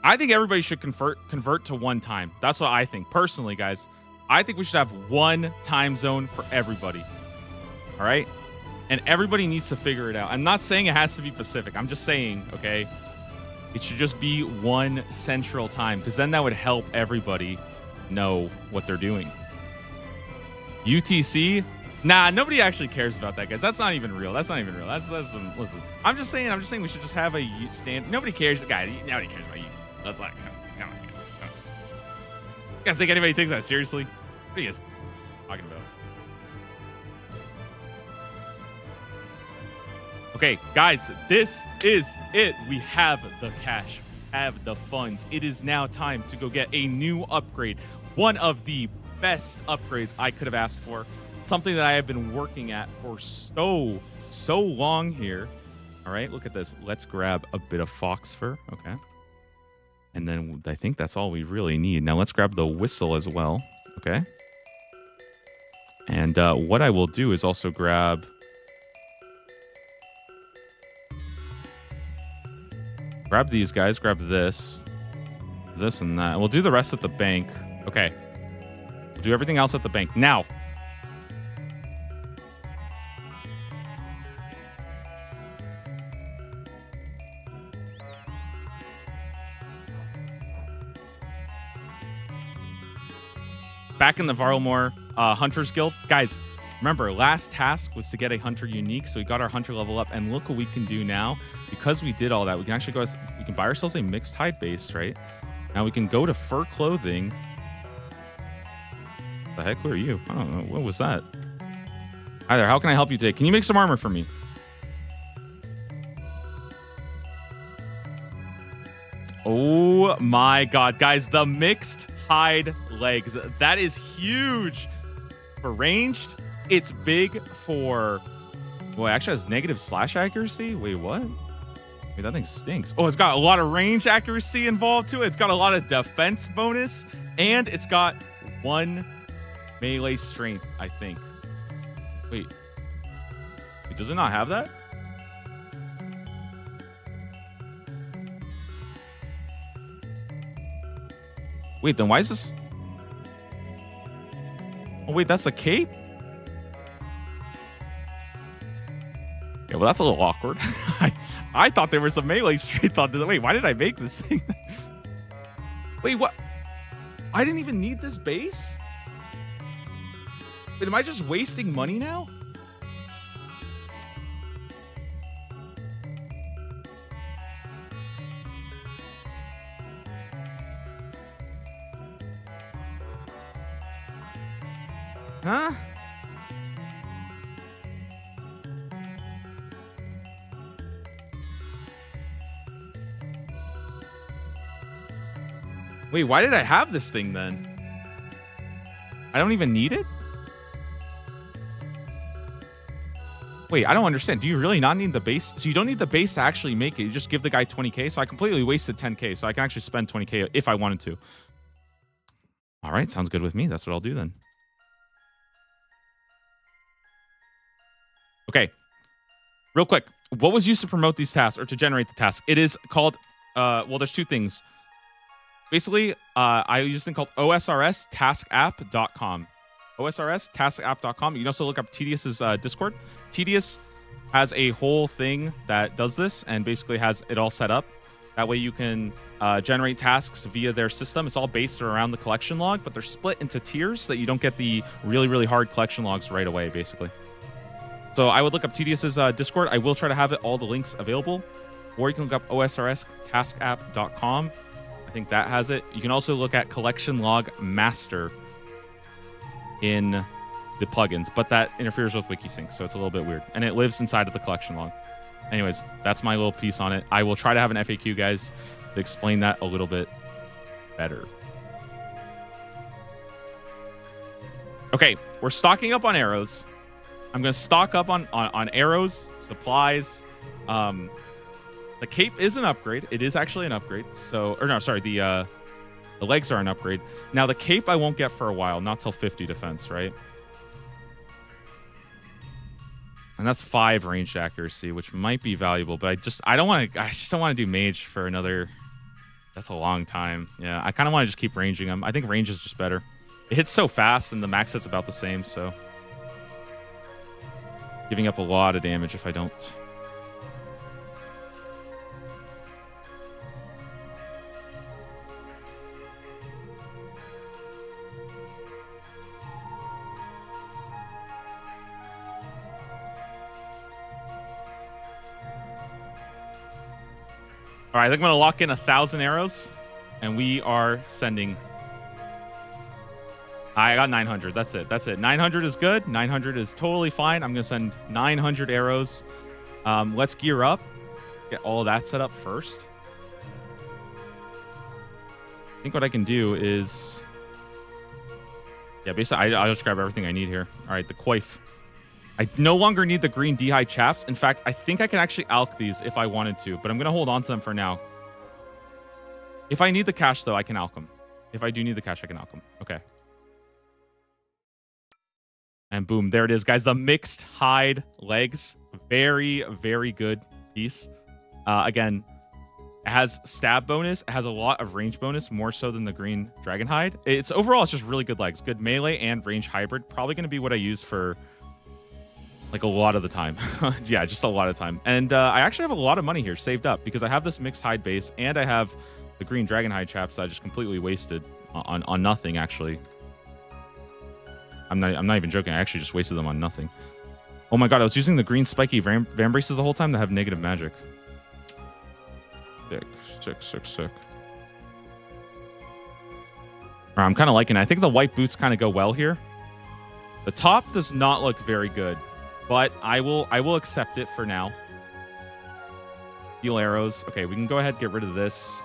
I think everybody should convert to one time. That's what I think. Personally, guys, I think we should have one time zone for everybody. All right? And everybody needs to figure it out. I'm not saying it has to be Pacific. I'm just saying, okay, it should just be one central time, because then that would help everybody know what they're doing. UTC? Nah, nobody actually cares about that, guys. That's not even real. That's listen. I'm just saying we should just have a stand. Nobody cares, guys. Nobody cares about you. That's like, come on. You guys think anybody takes that seriously? What are you guys talking about? Okay, guys, this is it. We have the cash, have the funds. It is now time to go get a new upgrade. One of the best upgrades I could have asked for. Something that I have been working at for so long here. All right, look at this. Let's grab a bit of fox fur. Okay. And then I think that's all we really need. Now let's grab the whistle as well. Okay. And what I will do is also grab... Grab these guys. Grab this and that. We'll do the rest at the bank. Okay. We'll do everything else at the bank. Now... back in the Varlmore Hunters Guild. Guys, remember, last task was to get a Hunter unique, so we got our Hunter level up, and look what we can do now. Because we did all that, we can actually we can buy ourselves a mixed hide base, right? Now we can go to fur clothing. The heck, who are you? I don't know. What was that? Hi there, how can I help you today? Can you make some armor for me? Oh my god, guys, the mixed hide legs. That is huge for ranged. It's big for... Well, it actually has negative slash accuracy. Wait, what? Wait, that thing stinks. Oh, it's got a lot of range accuracy involved to it. It's got a lot of defense bonus. And it's got 1 melee strength, I think. Wait, does it not have that? Wait, then why is this... Oh, wait, that's a cape? Yeah, well, that's a little awkward. I thought there was a melee straight thought. Wait, why did I make this thing? Wait, what? I didn't even need this base? Wait, am I just wasting money now? Huh? Wait, why did I have this thing then? I don't even need it? Wait, I don't understand. Do you really not need the base? So you don't need the base to actually make it. You just give the guy 20k. So I completely wasted 10k. So I can actually spend 20k if I wanted to. All right, sounds good with me. That's what I'll do then. Okay, real quick. What was used to promote these tasks or to generate the task? It is called, well, there's two things. Basically, I use this thing called osrstaskapp.com. osrstaskapp.com. You can also look up Tedious's Discord. Tedious has a whole thing that does this and basically has it all set up. That way you can generate tasks via their system. It's all based around the collection log, but they're split into tiers so that you don't get the really, really hard collection logs right away, basically. So I would look up Tedious's Discord. I will try to have all the links available. Or you can look up osrstaskapp.com. I think that has it. You can also look at Collection Log Master in the plugins, but that interferes with WikiSync, so it's a little bit weird. And it lives inside of the collection log. Anyways, that's my little piece on it. I will try to have an FAQ, guys, to explain that a little bit better. Okay, we're stocking up on arrows. I'm going to stock up on arrows, supplies. The cape is an upgrade. It is actually an upgrade. So, or no, sorry, the legs are an upgrade. Now, the cape I won't get for a while, not till 50 defense, right? And that's 5 ranged accuracy, which might be valuable, but I just don't want to do mage for another That's a long time. Yeah, I kind of want to just keep ranging them. I think range is just better. It hits so fast, and the max hit's about the same, so giving up a lot of damage if I don't. All right, I think I'm going to lock in 1,000 arrows, and we are sending. I got 900. That's it. That's it. 900 is good. 900 is totally fine. I'm going to send 900 arrows. Let's gear up. Get all of that set up first. I think what I can do is... Yeah, basically, I'll just grab everything I need here. All right, the coif. I no longer need the green D-high chaps. In fact, I think I can actually alch these if I wanted to, but I'm going to hold on to them for now. If I need the cash, though, I can alch them. If I do need the cash, I can alch them. Okay. And boom, there it is, guys. The mixed hide legs. Very, very good piece. Again, it has stab bonus. It has a lot of range bonus, more so than the green dragon hide. It's overall, it's just really good legs. Good melee and range hybrid. Probably going to be what I use for like a lot of the time. Yeah, just a lot of time. And I actually have a lot of money here saved up because I have this mixed hide base and I have the green dragon hide chaps that I just completely wasted on nothing, actually. I'm not even joking. I actually just wasted them on nothing. Oh my god, I was using the green spiky van braces the whole time that have negative magic. Sick. I'm kind of liking it. I think the white boots kind of go well here. The top does not look very good, but I will accept it for now. Heal arrows. Okay, we can go ahead and get rid of this.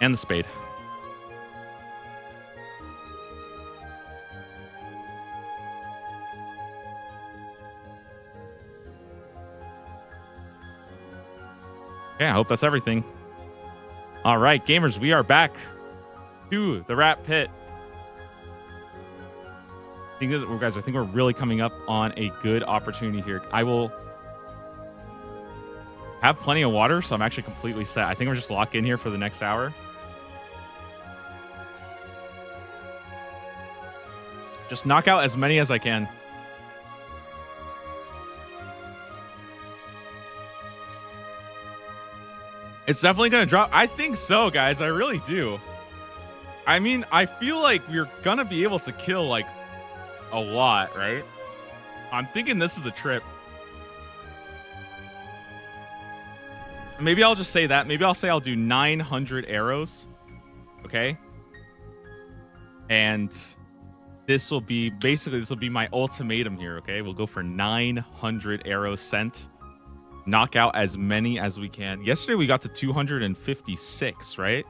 And the spade. Okay, I hope that's everything. All right, gamers, we are back to the rat pit. Guys, I think we're really coming up on a good opportunity here. I will have plenty of water, so I'm actually completely set. I think we're just locked in here for the next hour. Just knock out as many as I can. It's definitely going to drop. I think so, guys. I really do. I mean, I feel like we're going to be able to kill, like, a lot, right? I'm thinking this is the trip. Maybe I'll just say that. Maybe I'll say I'll do 900 arrows. Okay? And this will be, basically, this will be my ultimatum here, okay? We'll go for 900 arrows sent. Knock out as many as we can. Yesterday, we got to 256, right?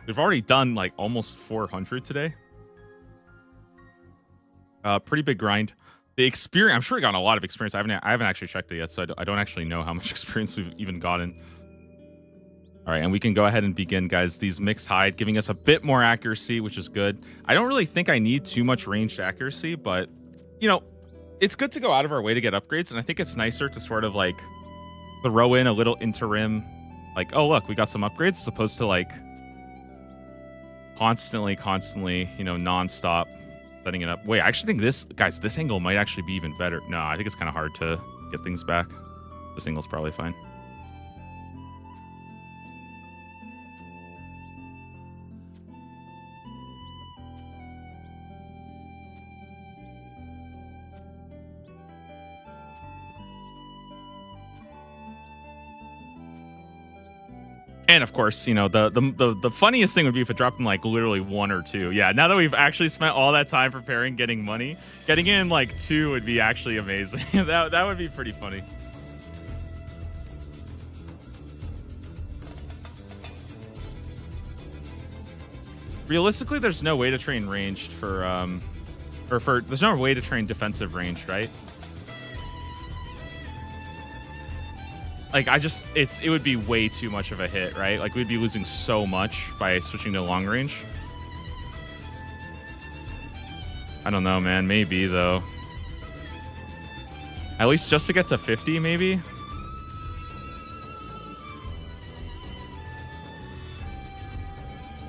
We've already done, like, almost 400 today. Pretty big grind. The experience, I'm sure we got a lot of experience. I haven't actually checked it yet, so I don't actually know how much experience we've even gotten. All right, and we can go ahead and begin, guys. These mixed hide giving us a bit more accuracy, which is good. I don't really think I need too much ranged accuracy, but, you know, it's good to go out of our way to get upgrades, and I think it's nicer to sort of, like, throw in a little interim, like, oh, look, we got some upgrades, as opposed to, like, constantly, you know, nonstop setting it up. Wait, I actually think this, guys, this angle might actually be even better. No, I think it's kind of hard to get things back. This angle's probably fine. And of course, you know, the funniest thing would be if it dropped in like literally 1 or 2. Yeah, now that we've actually spent all that time preparing, getting money, getting in like 2 would be actually amazing. that would be pretty funny. Realistically, there's no way to train ranged for there's no way to train defensive ranged, right? like it would be way too much of a hit, right? Like we'd be losing so much by switching to long range. I don't know, man. Maybe though. At least just to get to 50, maybe.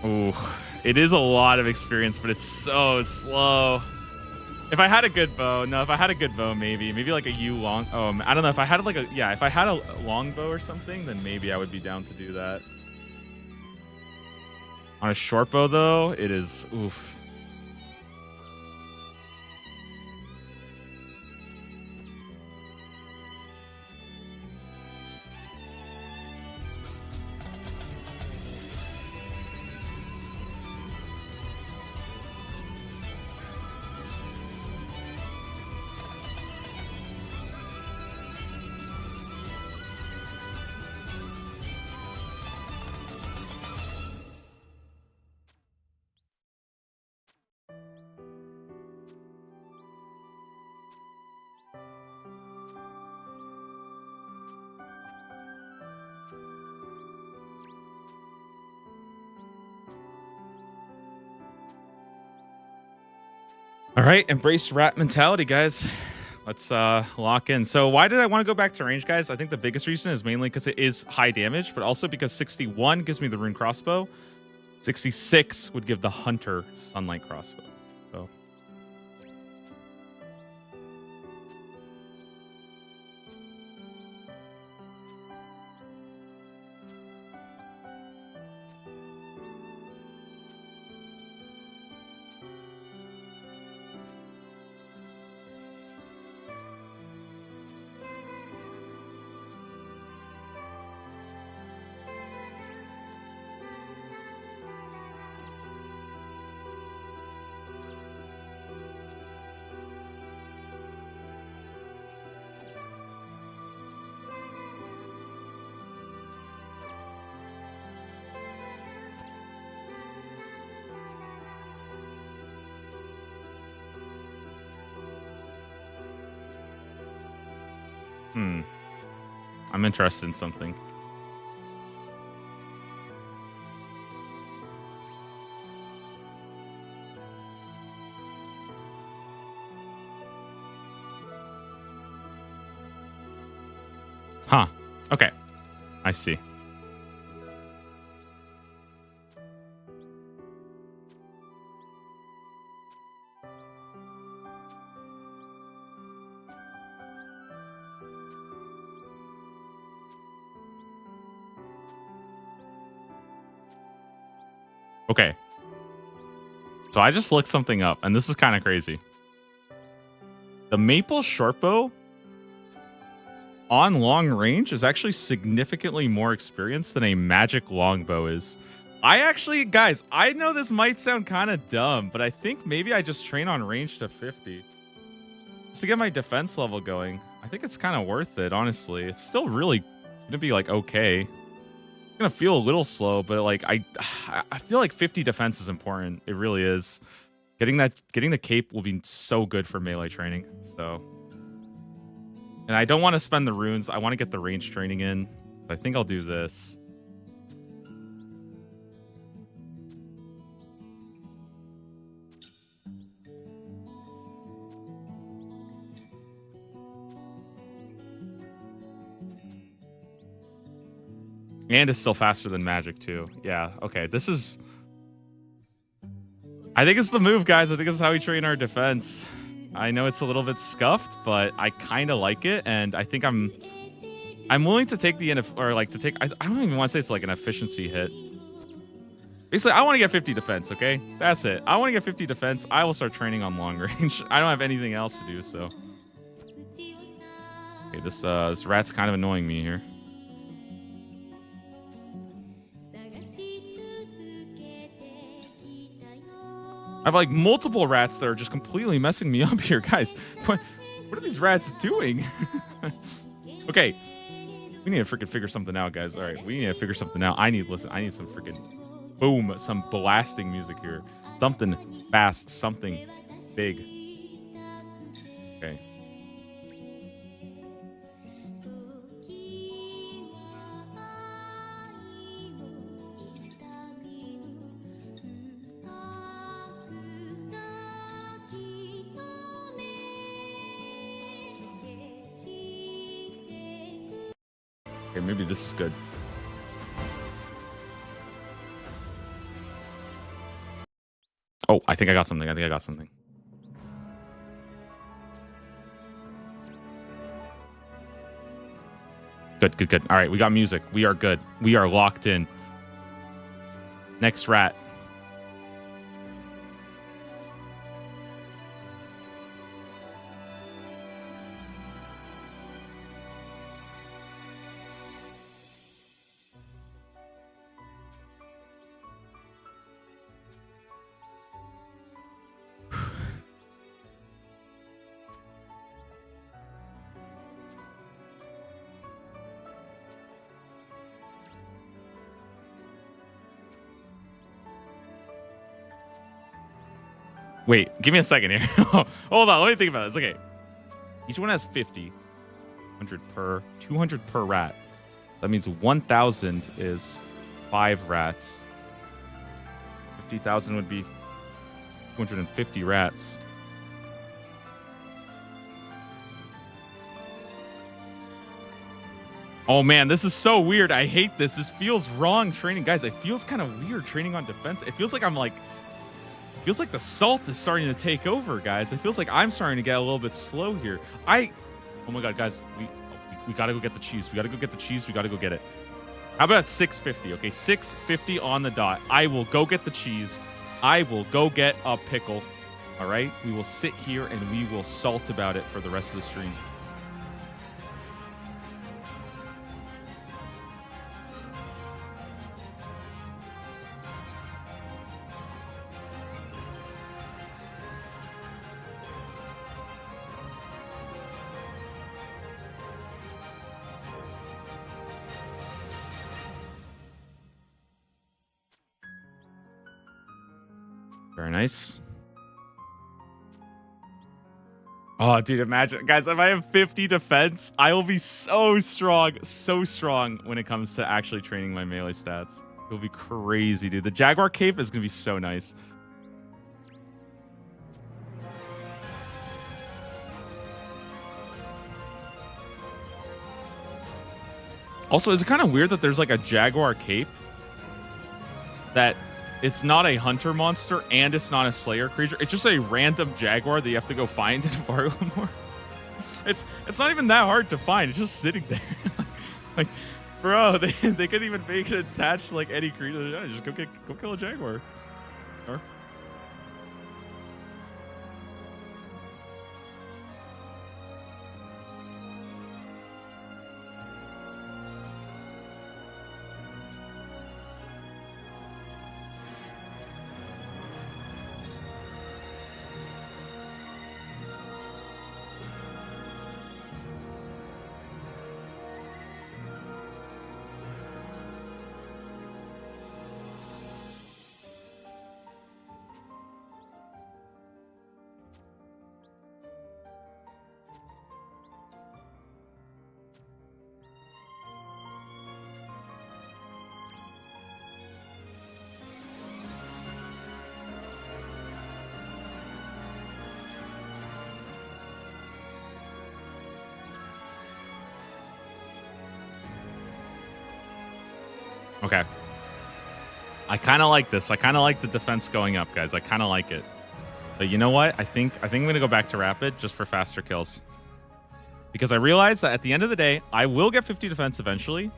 Ooh, it is a lot of experience, but it's so slow. If I had a good bow, maybe like a U long. Oh, I don't know if I had like if I had a long bow or something, then maybe I would be down to do that. On a short bow though, it is oof. All right, embrace rat mentality, guys. Let's lock in. So why did I want to go back to range, guys? I think the biggest reason is mainly because it is high damage, but also because 61 gives me the rune crossbow. 66 would give the hunter sunlight crossbow. So I'm interested in something. Huh. Okay. I see. Okay. So I just looked something up, and this is kind of crazy. The maple shortbow on long range is actually significantly more experienced than a magic longbow is. I actually, guys, I know this might sound kind of dumb, but I think maybe I just train on range to 50 just to get my defense level going. I think it's kind of worth it, honestly. It's still really gonna be like okay. Gonna feel a little slow, but like I feel like 50 defense is important. It really is. Getting the cape will be so good for melee training. So, and I don't want to spend the runes. I want to get the range training in. I think I'll do this. And it's still faster than magic too. Yeah. Okay. This is. I think it's the move, guys. I think this is how we train our defense. I know it's a little bit scuffed, but I kind of like it, and I think I'm willing to take the I don't even want to say it's like an efficiency hit. Basically, I want to get 50 defense. Okay, that's it. I want to get 50 defense. I will start training on long range. I don't have anything else to do. So, okay, this rat's kind of annoying me here. I have like multiple rats that are just completely messing me up here, guys. What are these rats doing? Okay, we need to freaking figure something out, guys. All right, we need to figure something out. I need some freaking boom, some blasting music here. Something fast, something big. Okay. Okay, maybe this is good. Oh, I think I got something. Good. All right, we got music. We are good. We are locked in. Next rat. Wait, give me a second here. Hold on, let me think about this. Okay. Each one has 50. 100 per, 200 per rat. That means 1,000 is 5 rats. 50,000 would be 250 rats. Oh man, this is so weird. I hate this. This feels wrong training. Guys, it feels kind of weird training on defense. It feels like feels like the salt is starting to take over, guys. It feels like I'm starting to get a little bit slow here. Oh my god, guys, we gotta go get the cheese. We gotta go get the cheese. We gotta go get it. How about 650? Okay, 650 on the dot. I will go get the cheese. I will go get a pickle. All right, we will sit here and we will salt about it for the rest of the stream. Very nice. Oh, dude, imagine, guys, if I have 50 defense, I will be so strong when it comes to actually training my melee stats. It'll be crazy, dude. The Jaguar Cape is going to be so nice. Also, is it kind of weird that there's like a Jaguar Cape that it's not a hunter monster and it's not a slayer creature? It's just a random jaguar that you have to go find in Varlamore. It's not even that hard to find. It's just sitting there. like, bro, they could even make it attached to like any creature. Yeah, just go kill a jaguar. Or okay. I kind of like this. I kind of like the defense going up, guys. I kind of like it. But you know what? I think I'm going to go back to rapid just for faster kills. Because I realize that at the end of the day, I will get 50 defense eventually.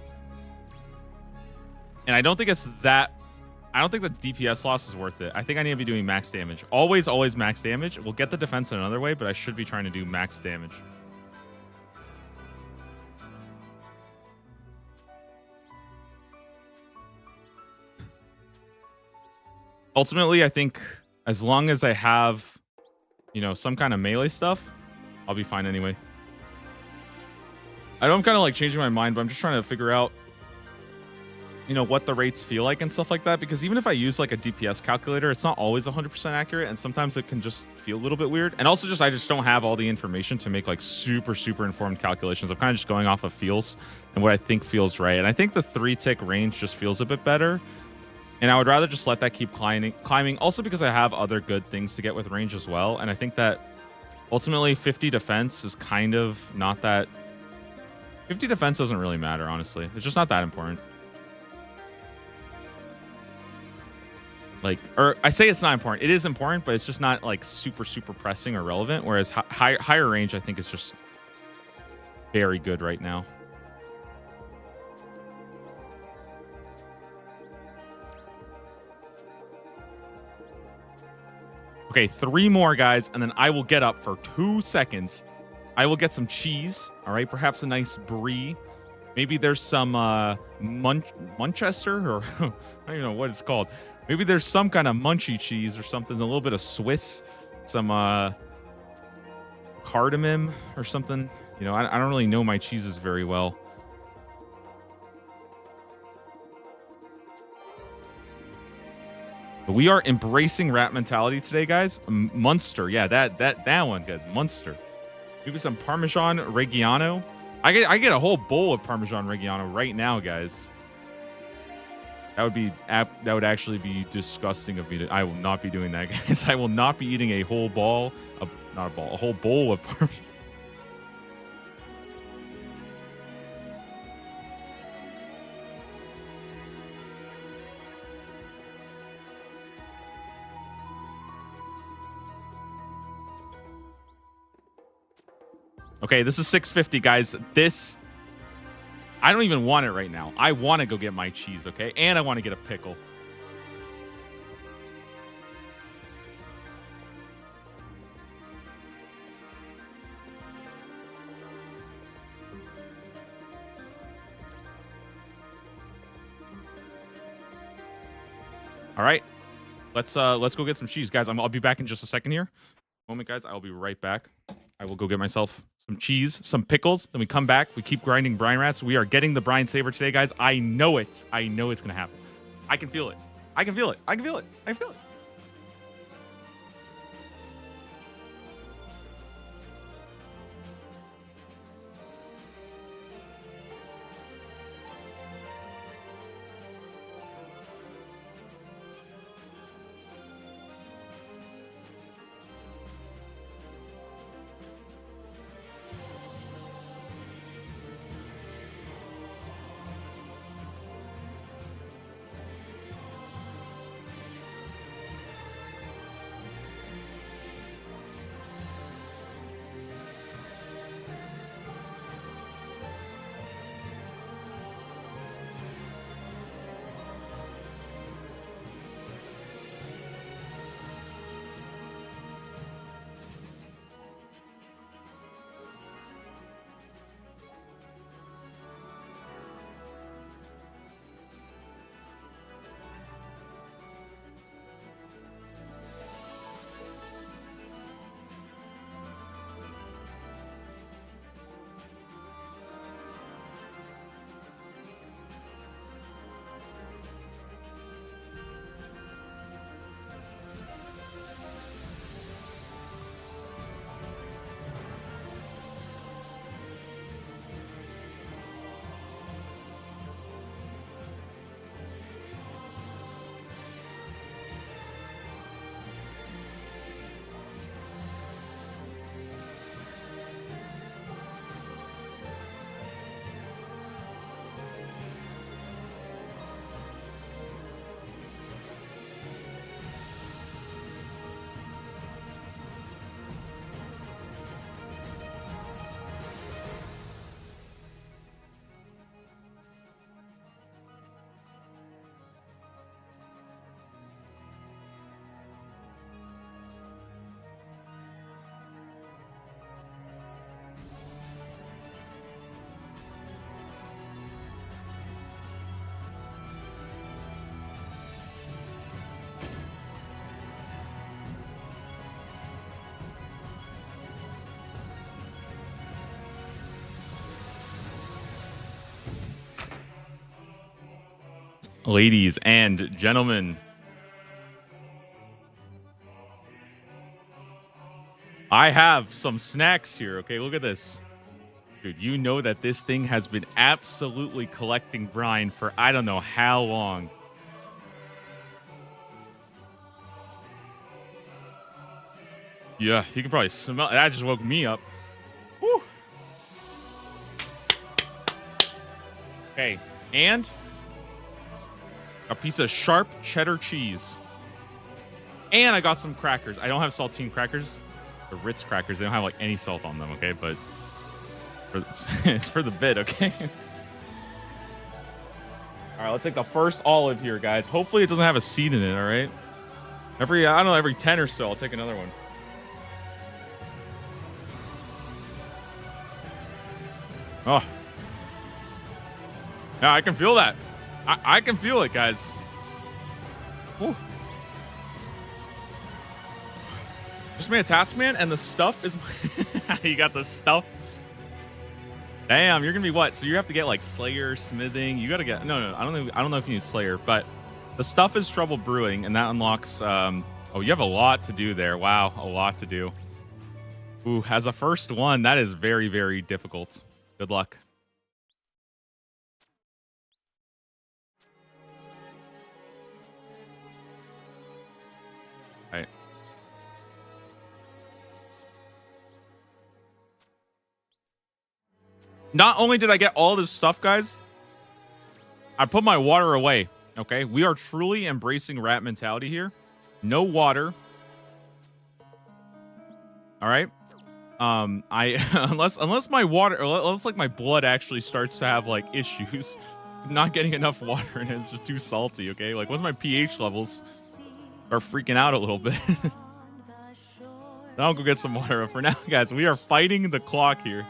And I don't think it's that... I don't think the DPS loss is worth it. I think I need to be doing max damage. Always max damage. We'll get the defense in another way, but I should be trying to do max damage. Ultimately, I think as long as I have, you know, some kind of melee stuff, I'll be fine anyway. I know I'm kind of like changing my mind, but I'm just trying to figure out, you know, what the rates feel like and stuff like that. Because even if I use like a DPS calculator, it's not always 100% accurate. And sometimes it can just feel a little bit weird. And also I just don't have all the information to make like super informed calculations. I'm kind of just going off of feels and what I think feels right. And I think the 3-tick range just feels a bit better. And I would rather just let that keep climbing. Also because I have other good things to get with range as well. And I think that ultimately 50 defense is kind of not that 50 defense doesn't really matter, honestly. It's just not that important. Like, or I say it's not important. It is important, but it's just not like super pressing or relevant. Whereas higher range, I think, is just very good right now. Okay, 3 more, guys, and then I will get up for 2 seconds. I will get some cheese, all right? Perhaps a nice brie. Maybe there's some Manchester, or I don't even know what it's called. Maybe there's some kind of munchy cheese or something, a little bit of Swiss, some cardamom or something. You know, I don't really know my cheeses very well. But we are embracing rat mentality today, guys. Munster, yeah, that one, guys, Munster. Maybe some Parmesan Reggiano. I get a whole bowl of Parmesan Reggiano right now, guys. That would actually be disgusting of me. I will not be doing that, guys. I will not be eating a whole ball of a whole bowl of Parmesan. Okay, this is 650, guys. This, I don't even want it right now. I want to go get my cheese, okay? And I want to get a pickle. All right. Let's go get some cheese, guys. I'll be back in just a second here. Moment, guys. I'll be right back. I will go get myself some cheese, some pickles. Then we come back. We keep grinding brine rats. We are getting the brine saber today, guys. I know it. I know it's going to happen. I can feel it. I can feel it. I can feel it. I feel it. Ladies and gentlemen, I have some snacks here. Okay, look at this. Dude, you know that this thing has been absolutely collecting brine for I don't know how long. Yeah, you can probably smell it. That just woke me up. Woo. Okay, and a piece of sharp cheddar cheese. And I got some crackers. I don't have saltine crackers. The Ritz crackers. They don't have like any salt on them, okay? But it's for the bit, okay? All right, let's take the first olive here, guys. Hopefully it doesn't have a seed in it, all right? I don't know, every 10 or so, I'll take another one. Oh. Yeah, I can feel that. I can feel it, guys. Whew. Just made a Taskman, and the stuff is... You got the stuff? Damn, you're gonna be what? So you have to get like Slayer, smithing. You gotta get... No, I don't know if you need Slayer, but the stuff is trouble brewing, and that unlocks... Oh, you have a lot to do there. Wow, a lot to do. Ooh, as a first one, that is very, very difficult. Good luck. All right. Not only did I get all this stuff, guys, I put my water away. Okay, we are truly embracing rat mentality here. No water. All right. Unless my water, unless like my blood actually starts to have like issues, not getting enough water in it, it's just too salty. Okay, like once my pH levels are freaking out a little bit, then I'll go get some water. But for now, guys, we are fighting the clock here.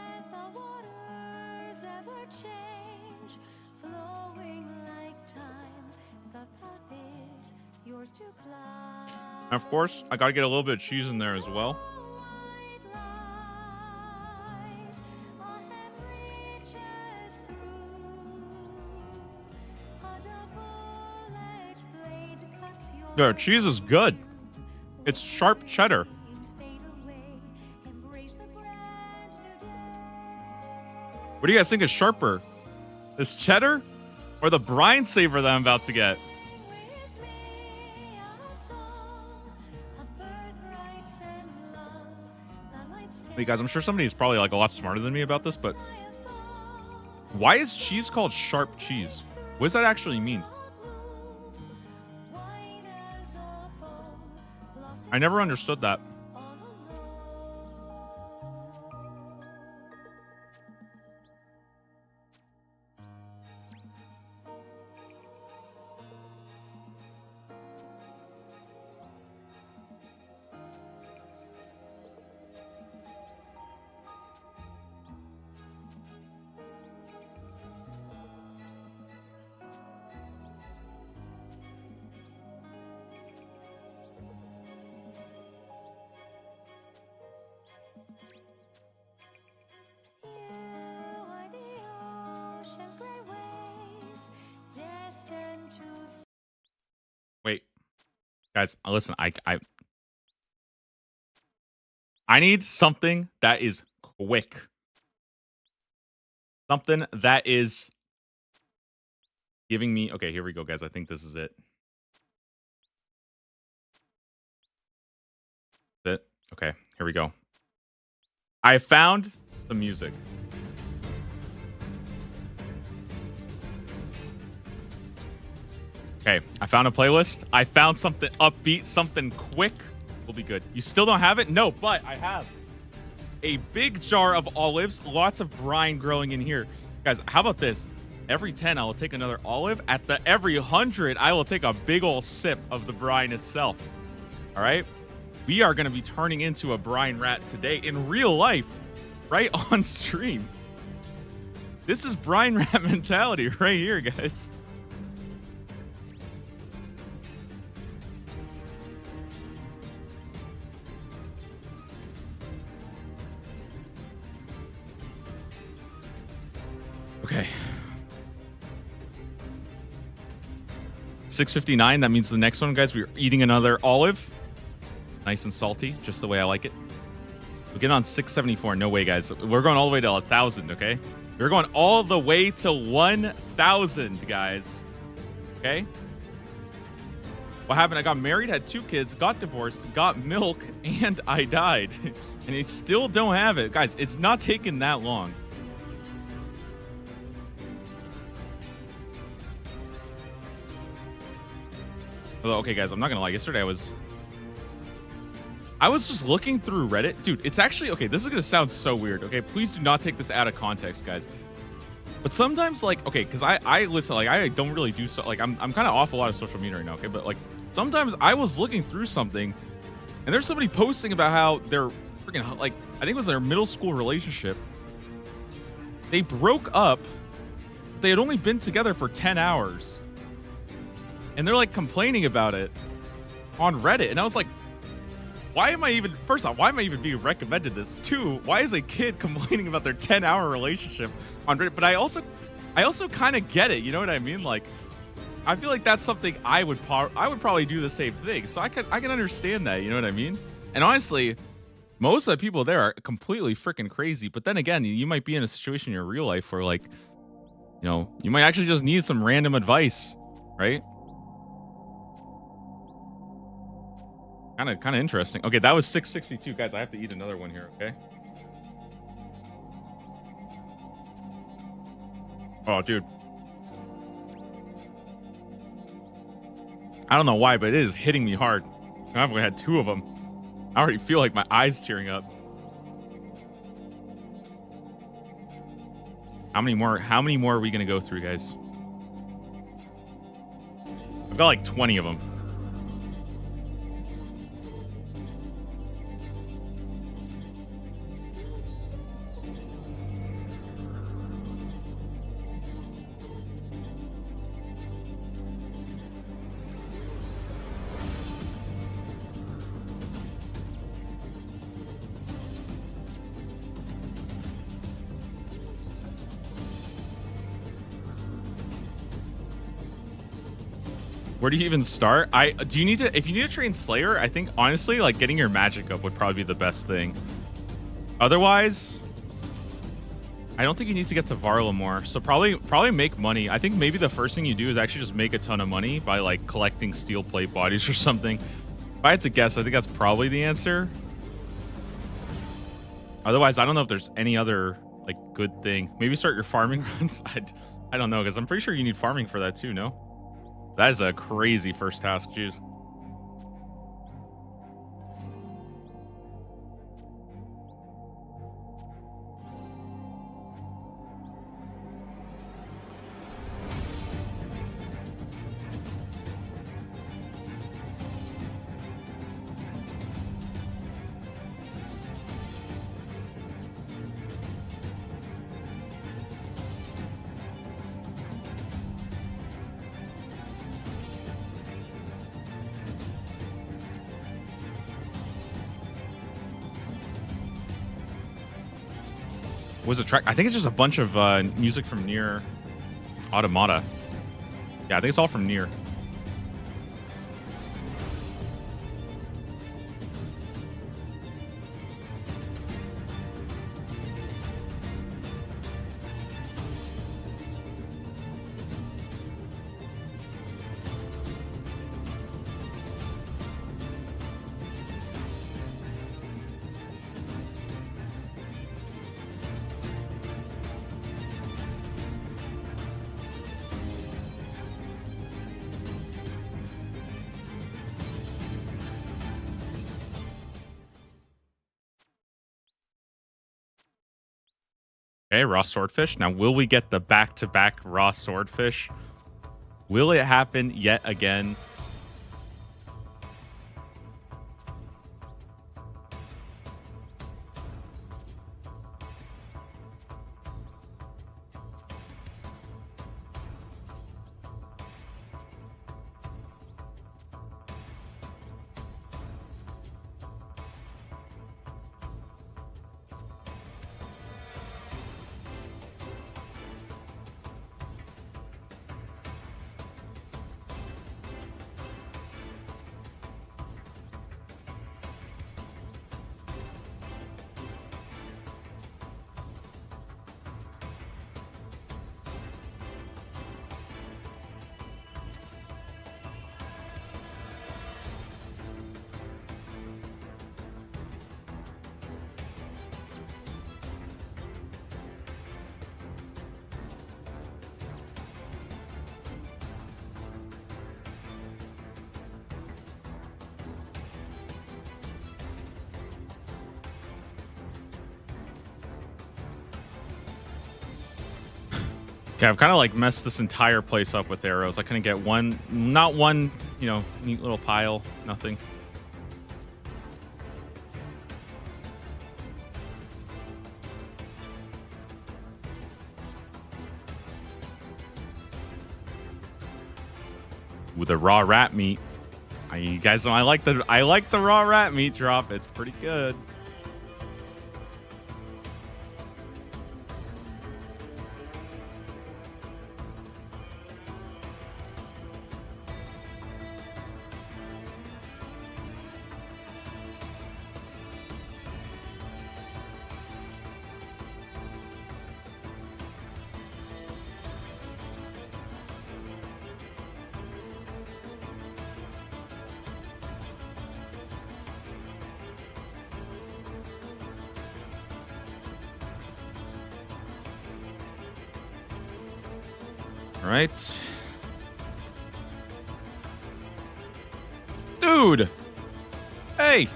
And of course, I gotta get a little bit of cheese in there as well. The cheese is good. It's sharp cheddar. What do you guys think is sharper? This cheddar or the brine saver that I'm about to get? Hey guys, I'm sure somebody is probably like a lot smarter than me about this, but why is cheese called sharp cheese? What does that actually mean? I never understood that. Wait, guys, listen, I need something that is quick. Something that is giving me... Okay, here we go, guys. I think this is it. That's it? Okay, here we go. I found the music. Okay, I found a playlist. I found something upbeat, something quick. Will be good. You still don't have it? No, but I have a big jar of olives, lots of brine growing in here. Guys, how about this? Every 10, I will take another olive. At the every 100, I will take a big old sip of the brine itself. All right? We are going to be turning into a brine rat today in real life, right on stream. This is brine rat mentality right here, guys. Okay. 6:59. That means the next one, guys, we're eating another olive. Nice and salty, just the way I like it. We'll get on 674. No way, guys. We're going all the way to 1,000, okay? We're going all the way to 1,000, guys. Okay? What happened? I got married, had 2 kids, got divorced, got milk, and I died. And I still don't have it. Guys, it's not taking that long. Although, okay, guys, I'm not gonna lie. Yesterday I was just looking through Reddit. Dude, it's actually, okay, this is gonna sound so weird, okay? Please do not take this out of context, guys. But sometimes, like, okay, because I listen, like, I don't really do so, like, I'm kind of off a lot of social media right now, okay? But, like, sometimes I was looking through something, and there's somebody posting about how they're freaking, like, I think it was their middle school relationship. They broke up. They had only been together for 10 hours. And they're, like, complaining about it on Reddit. And I was like, why am I even, first off, why am I even being recommended this? Two, why is a kid complaining about their 10-hour relationship on Reddit? But I also kind of get it. You know what I mean? Like, I feel like that's something I would probably do the same thing. So I can understand that. You know what I mean? And honestly, most of the people there are completely freaking crazy. But then again, you might be in a situation in your real life where, like, you know, you might actually just need some random advice, right? Kind of interesting. Okay, that was 662, guys. I have to eat another one here. Okay. Oh, dude. I don't know why, but it is hitting me hard. I've only had 2 of them. I already feel like my eyes tearing up. How many more are we gonna go through, guys? I've got like 20 of them. Where do you even start? If you need to train Slayer, I think honestly, like, getting your magic up would probably be the best thing. Otherwise, I don't think you need to get to Varla more. So probably make money. I think maybe the first thing you do is actually just make a ton of money by, like, collecting steel plate bodies or something. If I had to guess, I think that's probably the answer. Otherwise, I don't know if there's any other, like, good thing. Maybe start your farming runs. I don't know, because I'm pretty sure you need farming for that too, no? That is a crazy first task, jeez. Was a track? I think it's just a bunch of music from Nier Automata. Yeah, I think it's all from Nier. Okay, raw swordfish. Now, will we get the back-to-back raw swordfish? Will it happen yet again? Okay, I've kind of like messed this entire place up with arrows. I couldn't get one, not one, you know, neat little pile, nothing. With the raw rat meat. You guys know I like the raw rat meat drop. It's pretty good. All right. Dude. Hey.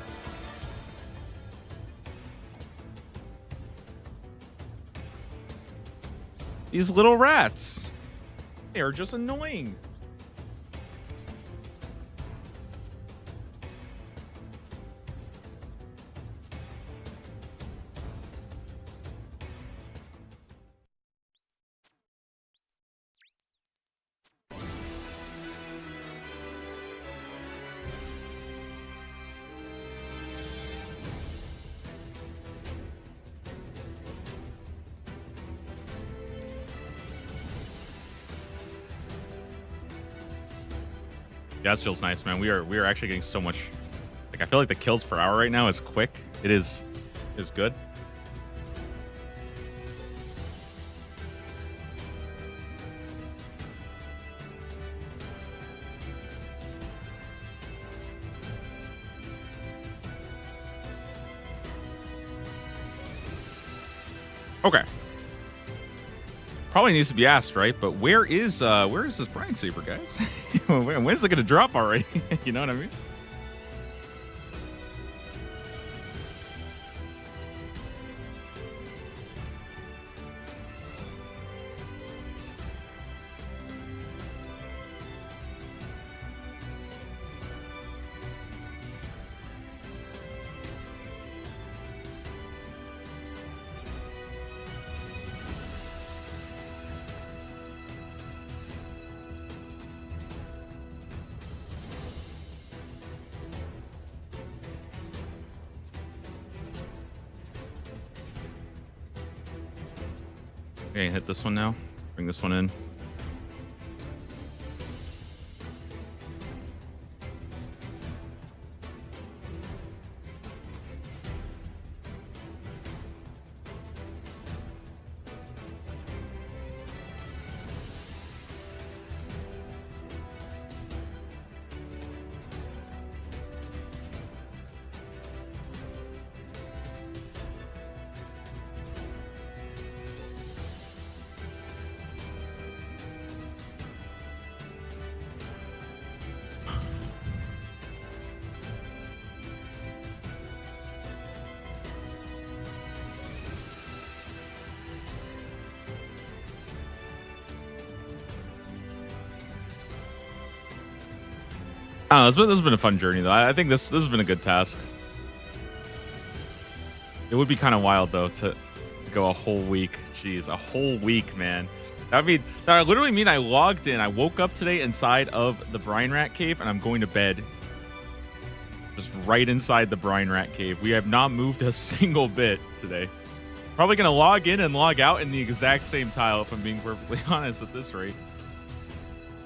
These little rats. They are just annoying. Yeah, this feels nice, man. We are actually getting so much. Like, I feel like the kills per hour right now is quick. It is good. Okay. Probably needs to be asked, right? But where is this Brine Saber, guys? When is it gonna drop already? You know what I mean? Okay, hit this one now. Bring this one in. I don't know, this has been a fun journey, though. I think this has been a good task. It would be kind of wild, though, to go a whole week. Jeez, a whole week, man. That would literally mean I logged in. I woke up today inside of the Brine Rat Cave, and I'm going to bed just right inside the Brine Rat Cave. We have not moved a single bit today. Probably going to log in and log out in the exact same tile, if I'm being perfectly honest, at this rate.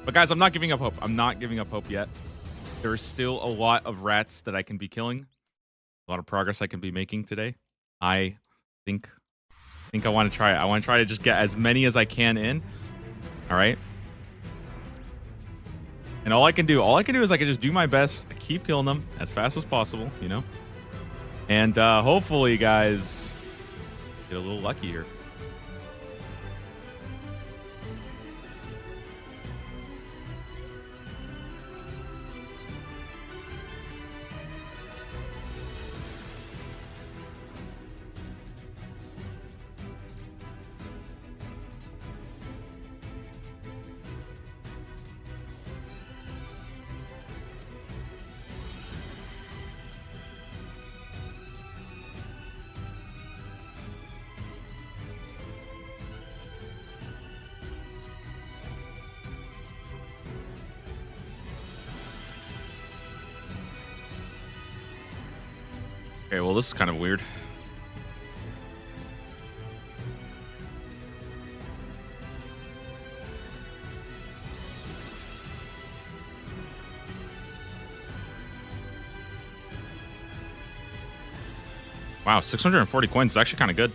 But, guys, I'm not giving up hope. I'm not giving up hope yet. There is still a lot of rats that I can be killing. A lot of progress I can be making today. I think I want to try it. I want to try to just get as many as I can in. All right. And all I can do is I can just do my best to keep killing them as fast as possible, you know? And hopefully, guys, get a little lucky here. Okay, well, this is kind of weird. Wow, 640 coins is actually kind of good.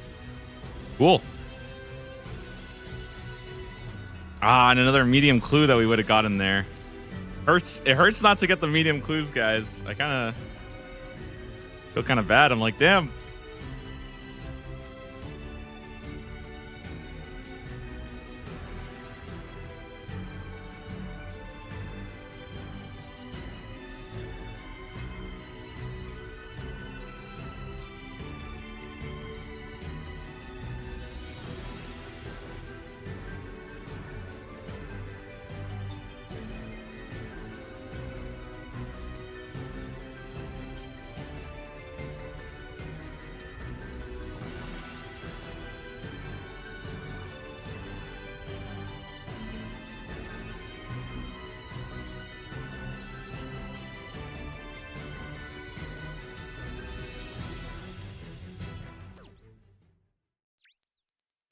Cool. Ah, and another medium clue that we would have gotten there. It hurts not to get the medium clues, guys. I kind of feel kind of bad. I'm like, damn.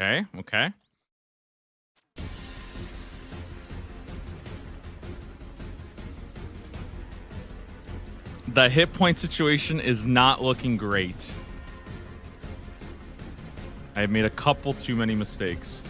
Okay, okay. The hit point situation is not looking great. I have made a couple too many mistakes.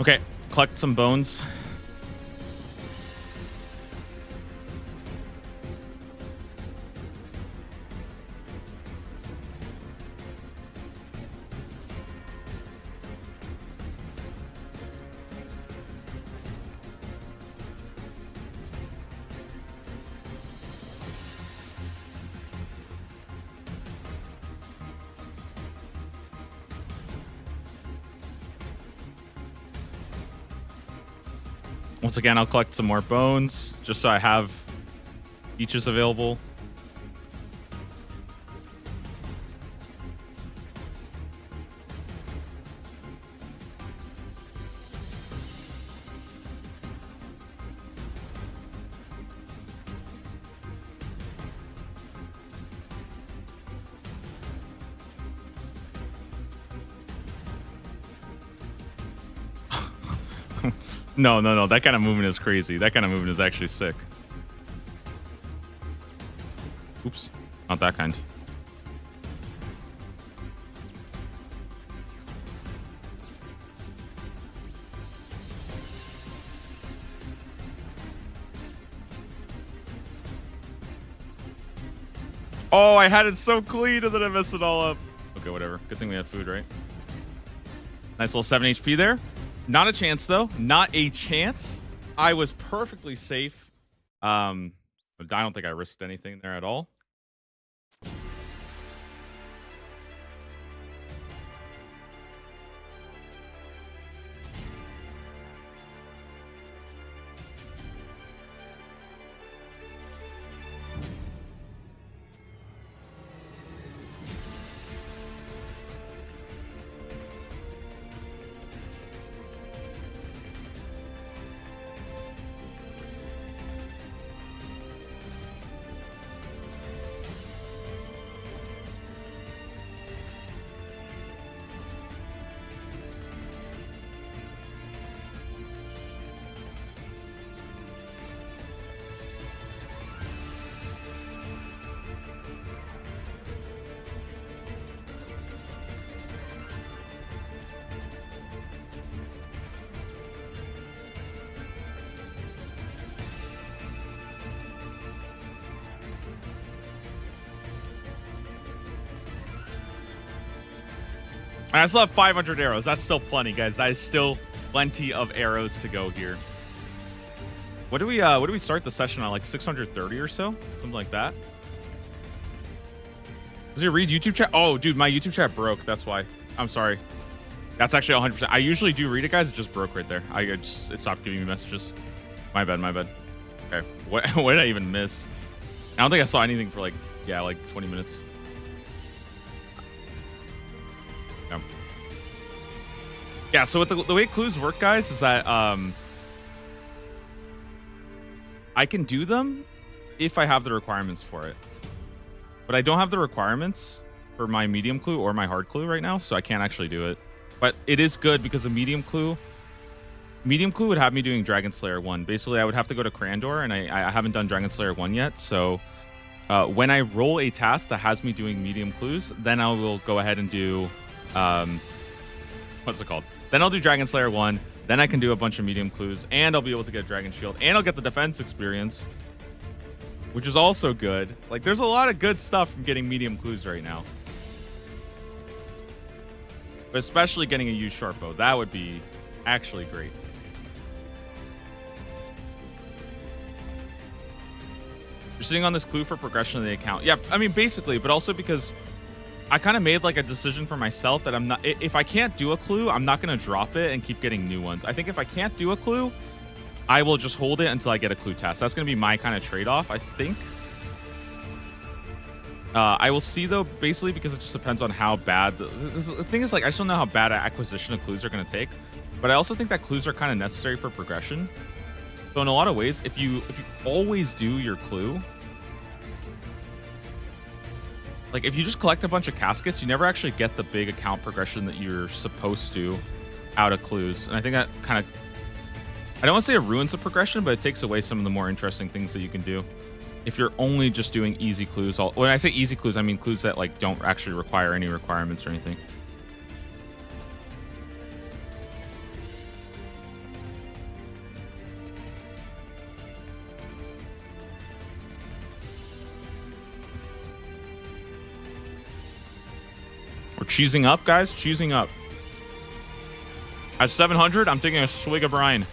Okay, collect some bones. Once again, I'll collect some more bones just so I have eaches available. No. That kind of movement is crazy. That kind of movement is actually sick. Oops. Not that kind. Oh, I had it so clean and then I messed it all up. Okay, whatever. Good thing we had food, right? Nice little 7 HP there. Not a chance, though. Not a chance. I was perfectly safe. I don't think I risked anything there at all. I still have 500 arrows. That's still plenty, guys. That is still plenty of arrows to go here. What do we start the session on? Like 630 or so? Something like that. Does it read YouTube chat? Oh, dude, my YouTube chat broke. That's why. I'm sorry. That's actually 100%. I usually do read it, guys. It just broke right there. It stopped giving me messages. My bad, my bad. Okay. What did I even miss? I don't think I saw anything for like 20 minutes. Yeah, so what the way clues work, guys, is that I can do them if I have the requirements for it. But I don't have the requirements for my medium clue or my hard clue right now, so I can't actually do it. But it is good because the medium clue would have me doing Dragon Slayer 1. Basically, I would have to go to Crandor, and I haven't done Dragon Slayer 1 yet, so when I roll a task that has me doing medium clues, then I will go ahead and do what's it called? Then I'll do Dragon Slayer 1, then I can do a bunch of medium clues, and I'll be able to get Dragon Shield, and I'll get the defense experience, which is also good. Like, there's a lot of good stuff from getting medium clues right now. But especially getting a used short bow. That would be actually great. You're sitting on this clue for progression of the account. Yeah, I mean, basically, but also because I kind of made like a decision for myself that I'm not, if I can't do a clue, I'm not going to drop it and keep getting new ones. I think if I can't do a clue, I will just hold it until I get a clue task. That's going to be my kind of trade-off, I think. I will see, though, basically, because it just depends on how bad... The thing is, like, I just don't know how bad acquisition of clues are going to take. But I also think that clues are kind of necessary for progression. So in a lot of ways, if you always do your clue... Like, if you just collect a bunch of caskets, you never actually get the big account progression that you're supposed to out of clues. And I think that kind of... I don't want to say it ruins the progression, but it takes away some of the more interesting things that you can do. If you're only just doing easy clues. When I say easy clues, I mean clues that like don't actually require any requirements or anything. We're cheesing up, guys. Cheesing up. At 700, I'm taking a swig of brine.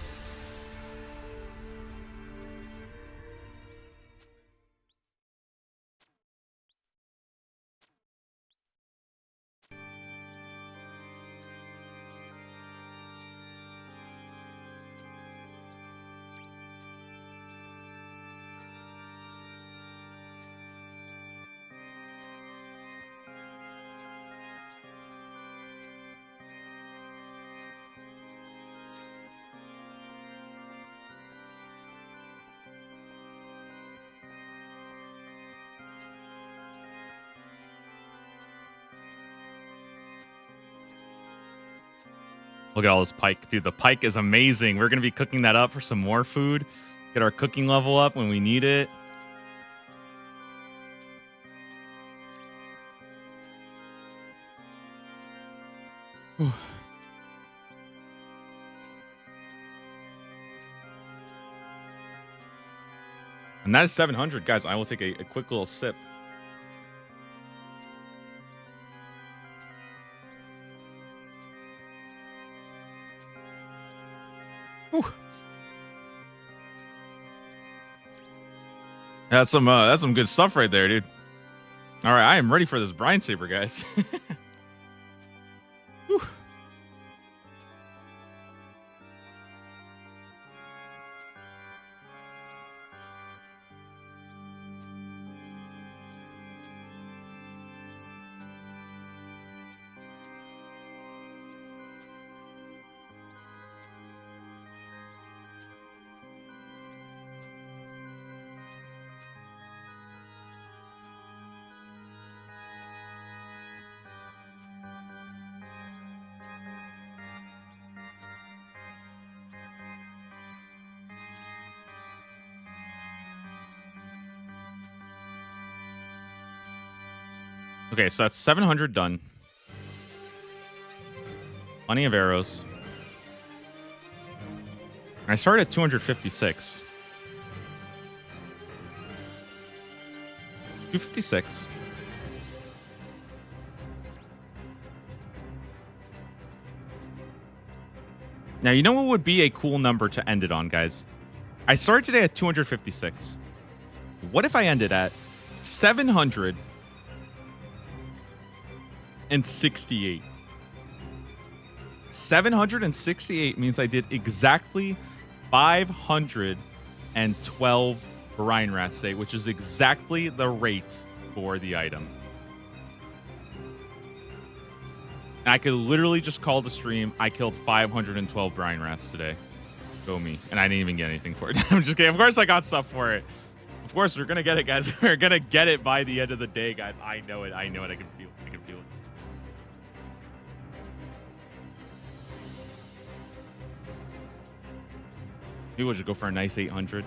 Look at all this pike. Dude, the pike is amazing. We're going to be cooking that up for some more food. Get our cooking level up when we need it. Whew. And that is 700. Guys, I will take a quick little sip. That's some good stuff right there, dude. All right, I am ready for this brine saber, guys. Okay, so that's 700 done. Plenty of arrows. And I started at 256. 256. Now, you know what would be a cool number to end it on, guys? I started today at 256. What if I ended at 768? 768 means I did exactly 512 brine rats today, which is exactly the rate for the item. And I could literally just call the stream. I killed 512 brine rats today. Go me. And I didn't even get anything for it. I'm just kidding. Of course I got stuff for it. Of course we're going to get it, guys. We're going to get it by the end of the day, guys. I know it. I know it. I can feel it. I can feel it. Maybe we'll just go for a nice 800.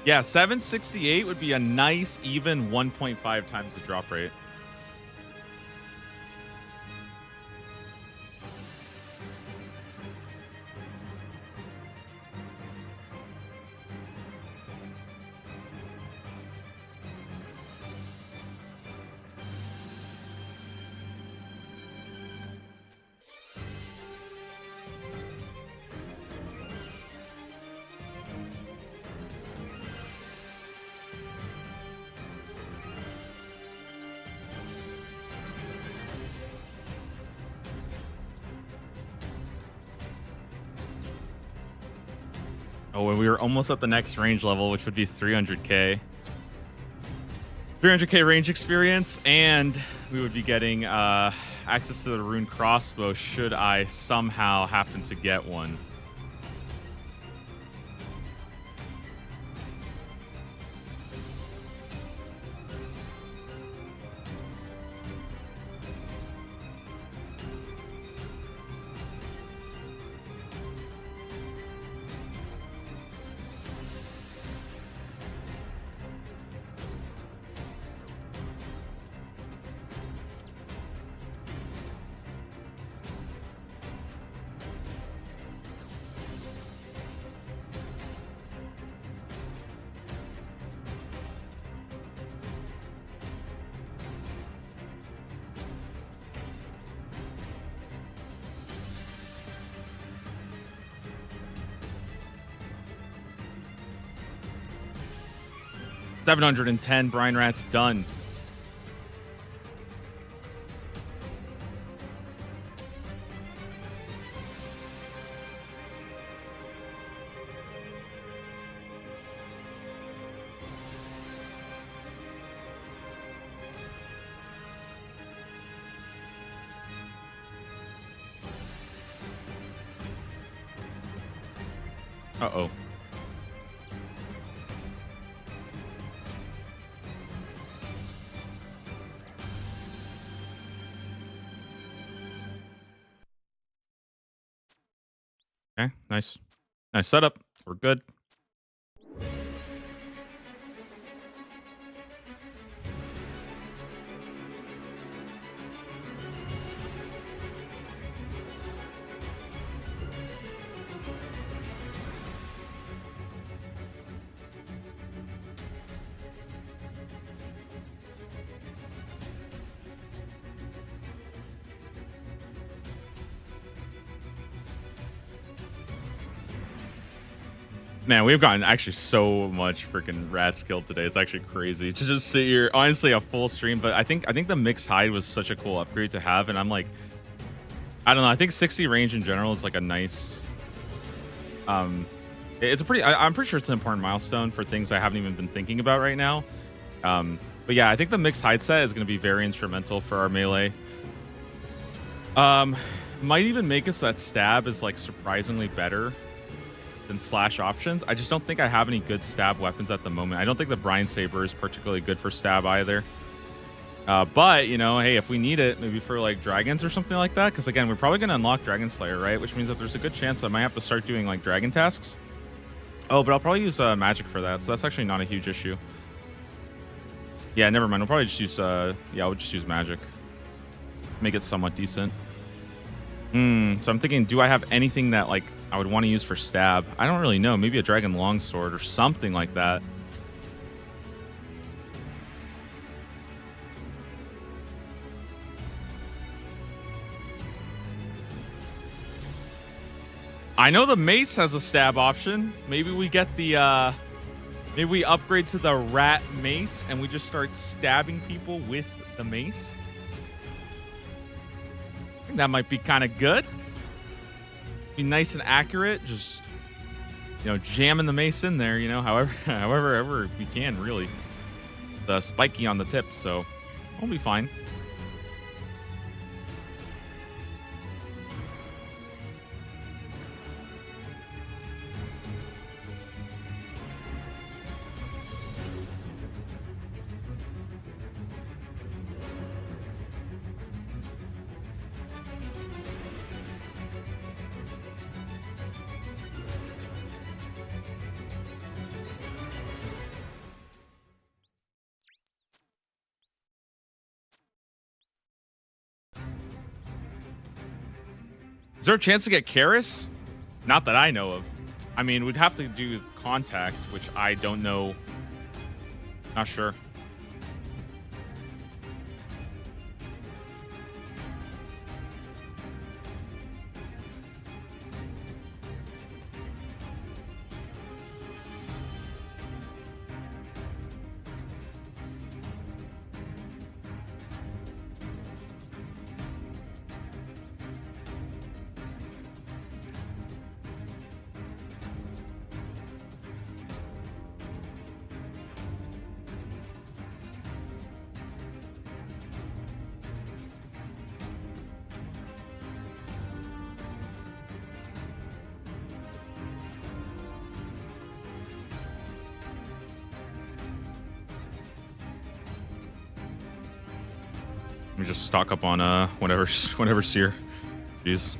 Yeah, 768 would be a nice even 1.5 times the drop rate. Oh, and we were almost at the next range level, which would be 300k. 300k range experience, and we would be getting access to the rune crossbow should I somehow happen to get one. $710 brine rats done. Uh-oh. Okay, nice. Nice setup. We're good. Man, we've gotten actually so much freaking rats killed today. It's actually crazy to just sit here. Honestly, a full stream, but I think the mixed hide was such a cool upgrade to have, and I'm like, I don't know. I think 60 range in general is like a nice. It's a pretty. I'm pretty sure it's an important milestone for things I haven't even been thinking about right now. But yeah, I think the mixed hide set is going to be very instrumental for our melee. Might even make us that stab is like surprisingly better than slash options. I just don't think I have any good stab weapons at the moment. I don't think the brine saber is particularly good for stab either. But, you know, hey, if we need it, maybe for like dragons or something like that, because again, we're probably going to unlock Dragon Slayer, right? Which means that there's a good chance I might have to start doing like dragon tasks. Oh, but I'll probably use magic for that, so that's actually not a huge issue. Yeah, never mind. I'll probably just use yeah, I'll just use magic. Make it somewhat decent. So I'm thinking, do I have anything that like I would want to use for stab? I don't really know. Maybe a dragon longsword or something like that. I know the mace has a stab option. Maybe we get the maybe we upgrade to the rat mace and we just start stabbing people with the mace. I think that might be kind of good. Be nice and accurate. Just, you know, jamming the mace in there, you know, however we can, really. The spiky on the tip, so we'll be fine. Is there a chance to get Karis? Not that I know of. I mean, we'd have to do contact, which I don't know. Not sure. Let me just stock up on whatever's here. Jeez.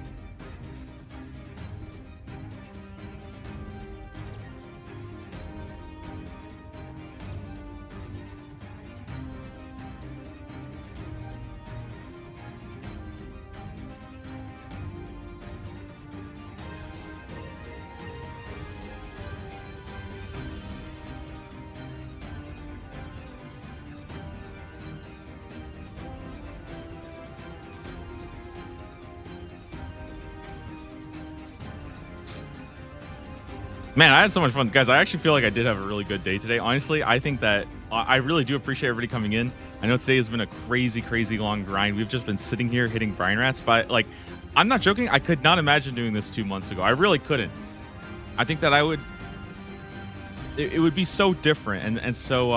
Man, I had so much fun. Guys, I actually feel like I did have a really good day today. Honestly, I think that I really do appreciate everybody coming in. I know today has been a crazy, crazy long grind. We've just been sitting here hitting brine rats, but like, I'm not joking. I could not imagine doing this 2 months ago. I really couldn't. I think that I would, it would be so different. And so,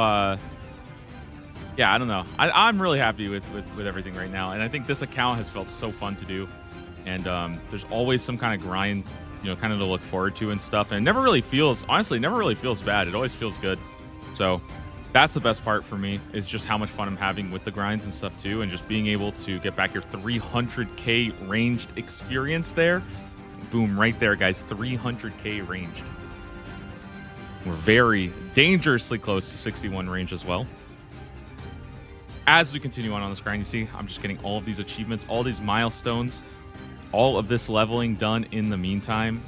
yeah, I don't know. I'm really happy with everything right now. And I think this account has felt so fun to do. And there's always some kind of grind, you know, kind of to look forward to and stuff. And it never really feels, honestly, never really feels bad. It always feels good. So that's the best part for me, is just how much fun I'm having with the grinds and stuff too. And just being able to get back your 300K ranged experience there. Boom, right there, guys. 300K ranged. We're very dangerously close to 61 range as well. As we continue on this grind, you see, I'm just getting all of these achievements, all these milestones, all of this leveling done in the meantime.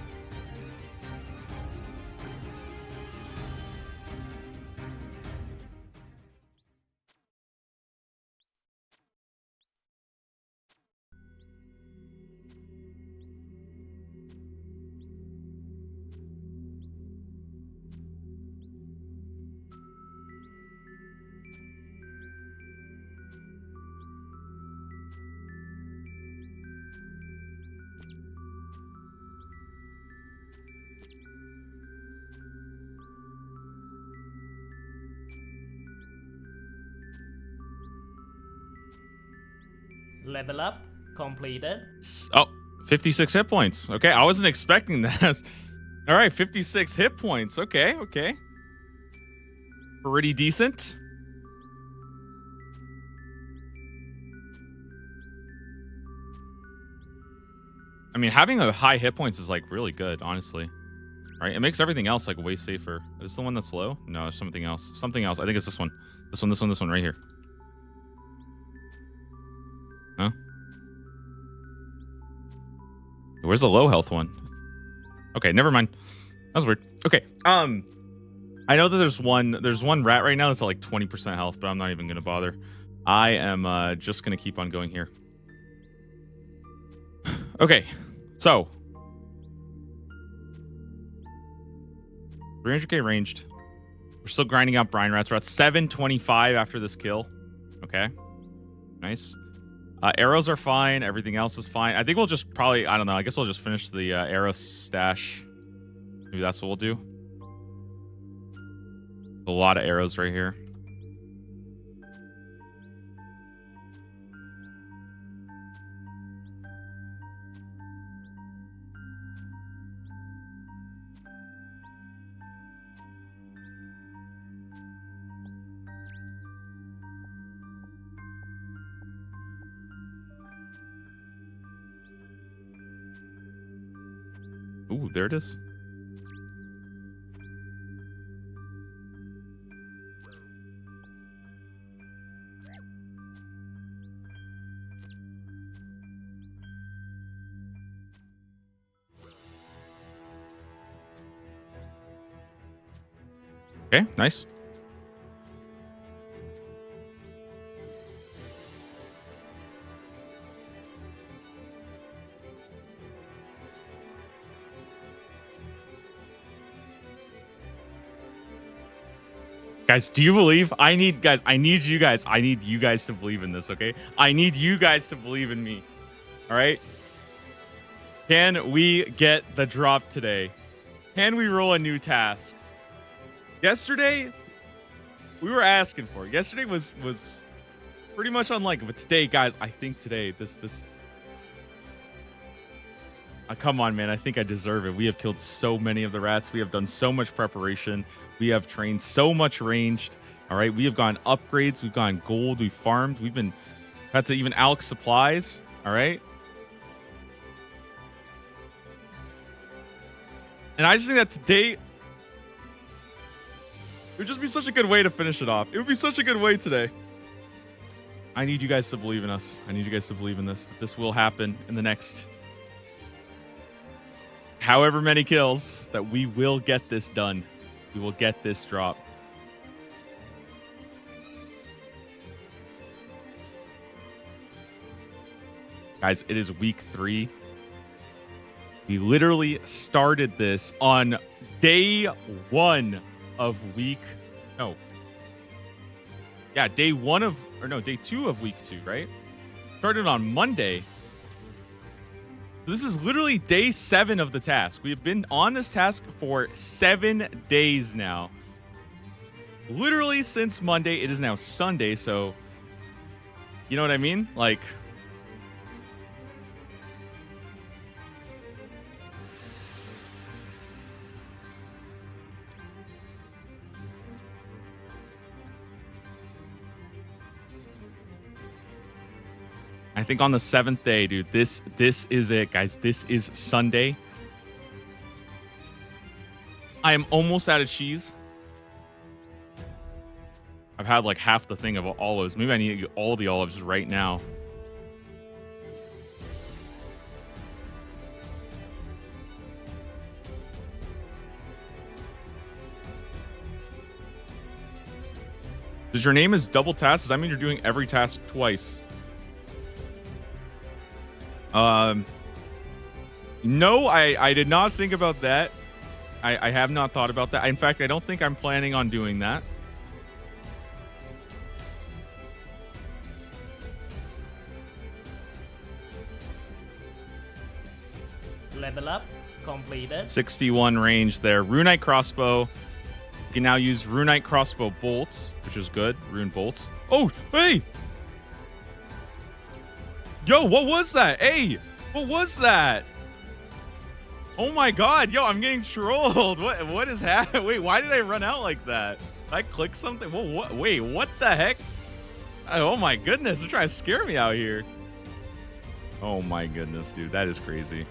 Level up completed. Oh, 56 hit points. Okay, I wasn't expecting that. All right, 56 hit points. Okay, okay. Pretty decent. I mean, having a high hit points is like really good, honestly. Right? It makes everything else like way safer. Is this the one that's low? No, it's something else. Something else. I think it's this one. This one right here. Huh? Where's the low health one? Okay, never mind. That was weird. Okay. I know that there's one rat right now that's at like 20% health, but I'm not even gonna bother. I am just gonna keep on going here. Okay, so 300k ranged. We're still grinding out brine rats. We're at 725 after this kill. Okay, nice. Arrows are fine. Everything else is fine. I think we'll just probably, I don't know. I guess we'll just finish the arrow stash. Maybe that's what we'll do. A lot of arrows right here. Ooh, there it is. Okay, nice. Guys, do you believe? I need you guys to believe in this, okay? I need you guys to believe in me. All right? Can we get the drop today? Can we roll a new task? Yesterday, we were asking for it. Yesterday was pretty much unlike it, but today, guys, I think today, this come on, man. I think I deserve it. We have killed so many of the rats. We have done so much preparation. We have trained so much ranged. All right. We have gone upgrades. We've gone gold. We've farmed. We've been had to even Alex supplies. All right. And I just think that today, it would just be such a good way to finish it off. It would be such a good way today. I need you guys to believe in us. I need you guys to believe in this. That this will happen in the next however many kills, that we will get this done. We will get this drop. Guys, it is week 3. We literally started this on day 1 of week. No. Yeah, day 1 of, or no, day 2 of week 2, right? Started on Monday. This is literally day 7 of the task. We have been on this task for 7 days now. Literally since Monday. It is now Sunday, so you know what I mean? Like, I think on the 7th day, dude, this is it, guys. This is Sunday. I am almost out of cheese. I've had like half the thing of olives. Maybe I need to get all the olives right now. Does your name is double task? Does that mean you're doing every task twice? No, I did not think about that. I have not thought about that. In fact, I don't think I'm planning on doing that. Level up completed. 61 range there. Runite crossbow. You can now use Runite crossbow bolts, which is good. Rune bolts. Oh, hey! Yo, what was that? Hey, what was that? Oh my god, yo, I'm getting trolled. What is happening? Wait, why did I run out like that? Did I click something? Whoa, what? Wait, what the heck? Oh my goodness, they're trying to scare me out here. Oh my goodness, dude, that is crazy.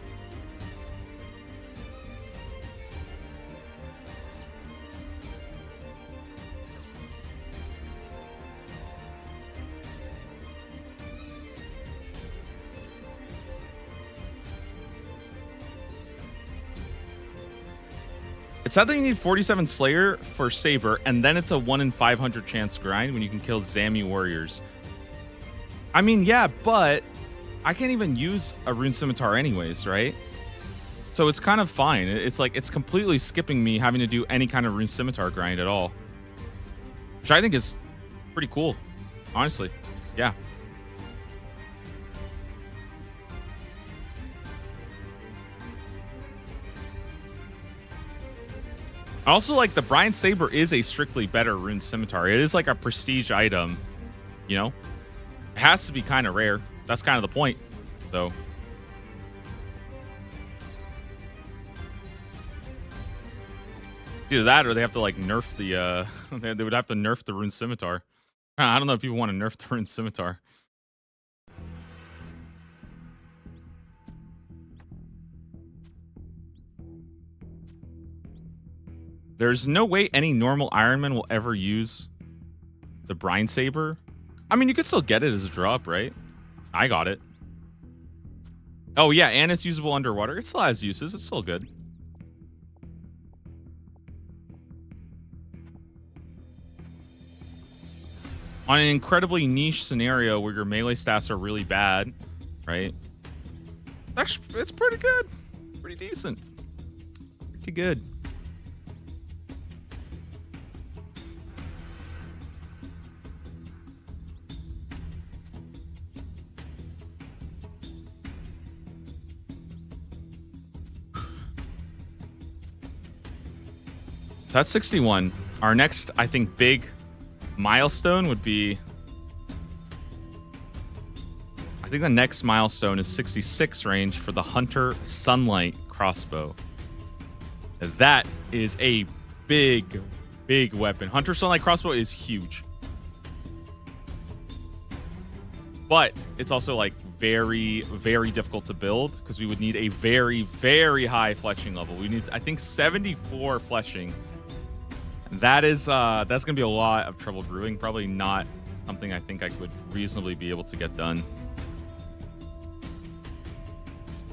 It's sad that you need 47 Slayer for Sabre, and then it's a 1 in 500 chance grind when you can kill Zammy warriors. I mean, yeah, but I can't even use a Rune Scimitar anyways, right? So it's kind of fine. It's like it's completely skipping me having to do any kind of Rune Scimitar grind at all, which I think is pretty cool, honestly. Yeah. I also like the Brine Sabre is a strictly better Rune Scimitar. It is like a prestige item, you know? It has to be kind of rare. That's kind of the point, so. Either that or they have to like nerf the they would have to nerf the Rune Scimitar. I don't know if people want to nerf the Rune Scimitar. There's no way any normal Ironman will ever use the Brine Sabre. I mean, you could still get it as a drop, right? I got it. Oh yeah, and it's usable underwater. It still has uses. It's still good. On an incredibly niche scenario where your melee stats are really bad, right? Actually, it's pretty good. Pretty decent. Pretty good. So that's 61. Our next, I think, big milestone would be... I think the next milestone is 66 range for the Hunter Sunlight crossbow. That is a big, big weapon. Hunter Sunlight crossbow is huge. But it's also like very, very difficult to build because we would need a very, very high fleshing level. We need, I think, 74 fleshing. That is that's gonna be a lot of trouble brewing. Probably not something I think I would reasonably be able to get done.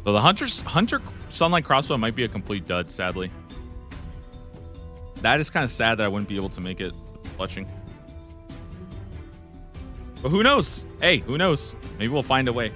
So the Hunter Sunlight crossbow might be a complete dud, sadly. That is kind of sad that I wouldn't be able to make it fletching. But who knows? Hey, who knows? Maybe we'll find a way.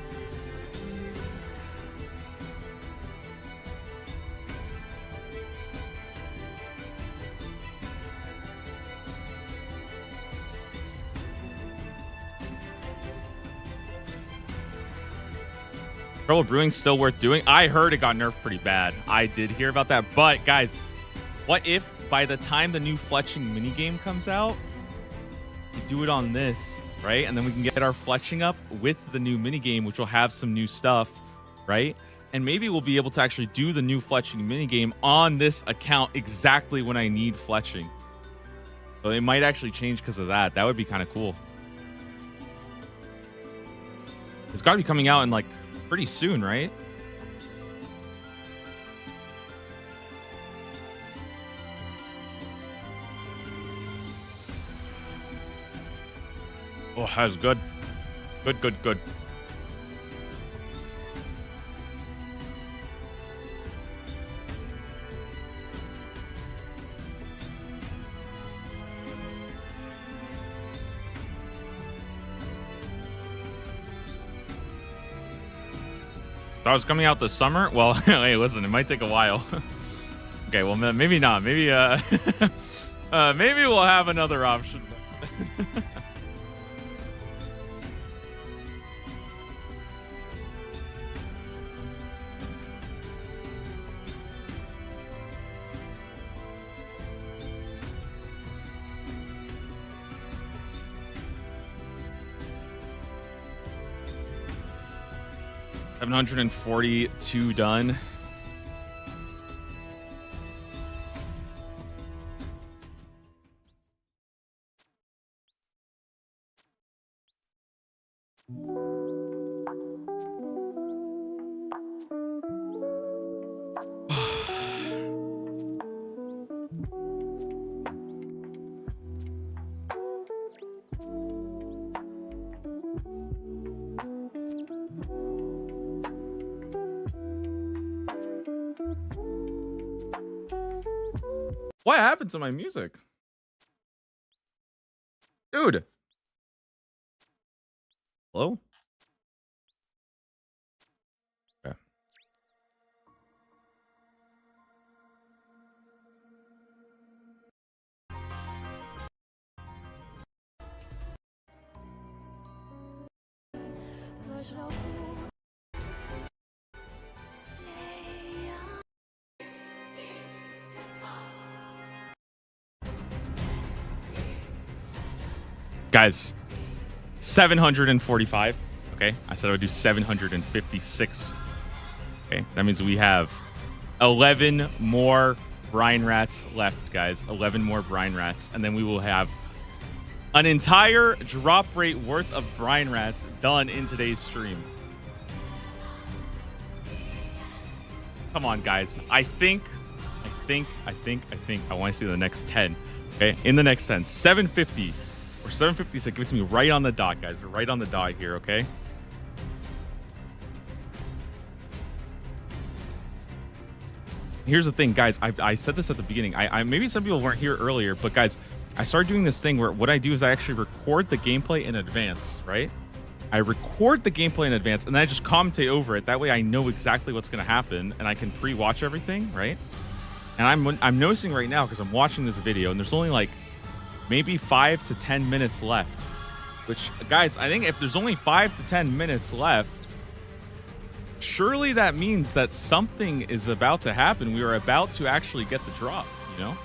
Trouble brewing still worth doing. I heard it got nerfed pretty bad. I did hear about that. But guys, what if by the time the new fletching minigame comes out, we do it on this, right? And then we can get our fletching up with the new minigame, which will have some new stuff, right? And maybe we'll be able to actually do the new fletching minigame on this account exactly when I need fletching. So it might actually change because of that. That would be kind of cool. It's got to be coming out in like pretty soon, right? Oh, that's good. Good, good, good. Thought it was coming out this summer. Well, hey, listen, it might take a while. Okay, well, maybe not. Maybe, maybe we'll have another option. $742 done. What happened to my music? Dude. Hello? Okay. Guys, 745. Okay, I said I would do 756. Okay, that means we have 11 more brine rats left, guys. 11 more brine rats, and then we will have an entire drop rate worth of brine rats done in today's stream. Come on, guys. I think I want to see the next 10. Okay, in the next 10, 750 or 756. Give it to me right on the dot, guys. We're right on the dot here. Okay. Here's the thing, guys. I said this at the beginning. I maybe some people weren't here earlier, but guys, I started doing this thing where what I do is I actually record the gameplay in advance, right? I record the gameplay in advance and then I just commentate over it. That way I know exactly what's going to happen and I can pre-watch everything, right? And I'm noticing right now because I'm watching this video and there's only like maybe 5 to 10 minutes left. Which, guys, I think if there's only 5 to 10 minutes left, surely that means that something is about to happen. We are about to actually get the drop, you know?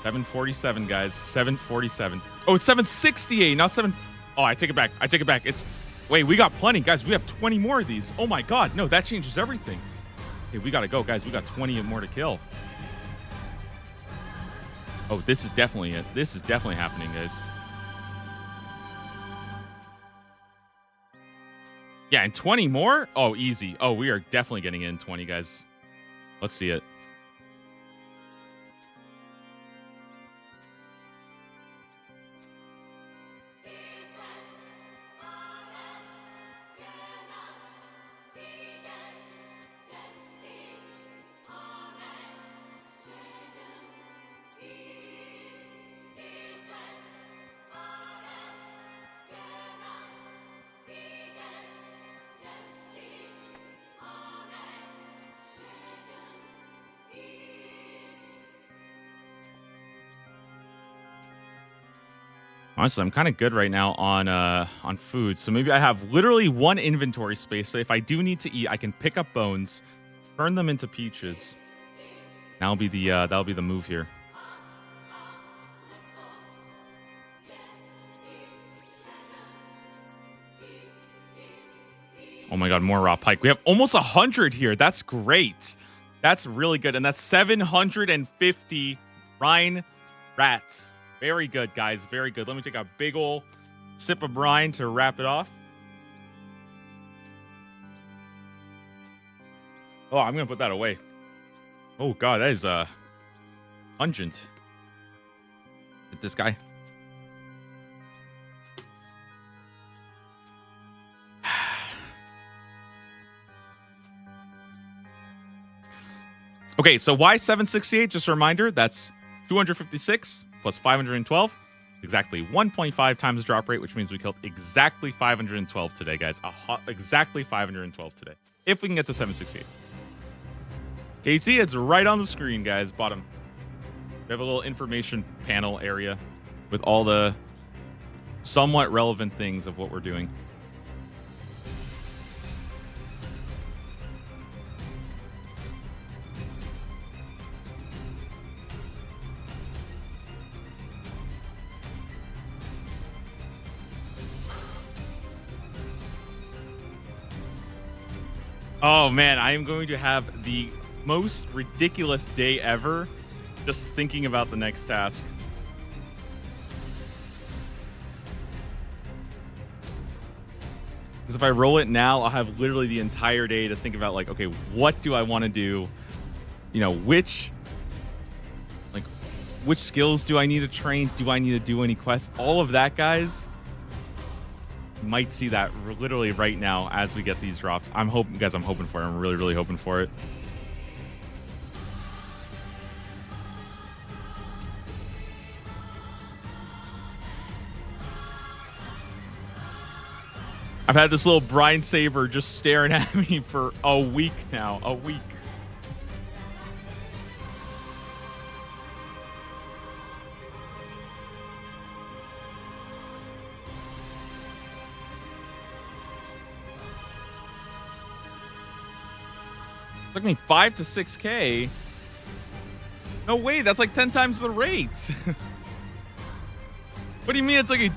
$747, guys. 747. Oh, it's 768, not 7. Oh, I take it back. I take it back. It's. Wait, we got plenty, guys. We have 20 more of these. Oh my God. No, that changes everything. Okay, we got to go, guys. We got 20 more to kill. Oh, this is definitely it. This is definitely happening, guys. Yeah, and 20 more? Oh, easy. Oh, we are definitely getting in 20, guys. Let's see it. Honestly, I'm kind of good right now on food. So maybe I have literally one inventory space. So if I do need to eat, I can pick up bones, turn them into peaches. That'll be the move here. Oh my God, more raw pike. We have almost 100 here. That's great. That's really good. And that's 750 brine rats. Very good, guys. Very good. Let me take a big ol' sip of brine to wrap it off. Oh, I'm going to put that away. Oh, God, that is pungent. With this guy. Okay, so why 768? Just a reminder, that's 256 plus 512, exactly 1.5 times drop rate, which means we killed exactly 512 today, guys. Exactly 512 today, if we can get to 768. Okay, you see, it's right on the screen, guys, bottom. We have a little information panel area with all the somewhat relevant things of what we're doing. Oh man, I am going to have the most ridiculous day ever just thinking about the next task. Because if I roll it now, I'll have literally the entire day to think about, like, okay, what do I want to do? You know, which skills do I need to train? Do I need to do any quests? All of that, guys. might see that literally right now as we get these drops. I'm hoping, guys, I'm hoping for it. I'm really, really hoping for it. I've had this little brine saber just staring at me for a week now. A week. Took me 5 to 6K. No way, that's like 10 times the rate. What do you mean it took you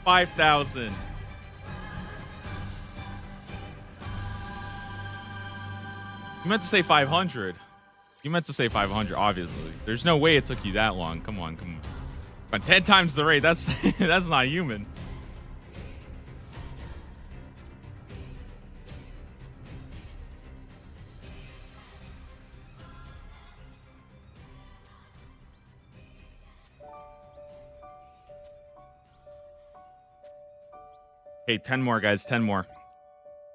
5,000? You meant to say 500. You meant to say 500, obviously. There's no way it took you that long. Come on, come on. But 10 times the rate, that's that's not human. Okay, 10 more, guys. 10 more.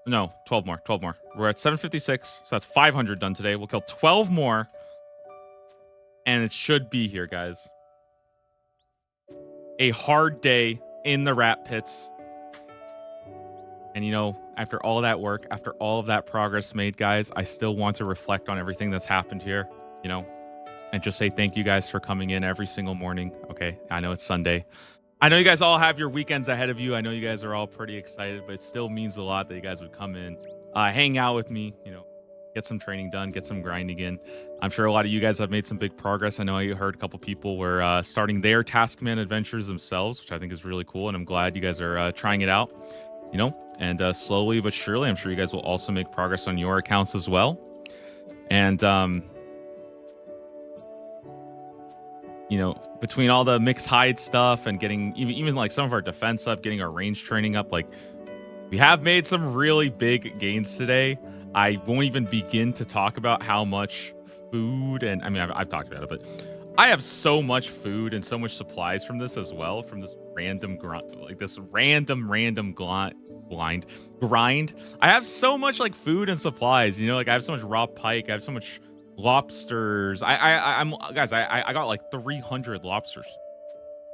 No, 12 more. 12 more. We're at 756, so that's 500 done today. We'll kill 12 more, and it should be here, guys. A hard day in the rat pits. And, you know, after all that work, after all of that progress made, guys, I still want to reflect on everything that's happened here, you know, and just say thank you guys for coming in every single morning. Okay, I know it's Sunday. I know you guys all have your weekends ahead of you. I know you guys are all pretty excited, but it still means a lot that you guys would come in, hang out with me, you know, get some training done, get some grinding in. I'm sure a lot of you guys have made some big progress. I know I heard a couple people were starting their Taskman adventures themselves, which I think is really cool. And I'm glad you guys are trying it out, you know, and slowly but surely, I'm sure you guys will also make progress on your accounts as well. And, you know, between all the mixed hide stuff and getting even like some of our defense up, getting our range training up, like we have made some really big gains today. I won't even begin to talk about how much food, and I mean, I've talked about it, but I have so much food and so much supplies from this as well, from this random grind, like this random grind. I have so much like food and supplies, you know, like I have so much raw pike, I have so much lobsters. I'm guys, I got like 300 lobsters,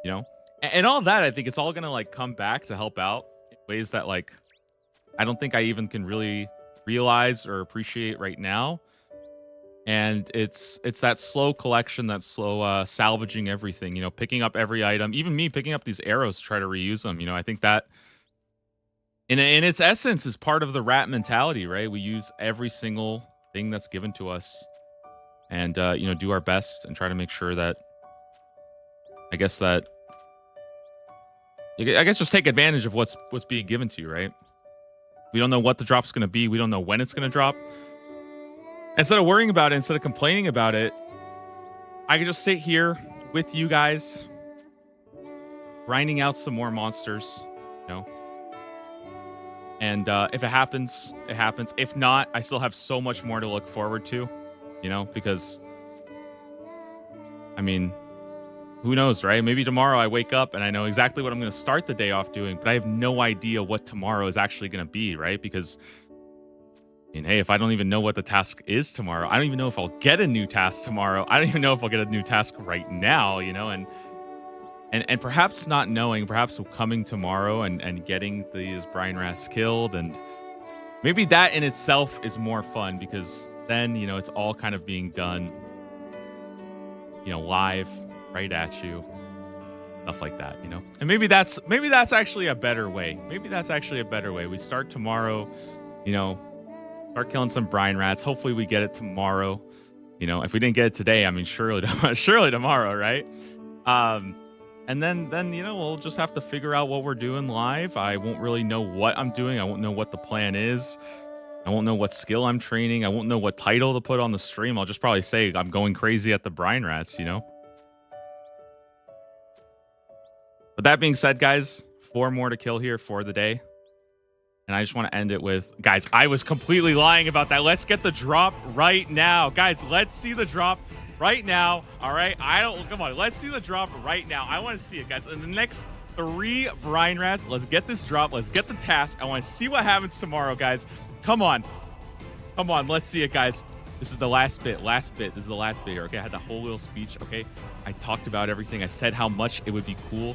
you know, and all that. I think it's all gonna like come back to help out in ways that like I don't think I even can really realize or appreciate right now. And it's that slow collection, that slow salvaging everything, you know, picking up every item, even me picking up these arrows to try to reuse them. You know, I think that in its essence is part of the rat mentality, right? We use every single thing that's given to us, and you know, do our best and try to make sure that I guess just take advantage of what's being given to you, right? We don't know what the drop's going to be. We don't know when it's going to drop. Instead of worrying about it, instead of complaining about it, I can just sit here with you guys, grinding out some more monsters, you know. And if it happens, it happens. If not, I still have so much more to look forward to, you know, because, I mean, who knows, right? Maybe tomorrow I wake up and I know exactly what I'm going to start the day off doing, but I have no idea what tomorrow is actually going to be, right? Because, I mean, hey, if I don't even know what the task is tomorrow, I don't even know if I'll get a new task tomorrow. I don't even know if I'll get a new task right now, you know, and perhaps not knowing, perhaps coming tomorrow and getting these brine rats killed, and maybe that in itself is more fun, because then, you know, it's all kind of being done, you know, live right at you, stuff like that, you know. And maybe that's actually a better way. Maybe that's actually a better way. We start tomorrow, you know, start killing some brine rats. Hopefully we get it tomorrow. You know, if we didn't get it today, I mean, surely tomorrow, right? And then, you know, we'll just have to figure out what we're doing live. I won't really know what I'm doing. I won't know what the plan is. I won't know what skill I'm training. I won't know what title to put on the stream. I'll just probably say I'm going crazy at the brine rats, you know? But that being said, guys, 4 more to kill here for the day. And I just want to end it with, guys, I was completely lying about that. Let's get the drop right now. Guys, let's see the drop right now. All right. Come on. Let's see the drop right now. I want to see it, guys. In the next 3 brine rats. Let's get this drop. Let's get the task. I want to see what happens tomorrow, guys. Come on. Come on. Let's see it, guys. This is the last bit. Last bit. This is the last bit here. Okay, I had the whole little speech. Okay, I talked about everything. I said how much it would be cool.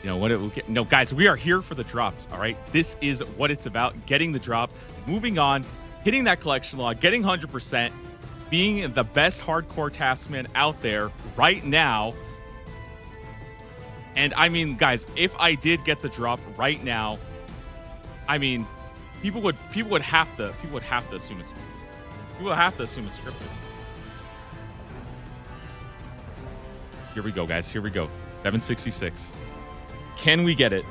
You know what it will get. No, guys, we are here for the drops. All right, this is what it's about. Getting the drop, moving on, hitting that collection log, getting 100%, being the best hardcore taskman out there right now. And I mean, guys, if I did get the drop right now, I mean, people would have to assume it's scripted. Here we go, guys. Here we go. 766. Can we get it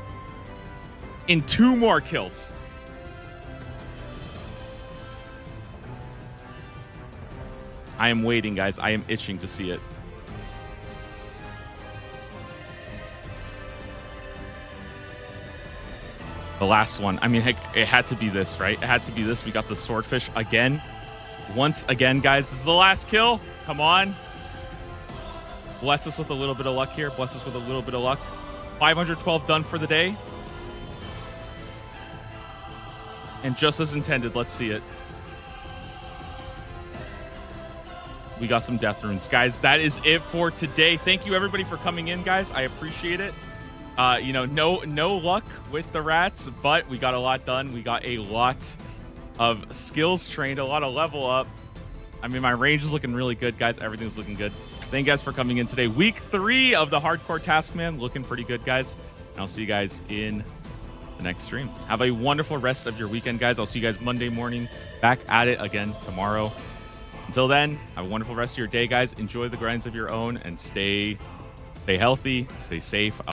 in 2 more kills? I am waiting, guys. I am itching to see it. The last one. I mean, heck, it had to be this, right? It had to be this. We got the swordfish again. Once again, guys, this is the last kill. Come on. Bless us with a little bit of luck here. Bless us with a little bit of luck. 512 done for the day. And just as intended, let's see it. We got some death runes. Guys, that is it for today. Thank you, everybody, for coming in, guys. I appreciate it. You know, no luck with the rats, but we got a lot done. We got a lot of skills trained, a lot of level up. I mean, my range is looking really good, guys. Everything's looking good. Thank you guys for coming in today. Week 3 of the Hardcore Taskman. Looking pretty good, guys. And I'll see you guys in the next stream. Have a wonderful rest of your weekend, guys. I'll see you guys Monday morning. Back at it again tomorrow. Until then, have a wonderful rest of your day, guys. Enjoy the grinds of your own and stay healthy, stay safe.